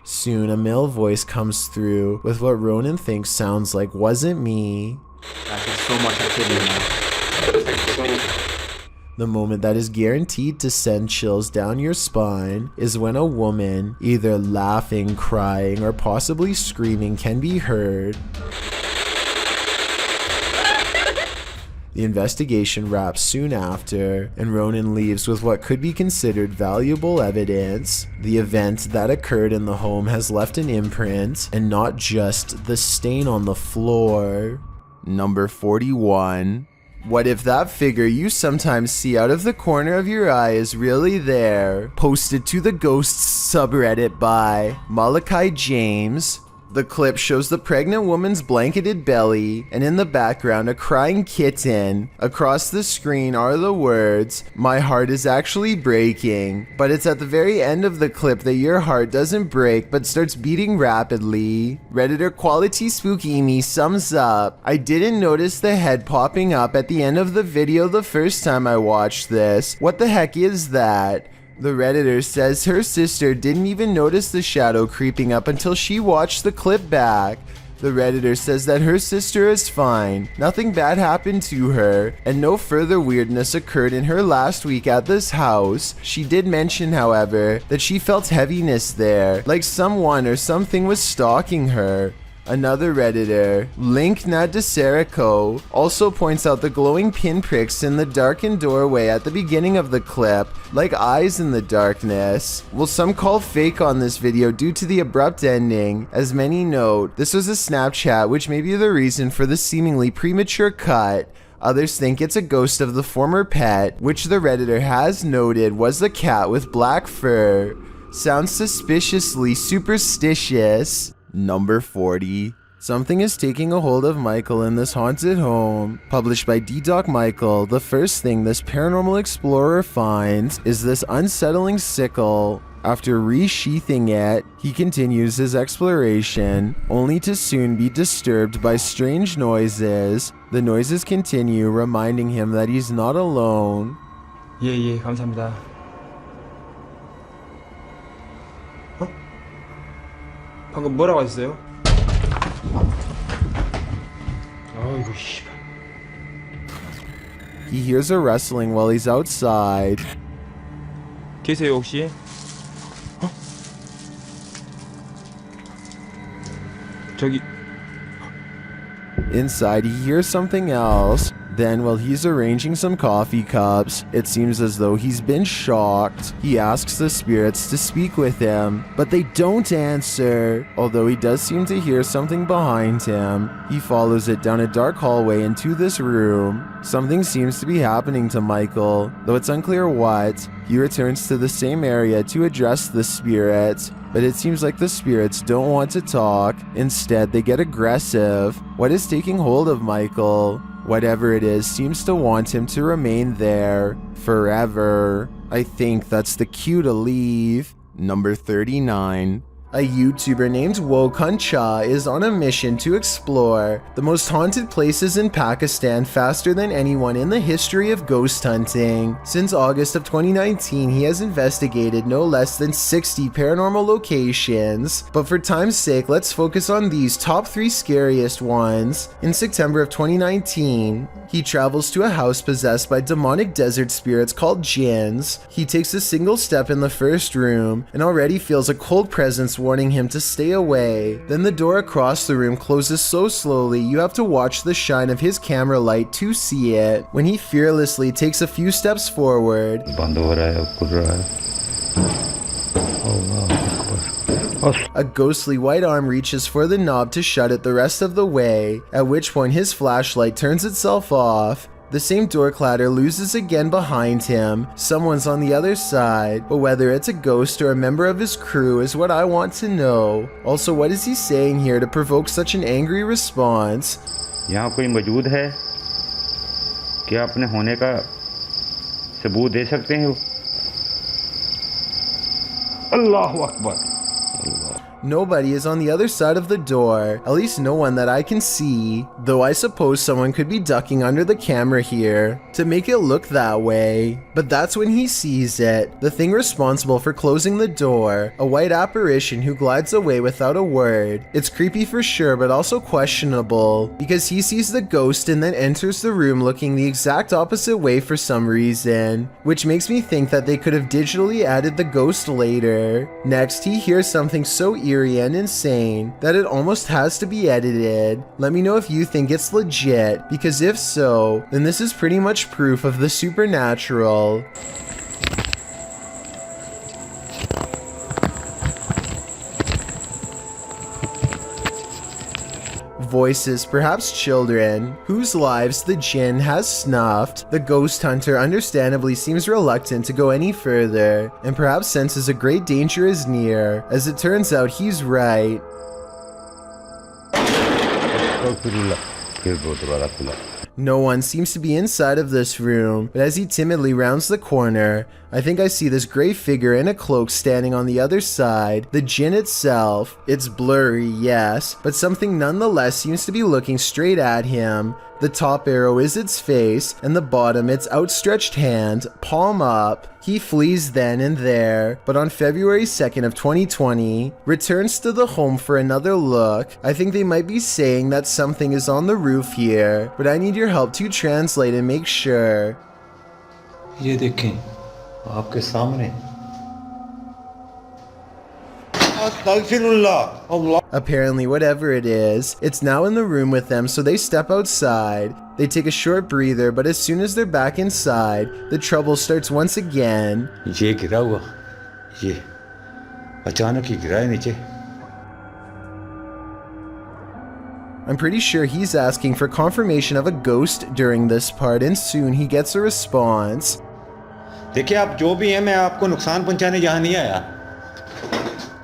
Soon, a male voice comes through with what Ronan thinks sounds like "wasn't me." So much activity now. The moment that is guaranteed to send chills down your spine is when a woman, either laughing, crying, or possibly screaming, can be heard. The investigation wraps soon after, and Ronan leaves with what could be considered valuable evidence. The event that occurred in the home has left an imprint, and not just the stain on the floor. Number 41. What if that figure you sometimes see out of the corner of your eye is really there? Posted to the Ghosts subreddit by Malachi James. The clip shows the pregnant woman's blanketed belly, and in the background a crying kitten. Across the screen are the words, "My heart is actually breaking." But it's at the very end of the clip that your heart doesn't break but starts beating rapidly. Redditor Quality Spooky Me sums up, "I didn't notice the head popping up at the end of the video the first time I watched this. What the heck is that?" The Redditor says her sister didn't even notice the shadow creeping up until she watched the clip back. The Redditor says that her sister is fine, nothing bad happened to her, and no further weirdness occurred in her last week at this house. She did mention, however, that she felt heaviness there, like someone or something was stalking her. Another Redditor, Link Nadeserico, also points out the glowing pinpricks in the darkened doorway at the beginning of the clip, like eyes in the darkness. Well, some call fake on this video due to the abrupt ending. As many note, this was a Snapchat, which may be the reason for the seemingly premature cut. Others think it's a ghost of the former pet, which the Redditor has noted was the cat with black fur. Sounds suspiciously superstitious. Number 40. Something is taking a hold of Michael in this haunted home. Published by D-Doc Michael, the first thing this paranormal explorer finds is this unsettling sickle. After resheathing it, he continues his exploration, only to soon be disturbed by strange noises. The noises continue, reminding him that he's not alone. 예, 감사합니다. 방금 뭐라고 하셨어요? 아이고 씨발. He hears a rustling while he's outside. 계세요 혹시? 저기. Inside, he hears something else. Then, while he's arranging some coffee cups, it seems as though he's been shocked. He asks the spirits to speak with him, but they don't answer. Although he does seem to hear something behind him, he follows it down a dark hallway into this room. Something seems to be happening to Michael, though it's unclear what. He returns to the same area to address the spirits, but it seems like the spirits don't want to talk. Instead, they get aggressive. What is taking hold of Michael? Whatever it is seems to want him to remain there forever. I think that's the cue to leave. Number 39. A YouTuber named Wokun Cha is on a mission to explore the most haunted places in Pakistan faster than anyone in the history of ghost hunting. Since August of 2019, he has investigated no less than 60 paranormal locations. But for time's sake, let's focus on these top 3 scariest ones. In September of 2019, he travels to a house possessed by demonic desert spirits called jinns. He takes a single step in the first room and already feels a cold presence warning him to stay away. Then the door across the room closes so slowly you have to watch the shine of his camera light to see it. When he fearlessly takes a few steps forward, a ghostly white arm reaches for the knob to shut it the rest of the way, at which point his flashlight turns itself off. The same door clatter loses again behind him. Someone's on the other side, but whether it's a ghost or a member of his crew is what I want to know. Also, what is he saying here to provoke such an angry response? यहाँ कोई मौजूद है? क्या अपने होने का सबूत दे सकते हैं? अल्लाहु Akbar. Nobody is on the other side of the door, at least no one that I can see, though I suppose someone could be ducking under the camera here to make it look that way. But that's when he sees it, the thing responsible for closing the door, a white apparition who glides away without a word. It's creepy for sure, but also questionable, because he sees the ghost and then enters the room looking the exact opposite way for some reason, which makes me think that they could have digitally added the ghost later. Next, he hears something so eerie and insane that it almost has to be edited. Let me know if you think it's legit, because if so, then this is pretty much proof of the supernatural. Voices, perhaps children, whose lives the jinn has snuffed. The ghost hunter understandably seems reluctant to go any further, and perhaps senses a great danger is near. As it turns out, he's right. No one seems to be inside of this room, but as he timidly rounds the corner, I think I see this gray figure in a cloak standing on the other side. The djinn itself, it's blurry, yes, but something nonetheless seems to be looking straight at him. The top arrow is its face, and the bottom its outstretched hand, palm up. He flees then and there, but on February 2nd of 2020, returns to the home for another look. I think they might be saying that something is on the roof here, but I need your help to translate and make sure. ये देखें, आपके सामने। Apparently, whatever it is, it's now in the room with them, so they step outside. They take a short breather, but as soon as they're back inside, the trouble starts once again. ये गिरा हुआ, ये अचानक ही गिरा है नीचे। I'm pretty sure he's asking for confirmation of a ghost during this part, and soon he gets a response. देखिए आप जो भी हैं, मैं आपको नुकसान पहुंचाने यहाँ नहीं आया।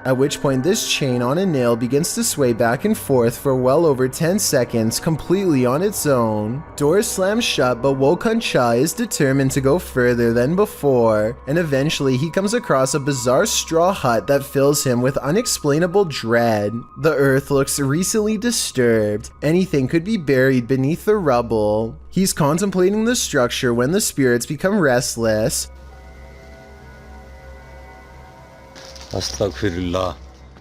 At which point this chain on a nail begins to sway back and forth for well over 10 seconds completely on its own. Doors slam shut, but Wokan Cha is determined to go further than before, and eventually he comes across a bizarre straw hut that fills him with unexplainable dread. The earth looks recently disturbed. Anything could be buried beneath the rubble. He's contemplating the structure when the spirits become restless. Astaghfirullah.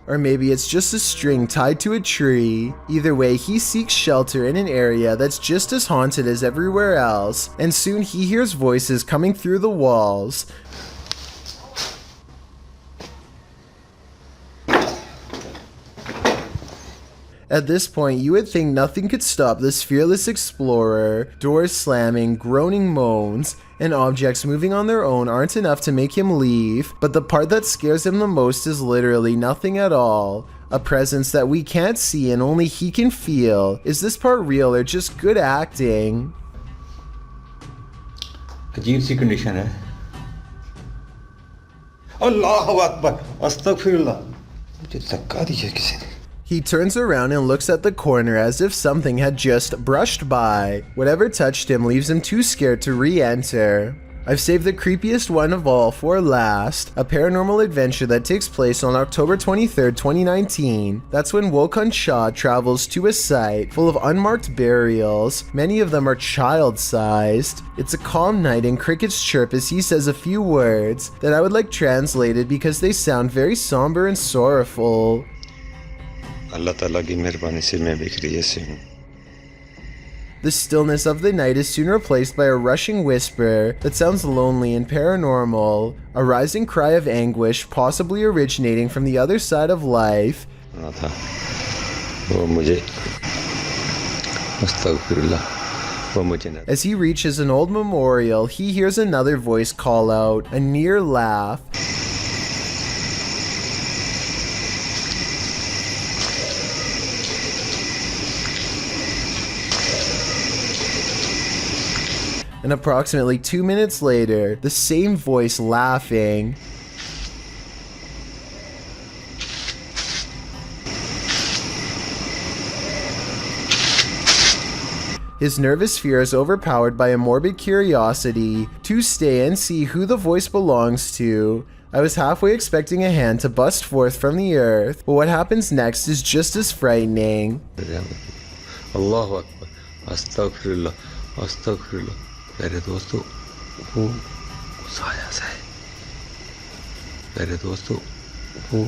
Or maybe it's just a string tied to a tree. Either way, he seeks shelter in an area that's just as haunted as everywhere else, and soon he hears voices coming through the walls. At this point, you would think nothing could stop this fearless explorer. Doors slamming, groaning moans, and objects moving on their own aren't enough to make him leave, but the part that scares him the most is literally nothing at all. A presence that we can't see and only he can feel. Is this part real or just good acting? अजीब सी condition है। अल्लाहु अकबर, अस्तगफिरुल्लाह। मुझे धक्का दिया किसी ने। He turns around and looks at the corner as if something had just brushed by. Whatever touched him leaves him too scared to re-enter. I've saved the creepiest one of all for last, a paranormal adventure that takes place on October 23rd, 2019. That's when Wokan Cha travels to a site full of unmarked burials. Many of them are child-sized. It's a calm night and crickets chirp as he says a few words that I would like translated because they sound very somber and sorrowful. अल्लाह ताला की मेहरबानी से मैं बिखरी ऐसे हूँ। The stillness of the night is soon replaced by a rushing whisper that sounds lonely and paranormal, a rising cry of anguish possibly originating from the other side of life. As he reaches an old memorial, he hears another voice call out, a near laugh. And approximately 2 minutes later, the same voice laughing. His nervous fear is overpowered by a morbid curiosity to stay and see who the voice belongs to. I was halfway expecting a hand to bust forth from the earth, but what happens next is just as frightening. Allahu Akbar, Astaghfirullah, Astaghfirullah. मेरे दोस्तों वो साया से मेरे दोस्तों वो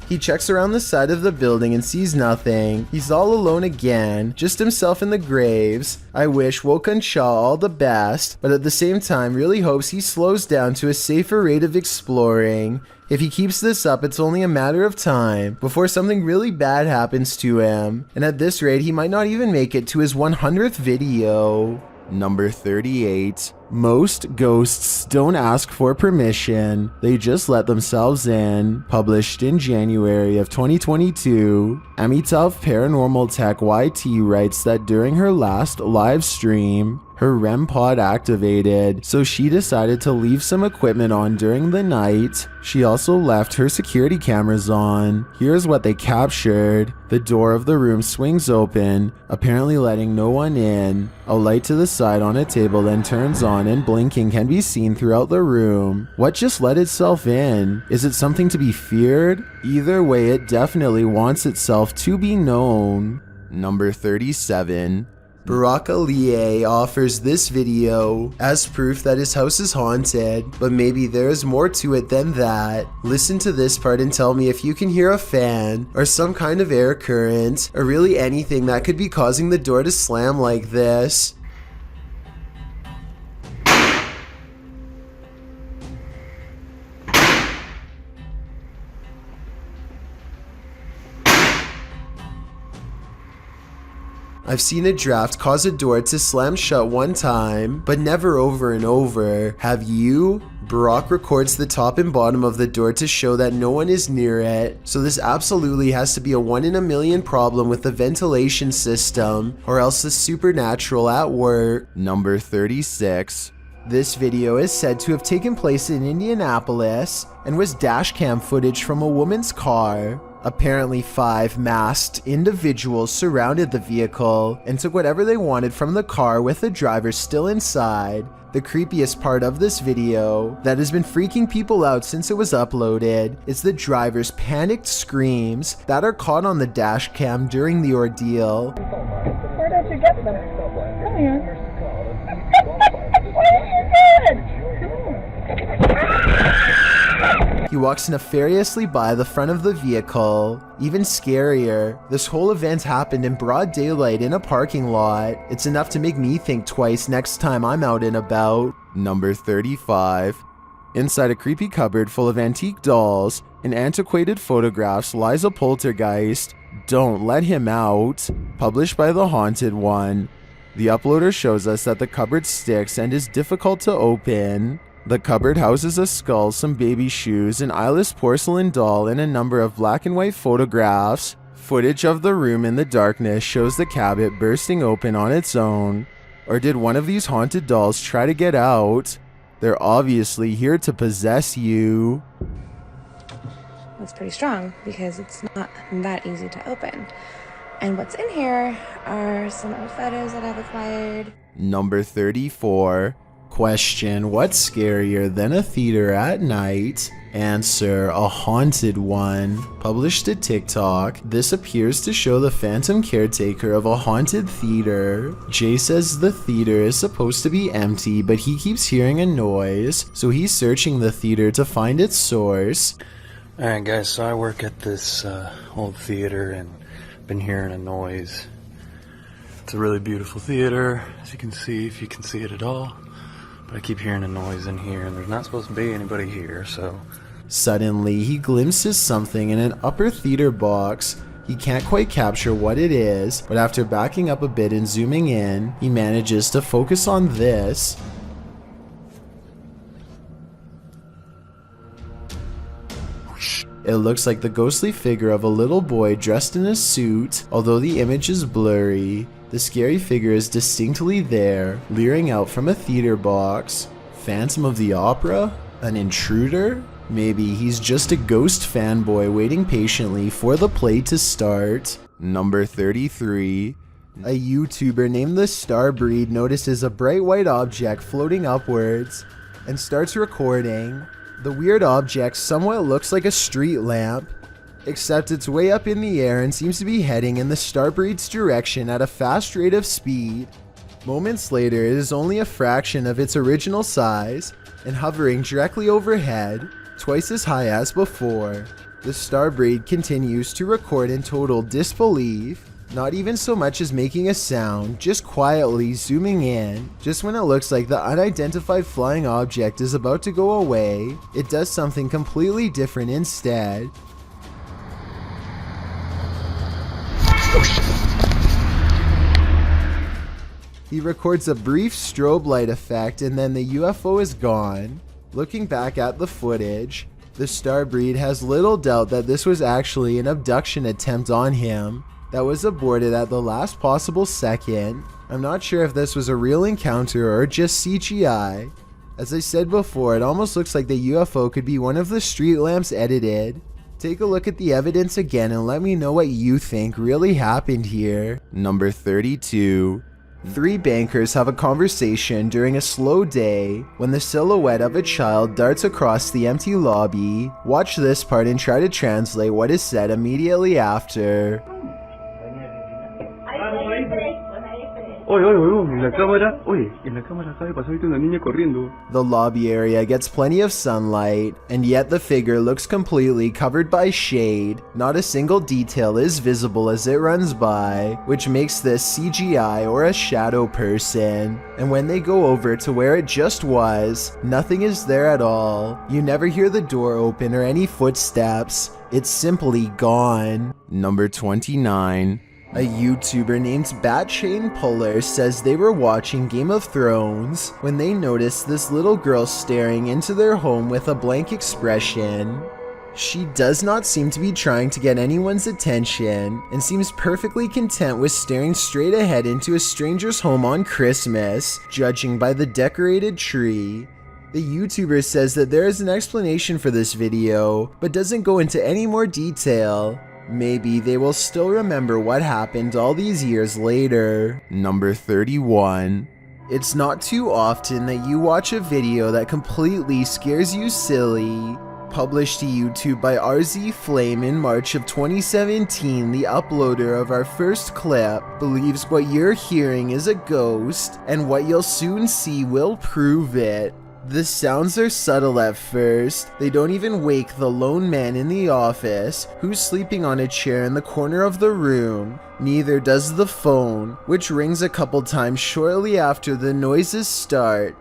He checks around the side of the building and sees nothing. He's all alone again, just himself in the graves. I wish Wokan Cha all the best, but at the same time really hopes he slows down to a safer rate of exploring. If he keeps this up, it's only a matter of time before something really bad happens to him. And at this rate, he might not even make it to his 100th video. Number 38. Most ghosts don't ask for permission, they just let themselves in. Published in January of 2022, Amitav Paranormal Tech YT writes that during her last live stream, her REM pod activated, so she decided to leave some equipment on during the night. She also left her security cameras on. Here's what they captured. The door of the room swings open, apparently letting no one in. A light to the side on a table then turns on and blinking can be seen throughout the room. What just let itself in? Is it something to be feared? Either way, it definitely wants itself to be known. Number 37. Barack Aliye offers this video as proof that his house is haunted, but maybe there is more to it than that. Listen to this part and tell me if you can hear a fan, or some kind of air current, or really anything that could be causing the door to slam like this. I've seen a draft cause a door to slam shut one time, but never over and over. Have you? Barack records the top and bottom of the door to show that no one is near it, so this absolutely has to be a 1 in a million problem with the ventilation system, or else the supernatural at work. Number 36. This video is said to have taken place in Indianapolis and was dashcam footage from a woman's car. Apparently 5 masked individuals surrounded the vehicle and took whatever they wanted from the car with the driver still inside. The creepiest part of this video that has been freaking people out since it was uploaded is the driver's panicked screams that are caught on the dash cam during the ordeal. Where did you get them? Come here. What are you doing? He walks nefariously by the front of the vehicle. Even scarier, this whole event happened in broad daylight in a parking lot. It's enough to make me think twice next time I'm out and about. Number 35. Inside a creepy cupboard full of antique dolls and antiquated photographs lies a poltergeist. Don't let him out. Published by The Haunted One. The uploader shows us that the cupboard sticks and is difficult to open. The cupboard houses a skull, some baby shoes, an eyeless porcelain doll, and a number of black and white photographs. Footage of the room in the darkness shows the cabinet bursting open on its own. Or did one of these haunted dolls try to get out? They're obviously here to possess you. It's pretty strong because it's not that easy to open. And what's in here are some old photos that I've acquired. Number 34. Question: what's scarier than a theater at night? Answer: a haunted one. Published to TikTok, this appears to show the phantom caretaker of a haunted theater. Jay says the theater is supposed to be empty, but he keeps hearing a noise, so he's searching the theater to find its source. Alright guys, so I work at this old theater and been hearing a noise. It's a really beautiful theater, as you can see, if you can see it at all. But I keep hearing a noise in here, and there's not supposed to be anybody here, so... Suddenly, he glimpses something in an upper theater box. He can't quite capture what it is, but after backing up a bit and zooming in, he manages to focus on this. It looks like the ghostly figure of a little boy dressed in a suit, although the image is blurry. The scary figure is distinctly there, leering out from a theater box. Phantom of the Opera? An intruder? Maybe he's just a ghost fanboy waiting patiently for the play to start. Number 33. A YouTuber named The Starbreed notices a bright white object floating upwards and starts recording. The weird object somewhat looks like a street lamp, except it's way up in the air and seems to be heading in the Starbreed's direction at a fast rate of speed. Moments later, it is only a fraction of its original size and hovering directly overhead, twice as high as before. The Starbreed continues to record in total disbelief, not even so much as making a sound, just quietly zooming in. Just when it looks like the unidentified flying object is about to go away, it does something completely different instead. He records a brief strobe light effect and then the UFO is gone. Looking back at the footage, the Starbreed has little doubt that this was actually an abduction attempt on him that was aborted at the last possible second. I'm not sure if this was a real encounter or just CGI. As I said before, it almost looks like the UFO could be one of the street lamps edited. Take a look at the evidence again and let me know what you think really happened here. Number 32. 3 bankers have a conversation during a slow day when the silhouette of a child darts across the empty lobby. Watch this part and try to translate what is said immediately after. The lobby area gets plenty of sunlight, and yet the figure looks completely covered by shade. Not a single detail is visible as it runs by, which makes this CGI or a shadow person. And when they go over to where it just was, nothing is there at all. You never hear the door open or any footsteps. It's simply gone. Number 29. A YouTuber named Batchain Puller says they were watching Game of Thrones when they noticed this little girl staring into their home with a blank expression. She does not seem to be trying to get anyone's attention and seems perfectly content with staring straight ahead into a stranger's home on Christmas, judging by the decorated tree. The YouTuber says that there is an explanation for this video, but doesn't go into any more detail. Maybe they will still remember what happened all these years later. Number 31. It's not too often that you watch a video that completely scares you silly. Published to YouTube by RZ Flame in March of 2017, the uploader of our first clip believes what you're hearing is a ghost, and what you'll soon see will prove it. The sounds are subtle at first. They don't even wake the lone man in the office, who's sleeping on a chair in the corner of the room. Neither does the phone, which rings a couple times shortly after the noises start.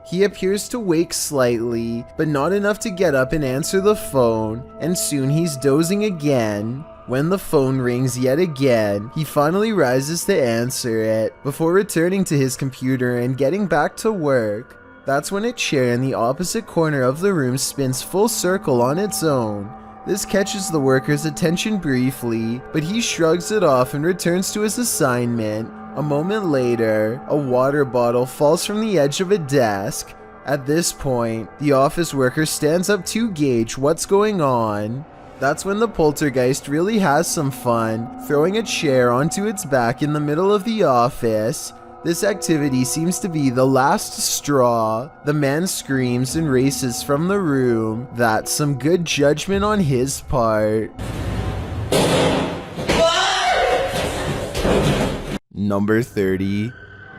He appears to wake slightly, but not enough to get up and answer the phone, and soon he's dozing again. When the phone rings yet again, he finally rises to answer it, before returning to his computer and getting back to work. That's when a chair in the opposite corner of the room spins full circle on its own. This catches the worker's attention briefly, but he shrugs it off and returns to his assignment. A moment later, a water bottle falls from the edge of a desk. At this point, the office worker stands up to gauge what's going on. That's when the poltergeist really has some fun, throwing a chair onto its back in the middle of the office. This activity seems to be the last straw. The man screams and races from the room. That's some good judgment on his part. Number 30.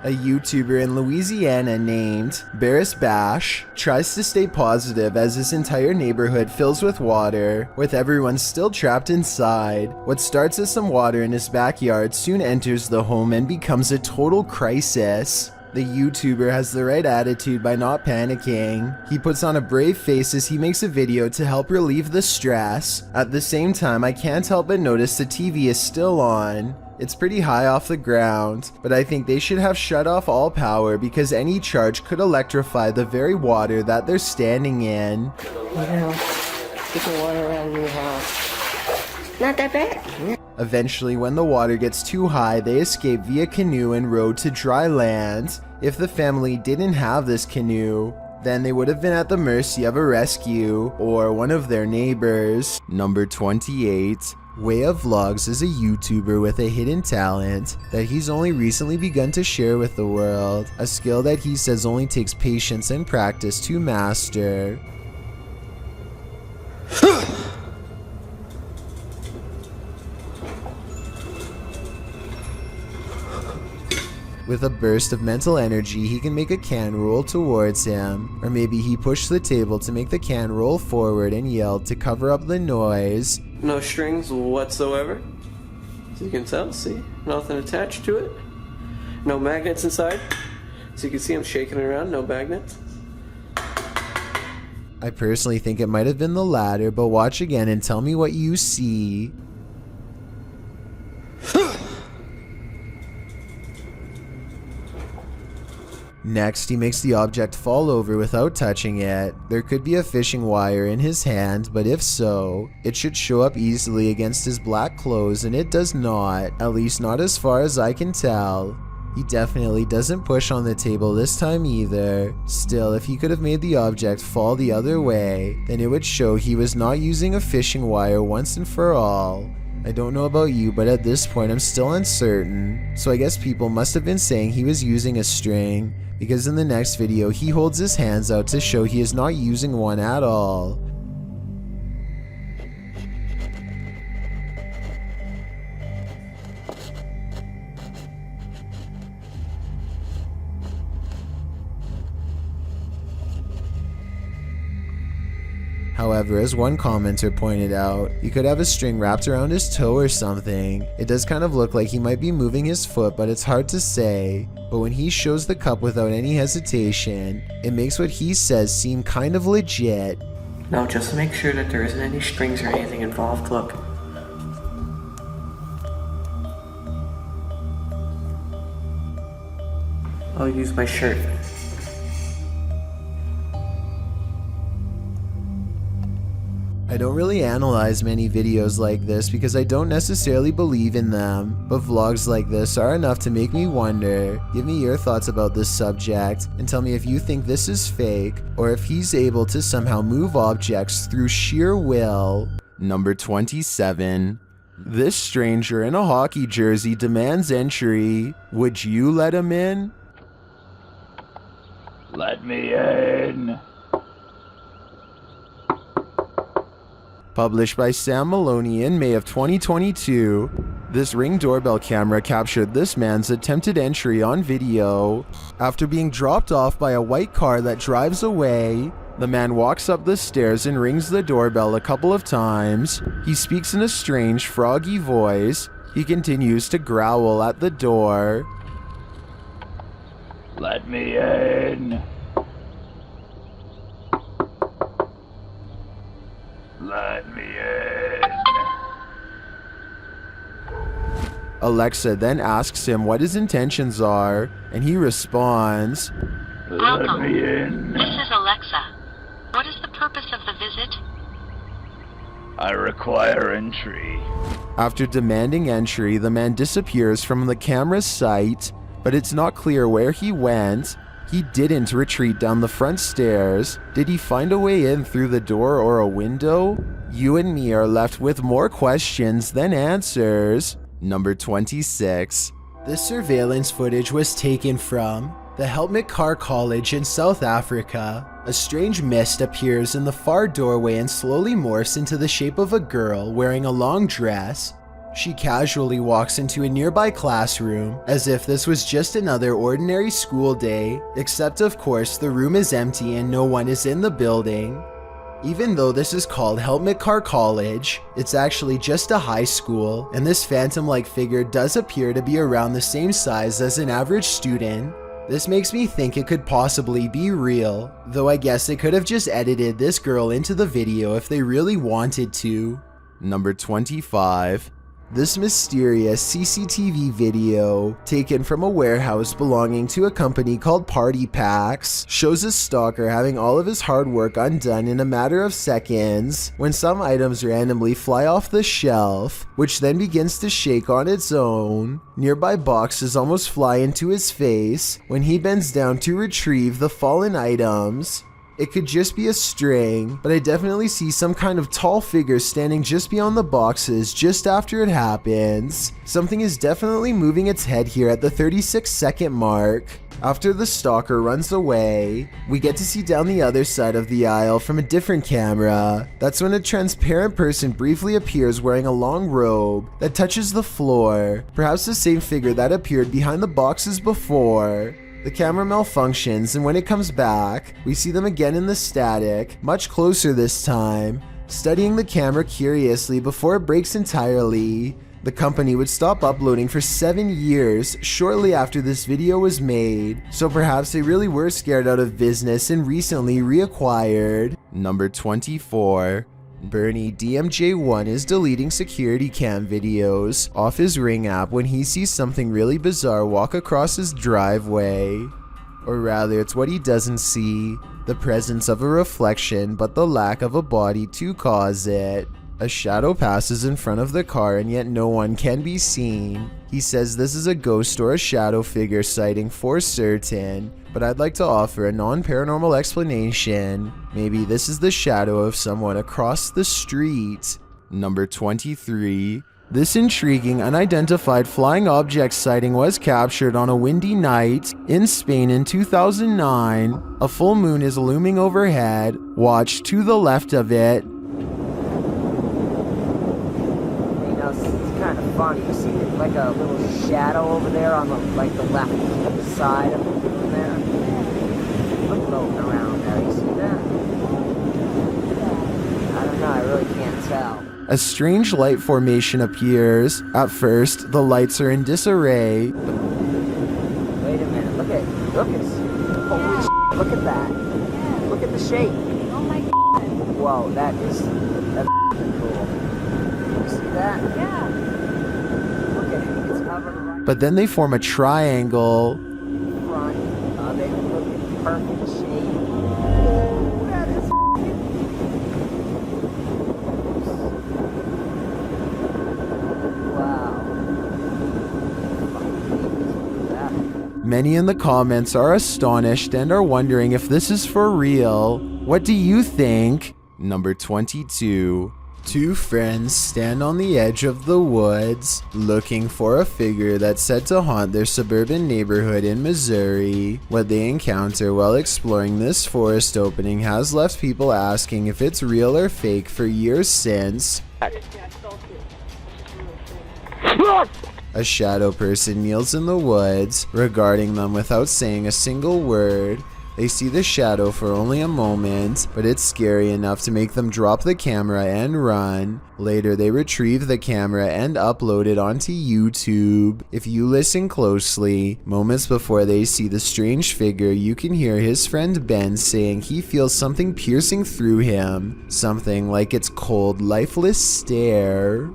A YouTuber in Louisiana named Barris Bash tries to stay positive as his entire neighborhood fills with water, with everyone still trapped inside. What starts as some water in his backyard soon enters the home and becomes a total crisis. The YouTuber has the right attitude by not panicking. He puts on a brave face as he makes a video to help relieve the stress. At the same time, I can't help but notice the TV is still on. It's pretty high off the ground, but I think they should have shut off all power because any charge could electrify the very water that they're standing in. Get the water around your house. Not that bad. Eventually, when the water gets too high, they escape via canoe and road to dry land. If the family didn't have this canoe, then they would have been at the mercy of a rescue or one of their neighbors. Number 28. Way of Vlogs is a YouTuber with a hidden talent that he's only recently begun to share with the world, a skill that he says only takes patience and practice to master. With a burst of mental energy, he can make a can roll towards him, or maybe he pushed the table to make the can roll forward and yelled to cover up the noise. No strings whatsoever. As you can tell, see? Nothing attached to it. No magnets inside. So you can see I'm shaking it around, no magnets. I personally think it might have been the latter, but watch again and tell me what you see. Next, he makes the object fall over without touching it. There could be a fishing wire in his hand, but if so, it should show up easily against his black clothes, and it does not, at least not as far as I can tell. He definitely doesn't push on the table this time either. Still, if he could have made the object fall the other way, then it would show he was not using a fishing wire once and for all. I don't know about you, but at this point I'm still uncertain, so I guess people must have been saying he was using a string, because in the next video he holds his hands out to show he is not using one at all. However, as one commenter pointed out, he could have a string wrapped around his toe or something. It does kind of look like he might be moving his foot, but it's hard to say. But when he shows the cup without any hesitation, it makes what he says seem kind of legit. Now just make sure that there isn't any strings or anything involved, look. I'll use my shirt. I don't really analyze many videos like this because I don't necessarily believe in them, but vlogs like this are enough to make me wonder. Give me your thoughts about this subject and tell me if you think this is fake or if he's able to somehow move objects through sheer will. Number 27. This stranger in a hockey jersey demands entry. Would you let him in? Let me in. Published by Sam Maloney in May of 2022, this Ring doorbell camera captured this man's attempted entry on video. After being dropped off by a white car that drives away, the man walks up the stairs and rings the doorbell a couple of times. He speaks in a strange, froggy voice. He continues to growl at the door. Let me in. Let me in. Alexa then asks him what his intentions are, and he responds, Let me in. This is Alexa. What is the purpose of the visit? I require entry. After demanding entry, the man disappears from the camera's sight, but it's not clear where he went. He didn't retreat down the front stairs. Did he find a way in through the door or a window? You and me are left with more questions than answers. Number 26. This surveillance footage was taken from the Helmut Car College in South Africa. A strange mist appears in the far doorway and slowly morphs into the shape of a girl wearing a long dress. She casually walks into a nearby classroom, as if this was just another ordinary school day, except of course the room is empty and no one is in the building. Even though this is called Helmut Car College, it's actually just a high school, and this phantom-like figure does appear to be around the same size as an average student. This makes me think it could possibly be real, though I guess they could have just edited this girl into the video if they really wanted to. Number 25. This mysterious CCTV video, taken from a warehouse belonging to a company called Party Packs, shows a stalker having all of his hard work undone in a matter of seconds when some items randomly fly off the shelf, which then begins to shake on its own. Nearby boxes almost fly into his face when he bends down to retrieve the fallen items. It could just be a string, but I definitely see some kind of tall figure standing just beyond the boxes just after it happens. Something is definitely moving its head here at the 36-second mark. After the stalker runs away, we get to see down the other side of the aisle from a different camera. That's when a transparent person briefly appears wearing a long robe that touches the floor, perhaps the same figure that appeared behind the boxes before. The camera malfunctions, and when it comes back, we see them again in the static, much closer this time, studying the camera curiously before it breaks entirely. The company would stop uploading for 7 years shortly after this video was made, so perhaps they really were scared out of business and recently reacquired. Number 24. Bernie DMJ1 is deleting security cam videos off his Ring app when he sees something really bizarre walk across his driveway. Or rather, it's what he doesn't see. The presence of a reflection, but the lack of a body to cause it. A shadow passes in front of the car and yet no one can be seen. He says this is a ghost or a shadow figure sighting for certain, but I'd like to offer a non-paranormal explanation. Maybe this is the shadow of someone across the street. Number 23. This intriguing unidentified flying object sighting was captured on a windy night in Spain in 2009. A full moon is looming overhead. Watch to the left of it. It's kind of funny. You see like a little shadow over there on the left side of the moon there. Look floating around there. You see that? I don't know. I really can't tell. A strange light formation appears. At first, the lights are in disarray. Wait a minute. Look at holy shit. Look at that. Look at the shape. Oh my god. Whoa, that's cool. You see that? Yeah. Look at it. It's covered right. But then they form a triangle. Front. They look in perfect shape. Oh, that is Many in the comments are astonished and are wondering if this is for real. What do you think? Number 22. Two friends stand on the edge of the woods, looking for a figure that's said to haunt their suburban neighborhood in Missouri. What they encounter while exploring this forest opening has left people asking if it's real or fake for years since. A shadow person kneels in the woods, regarding them without saying a single word. They see the shadow for only a moment, but it's scary enough to make them drop the camera and run. Later, they retrieve the camera and upload it onto YouTube. If you listen closely, moments before they see the strange figure, you can hear his friend Ben saying he feels something piercing through him. Something like its cold, lifeless stare.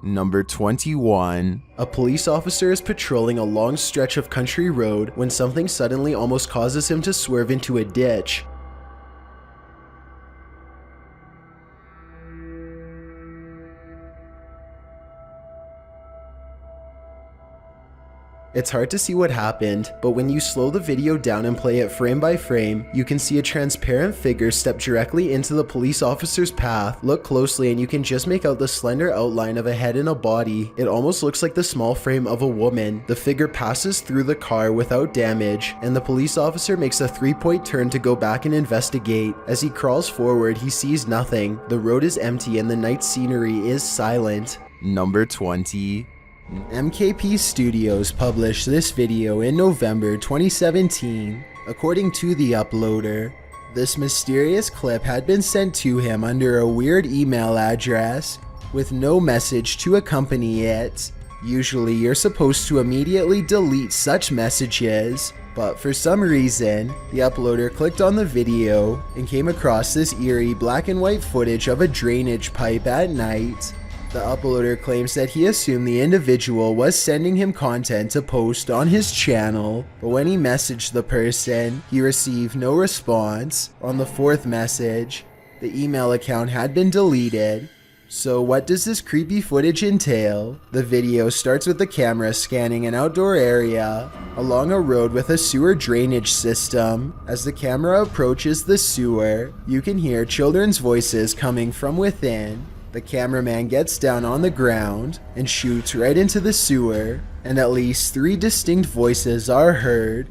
Number 21. A police officer is patrolling a long stretch of country road when something suddenly almost causes him to swerve into a ditch. It's hard to see what happened, but when you slow the video down and play it frame by frame, you can see a transparent figure step directly into the police officer's path. Look closely and you can just make out the slender outline of a head and a body. It almost looks like the small frame of a woman. The figure passes through the car without damage, and the police officer makes a 3-point turn to go back and investigate. As he crawls forward, he sees nothing. The road is empty and the night scenery is silent. Number 20. MKP Studios published this video in November 2017. According to the uploader, this mysterious clip had been sent to him under a weird email address with no message to accompany it. Usually you're supposed to immediately delete such messages, but for some reason, the uploader clicked on the video and came across this eerie black and white footage of a drainage pipe at night. The uploader claims that he assumed the individual was sending him content to post on his channel, but when he messaged the person, he received no response. On the fourth message, the email account had been deleted. So what does this creepy footage entail? The video starts with the camera scanning an outdoor area along a road with a sewer drainage system. As the camera approaches the sewer, you can hear children's voices coming from within. The cameraman gets down on the ground and shoots right into the sewer, and at least 3 distinct voices are heard.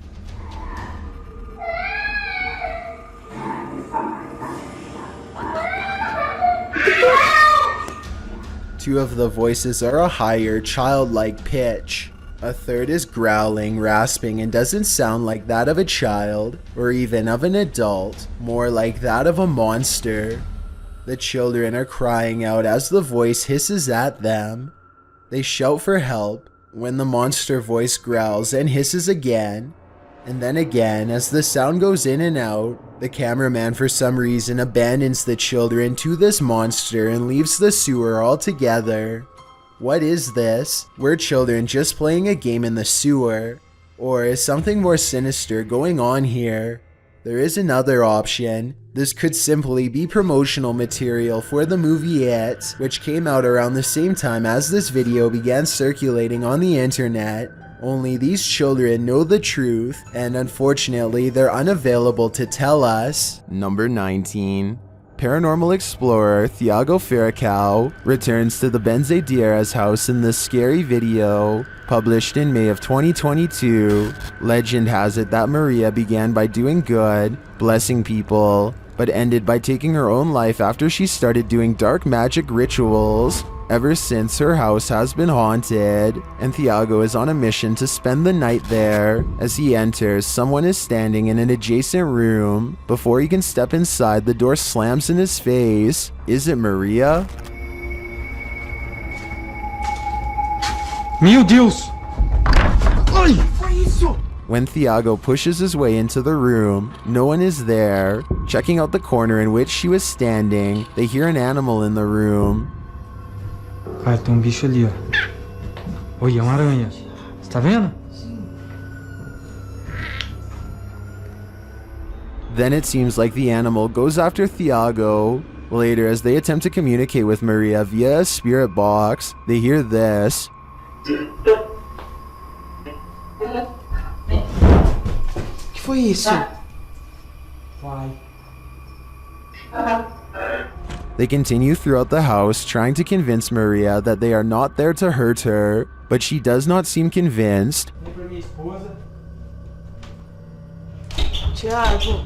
Two of the voices are a higher, childlike pitch. A third is growling, rasping, and doesn't sound like that of a child, or even of an adult, more like that of a monster. The children are crying out as the voice hisses at them. They shout for help when the monster voice growls and hisses again. And then again, as the sound goes in and out, the cameraman for some reason abandons the children to this monster and leaves the sewer altogether. What is this? Were children just playing a game in the sewer? Or is something more sinister going on here? There is another option. This could simply be promotional material for the movie It, which came out around the same time as this video began circulating on the internet. Only these children know the truth, and unfortunately they're unavailable to tell us. Number 19. Paranormal explorer Thiago Ferracao returns to the Benzedeiras house in this scary video, published in May of 2022. Legend has it that Maria began by doing good, blessing people, but ended by taking her own life after she started doing dark magic rituals. Ever since, her house has been haunted, and Thiago is on a mission to spend the night there. As he enters, someone is standing in an adjacent room. Before he can step inside, the door slams in his face. Is it Maria? Meu Deus! Ai, foi isso? When Thiago pushes his way into the room, no one is there. Checking out the corner in which she was standing, they hear an animal in the room. Cara, tem bicho ali, ó. Oi, é uma aranha. Você tá vendo? Then it seems like the animal goes after Thiago. Later, as they attempt to communicate with Maria via a spirit box, they hear this. Que foi isso? Vai. They continue throughout the house, trying to convince Maria that they are not there to hurt her, but she does not seem convinced. Thiago.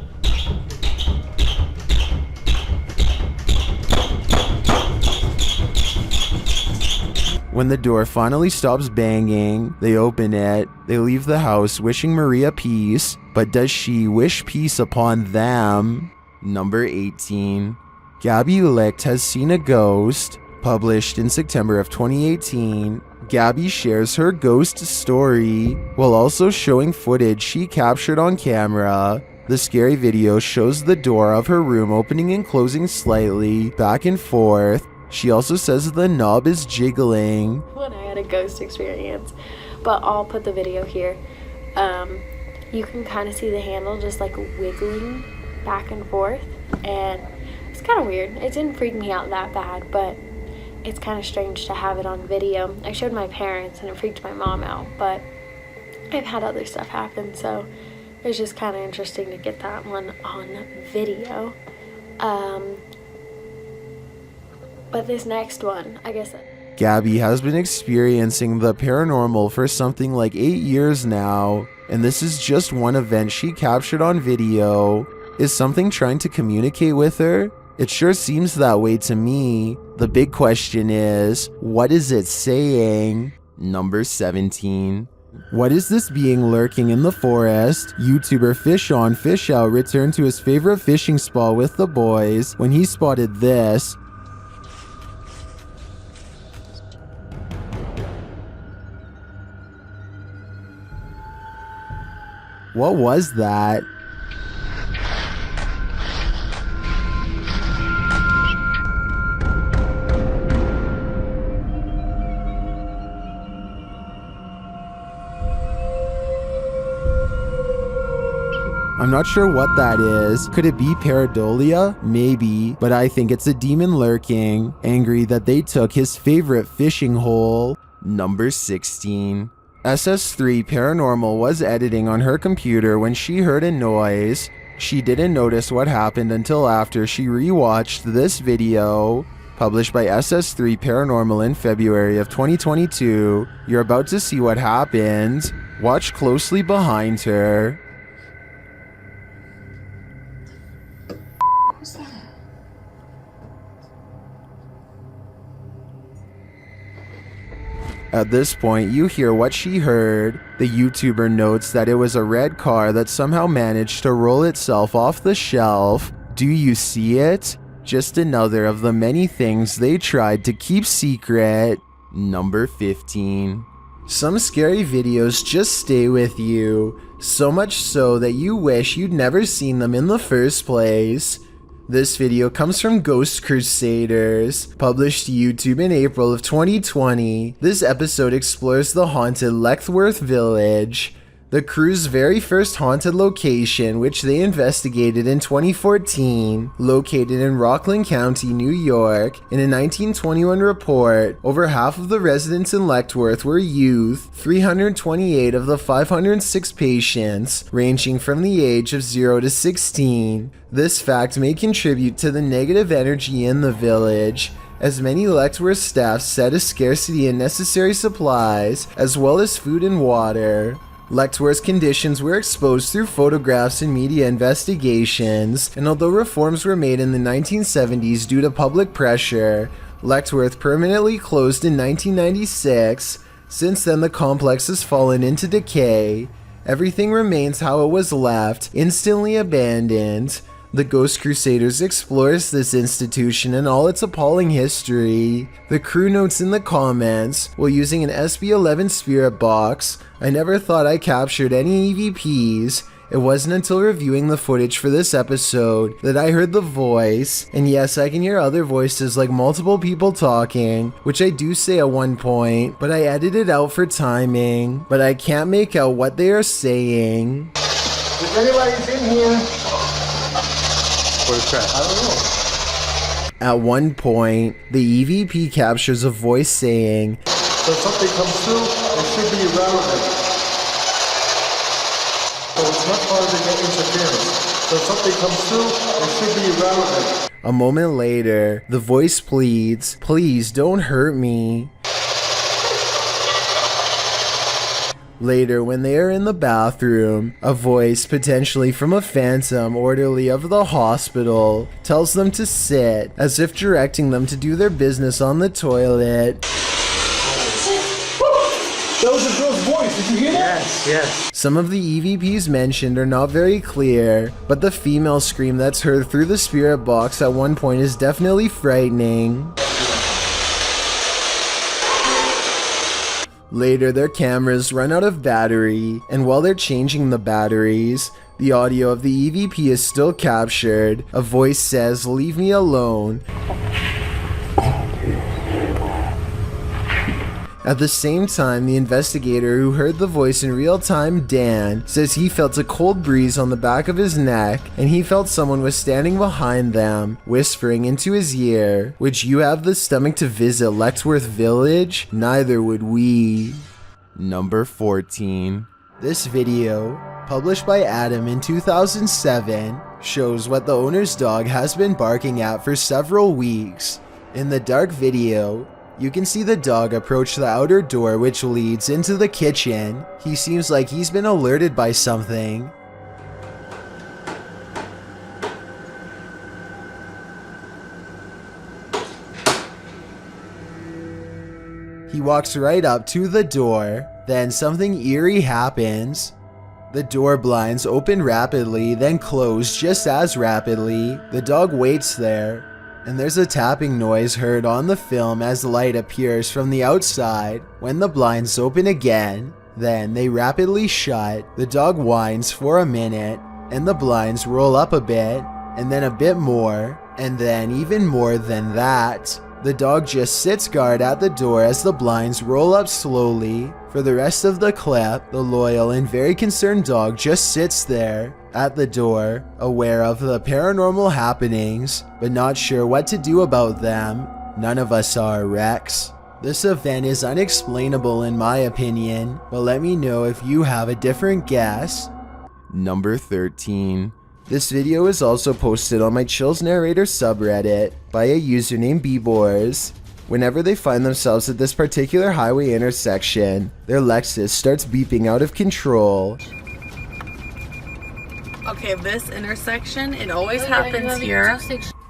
When the door finally stops banging, they open it. They leave the house wishing Maria peace, but does she wish peace upon them? Number 18. Gabby Licht has seen a ghost. Published in September of 2018, Gabby shares her ghost story while also showing footage she captured on camera. The scary video shows the door of her room opening and closing slightly, back and forth. She also says the knob is jiggling. When I had a ghost experience, but I'll put the video here. You can kind of see the handle just like wiggling back and forth, and it's kind of weird. It didn't freak me out that bad, but it's kind of strange to have it on video. I showed my parents and it freaked my mom out, but I've had other stuff happen, so it was just kind of interesting to get that one on video. But this next one, I guess... Gabby has been experiencing the paranormal for something like 8 years now, and this is just one event she captured on video. Is something trying to communicate with her? It sure seems that way to me. The big question is, what is it saying? Number 17. What is this being lurking in the forest? YouTuber Fish On Fish Out returned to his favorite fishing spot with the boys when he spotted this. What was that? I'm not sure what that is. Could it be pareidolia? Maybe, but I think it's a demon lurking, angry that they took his favorite fishing hole. Number 16. SS3 Paranormal was editing on her computer when she heard a noise. She didn't notice what happened until after she rewatched this video. Published by SS3 Paranormal in February of 2022. You're about to see what happened. Watch closely behind her. At this point, you hear what she heard. The YouTuber notes that it was a red car that somehow managed to roll itself off the shelf. Do you see it? Just another of the many things they tried to keep secret. Number 15. Some scary videos just stay with you, so much so that you wish you'd never seen them in the first place. This video comes from Ghost Crusaders, published to YouTube in April of 2020. This episode explores the haunted Letchworth Village, the crew's very first haunted location, which they investigated in 2014, located in Rockland County, New York. In a 1921 report, over half of the residents in Letchworth were youth, 328 of the 506 patients, ranging from the age of 0 to 16. This fact may contribute to the negative energy in the village, as many Letchworth staff said a scarcity in necessary supplies, as well as food and water. Letchworth's conditions were exposed through photographs and media investigations, and although reforms were made in the 1970s due to public pressure, Letchworth permanently closed in 1996. Since then, the complex has fallen into decay. Everything remains how it was left, instantly abandoned. The Ghost Crusaders explores this institution and all its appalling history. The crew notes in the comments, while using an SB11 spirit box, I never thought I captured any EVPs. It wasn't until reviewing the footage for this episode that I heard the voice, and yes, I can hear other voices like multiple people talking, which I do say at one point, but I edited out for timing, but I can't make out what they are saying. If anybody's in here, I don't know. At one point, the EVP captures a voice saying, So if something comes through, it should be irrelevant. So it's not part of the interference. So if something comes through, it should be irrelevant. A moment later, the voice pleads, "Please don't hurt me." Later, when they are in the bathroom, a voice, potentially from a phantom orderly of the hospital, tells them to sit, as if directing them to do their business on the toilet. That was a girl's voice, did you hear that? Yes. Some of the EVPs mentioned are not very clear, but the female scream that's heard through the spirit box at one point is definitely frightening. Later, their cameras run out of battery, and while they're changing the batteries, the audio of the EVP is still captured. A voice says, "Leave me alone." At the same time, the investigator who heard the voice in real time, Dan, says he felt a cold breeze on the back of his neck, and he felt someone was standing behind them, whispering into his ear, "Would you have the stomach to visit Letchworth Village? Neither would we." Number 14. This video, published by Adam in 2007, shows what the owner's dog has been barking at for several weeks. In the dark video, you can see the dog approach the outer door which leads into the kitchen. He seems like he's been alerted by something. He walks right up to the door, then something eerie happens. The door blinds open rapidly, then close just as rapidly. The dog waits there, and there's a tapping noise heard on the film as light appears from the outside. When the blinds open again, then they rapidly shut. The dog whines for a minute, and the blinds roll up a bit, and then a bit more, and then even more than that. The dog just sits guard at the door as the blinds roll up slowly. For the rest of the clip, the loyal and very concerned dog just sits there at the door, aware of the paranormal happenings, but not sure what to do about them. None of us are, Rex. This event is unexplainable in my opinion, but let me know if you have a different guess. Number 13. This video is also posted on my Chills Narrator subreddit by a user named Bboars. Whenever they find themselves at this particular highway intersection, their Lexus starts beeping out of control. Okay, this intersection, it always happens here.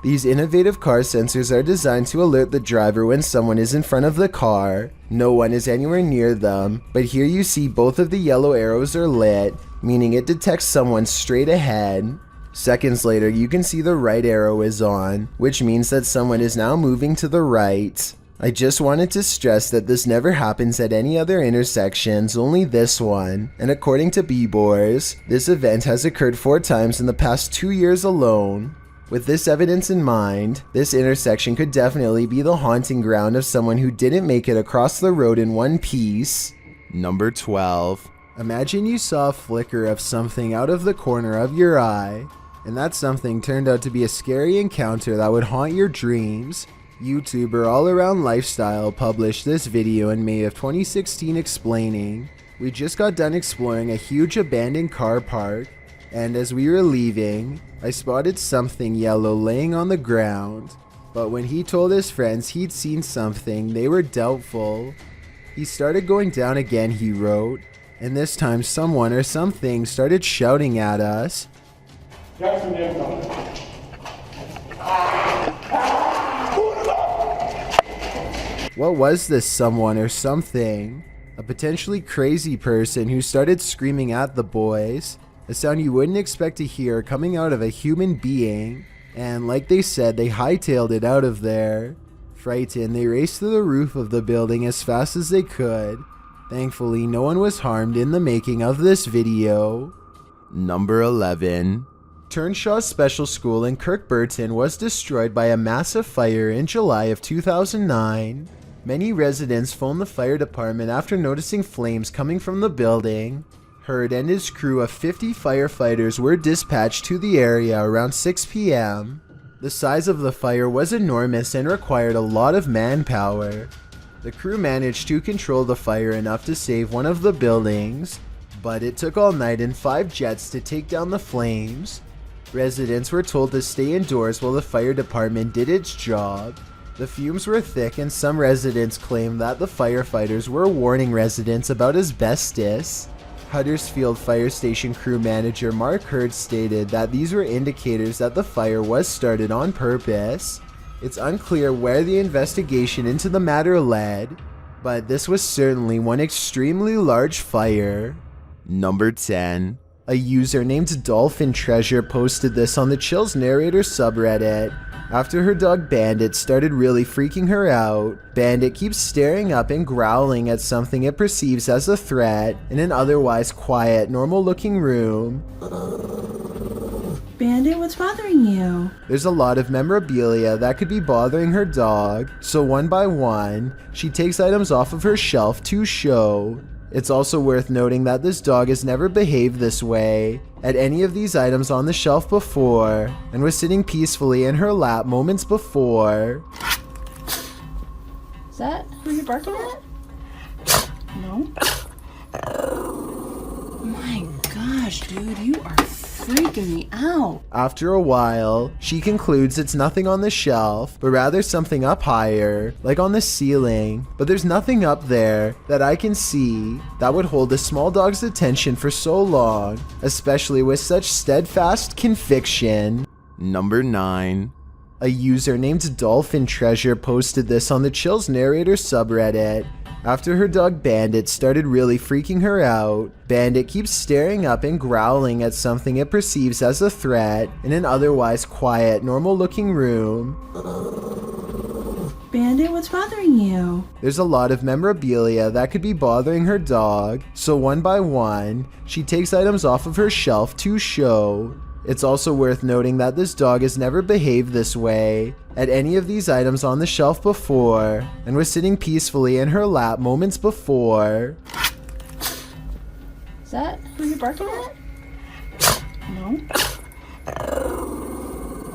These innovative car sensors are designed to alert the driver when someone is in front of the car. No one is anywhere near them, but here you see both of the yellow arrows are lit, meaning it detects someone straight ahead. Seconds later, you can see the right arrow is on, which means that someone is now moving to the right. I just wanted to stress that this never happens at any other intersections, only this one, and according to B-Boars, this event has occurred 4 times in the past 2 years alone. With this evidence in mind, this intersection could definitely be the haunting ground of someone who didn't make it across the road in one piece. Number 12. Imagine you saw a flicker of something out of the corner of your eye, and that something turned out to be a scary encounter that would haunt your dreams. YouTuber All Around Lifestyle published this video in May of 2016 explaining, "We just got done exploring a huge abandoned car park, and as we were leaving, I spotted something yellow laying on the ground, but when he told his friends he'd seen something, they were doubtful. He started going down again," he wrote, "and this time someone or something started shouting at us. What was this someone or something? A potentially crazy person who started screaming at the boys, a sound you wouldn't expect to hear coming out of a human being, and like they said, they hightailed it out of there. Frightened, they raced to the roof of the building as fast as they could. Thankfully, no one was harmed in the making of this video." Number 11. Turnshaw Special School in Kirkburton was destroyed by a massive fire in July of 2009. Many residents phoned the fire department after noticing flames coming from the building. Hurd and his crew of 50 firefighters were dispatched to the area around 6 p.m. The size of the fire was enormous and required a lot of manpower. The crew managed to control the fire enough to save one of the buildings, but it took all night and 5 jets to take down the flames. Residents were told to stay indoors while the fire department did its job. The fumes were thick and some residents claimed that the firefighters were warning residents about asbestos. Huddersfield Fire Station crew manager Mark Hurd stated that these were indicators that the fire was started on purpose. It's unclear where the investigation into the matter led, but this was certainly one extremely large fire. Number 10. A user named Dolphin Treasure posted this on the Chills Narrator subreddit. After her dog Bandit started really freaking her out, Bandit keeps staring up and growling at something it perceives as a threat in an otherwise quiet, normal-looking room. Bandit, what's bothering you? There's a lot of memorabilia that could be bothering her dog, so one by one, she takes items off of her shelf to show. It's also worth noting that this dog has never behaved this way at any of these items on the shelf before, and was sitting peacefully in her lap moments before. Is that who you're barking at? No? My gosh, dude, you are freaking me out. After a while, she concludes it's nothing on the shelf, but rather something up higher, like on the ceiling. But there's nothing up there that I can see that would hold a small dog's attention for so long, especially with such steadfast conviction. Number 9. A user named Dolphin Treasure posted this on the Chills Narrator subreddit. After her dog Bandit started really freaking her out, Bandit keeps staring up and growling at something it perceives as a threat in an otherwise quiet, normal-looking room. Bandit, what's bothering you? There's a lot of memorabilia that could be bothering her dog, so one by one, she takes items off of her shelf to show. It's also worth noting that this dog has never behaved this way at any of these items on the shelf before, and was sitting peacefully in her lap moments before. Is that who you're barking at? No?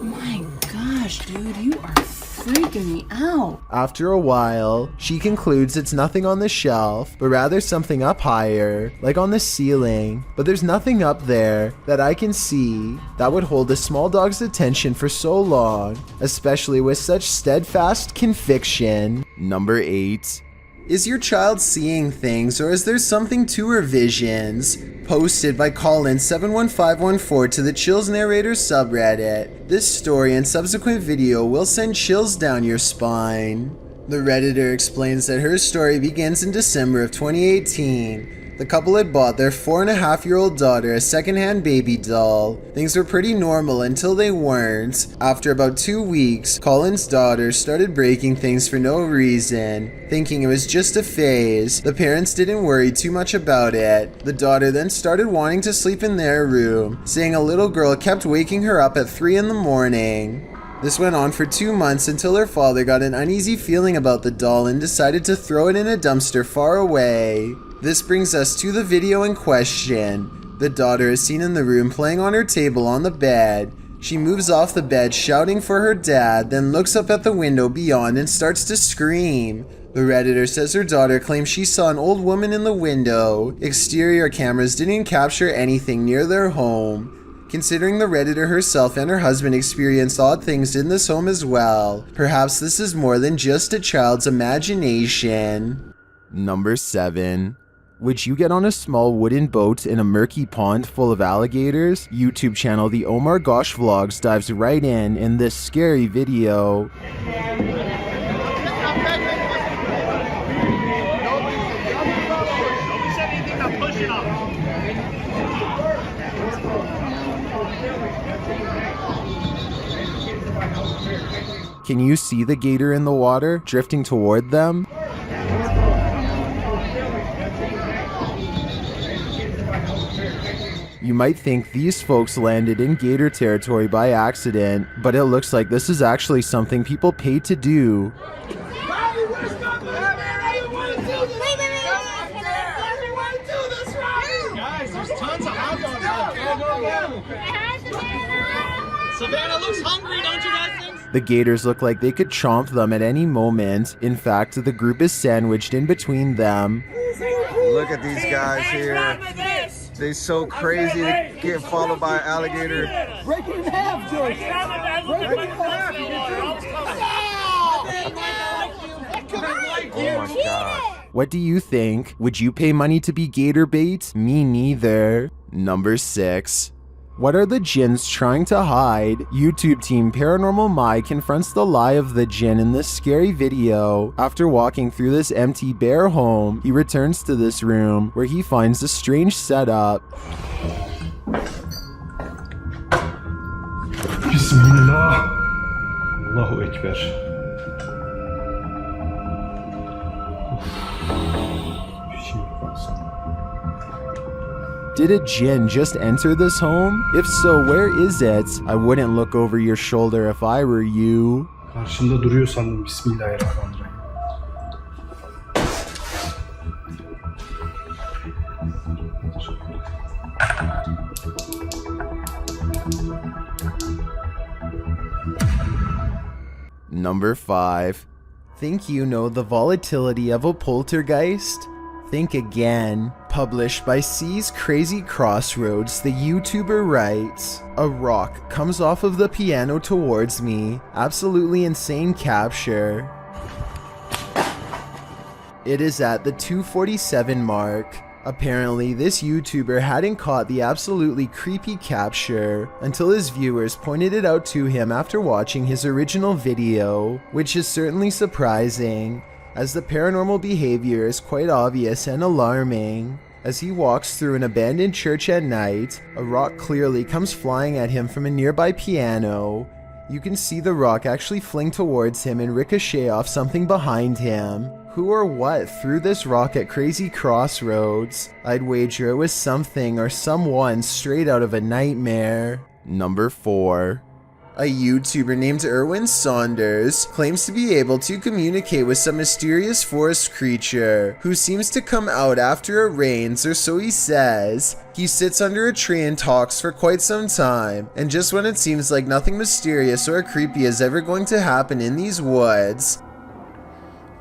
My gosh, dude, you are freaking me out. After a while, she concludes it's nothing on the shelf, but rather something up higher, like on the ceiling. But there's nothing up there that I can see that would hold a small dog's attention for so long, especially with such steadfast conviction. Number 8. Is your child seeing things, or is there something to her visions? Posted by Colin71514 to the Chills Narrator subreddit. This story and subsequent video will send chills down your spine. The Redditor explains that her story begins in December of 2018. The couple had bought their 4.5-year-old daughter a secondhand baby doll. Things were pretty normal until they weren't. After about 2 weeks, Colin's daughter started breaking things for no reason. Thinking it was just a phase, the parents didn't worry too much about it. The daughter then started wanting to sleep in their room, saying a little girl kept waking her up at 3 in the morning. This went on for 2 months until her father got an uneasy feeling about the doll and decided to throw it in a dumpster far away. This brings us to the video in question. The daughter is seen in the room playing on her table on the bed. She moves off the bed shouting for her dad, then looks up at the window beyond and starts to scream. The Redditor says her daughter claims she saw an old woman in the window. Exterior cameras didn't capture anything near their home. Considering the Redditor herself and her husband experienced odd things in this home as well, perhaps this is more than just a child's imagination. Number 7. Would you get on a small wooden boat in a murky pond full of alligators? YouTube channel The Omar Gosh Vlogs dives right in this scary video. Can you see the gator in the water, drifting toward them? You might think these folks landed in gator territory by accident, but it looks like this is actually something people pay to do. Savannah looks hungry, don't you guys think? The gators look like they could chomp them at any moment. In fact, the group is sandwiched in between them. Look at these guys here. They so crazy to get followed by an alligator. Break it in half, George. Break it in half. Oh my god. What do you think? Would you pay money to be gator bait? Me neither. Number 6. What are the jinns trying to hide? YouTube team Paranormal Mai confronts the lie of the jinn in this scary video. After walking through this empty bare home, he returns to this room where he finds a strange setup. Bismillah. Allahu Ekber. Did a jinn just enter this home? If so, where is it? I wouldn't look over your shoulder if I were you. Karşımda duruyor sandım. Bismillahirrahmanirrahim. Number 5. Think you know the volatility of a poltergeist? Think again. Published by C's Crazy Crossroads, the YouTuber writes, "A rock comes off of the piano towards me. Absolutely insane capture. It is at the 2:47 mark. Apparently, this YouTuber hadn't caught the absolutely creepy capture until his viewers pointed it out to him after watching his original video, which is certainly surprising, as the paranormal behavior is quite obvious and alarming. As he walks through an abandoned church at night, a rock clearly comes flying at him from a nearby piano. You can see the rock actually fling towards him and ricochet off something behind him. Who or what threw this rock at Crazy Crossroads? I'd wager it was something or someone straight out of a nightmare." Number 4. A YouTuber named Erwin Saunders claims to be able to communicate with some mysterious forest creature who seems to come out after it rains, or so he says. He sits under a tree and talks for quite some time, and just when it seems like nothing mysterious or creepy is ever going to happen in these woods.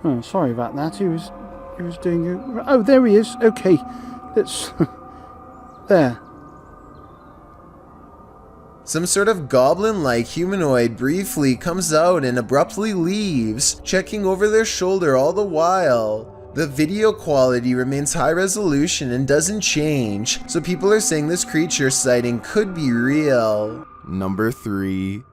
Oh, sorry about that. He was doing it. Oh, there he is. Okay, let's there. Some sort of goblin-like humanoid briefly comes out and abruptly leaves, checking over their shoulder all the while. The video quality remains high resolution and doesn't change, so people are saying this creature sighting could be real. Number 3.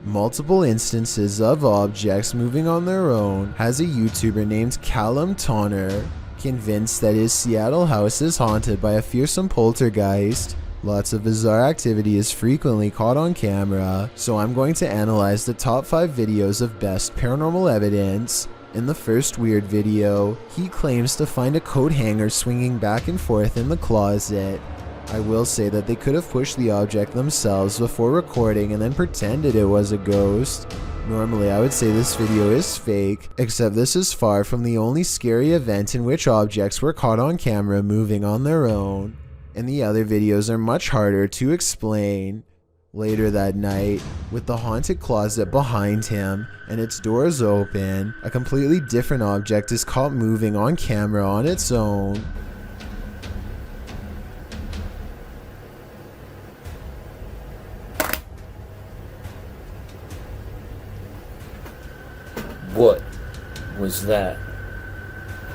Multiple instances of objects moving on their own has a YouTuber named Callum Tonner. convinced that his Seattle house is haunted by a fearsome poltergeist. Lots of bizarre activity is frequently caught on camera, so I'm going to analyze the top 5 videos of best paranormal evidence. In the first weird video, he claims to find a coat hanger swinging back and forth in the closet. I will say that they could have pushed the object themselves before recording and then pretended it was a ghost. Normally I would say this video is fake, except this is far from the only scary event in which objects were caught on camera moving on their own, and the other videos are much harder to explain. Later that night, with the haunted closet behind him and its doors open, a completely different object is caught moving on camera on its own. What was that?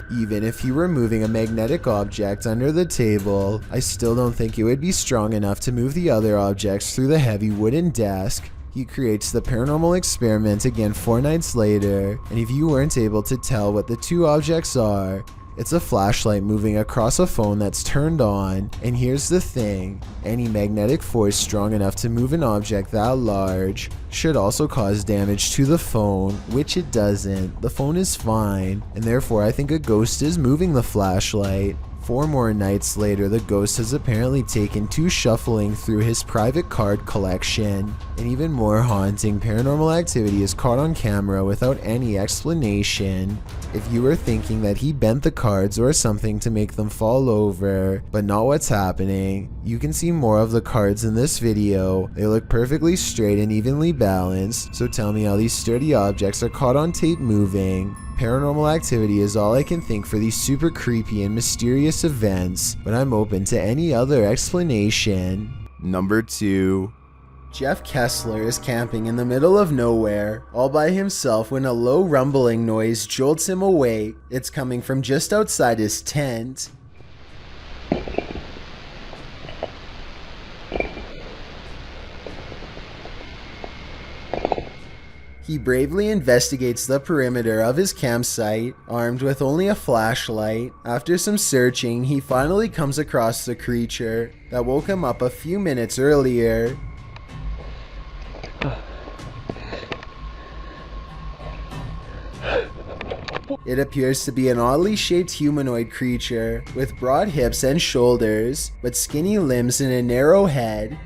Even if he were moving a magnetic object under the table, I still don't think it would be strong enough to move the other objects through the heavy wooden desk. He creates the paranormal experiment again 4 nights later, and if you weren't able to tell what the 2 objects are, it's a flashlight moving across a phone that's turned on. And here's the thing, any magnetic force strong enough to move an object that large should also cause damage to the phone, which it doesn't. The phone is fine, and therefore I think a ghost is moving the flashlight. 4 more nights later, the ghost has apparently taken to shuffling through his private card collection. And even more haunting, paranormal activity is caught on camera without any explanation. If you were thinking that he bent the cards or something to make them fall over, but not what's happening, you can see more of the cards in this video. They look perfectly straight and evenly balanced, so tell me how these sturdy objects are caught on tape moving. Paranormal activity is all I can think for these super creepy and mysterious events, but I'm open to any other explanation. Number 2. Jeff Kessler is camping in the middle of nowhere, all by himself, when a low rumbling noise jolts him awake. It's coming from just outside his tent. He bravely investigates the perimeter of his campsite, armed with only a flashlight. After some searching, he finally comes across the creature that woke him up a few minutes earlier. It appears to be an oddly shaped humanoid creature with broad hips and shoulders, but skinny limbs and a narrow head.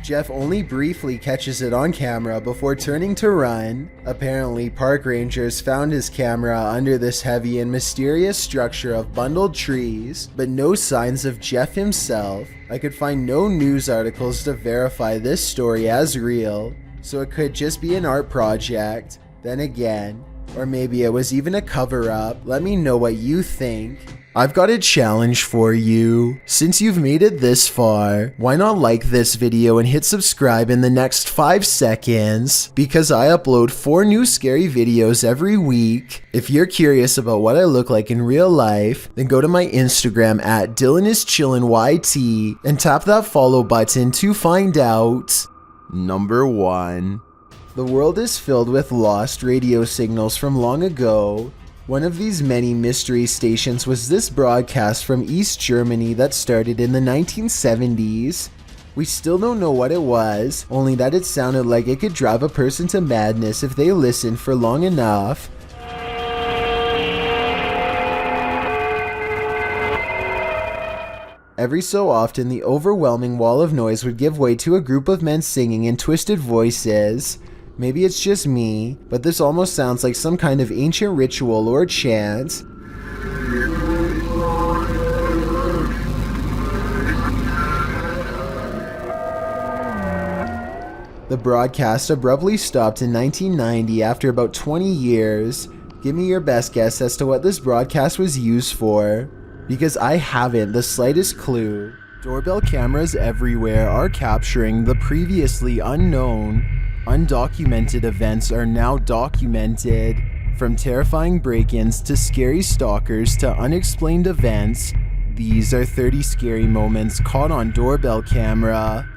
Jeff only briefly catches it on camera before turning to run. Apparently, park rangers found his camera under this heavy and mysterious structure of bundled trees, but no signs of Jeff himself. I could find no news articles to verify this story as real, so it could just be an art project. Then again, or maybe it was even a cover-up. Let me know what you think. I've got a challenge for you. Since you've made it this far, why not like this video and hit subscribe in the next 5 seconds? Because I upload 4 new scary videos every week. If you're curious about what I look like in real life, then go to my Instagram at DylanIsChillinYT and tap that follow button to find out. Number 1. The world is filled with lost radio signals from long ago. One of these many mystery stations was this broadcast from East Germany that started in the 1970s. We still don't know what it was, only that it sounded like it could drive a person to madness if they listened for long enough. Every so often, the overwhelming wall of noise would give way to a group of men singing in twisted voices. Maybe it's just me, but this almost sounds like some kind of ancient ritual or chant. The broadcast abruptly stopped in 1990 after about 20 years. Give me your best guess as to what this broadcast was used for, because I haven't the slightest clue. Doorbell cameras everywhere are capturing the previously unknown. Undocumented events are now documented. From terrifying break-ins to scary stalkers to unexplained events, these are 30 scary moments caught on doorbell camera.